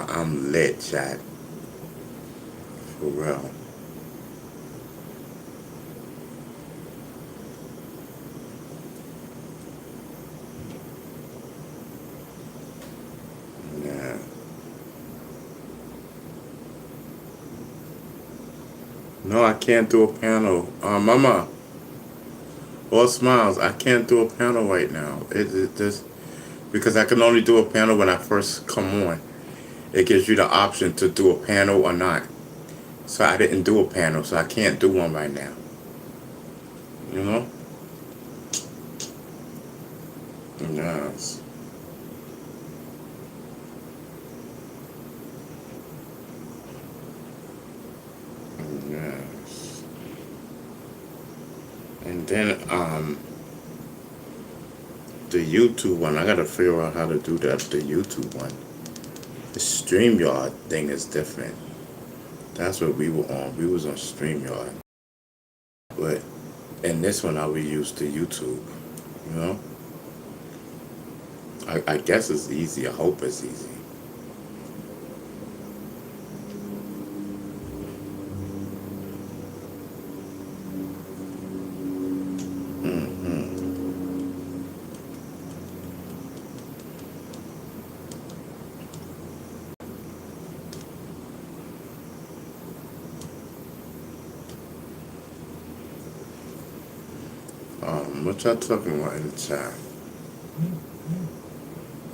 I'm lit, chat. For real. Yeah. No, I can't do a panel. Mama, All Smiles, I can't do a panel right now. It just, because I can only do a panel when I first come on. It gives you the option to do a panel or not. So I didn't do a panel, so I can't do one right now. You know? Yes. Yes. And then the YouTube one, I gotta figure out how to do that. The YouTube one. The StreamYard thing is different. That's what we were on. We was on StreamYard. But in this one, I will use the YouTube. You know? I guess it's easy. I hope it's easy. What y'all talking about in the chat?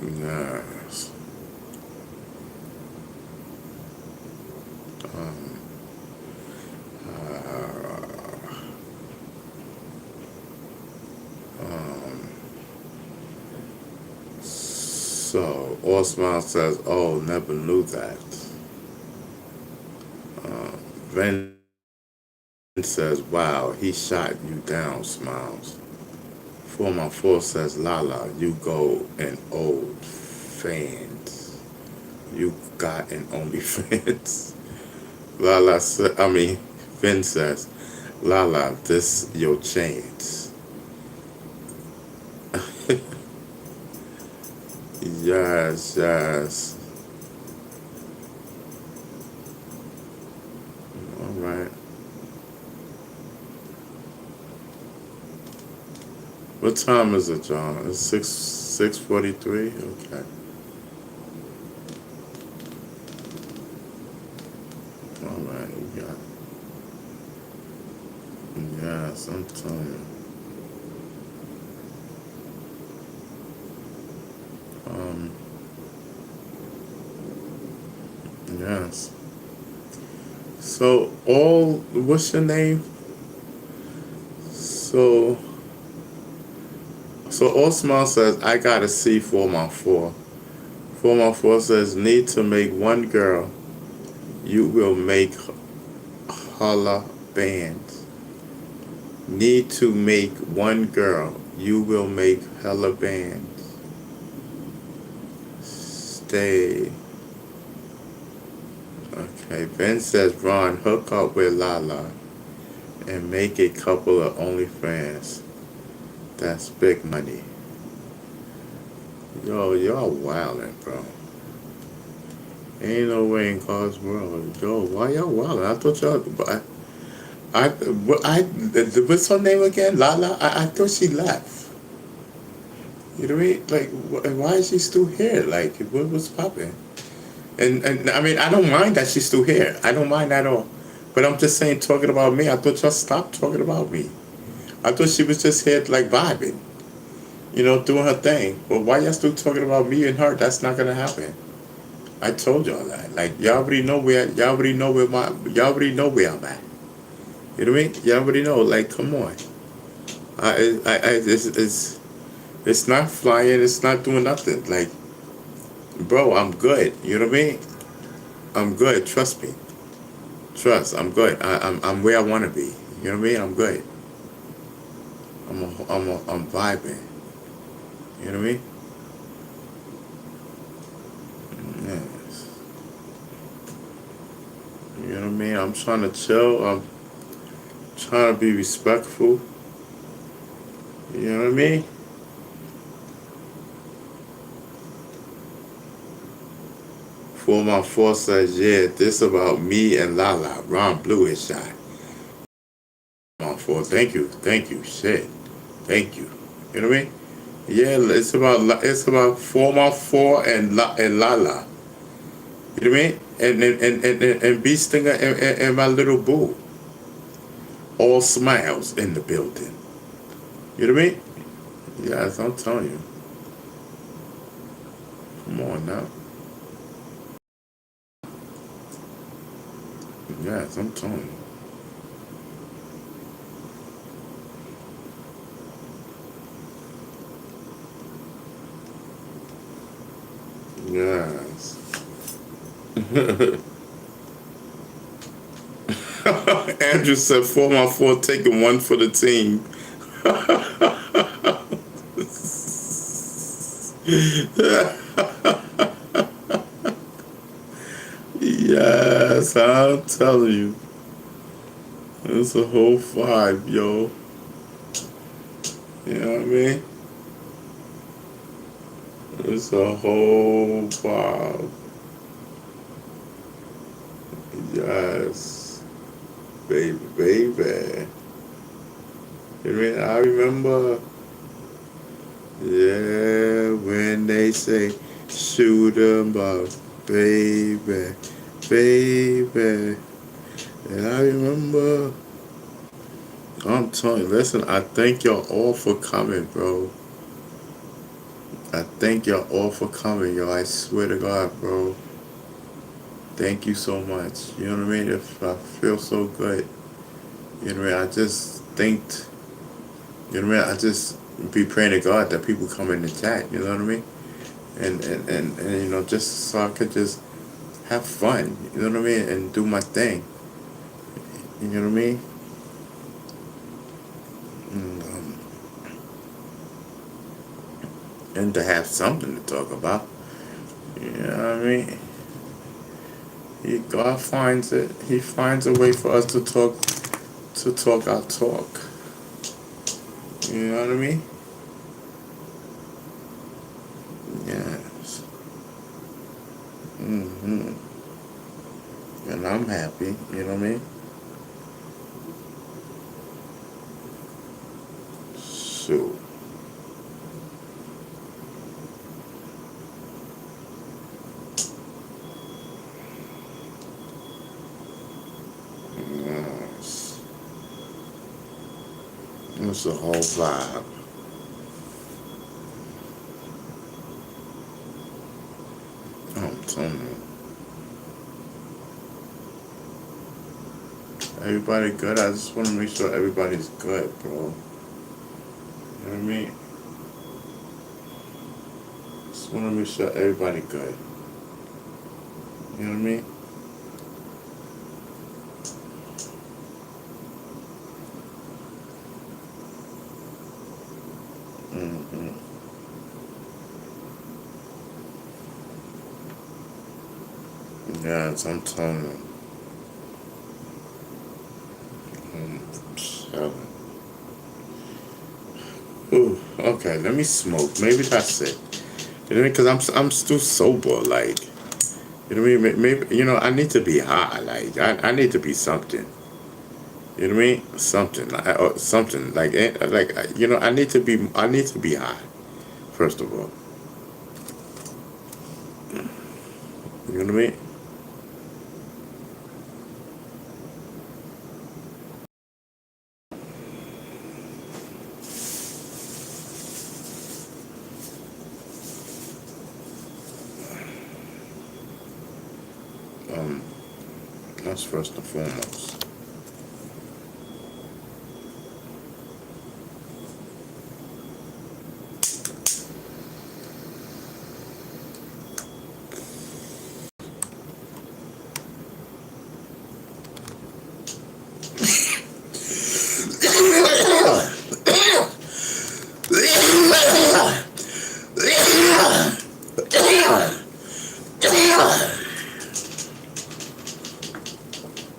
Yes. Um, um, so, Osman says, oh, never knew that. Ven says, wow, he shot you down, Smiles. 4x4 says, Lala, you go and old fans. You got an OnlyFans. Lala said, Vin says, Lala, this your chance. Yes, yes. All right. What time is it, John? It's 6:43? Okay. All right, you got it. Yes, I'm telling you. Yes. So what's your name? So Osman says, I got a C 4x4. 4x4 says, need to make one girl, you will make holla bands. Need to make one girl, you will make hella bands. Stay. Okay, Ben says, Ron, hook up with Lala and make a couple of OnlyFans. That's big money. Yo, y'all wildin', bro. Ain't no way in God's world. Yo, why y'all wildin'? I thought y'all, what's her name again? Lala? I thought she left. You know what I mean? Like, why is she still here? Like, what's poppin'? And I mean, I don't mind that she's still here. I don't mind at all. But I'm just saying, talking about me, I thought y'all stopped talking about me. I thought she was just here, like, vibing. You know, doing her thing. But why y'all still talking about me and her? That's not gonna happen. I told y'all that. Like, y'all already know where I'm at. You know what I mean? Y'all already know. Like, come on. It's not flying. It's not doing nothing. Like, bro, I'm good. You know what I mean? I'm good. Trust me. I'm good. I'm where I want to be. You know what I mean? I'm good. I'm vibing. You know what I mean? Yes. You know what I mean? I'm trying to chill. I'm trying to be respectful. You know what I mean? For my force says, yeah, this about me and Lala. Ron Blue is shot. My force, thank you, shit, thank you. You know what I mean? Yeah, it's about 4x4 and Lala. You know what I mean? And Bee Stinger and my little boo. All smiles in the building. You know what I mean? Yes, I'm telling you. Come on now. Yes, I'm telling you. Yes. Andrew said 4x4 taking one for the team. Yes, I'm telling you. It's a whole vibe, yo. You know what I mean? It's a whole vibe. Yes. Baby. You know what I mean? I remember, yeah, when they say, shoot 'em up, baby. And I remember, I'm telling you, listen, I thank y'all all for coming, bro. I thank y'all all for coming, yo. I swear to God, bro. Thank you so much. You know what I mean? If I feel so good. You know what I mean? I just think, you know what I mean? I just be praying to God that people come in the chat, you know what I mean? And you know, just so I could just have fun, you know what I mean? And do my thing, you know what I mean? And, and to have something to talk about, you know what I mean? God finds it. He finds a way for us to talk our talk. You know what I mean? Yes. hmm And I'm happy. You know what I mean? So, yes. It's a whole vibe. I'm telling you. Everybody good? I just want to make sure everybody's good, bro. You know what I mean? Just want to make sure everybody good. You know what I mean? hmm Yes, I'm telling you. Telling. Ooh, okay, let me smoke. Maybe that's it. You know what I mean? Because I'm still sober, like, you know what I mean? Maybe, you know, I need to be high, like, I need to be something. You know what I mean? Something, or something, you know, I need to be high, first of all. You know what I mean? Um, that's first and foremost.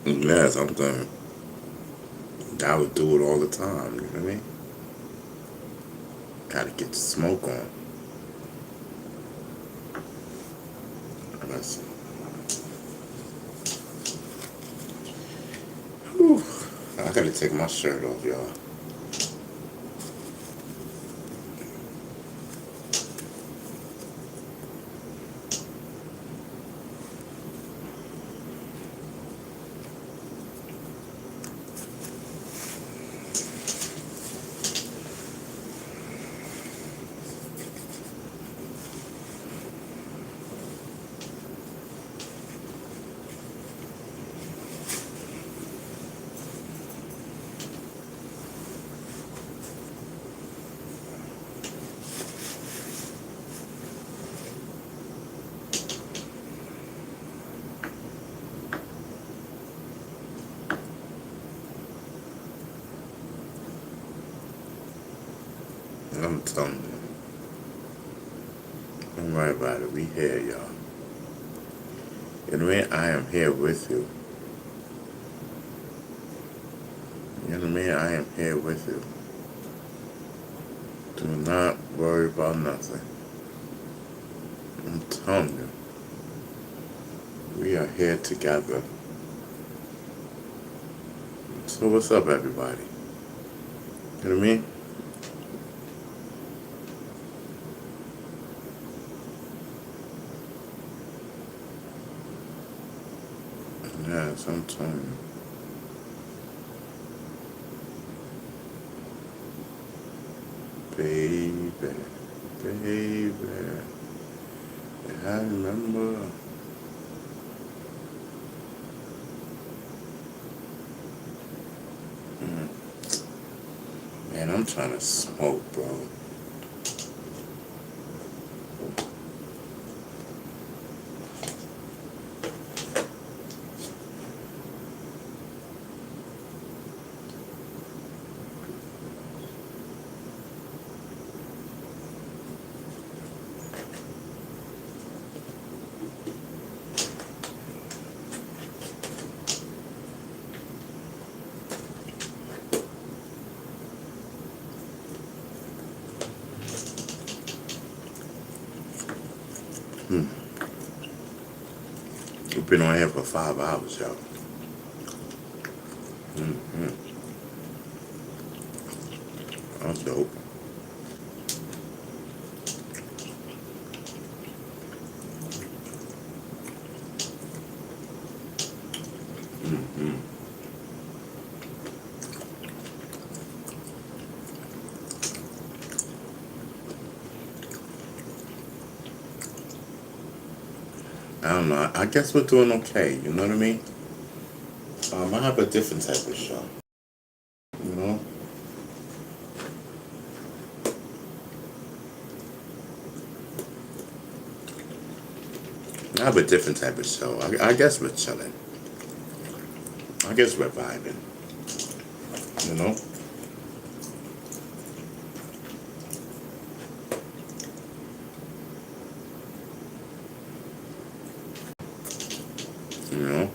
Yes, I'm done. I would do it all the time, you know what I mean? Gotta get the smoke on. That's, whew, I gotta take my shirt off, y'all. I'm telling you. Don't worry about it. We here, y'all. You know what I mean? I am here with you. You know what I mean? I am here with you. Do not worry about nothing. I'm telling you. We are here together. So what's up, everybody? You know what I mean? Yes, I'm telling you. baby, baby. I remember. Man, I'm trying to smoke, bro. We've been on here for 5 hours, y'all. That's dope. I don't know. I guess we're doing okay. You know what I mean? I have a different type of show. You know? I have a different type of show. I guess we're chilling. I guess we're vibing. You know? You know?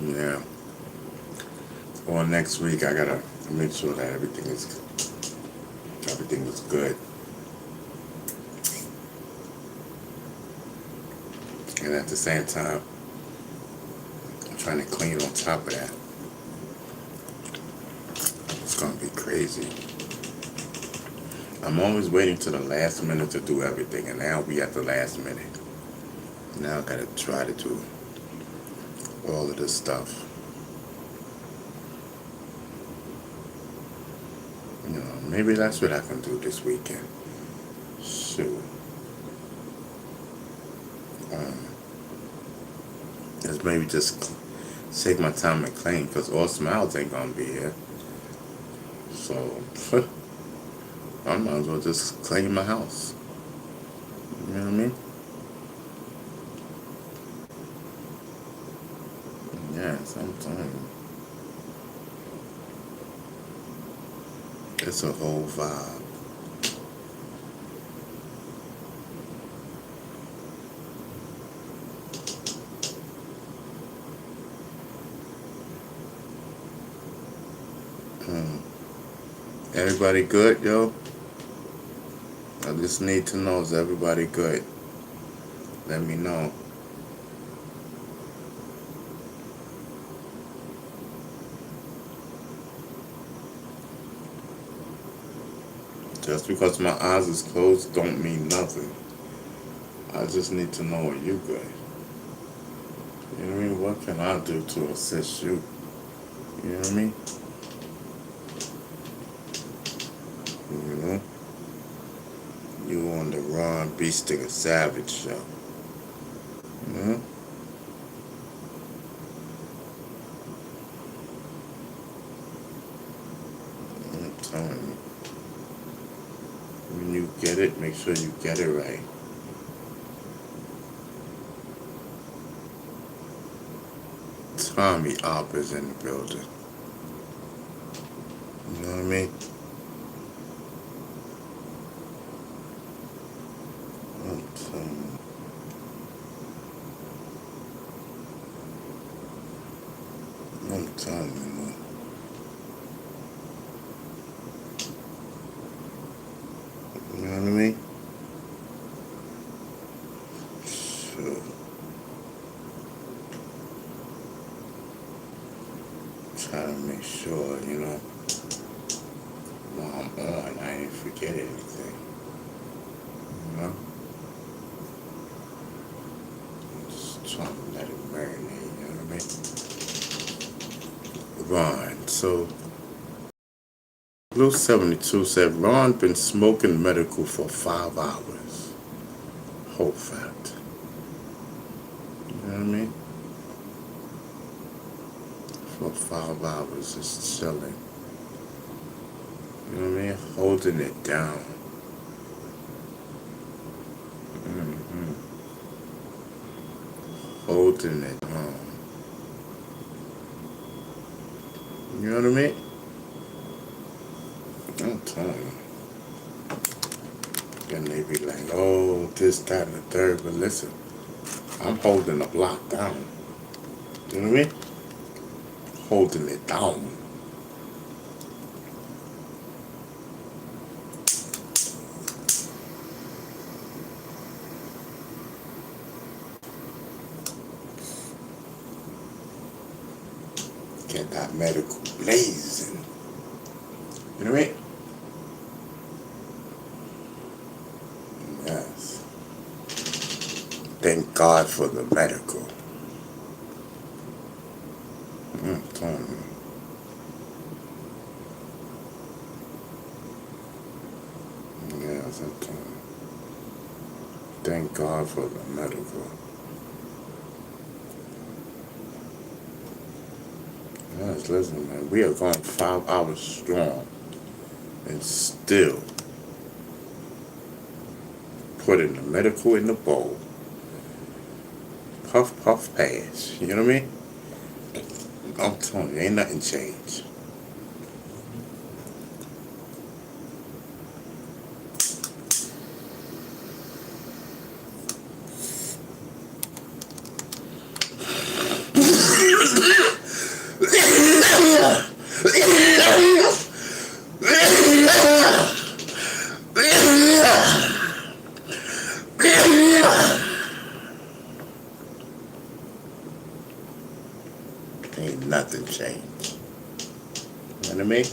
Yeah. Or next week, I gotta make sure that everything is good. And at the same time, I'm trying to clean on top of that. It's gonna be crazy. I'm always waiting to the last minute to do everything, and now we at the last minute. Now I gotta try to do all of this stuff. You know, maybe that's what I can do this weekend. Shoot. Just maybe just take my time and clean, because All Smiles ain't gonna be here. So, I might as well just clean my house. You know what I mean? Yes, I'm telling you. It's a whole vibe. Everybody good, yo? I just need to know, is everybody good? Let me know. Just because my eyes is closed don't mean nothing. I just need to know, are you good? You know what I mean? What can I do to assist you? You know what I mean? You know? You on the Ron B. Sticker Savage show. You know? I'm telling you. When you get it, make sure you get it right. Tommy Opp is in the building. You know what I mean? I'm telling you. I'm telling you, man. You know what I mean? trying to make sure, while I'm on, I ain't forget anything. You know? Just trying to let it marinate, you know what I mean? Ron, so Blue 72 said Ron been smoking medical for 5 hours. Whole fact. You know what I mean? For 5 hours, just chilling. You know what I mean? Holding it down. hmm Holding it down. You know what I mean? I'm telling you. And they be like, oh, this, that, and the third. But listen, I'm holding the block down. You know what I mean? Holding it down. Get that medical blazing. You know what I mean? Yes. Thank God for the medical. I'm telling you. Yes, I'm telling you. Thank God for the medical. Yes, listen, man. We are going 5 hours strong and still putting the medical in the bowl. Puff, puff, pass. You know what I mean? I'm telling you, ain't nothing changed. Ain't nothing changed. You know what I mean?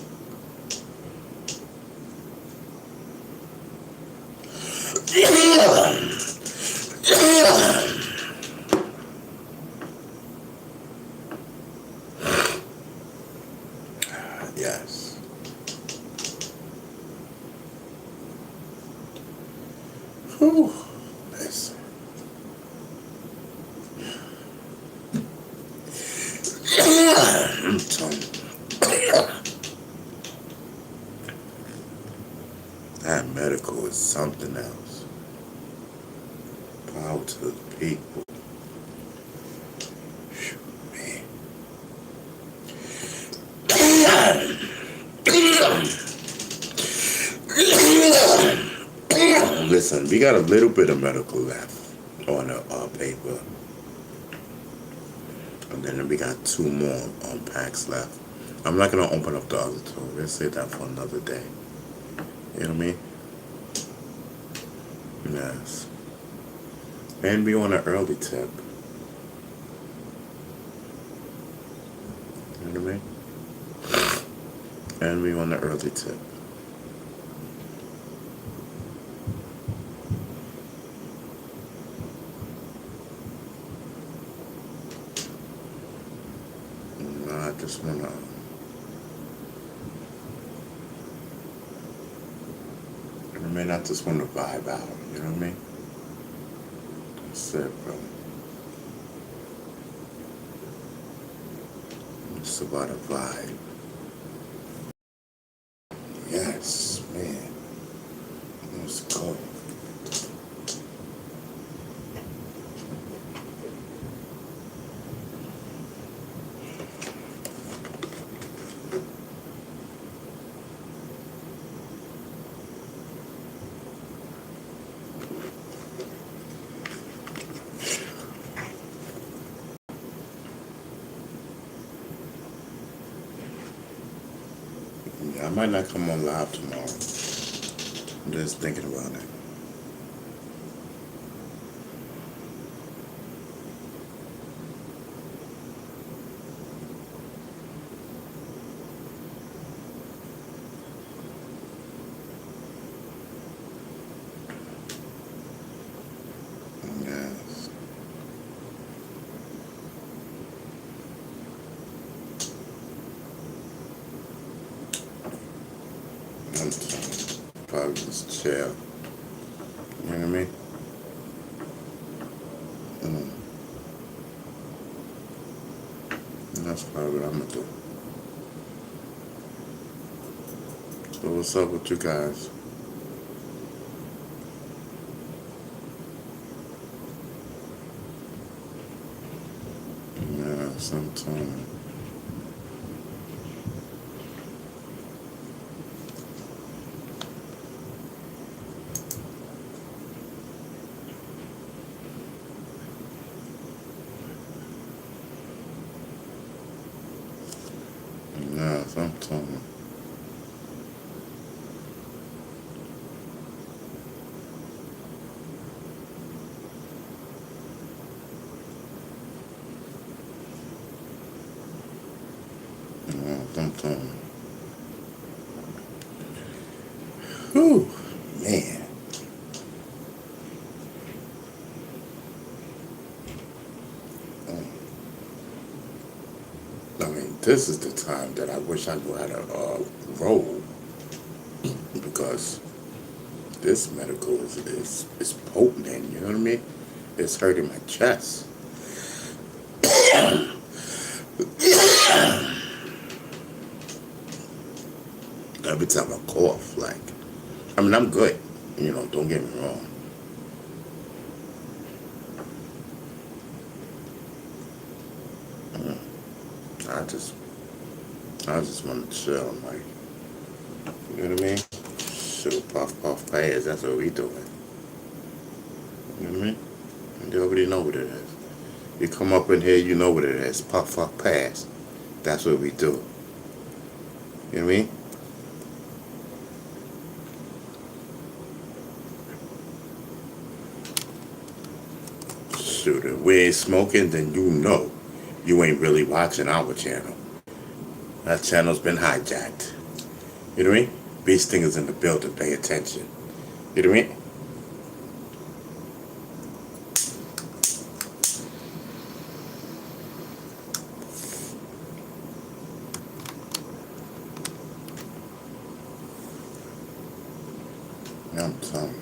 Yes. Whew. Listen. I'm telling you. That medical is something else. Power to the people. Phew, man. Listen, we got a little bit of medical left on the paper. And then we got 2 more packs left. I'm not going to open up the other 2. We'll save that for another day. You know what I mean? Yes. And we on an early tip. You know what I mean? And we on the early tip. I just wanna. I just wanna vibe out. You know what I mean? That's it, bro. It's about a vibe. Yes, man. Let's go. I might not come on live tomorrow. I'm just thinking about it. Probably just chill. You know what I mean? Mm. And that's probably what I'm gonna do. So what's up with you guys? Yeah, sometime. Yeah, sometime. Yeah, sometime. Whew, man. I mean, this is the time that I wish I knew how to roll because this medical is potent, and you know what I mean? It's hurting my chest. Every time I cough, like, I mean, I'm good, you know, don't get me wrong. I just, I just want to chill, like, you know what I mean? Shoot, puff, puff, pass, that's what we doing. You know what I mean? You already know what it is. You come up in here, you know what it is. Puff, puff, pass. That's what we do. You know what I mean? Shoot, if we ain't smoking, then you know you ain't really watching our channel. That channel's been hijacked. You know what I mean? Beast Stingers in the building, pay attention. You know what I mean? I'm telling you.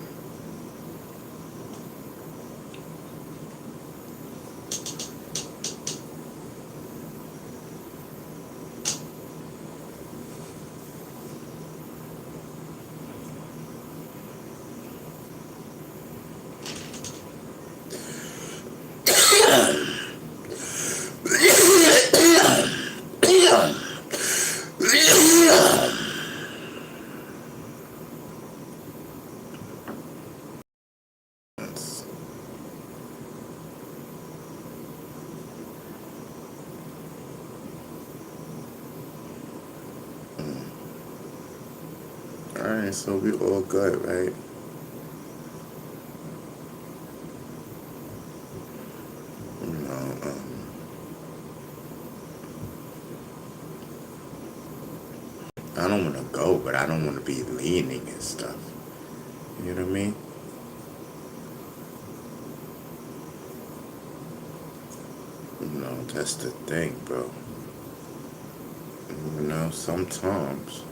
Alright, so we all good, right? You know, I don't want to go, but I don't want to be leaning and stuff. You know what I mean? You know, that's the thing, bro. You know, sometimes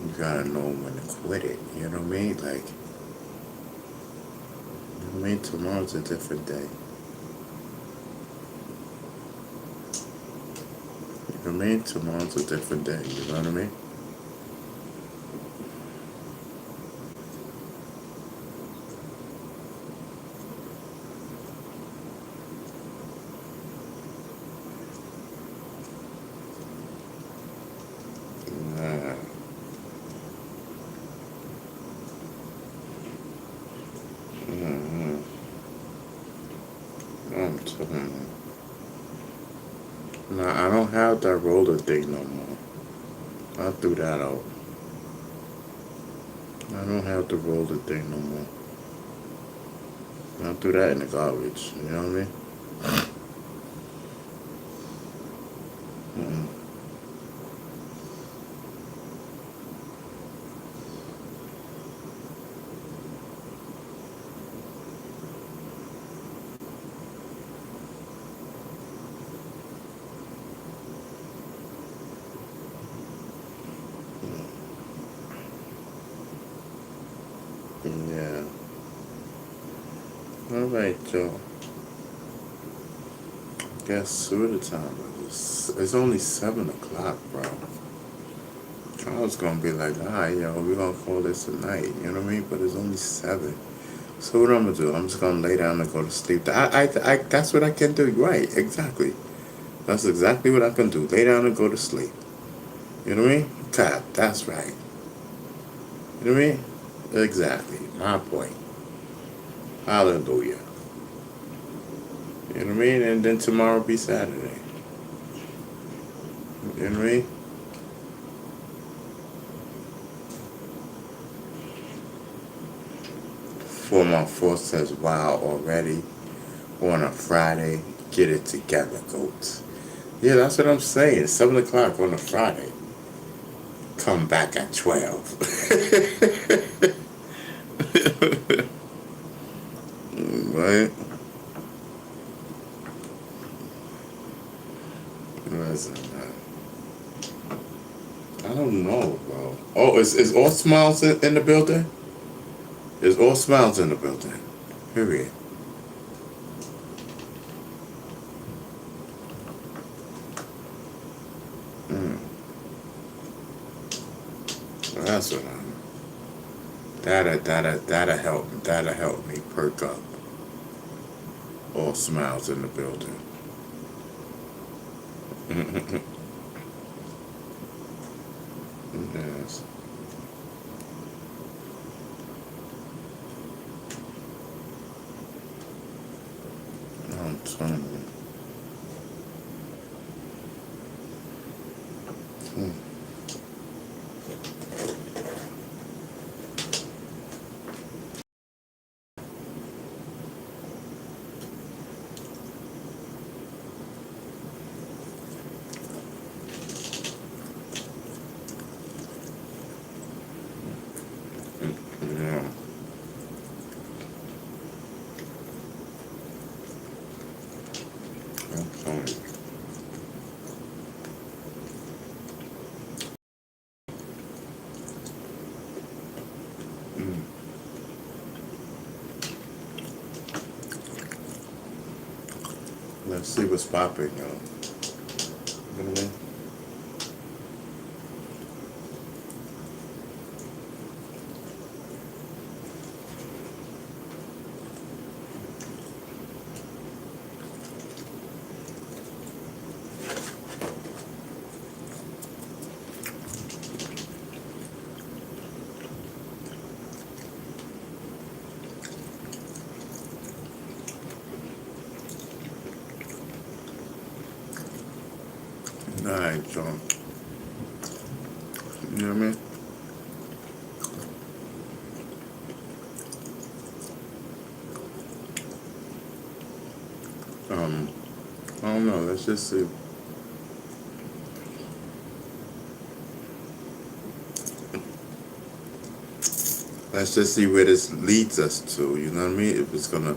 you gotta know when to quit it. You know what I mean? Like, you know what I mean? Tomorrow's a different day. You know what I mean? Tomorrow's a different day. You know what I mean? Nah. Mm-hmm. I'm telling you. Nah, I don't have that roller thing no more. I threw that out. I don't have the roller thing no more. I threw that in the garbage. You know what I mean? Mm-mm. Alright, y'all. Guess what the time is? It's only 7 o'clock, bro. I was gonna be like, alright, yo, we're gonna call this a night, you know what I mean? But it's only 7. So what I'm gonna do? I'm just gonna lay down and go to sleep. That's what I can do. Right, exactly. That's exactly what I can do. Lay down and go to sleep. You know what I mean? God, that's right. You know what I mean? Exactly. My point. Hallelujah. You know what I mean? And then tomorrow be Saturday. You know what I mean? Former force says, wow, already on a Friday. Get it together, goats. Yeah, that's what I'm saying. 7 o'clock on a Friday. Come back at 12. Right? Listen, man. I don't know, bro. Oh, is All Smiles in the building? Is All Smiles in the building? Period. Well, that's what I'm. That'll help me perk up. All Smiles in the building. Yes. I'm telling you. Yeah. I'm telling you. Let's see what's popping, yo. You know what I mean? Alright, so, you know what I mean? I don't know, let's just see. Let's just see where this leads us to, you know what I mean? If it's gonna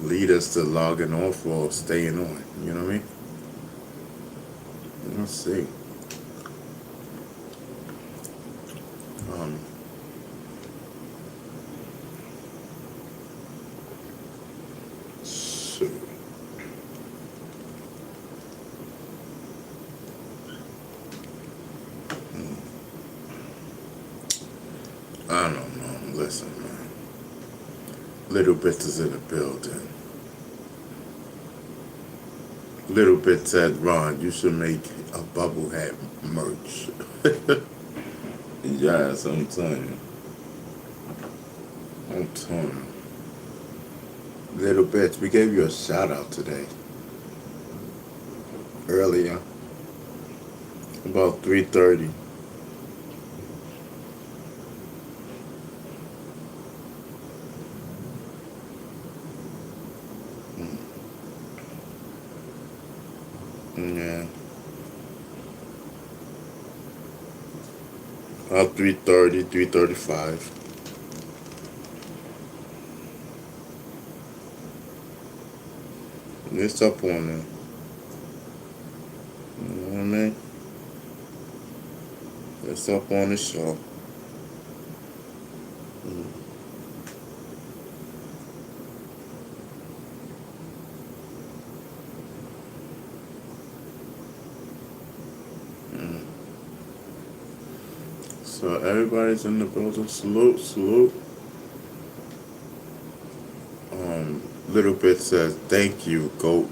lead us to logging off or staying on, you know what I mean? Let's see. Shoot. I don't know. Listen, man. Little Bits is in the building. Little Bit said, Ron, you should make a bubblehead merch. Yes, I'm telling you. I'm telling you. Little Bits, we gave you a shout out today. Earlier. About 3:30. Yeah. About 3:30, 3:35. It's up on there. You know what I mean? It's up on the show. So everybody's in the building. Salute, salute. Little Bit says, thank you, GOAT.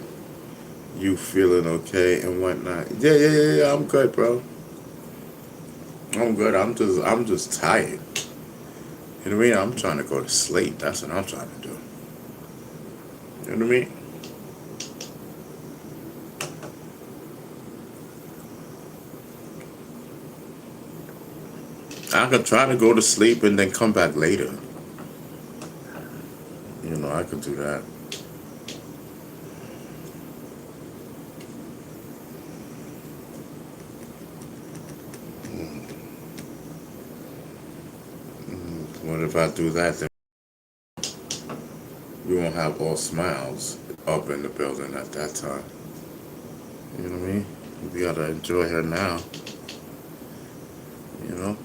You feeling okay and whatnot. Yeah, I'm good, bro. I'm good. I'm just tired. You know what I mean? I'm trying to go to sleep. That's what I'm trying to do. You know what I mean? I could try to go to sleep and then come back later. You know, I could do that. What if I do that, then we won't have all smiles up in the building at that time. You know what I mean? We gotta enjoy her now. You know?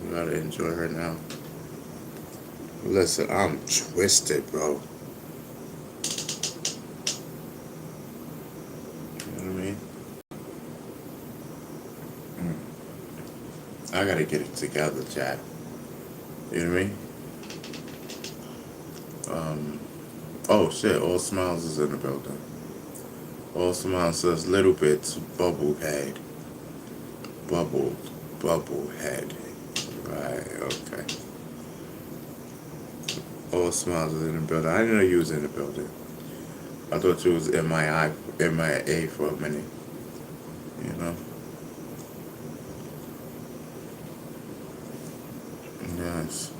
We gotta enjoy her now. Listen, I'm twisted, bro. You know what I mean? I gotta get it together, Jack. You know what I mean? Oh shit, All Smiles is in the building. All Smiles says Little Bits, bubble head. Bubble head. Right, okay. All Smiles is in the building. I didn't know you was in the building. I thought you was MIA for a minute. You know? Yes.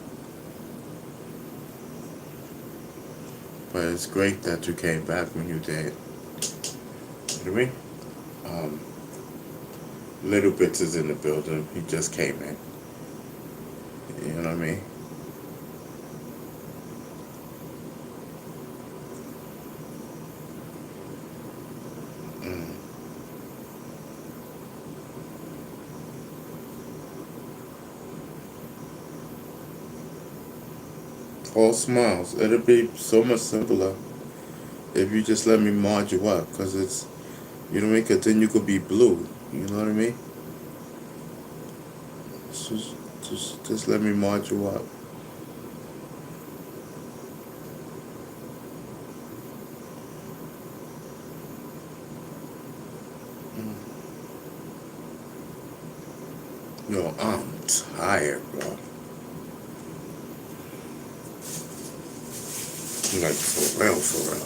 But it's great that you came back when you did. You know what I mean? Little Bits is in the building. He just came in. You know what I mean? All Smiles. It'll be so much simpler if you just let me mod you up, because it's, you know what I mean? Because then you could be blue. You know what I mean? Just let me mod you up. Yo, I'm tired, bro. Like, for real, for real.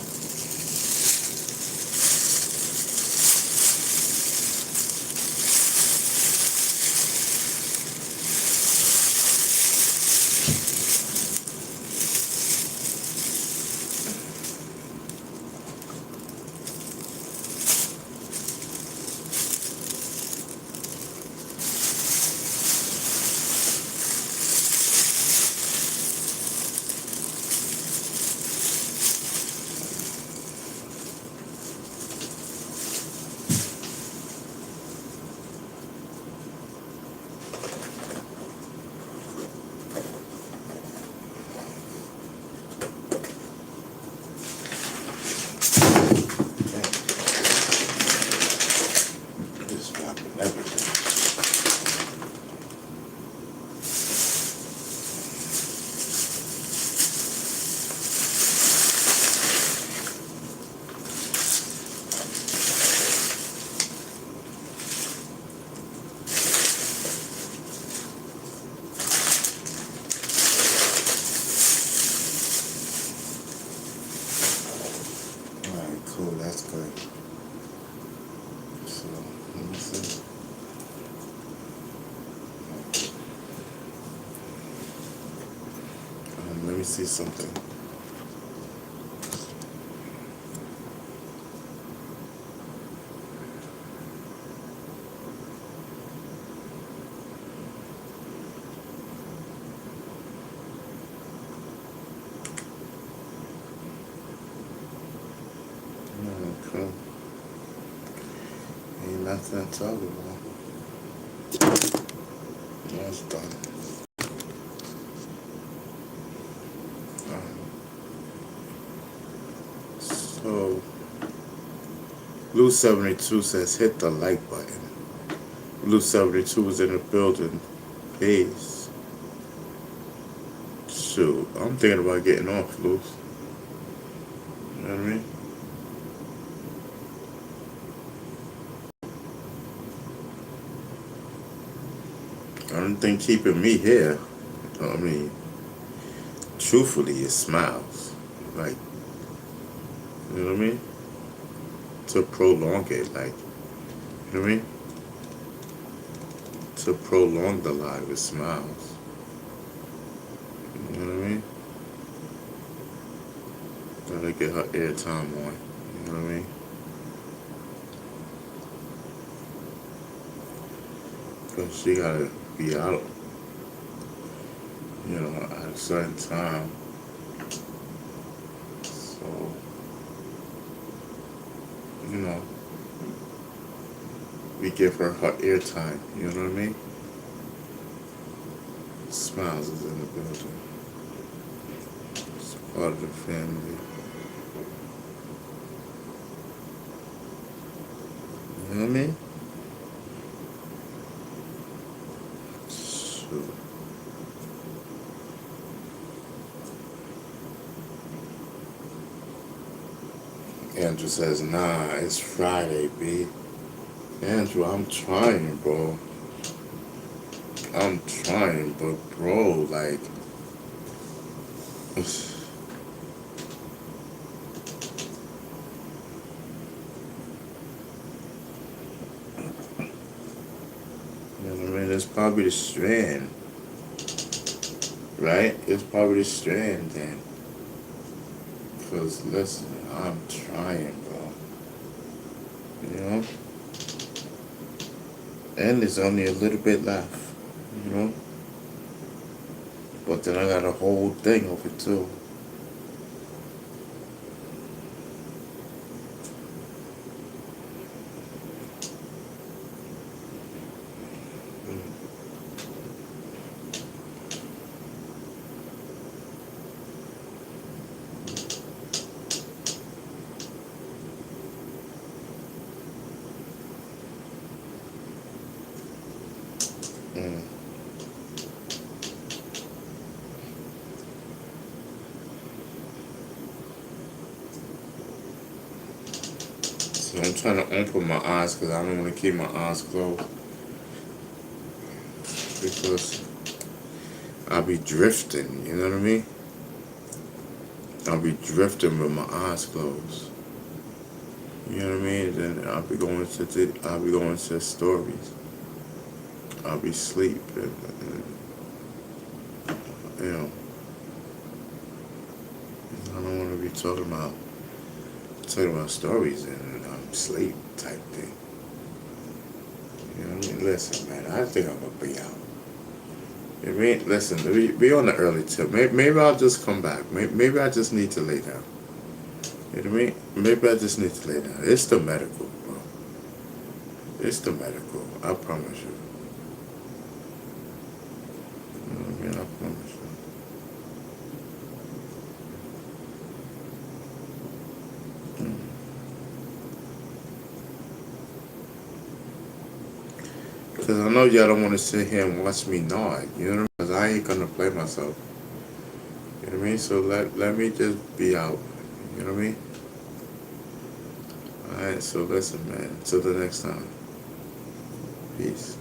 Just dropping everything. Alright, cool, that's good. So, let me see. Let me see something. Okay. Ain't nothing to talk about. That's done. So, Blue 72 says hit the like button. Blue 72 was in the building. Peace. Shoot, I'm thinking about getting off, Luce. You know what I mean? I don't think keeping me here, I mean, truthfully, is smiles. Like, you know what I mean? To prolong it, like, you know what I mean? To prolong the live is smiles. You know what I mean? Gotta get her airtime on. You know what I mean? Because she gotta be out, you know, at a certain time. So, you know, we give her airtime, you know what I mean? Smiles is in the building. It's part of the family. You know what I mean? So, Andrew says, nah, it's Friday, B. Andrew, I'm trying, bro. I'm trying, but bro, like, you know what I mean? It's probably the strand, right? It's probably the strand then. Because, listen, I'm trying, bro. You know? And there's only a little bit left, you know? But then I got a whole thing of it, too. Mm. So I'm trying to open my eyes because I don't want to keep my eyes closed. Because I'll be drifting, you know what I mean? I'll be drifting with my eyes closed. You know what I mean? Then I'll be going to stories. I'll be asleep and you know, I don't want to be talking about stories and sleep type thing. You know what I mean? Listen, man, I think I'm gonna be out. You know what I mean? Listen, be on the early tip. Maybe I'll just come back. Maybe I just need to lay down. You know what I mean? Maybe I just need to lay down. It's the medical, bro. It's the medical. I promise you. You know what I mean? I promise you. Because I know y'all don't want to sit here and watch me nod. You know what I mean? Because I ain't going to play myself. You know what I mean? So let me just be out. You know what I mean? Alright, so listen, man. Till the next time. Peace.